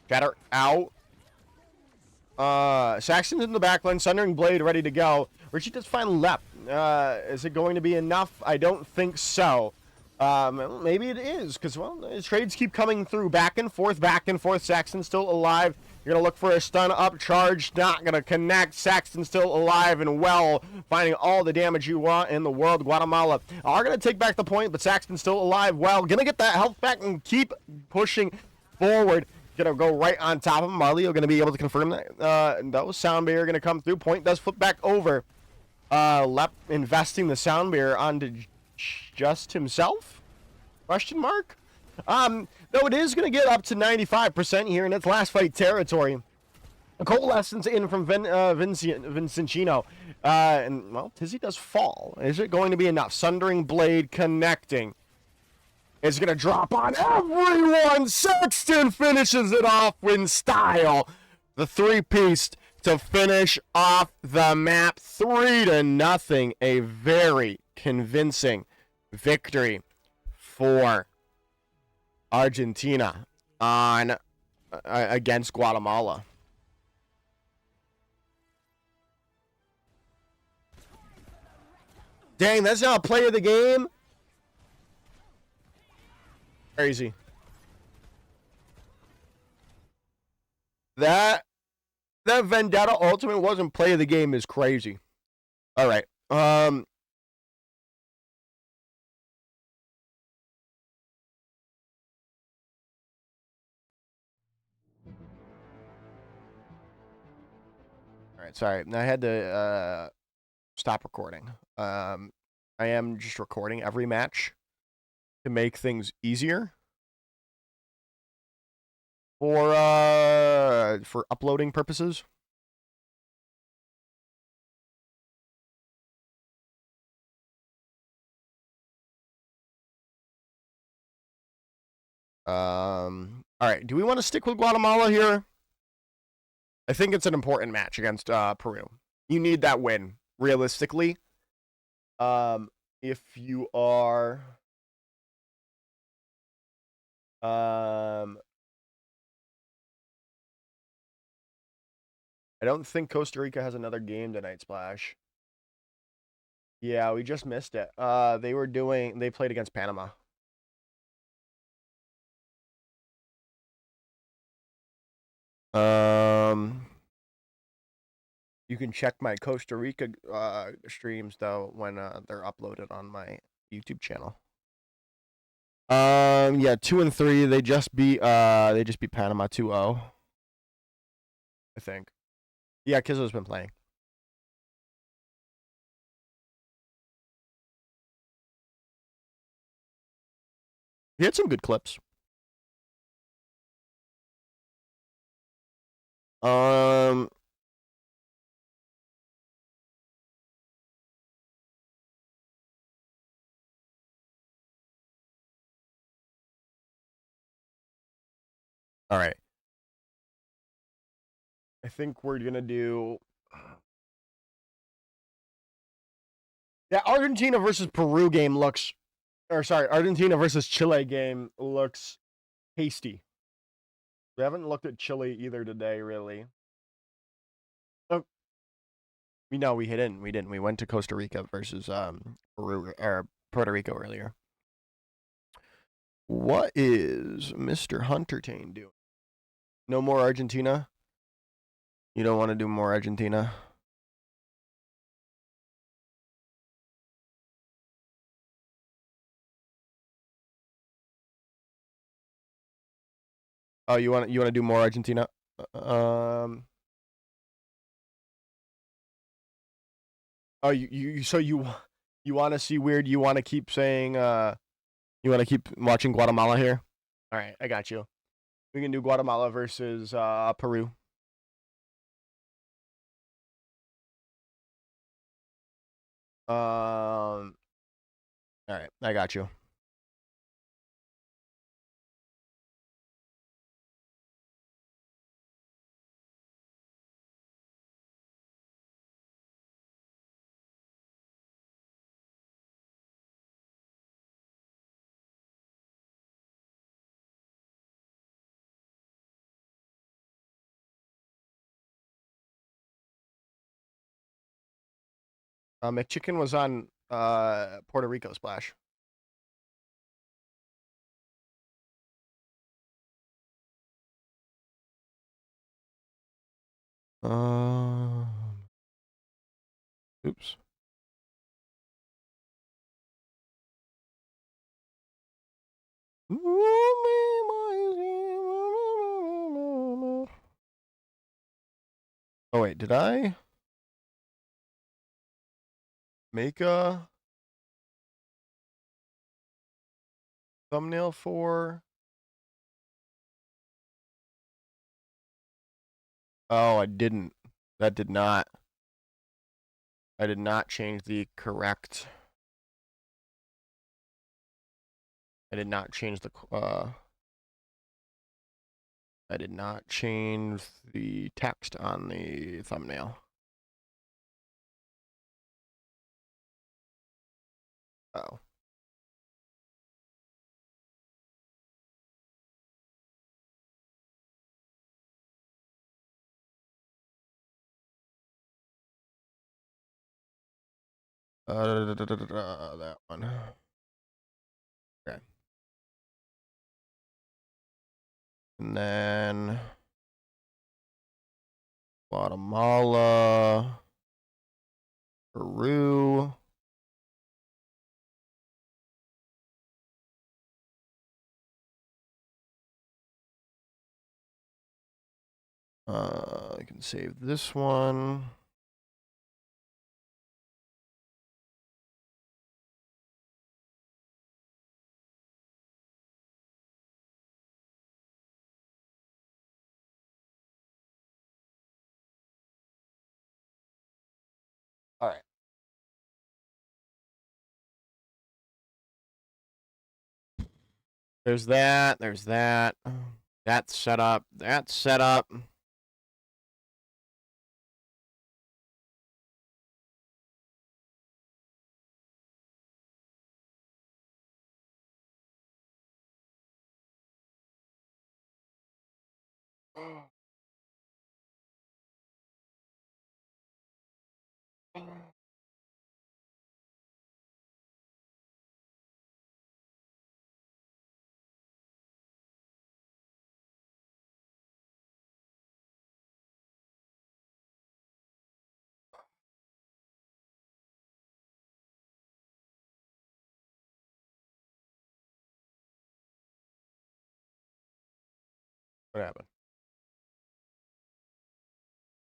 Shatter out. Saxton's in the back line, Sundering Blade ready to go. Richie does find Lep. Is it going to be enough? I don't think so. Maybe it is, because, well, the trades keep coming through. Back and forth, back and forth. Saxton's still alive. You're going to look for a stun up charge. Not going to connect. Saxton's still alive and well, finding all the damage you want in the world. Guatemala are going to take back the point, but Saxton's still alive. Well, going to get that health back and keep pushing forward. Going to go right on top of him. Marleo going to be able to confirm that. Those sound barrier going to come through. Point does flip back over. Lep investing the sound barrier onto just himself? Question mark? Though it is going to get up to 95% here in its last fight territory. A coalescence in from Vincentino. And, well, Tizzy does fall. Is it going to be enough? Sundering Blade connecting. It's going to drop on everyone. Sexton finishes it off in style. The three-piece to finish off the map 3-0. A very convincing victory for Argentina on against Guatemala. Dang, that's not a play of the game. Crazy. That Vendetta Ultimate wasn't play of the game is crazy. All right. All right, sorry. I had to stop recording. I am just recording every match to make things easier for uploading purposes. All right. Do we want to stick with Guatemala here? I think it's an important match against Peru. You need that win, realistically. If you are I don't think Costa Rica has another game tonight, Splash. Yeah, we just missed it. They played against Panama. You can check my Costa Rica streams though when they're uploaded on my YouTube channel. Yeah, 2-3. They just beat Panama 2-0. I think. Yeah, Kizzo's been playing. He had some good clips. All right. I think we're gonna do. Yeah, Argentina versus Peru game looks, or sorry, Argentina versus Chile game looks tasty. We haven't looked at Chile either today, really. Oh, we didn't. We went to Costa Rica versus Peru or Puerto Rico earlier. What is Mr. Huntertain doing? No more Argentina? You don't want to do more Argentina? Oh, you want to do more Argentina? Oh, you want to see weird? You want to keep saying you want to keep watching Guatemala here? All right, I got you. We can do Guatemala versus Peru. All right, I got you. McChicken was on Puerto Rico Splash. Oops. Oh wait, did I make a thumbnail for? Oh, I didn't. That did not. I did not change the correct. I did not change the I did not change the text on the thumbnail. Oh. That one. Okay. And then Guatemala, Peru. I can save this one. All right. There's that. There's that. That's set up. That's set up. What happened?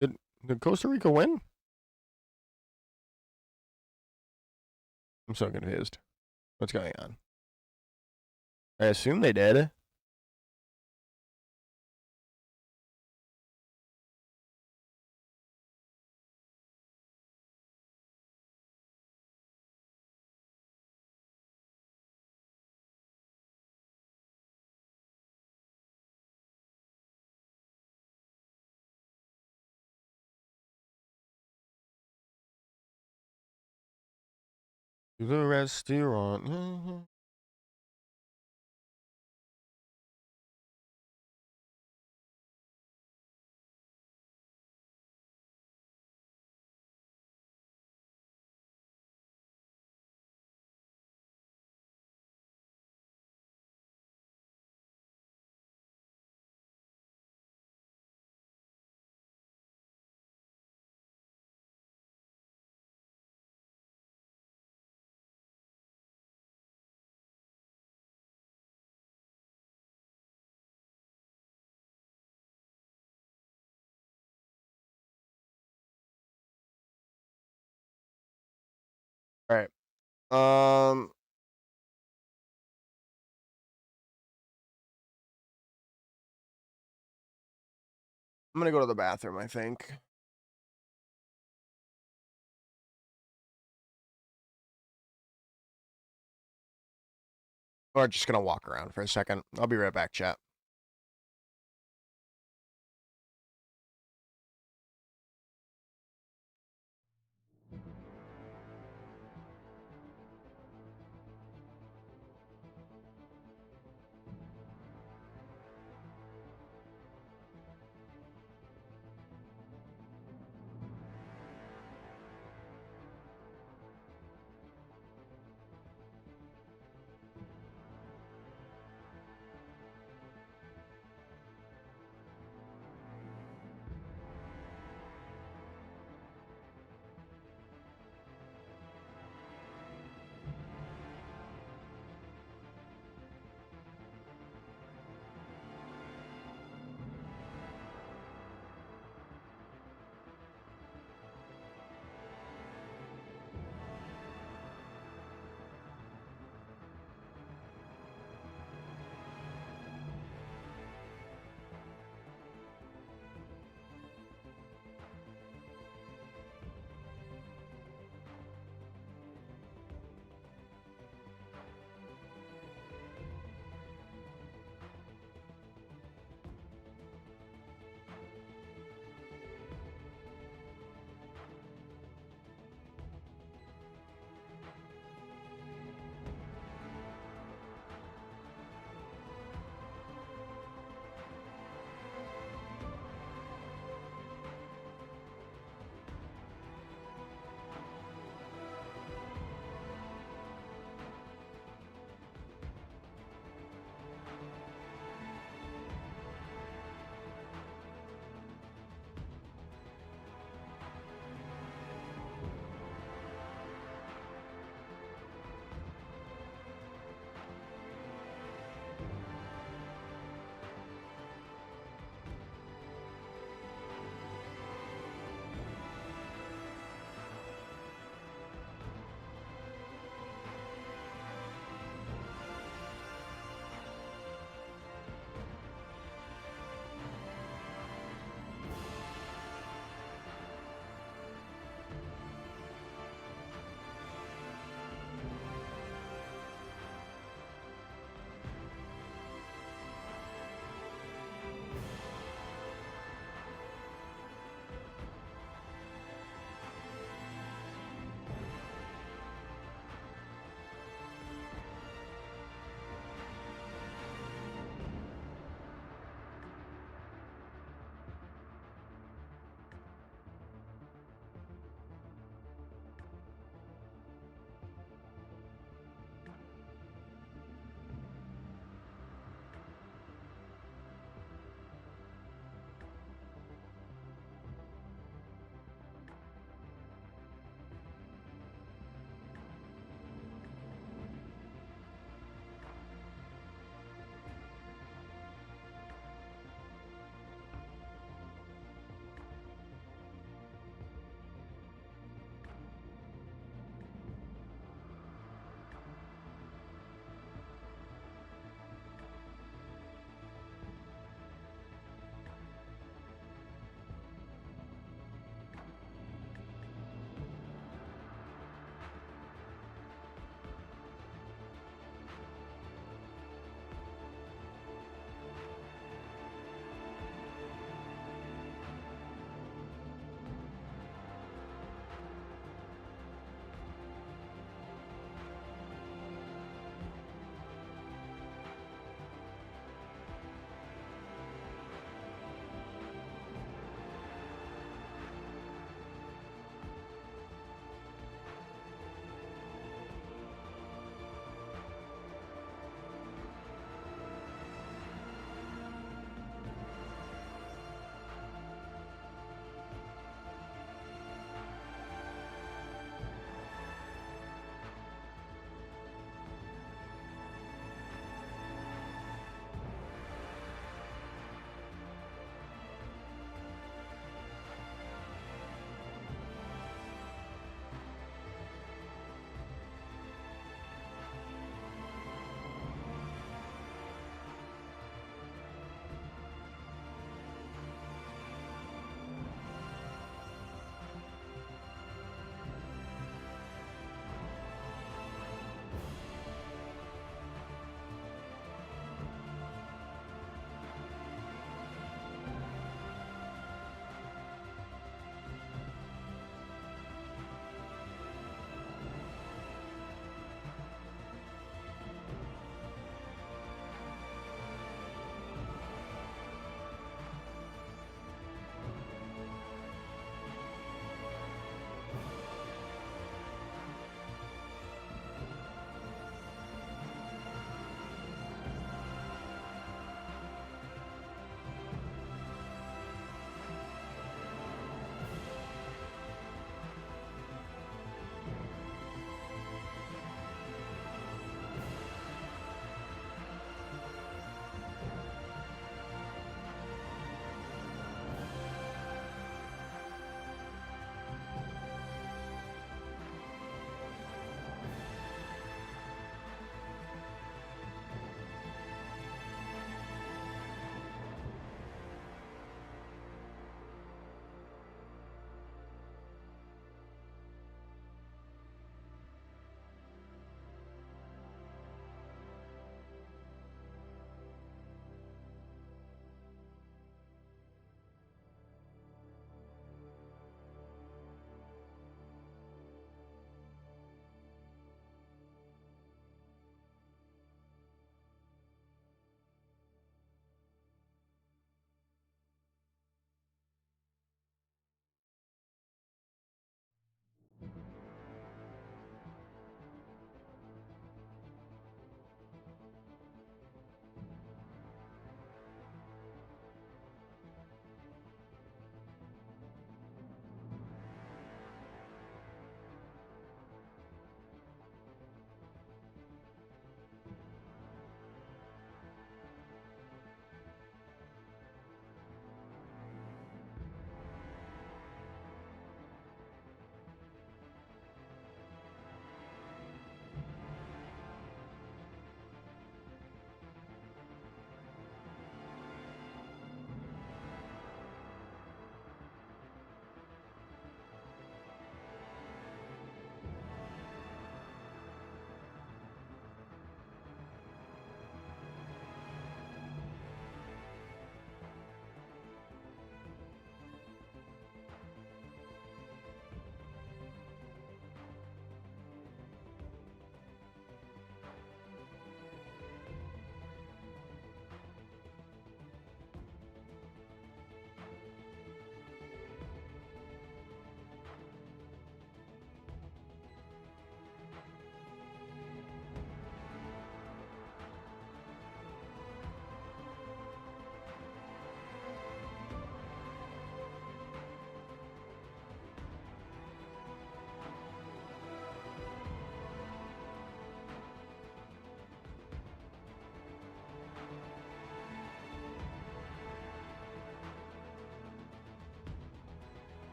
Did Costa Rica win? I'm so confused. What's going on? I assume they did. To the restaurant. All right. I'm gonna go to the bathroom, I think. Or just gonna walk around for a second. I'll be right back, chat.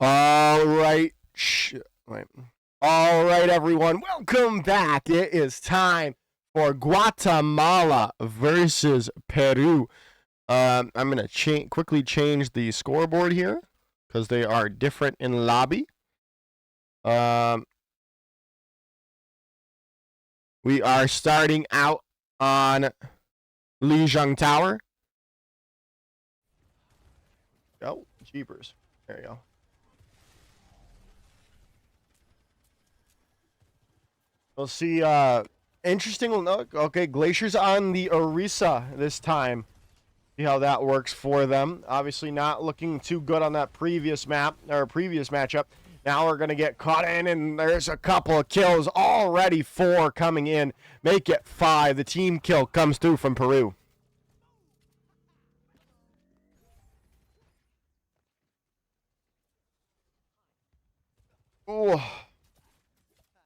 All right. Wait. All right, everyone. Welcome back. It is time for Guatemala versus Peru. I'm going to quickly change the scoreboard here because they are different in lobby. We are starting out on Lijiang Tower. Oh, jeepers. There you go. We'll see. Interesting. Okay, Glacier's on the Orisa this time. See how that works for them. Obviously not looking too good on that previous map, or previous matchup. Now we're going to get caught in, and there's a couple of kills already. 4 coming in. Make it 5. The team kill comes through from Peru. Ooh.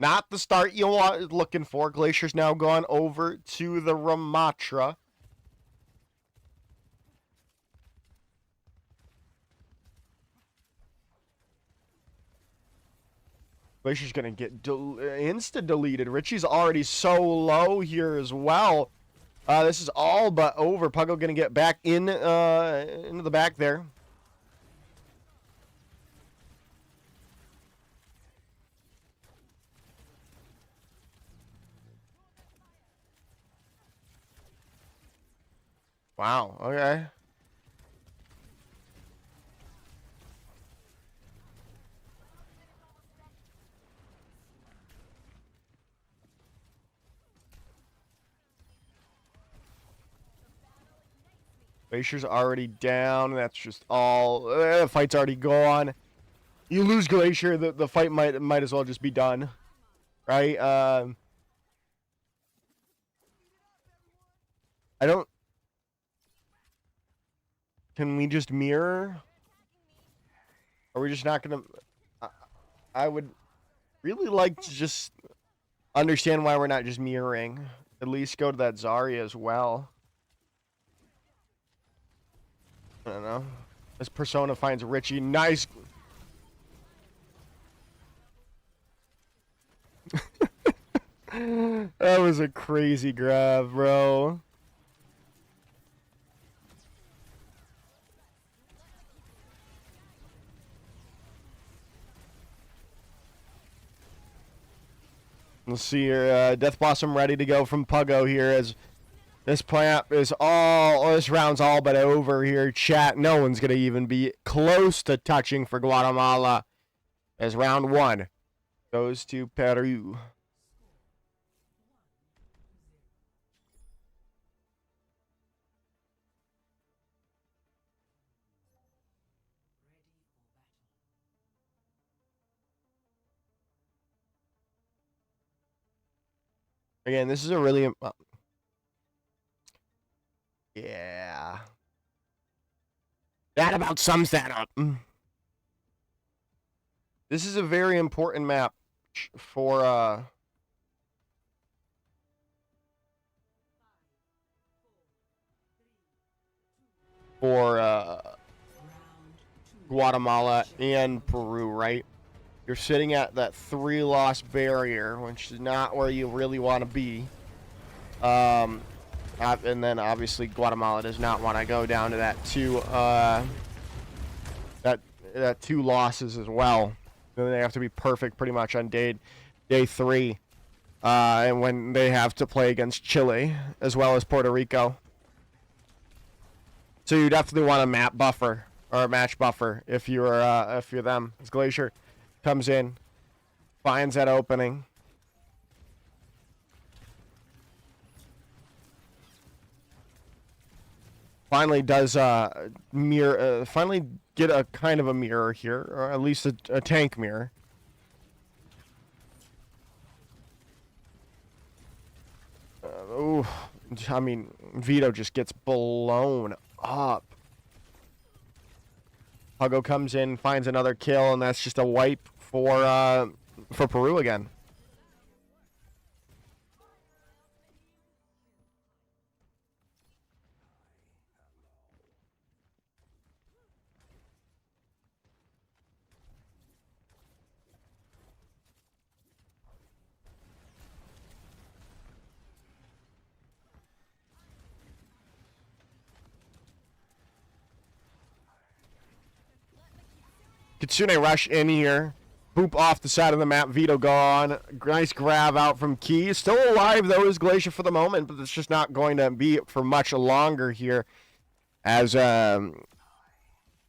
Not the start you want looking for. Glacier's now gone over to the Ramatra. Glacier's going to get insta-deleted. Richie's already so low here as well. This is all but over. Puggo going to get back in into the back there. Wow, okay. Glacier's already down. That's just all. The fight's already gone. You lose Glacier, the fight might as well just be done, right? I don't. Can we just mirror? Are we just not gonna? I would really like to just understand why we're not just mirroring. At least go to that Zarya as well. I don't know. This Persona finds Richie. Nice. That was a crazy grab, bro. Let's see here. Death Blossom ready to go from Puggo here as this plant is this round's all but over here. Chat, no one's going to even be close to touching for Guatemala as round 1 goes to Peru. Again, this is a really... yeah. That about sums that up. This is a very important map for Guatemala and Peru, right? You're sitting at that 3-loss barrier, which is not where you really want to be. And then obviously Guatemala does not want to go down to that 2 losses as well. Then they have to be perfect pretty much on day 3, and when they have to play against Chile as well as Puerto Rico. So you definitely want a map buffer or a match buffer if you're them. As Glacier comes in, finds that opening. Finally does finally get a kind of a mirror here, or at least a tank mirror. I mean, Vito just gets blown up. Puggo comes in, finds another kill, and that's just a wipe for Peru again. Kitsune rush in here. Boop off the side of the map. Vito gone. Nice grab out from Key. Still alive, though, is Glacier for the moment, but it's just not going to be for much longer here. As, oh,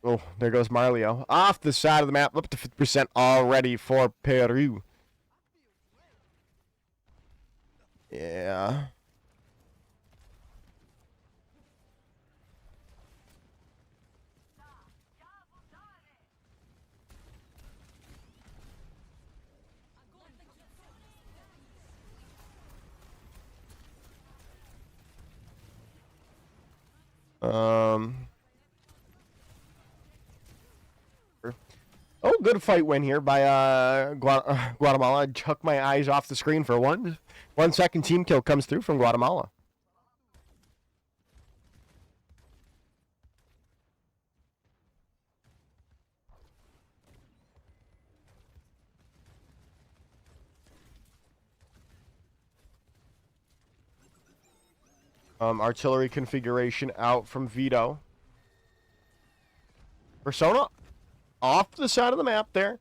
there goes Marlio. Off the side of the map. Up to 50% already for Peru. Yeah. Oh, good fight win here by Guatemala. I took my eyes off the screen for 1 second. Team kill comes through from Guatemala. Artillery configuration out from Vito. Persona off the side of the map there.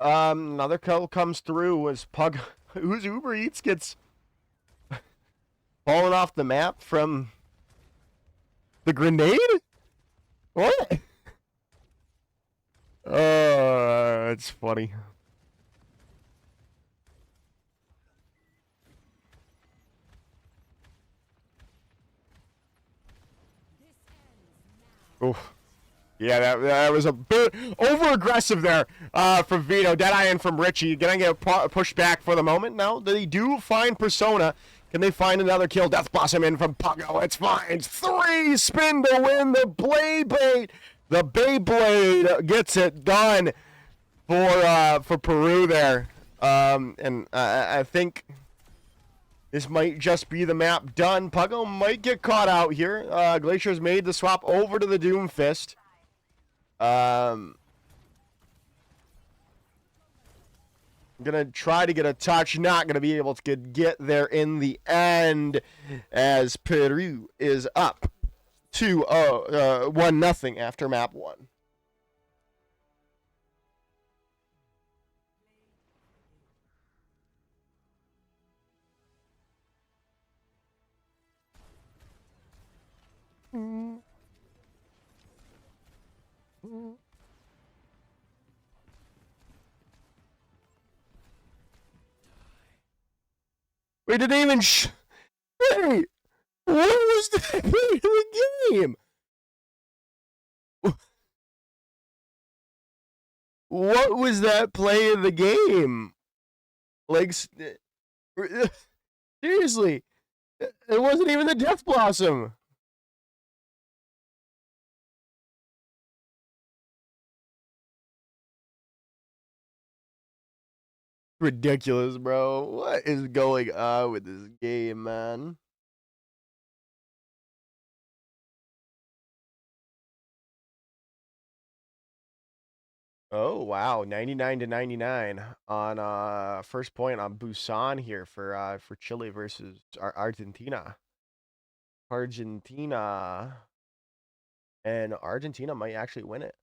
Another kill comes through as Pug, whose Uber Eats gets fallen off the map from the grenade? What? It's funny. Oof. Yeah, that was a bit over-aggressive there from Vito. Deadeye in from Richie. Gonna get pushed back for the moment. Now, they do find Persona. Can they find another kill? Death Blossom in from Puggo. It's fine. 3 spin to win the Beyblade. The Beyblade gets it done for Peru there. And I think this might just be the map done. Puggo might get caught out here. Glacier's made the swap over to the Doomfist. I'm gonna try to get a touch, not gonna be able to get there in the end, as Peru is up to 1-0 after map 1. We didn't even Hey! What was that play of the game? What was that play of the game? Like, seriously, it wasn't even the Death Blossom. Ridiculous, bro. What is going on with this game, man? Oh wow, 99-99 on first point on Busan here for Chile versus Argentina. And Argentina might actually win it.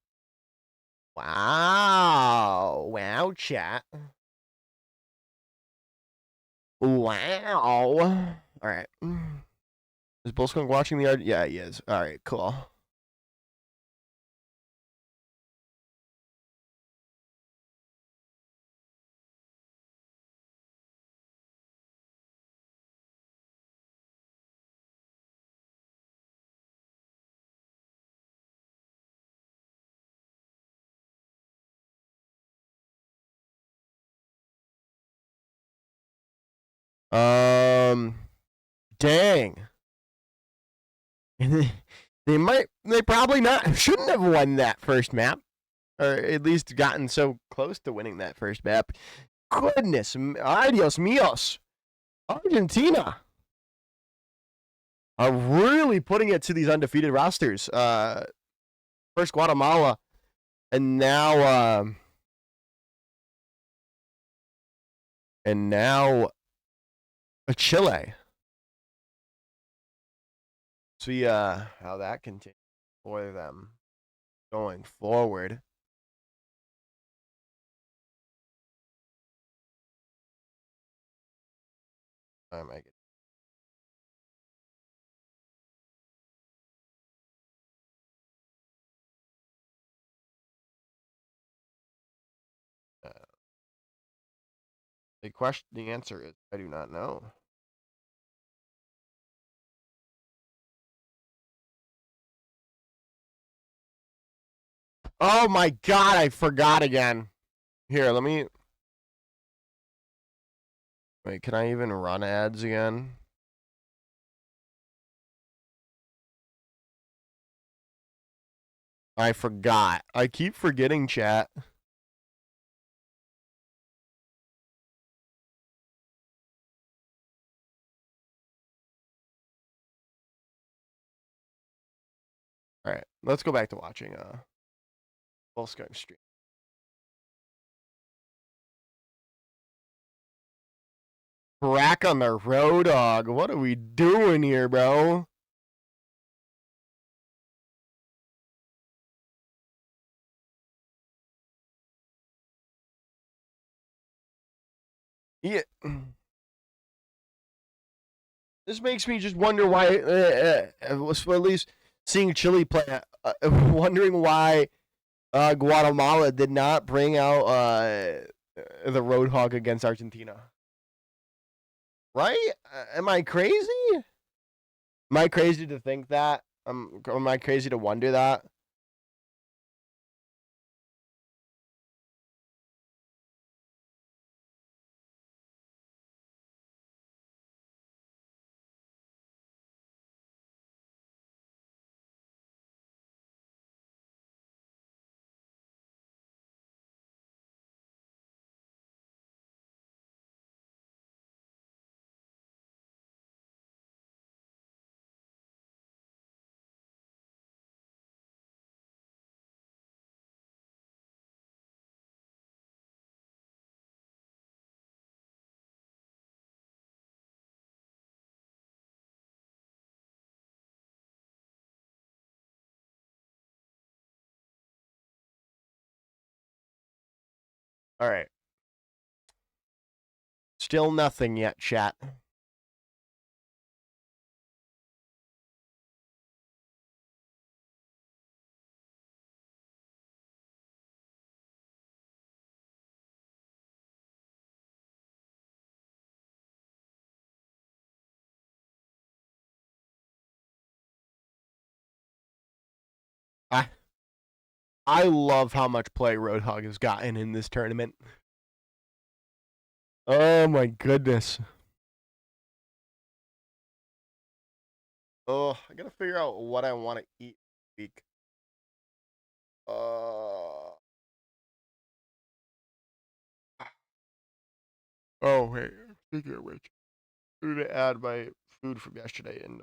Wow, chat. Wow. All right. Is Bullskunk watching the art? Yeah, he is. All right, cool. Dang. They probably shouldn't have won that first map, or at least gotten so close to winning that first map. Goodness, adios míos. Argentina are really putting it to these undefeated rosters. First Guatemala, and now Chile. See how that continues for them going forward. I might get. The answer is I do not know. Oh my god, I forgot again. Here, let me. Wait, can I even run ads again? I forgot. I keep forgetting, chat. All right, let's go back to watching full Skype stream. Crack on the road dog. What are we doing here, bro? Yeah. This makes me just wonder why, at least seeing Chile play, wondering why Guatemala did not bring out the Roadhog against Argentina. Right? Am I crazy? Am I crazy to think that? Am I crazy to wonder that? All right. Still nothing yet, chat. I love how much play Roadhog has gotten in this tournament. Oh my goodness. Oh, I gotta figure out what I want to eat this week. Oh wait, speaking of which, I'm gonna add my food from yesterday in.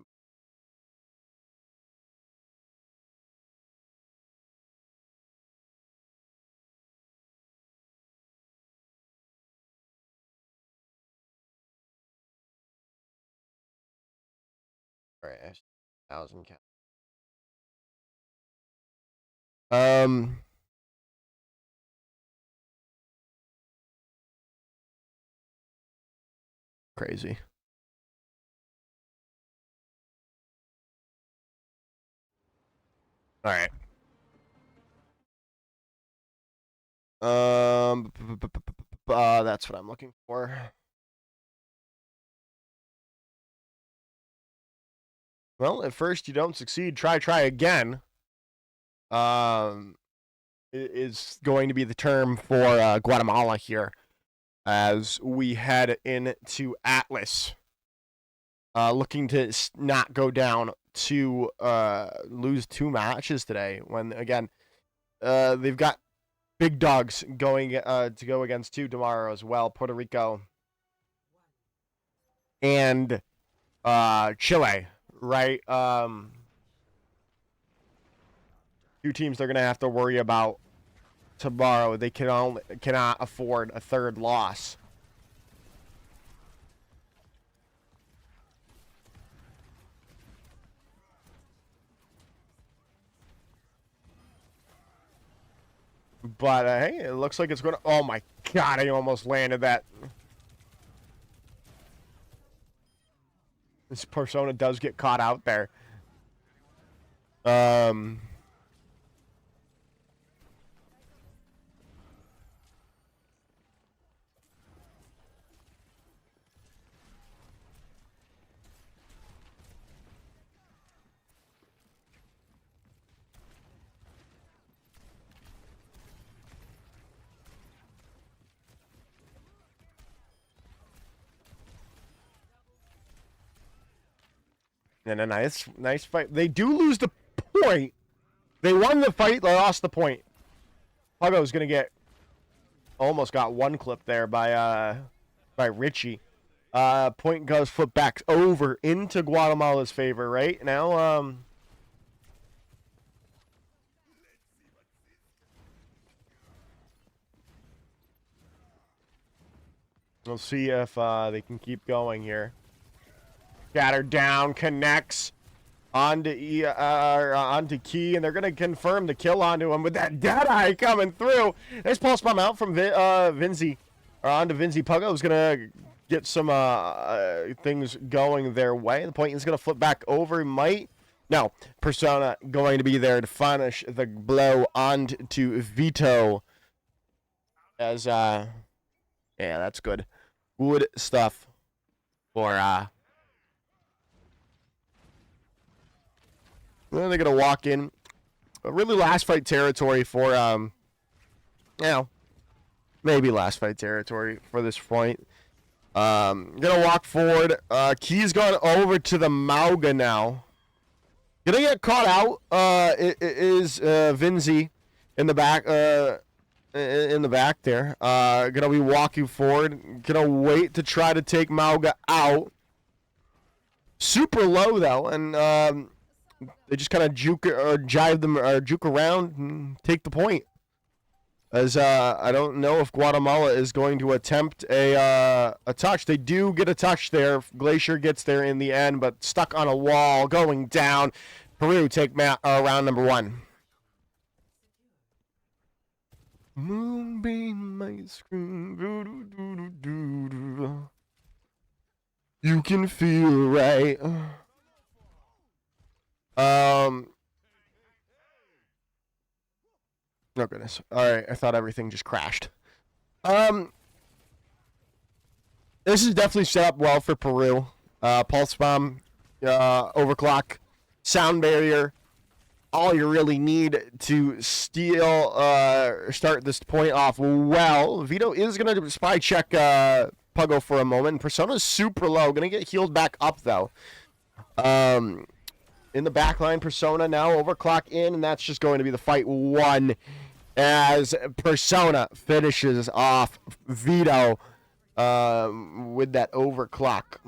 All right, 1,000 cal. Crazy. All right. That's what I'm looking for. Well, at first you don't succeed. Try again. Is going to be the term for Guatemala here, as we head into Atlas, looking to not go down to lose 2 matches today. When again, they've got big dogs going to go against 2 tomorrow as well. Puerto Rico and Chile, right? 2 teams they're going to have to worry about tomorrow. They cannot afford a third loss. But hey, it looks like it's going to. Oh my god! I almost landed that. This Persona does get caught out there. And a nice fight. They do lose the point. They won the fight. They lost the point. Puggo's gonna get almost got one clip there by Richie. Point goes flip back over into Guatemala's favor right now. We'll see if they can keep going here. Scatter down, connects onto Key, and they're going to confirm the kill onto him with that Deadeye coming through. Nice pulse bomb out from Vinzi, or onto Vinzi. Puggo's going to get some things going their way. The point is going to flip back over. No, Persona going to be there to finish the blow onto Vito. As, yeah, that's good. Good stuff for, then they're going to walk in. Really last fight territory for, maybe last fight territory for this point. Going to walk forward. Key's gone over to the Mauga now. Going to get caught out is Vinzi in the back there. Going to be walking forward. Going to wait to try to take Mauga out. Super low, though, and they just kind of juke around and take the point. As I don't know if Guatemala is going to attempt a touch. They do get a touch there. Glacier gets there in the end, but stuck on a wall, going down. Peru take round number 1. Moonbeam ice cream. You can feel right. Oh goodness. Alright, I thought everything just crashed. This is definitely set up well for Peru. Pulse bomb, overclock, sound barrier. All you really need to start this point off well. Vito is going to spy check Puggo for a moment. Persona's super low. Going to get healed back up, though. In the back line, Persona now overclock in, and that's just going to be the fight 1 as Persona finishes off Vito with that overclock.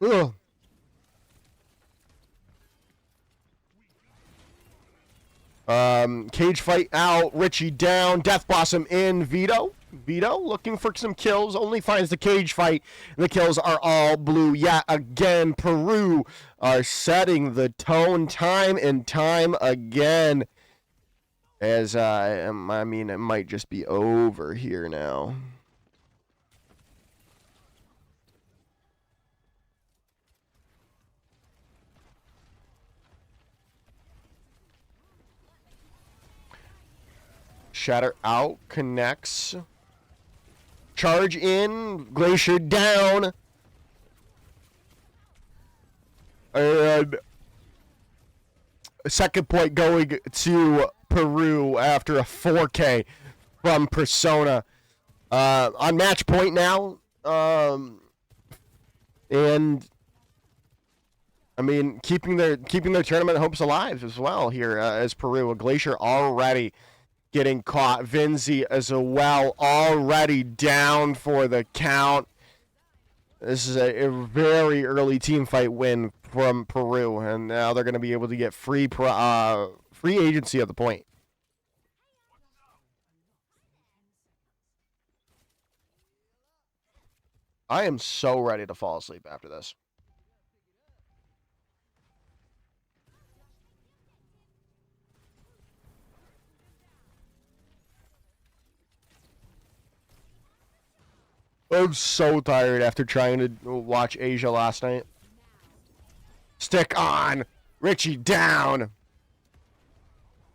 Ugh. Cage fight out, Richie down, Death Blossom in, Vito looking for some kills, only finds the cage fight, and the kills are all blue yet again. Peru are setting the tone time and time again, as I mean, it might just be over here now. Shatter out, connects. Charge in, Glacier down. And a second point going to Peru after a 4K from Persona. On match point now. And I mean, keeping their tournament hopes alive as well here as Peru. Glacier already getting caught. Vinzi as well, already down for the count. This is a very early team fight win from Peru, and now they're going to be able to get free agency at the point. I am so ready to fall asleep after this. I'm so tired after trying to watch Asia last night. Stick on! Richie down!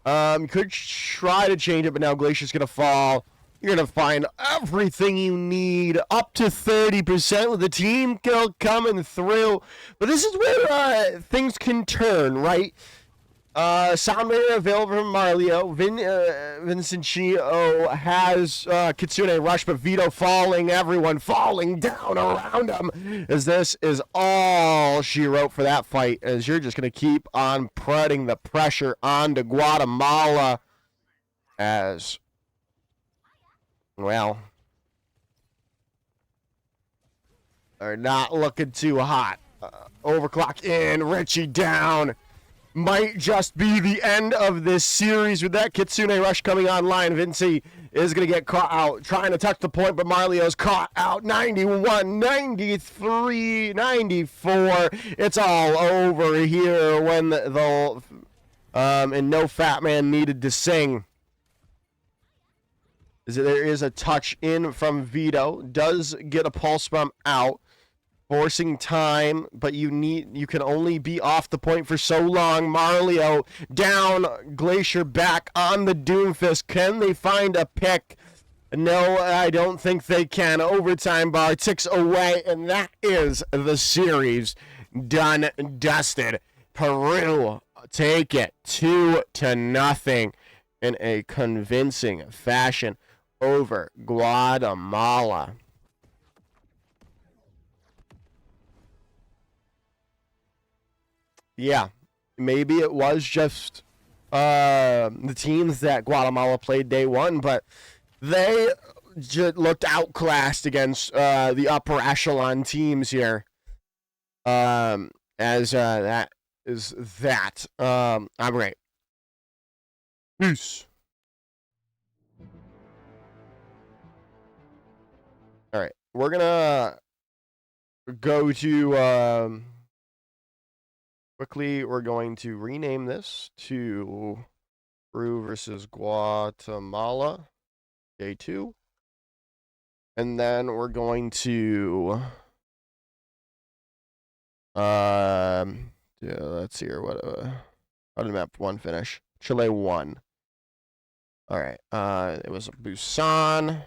Could try to change it, but now Glacier's gonna fall. You're gonna find everything you need, up to 30% with the team kill coming through. But this is where things can turn, right? Soundwave available from Marlio. Vincencio has Kitsune rush, but Vito falling, everyone falling down around him. As this is all she wrote for that fight, as you're just going to keep on putting the pressure onto Guatemala. As, well, are not looking too hot. Overclock in, Richie down. Might just be the end of this series with that Kitsune rush coming online. Vinci is going to get caught out, trying to touch the point, but Marlio's caught out. 91, 93, 94. It's all over here when and no fat man needed to sing. There is a touch in from Vito. Does get a pulse bomb out. Forcing time, but you can only be off the point for so long. Marlio down, Glacier back on the Doomfist. Can they find a pick? No, I don't think they can. Overtime bar ticks away, and that is the series done, dusted. Peru take it 2-0 in a convincing fashion over Guatemala. Yeah, maybe it was just the teams that Guatemala played day one, but they just looked outclassed against the upper echelon teams here. As that is that. I'm right. Peace. All right, we're gonna go to. Quickly, we're going to rename this to Peru versus Guatemala, day 2. And then we're going to, yeah, let's see here, how did map 1 finish? Chile 1. All right, it was Busan.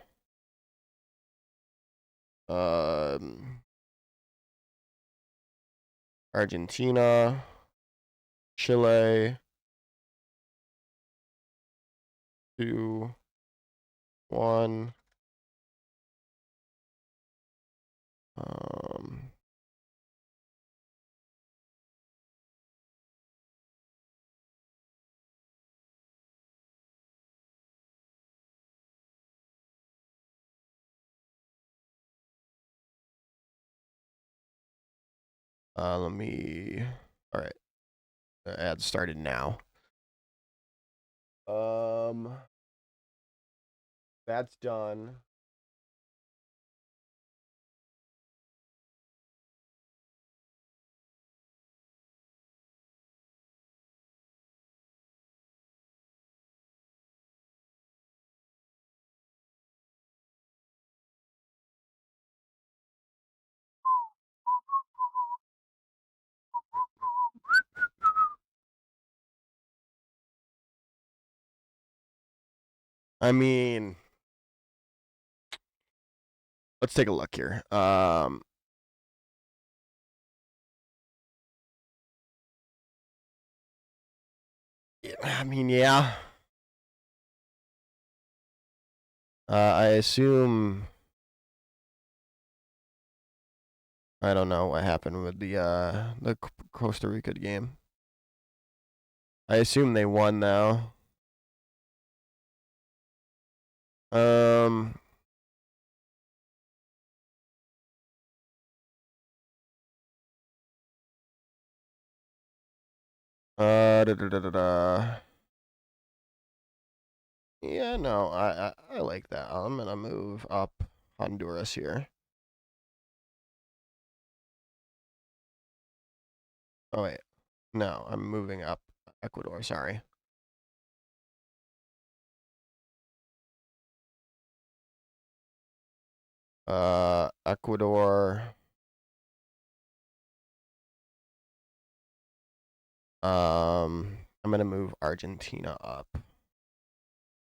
Argentina, Chile, 2, 1. Let me. All right. The ad started now. That's done. I mean, let's take a look here. I mean, yeah. I assume. I don't know what happened with the Costa Rica game. I assume they won now. Yeah, no, I like that. I'm gonna move up Honduras here. Oh, wait. No, I'm moving up Ecuador, sorry. Ecuador. I'm gonna move Argentina up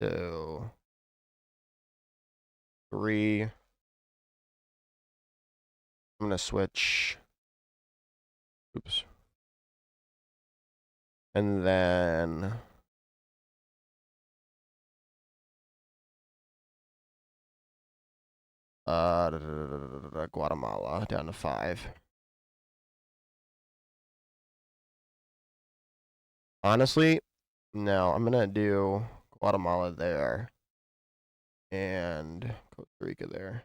to 3. I'm gonna switch. Oops. And then Guatemala down to 5. Honestly, no, I'm gonna do Guatemala there and Costa Rica there.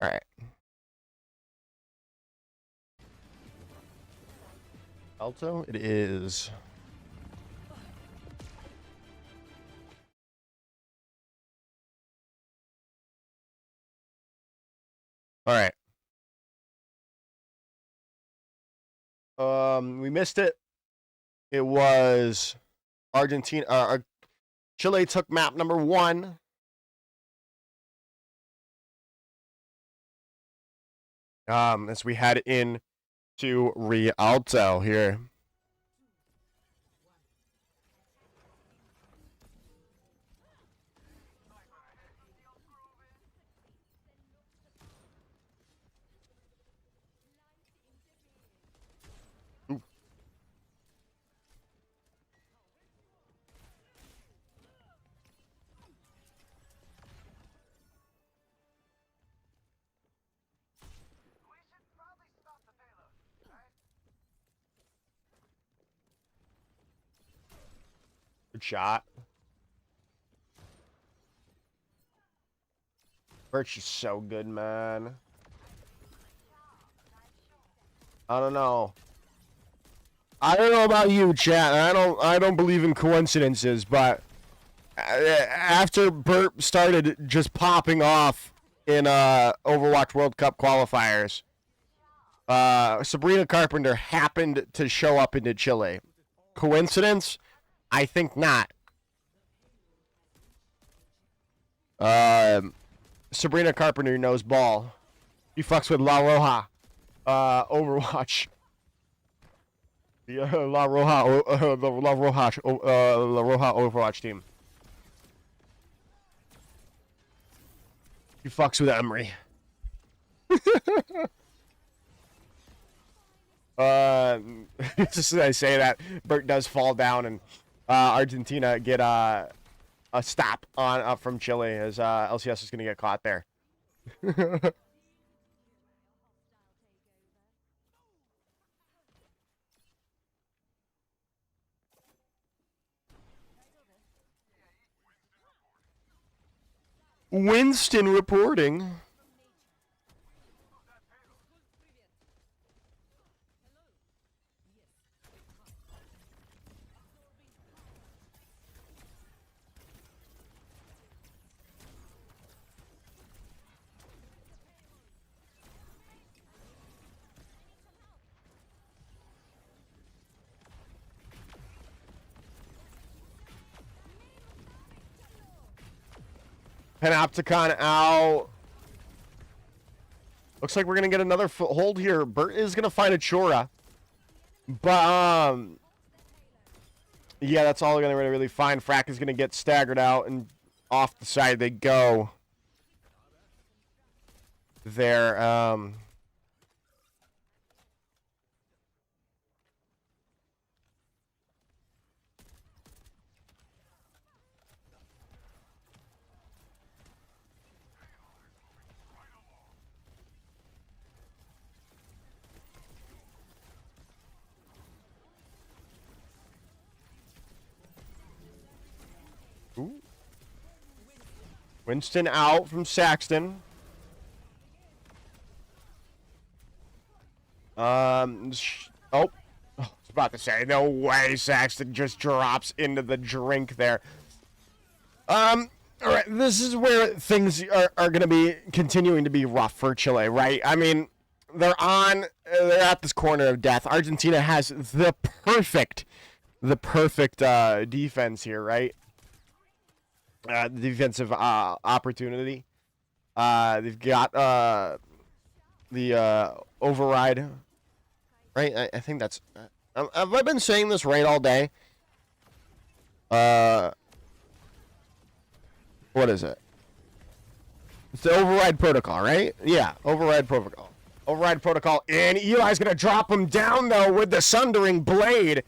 All right. Alto, it is. All right. We missed it. It was Argentina. Chile took map number 1. As we head in to Rialto here. Good shot. Birch is so good, man. I don't know. I don't know about you, chat. I don't believe in coincidences, but after Burt started just popping off in Overwatch World Cup qualifiers, Sabrina Carpenter happened to show up into Chile. Coincidence? I think not. Sabrina Carpenter knows ball. He fucks with La Roja. Overwatch. The La Roja Overwatch team. He fucks with Emery. Just as I say that, Burt does fall down, and Argentina get a stop on from Chile as LCS is going to get caught there. Winston reporting. Panopticon out. Looks like we're going to get another foothold here. Burt is going to find a Chora. But, yeah, that's all they're going to really find. Frack is going to get staggered out, and off the side they go. There, ooh. Winston out from Saxton. I was about to say, no way Saxton just drops into the drink there. All right, this is where things are going to be continuing to be rough for Chile, right? I mean, they're at this corner of death. Argentina has the perfect defense here, right? Defensive opportunity. They've got the override, right? I think that's. Have I been saying this right all day? What is it? It's the override protocol, right? Yeah, override protocol. Override protocol. And Eli's going to drop him down, though, with the Sundering Blade.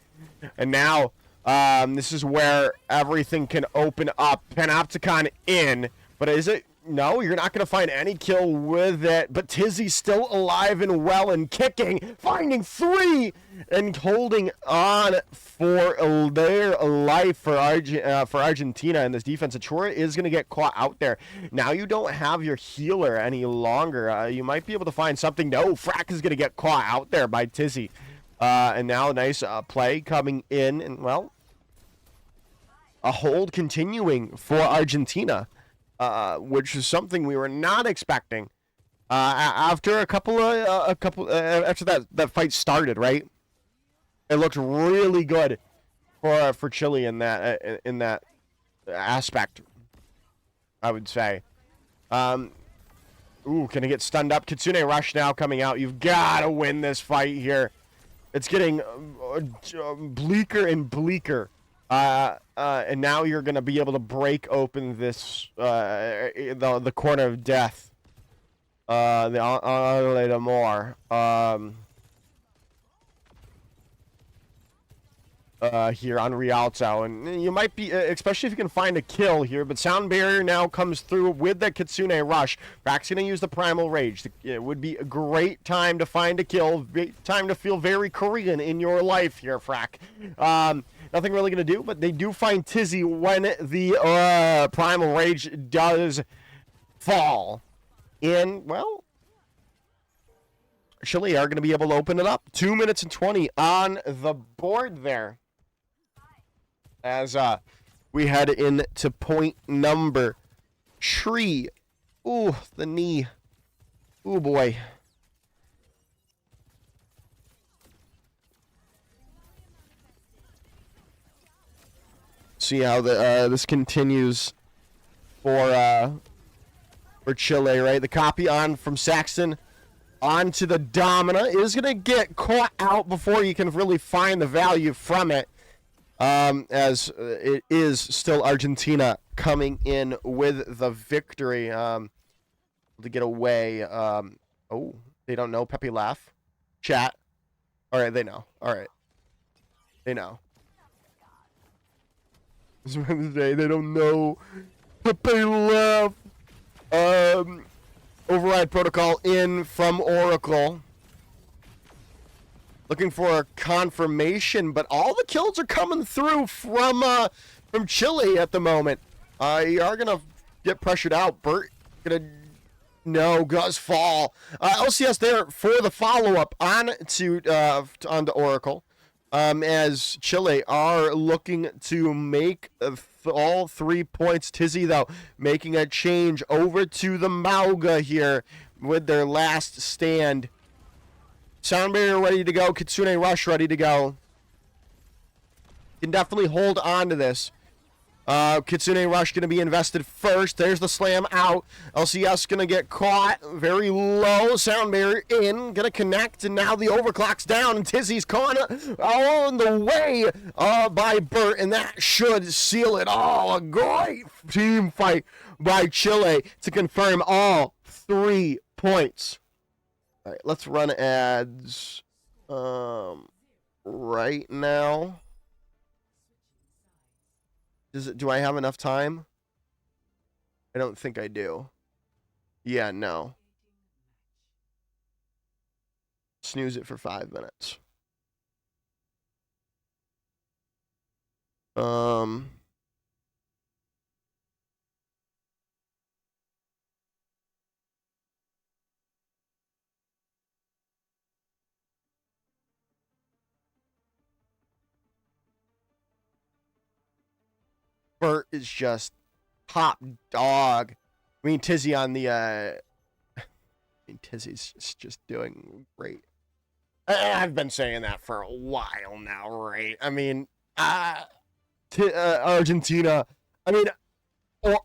And now, this is where everything can open up. Panopticon in. But is it? No, you're not going to find any kill with it. But Tizzy's still alive and well and kicking. Finding 3 and holding on for their life for Argentina. And this defense. Achura is going to get caught out there. Now you don't have your healer any longer. You might be able to find something. No, Frack is going to get caught out there by Tizzy. And now a nice play coming in. And, well, a hold continuing for Argentina. Which is something we were not expecting. After after that fight started, right? It looked really good for Chile in that aspect. I would say. Ooh, can he get stunned up? Kitsune Rush now coming out. You've got to win this fight here. It's getting bleaker and bleaker. And now you're going to be able to break open this, the corner of death. The more. Here on Rialto. And you might be, especially if you can find a kill here, but Sound Barrier now comes through with the Kitsune Rush. Frack's going to use the Primal Rage. It would be a great time to find a kill, time to feel very Korean in your life here, Frack. Nothing really going to do, but they do find Tizzy when the Primal Rage does fall. And, well, Chile are going to be able to open it up. 2 minutes and 20 on the board there. As we head into point number 3. Ooh, the knee. Ooh, boy. See how this continues for Chile, right? The copy on from Saxton onto the Domina is going to get caught out before you can really find the value from it. As it is still Argentina coming in with the victory to get away. Oh, they don't know. Pepe laugh. Chat. All right, they know. All right. They know. It's Wednesday. They don't know. Pepe laugh. Override protocol in from Oracle. Looking for a confirmation, but all the kills are coming through from Chile at the moment. You are gonna get pressured out. Burt Gus fall. LCS there for the follow-up onto Oracle. As Chile are looking to make all 3 points. Tizzy, though, making a change over to the Mauga here with their last stand. Sound Barrier ready to go. Kitsune Rush ready to go. Can definitely hold on to this. Kitsune Rush going to be invested first. There's the slam out. LCS going to get caught very low. Sound Barrier in. Going to connect. And now the overclock's down. And Tizzy's caught on the way by Burt. And that should seal it all. A great team fight by Chile to confirm all 3 points. All right, let's run ads right now. Do I have enough time? I don't think I do. Yeah, no. Snooze it for 5 minutes. Burt is just top dog. I mean, Tizzy on the, Tizzy's just doing great. I've been saying that for a while now, right? I mean, Argentina, I mean,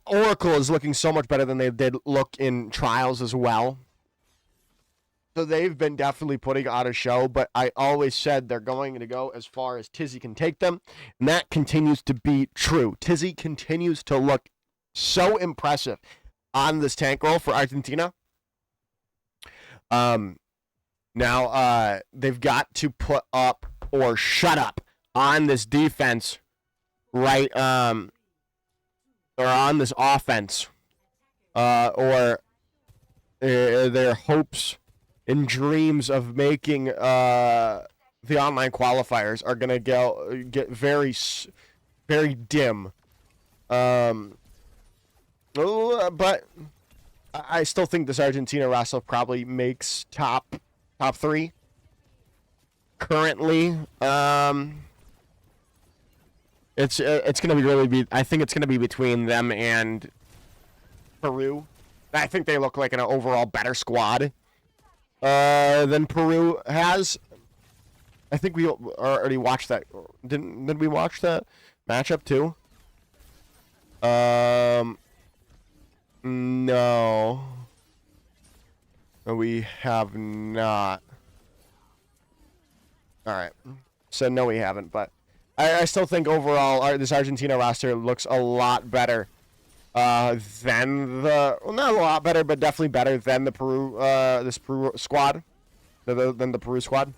Oracle is looking so much better than they did look in trials as well. So they've been definitely putting on a show, but I always said they're going to go as far as Tizzy can take them, and that continues to be true. Tizzy continues to look so impressive on this tank roll for Argentina. Now they've got to put up or shut up on this defense, right? Or on this offense, or their hopes and dreams of making the online qualifiers are gonna get very, very dim. But I still think this Argentina roster probably makes top 3 currently. It's gonna be I think it's gonna be between them and Peru. I think they look like an overall better squad than Peru has. I think we already watched that. Did we watch that matchup too? No. We have not. All right. So no, we haven't. But I still think overall this Argentina roster looks a lot better than the not a lot better, but definitely better than the Peru this Peru squad, than the Peru squad.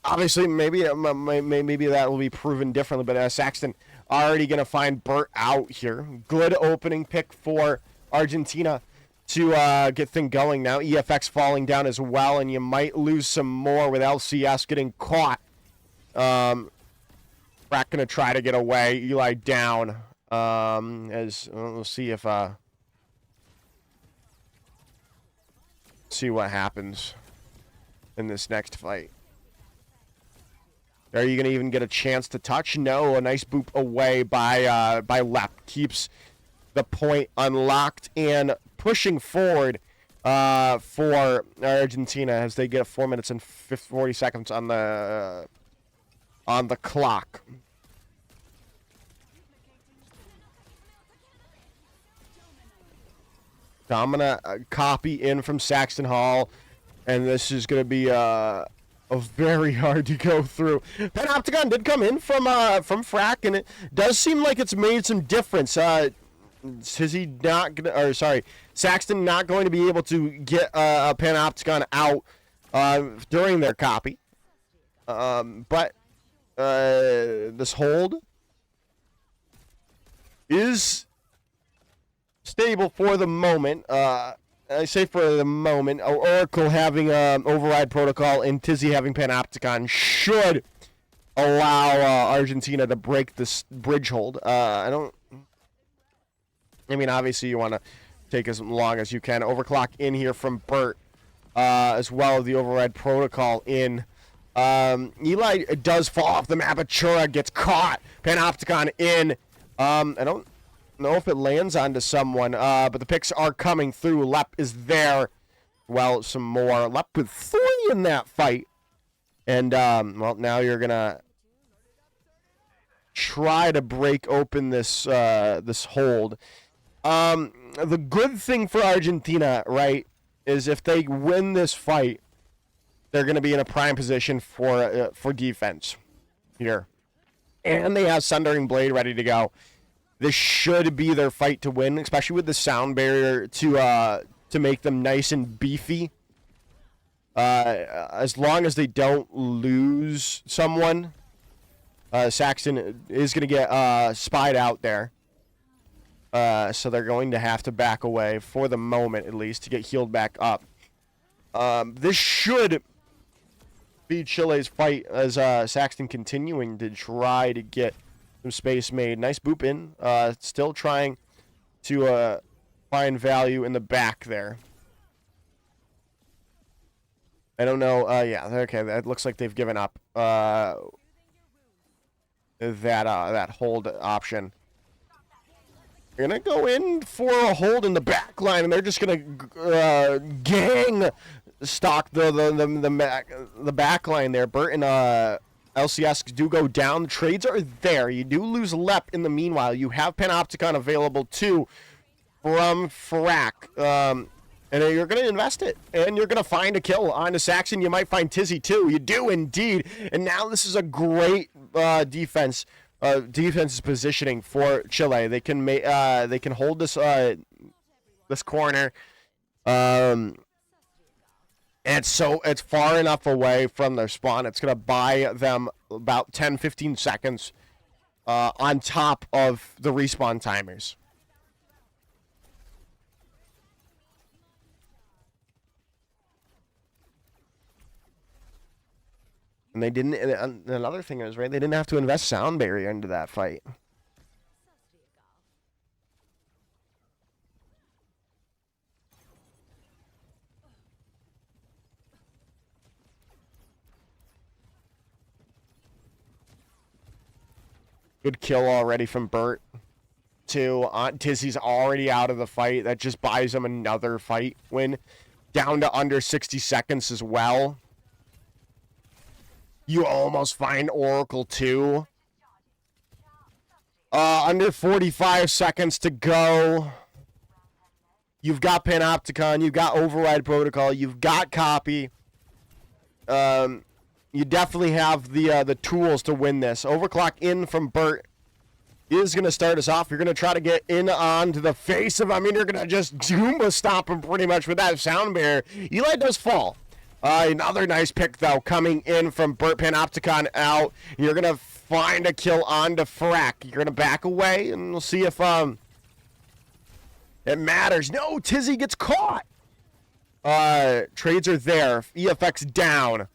Obviously, maybe that will be proven differently. But Saxton already gonna find Burt out here. Good opening pick for Argentina to get things going. Now EFX falling down as well, and you might lose some more with LCS getting caught. Frack gonna try to get away. Eli down. As we'll see if see what happens in this next fight. Are you gonna even get a chance to touch? No. A nice boop away by Lep keeps the point unlocked and pushing forward for Argentina as they get 4 minutes and 40 seconds on the clock. So I'm gonna copy in from Saxton Hall, and this is gonna be a very hard to go through. Panopticon did come in from Frack, and it does seem like it's made some difference. Saxton not going to be able to get a Panopticon out during their copy. But this hold is stable for the moment. I say for the moment. Oracle having override protocol and Tizzy having Panopticon should allow Argentina to break this bridge hold. I mean, obviously you want to take as long as you can. Overclock in here from Burt, as well as the override protocol in. Eli does fall off the map. Achura gets caught. Panopticon in. I don't know if it lands onto someone, but the picks are coming through. Lep is there. Well, some more. Lep with 3 in that fight. And, well, now you're going to try to break open this this hold. The good thing for Argentina, right, is if they win this fight, they're going to be in a prime position for defense here. And they have Sundering Blade ready to go. This should be their fight to win, especially with the sound barrier to make them nice and beefy. As long as they don't lose someone, Saxton is going to get spied out there. So they're going to have to back away for the moment, at least, to get healed back up. This should be Chile's fight as Saxton continuing to try to get some space made. Nice boop in. Still trying to find value in the back there. I don't know. Yeah, okay. That looks like they've given up. that hold option. They're gonna go in for a hold in the back line, and they're just gonna gang stalk the back line there. Burt and LCS do go down. The trades are there. You do lose Lep in the meanwhile. You have Panopticon available too from Frack. And you're going to invest it, and you're going to find a kill on the Saxon. You might find Tizzy, too. You do, indeed. And now this is a great defense positioning for Chile. They can hold this this corner. And it's far enough away from their spawn. It's going to buy them about 10-15 seconds on top of the respawn timers. And they didn't. Another thing is, right, they didn't have to invest sound barrier into that fight. Good kill already from Burt. Tizzy's already out of the fight. That just buys him another fight win. Down to under 60 seconds as well. You almost find Oracle too. Under 45 seconds to go. You've got Panopticon. You've got Override Protocol. You've got Copy. You definitely have the tools to win this. Overclock in from Burt is going to start us off. You're going to try to get in onto the face of him. I mean, you're going to just Zumba stop him pretty much with that sound barrier. Eli does fall. Another nice pick, though, coming in from Burt. Panopticon out. You're going to find a kill onto Frack. You're going to back away, and we'll see if it matters. No, Tizzy gets caught. Trades are there. EFX down.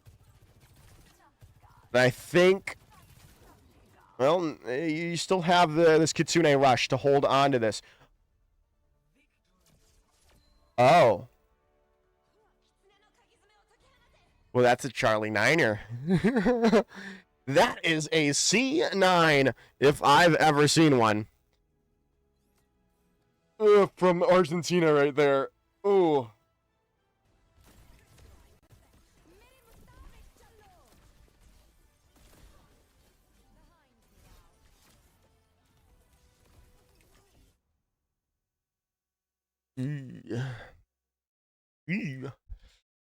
And I think, well, you still have this Kitsune rush to hold on to this. Oh. Well, that's a Charlie Niner. That is a C9, if I've ever seen one. From Argentina right there. Ooh.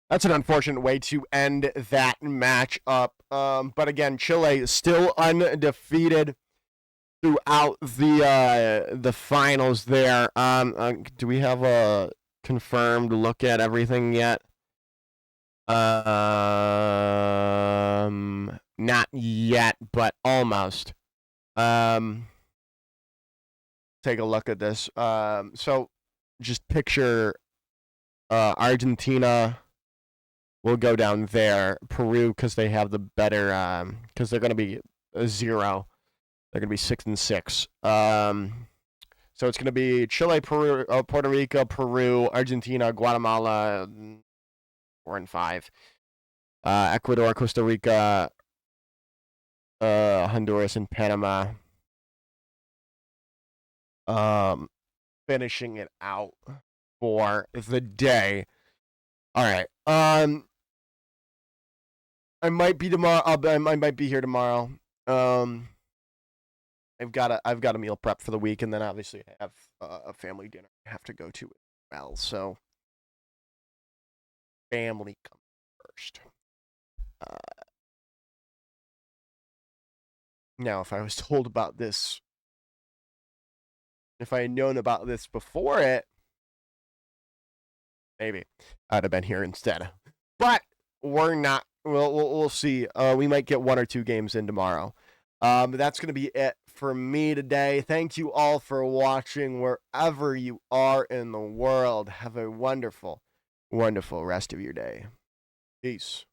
That's an unfortunate way to end that match up. But again, Chile is still undefeated throughout the finals there. Do we have a confirmed look at everything yet? Not yet, but almost. Take a look at this. So just picture Argentina will go down there. Peru, because they have the better, because they're going to be 0. They're going to be 6-6. So it's going to be Chile, Peru, Puerto Rico, Peru, Argentina, Guatemala, 4-5. Ecuador, Costa Rica, Honduras, and Panama. Finishing it out for the day. All right. I might be tomorrow. I might be here tomorrow. I've got a meal prep for the week, and then obviously I have a family dinner I have to go to as well. So family comes first. Now, if I was told about this, if I had known about this before it, maybe I'd have been here instead. But we're not. We'll see. We might get 1 or 2 games in tomorrow. But that's going to be it for me today. Thank you all for watching wherever you are in the world. Have a wonderful, wonderful rest of your day. Peace.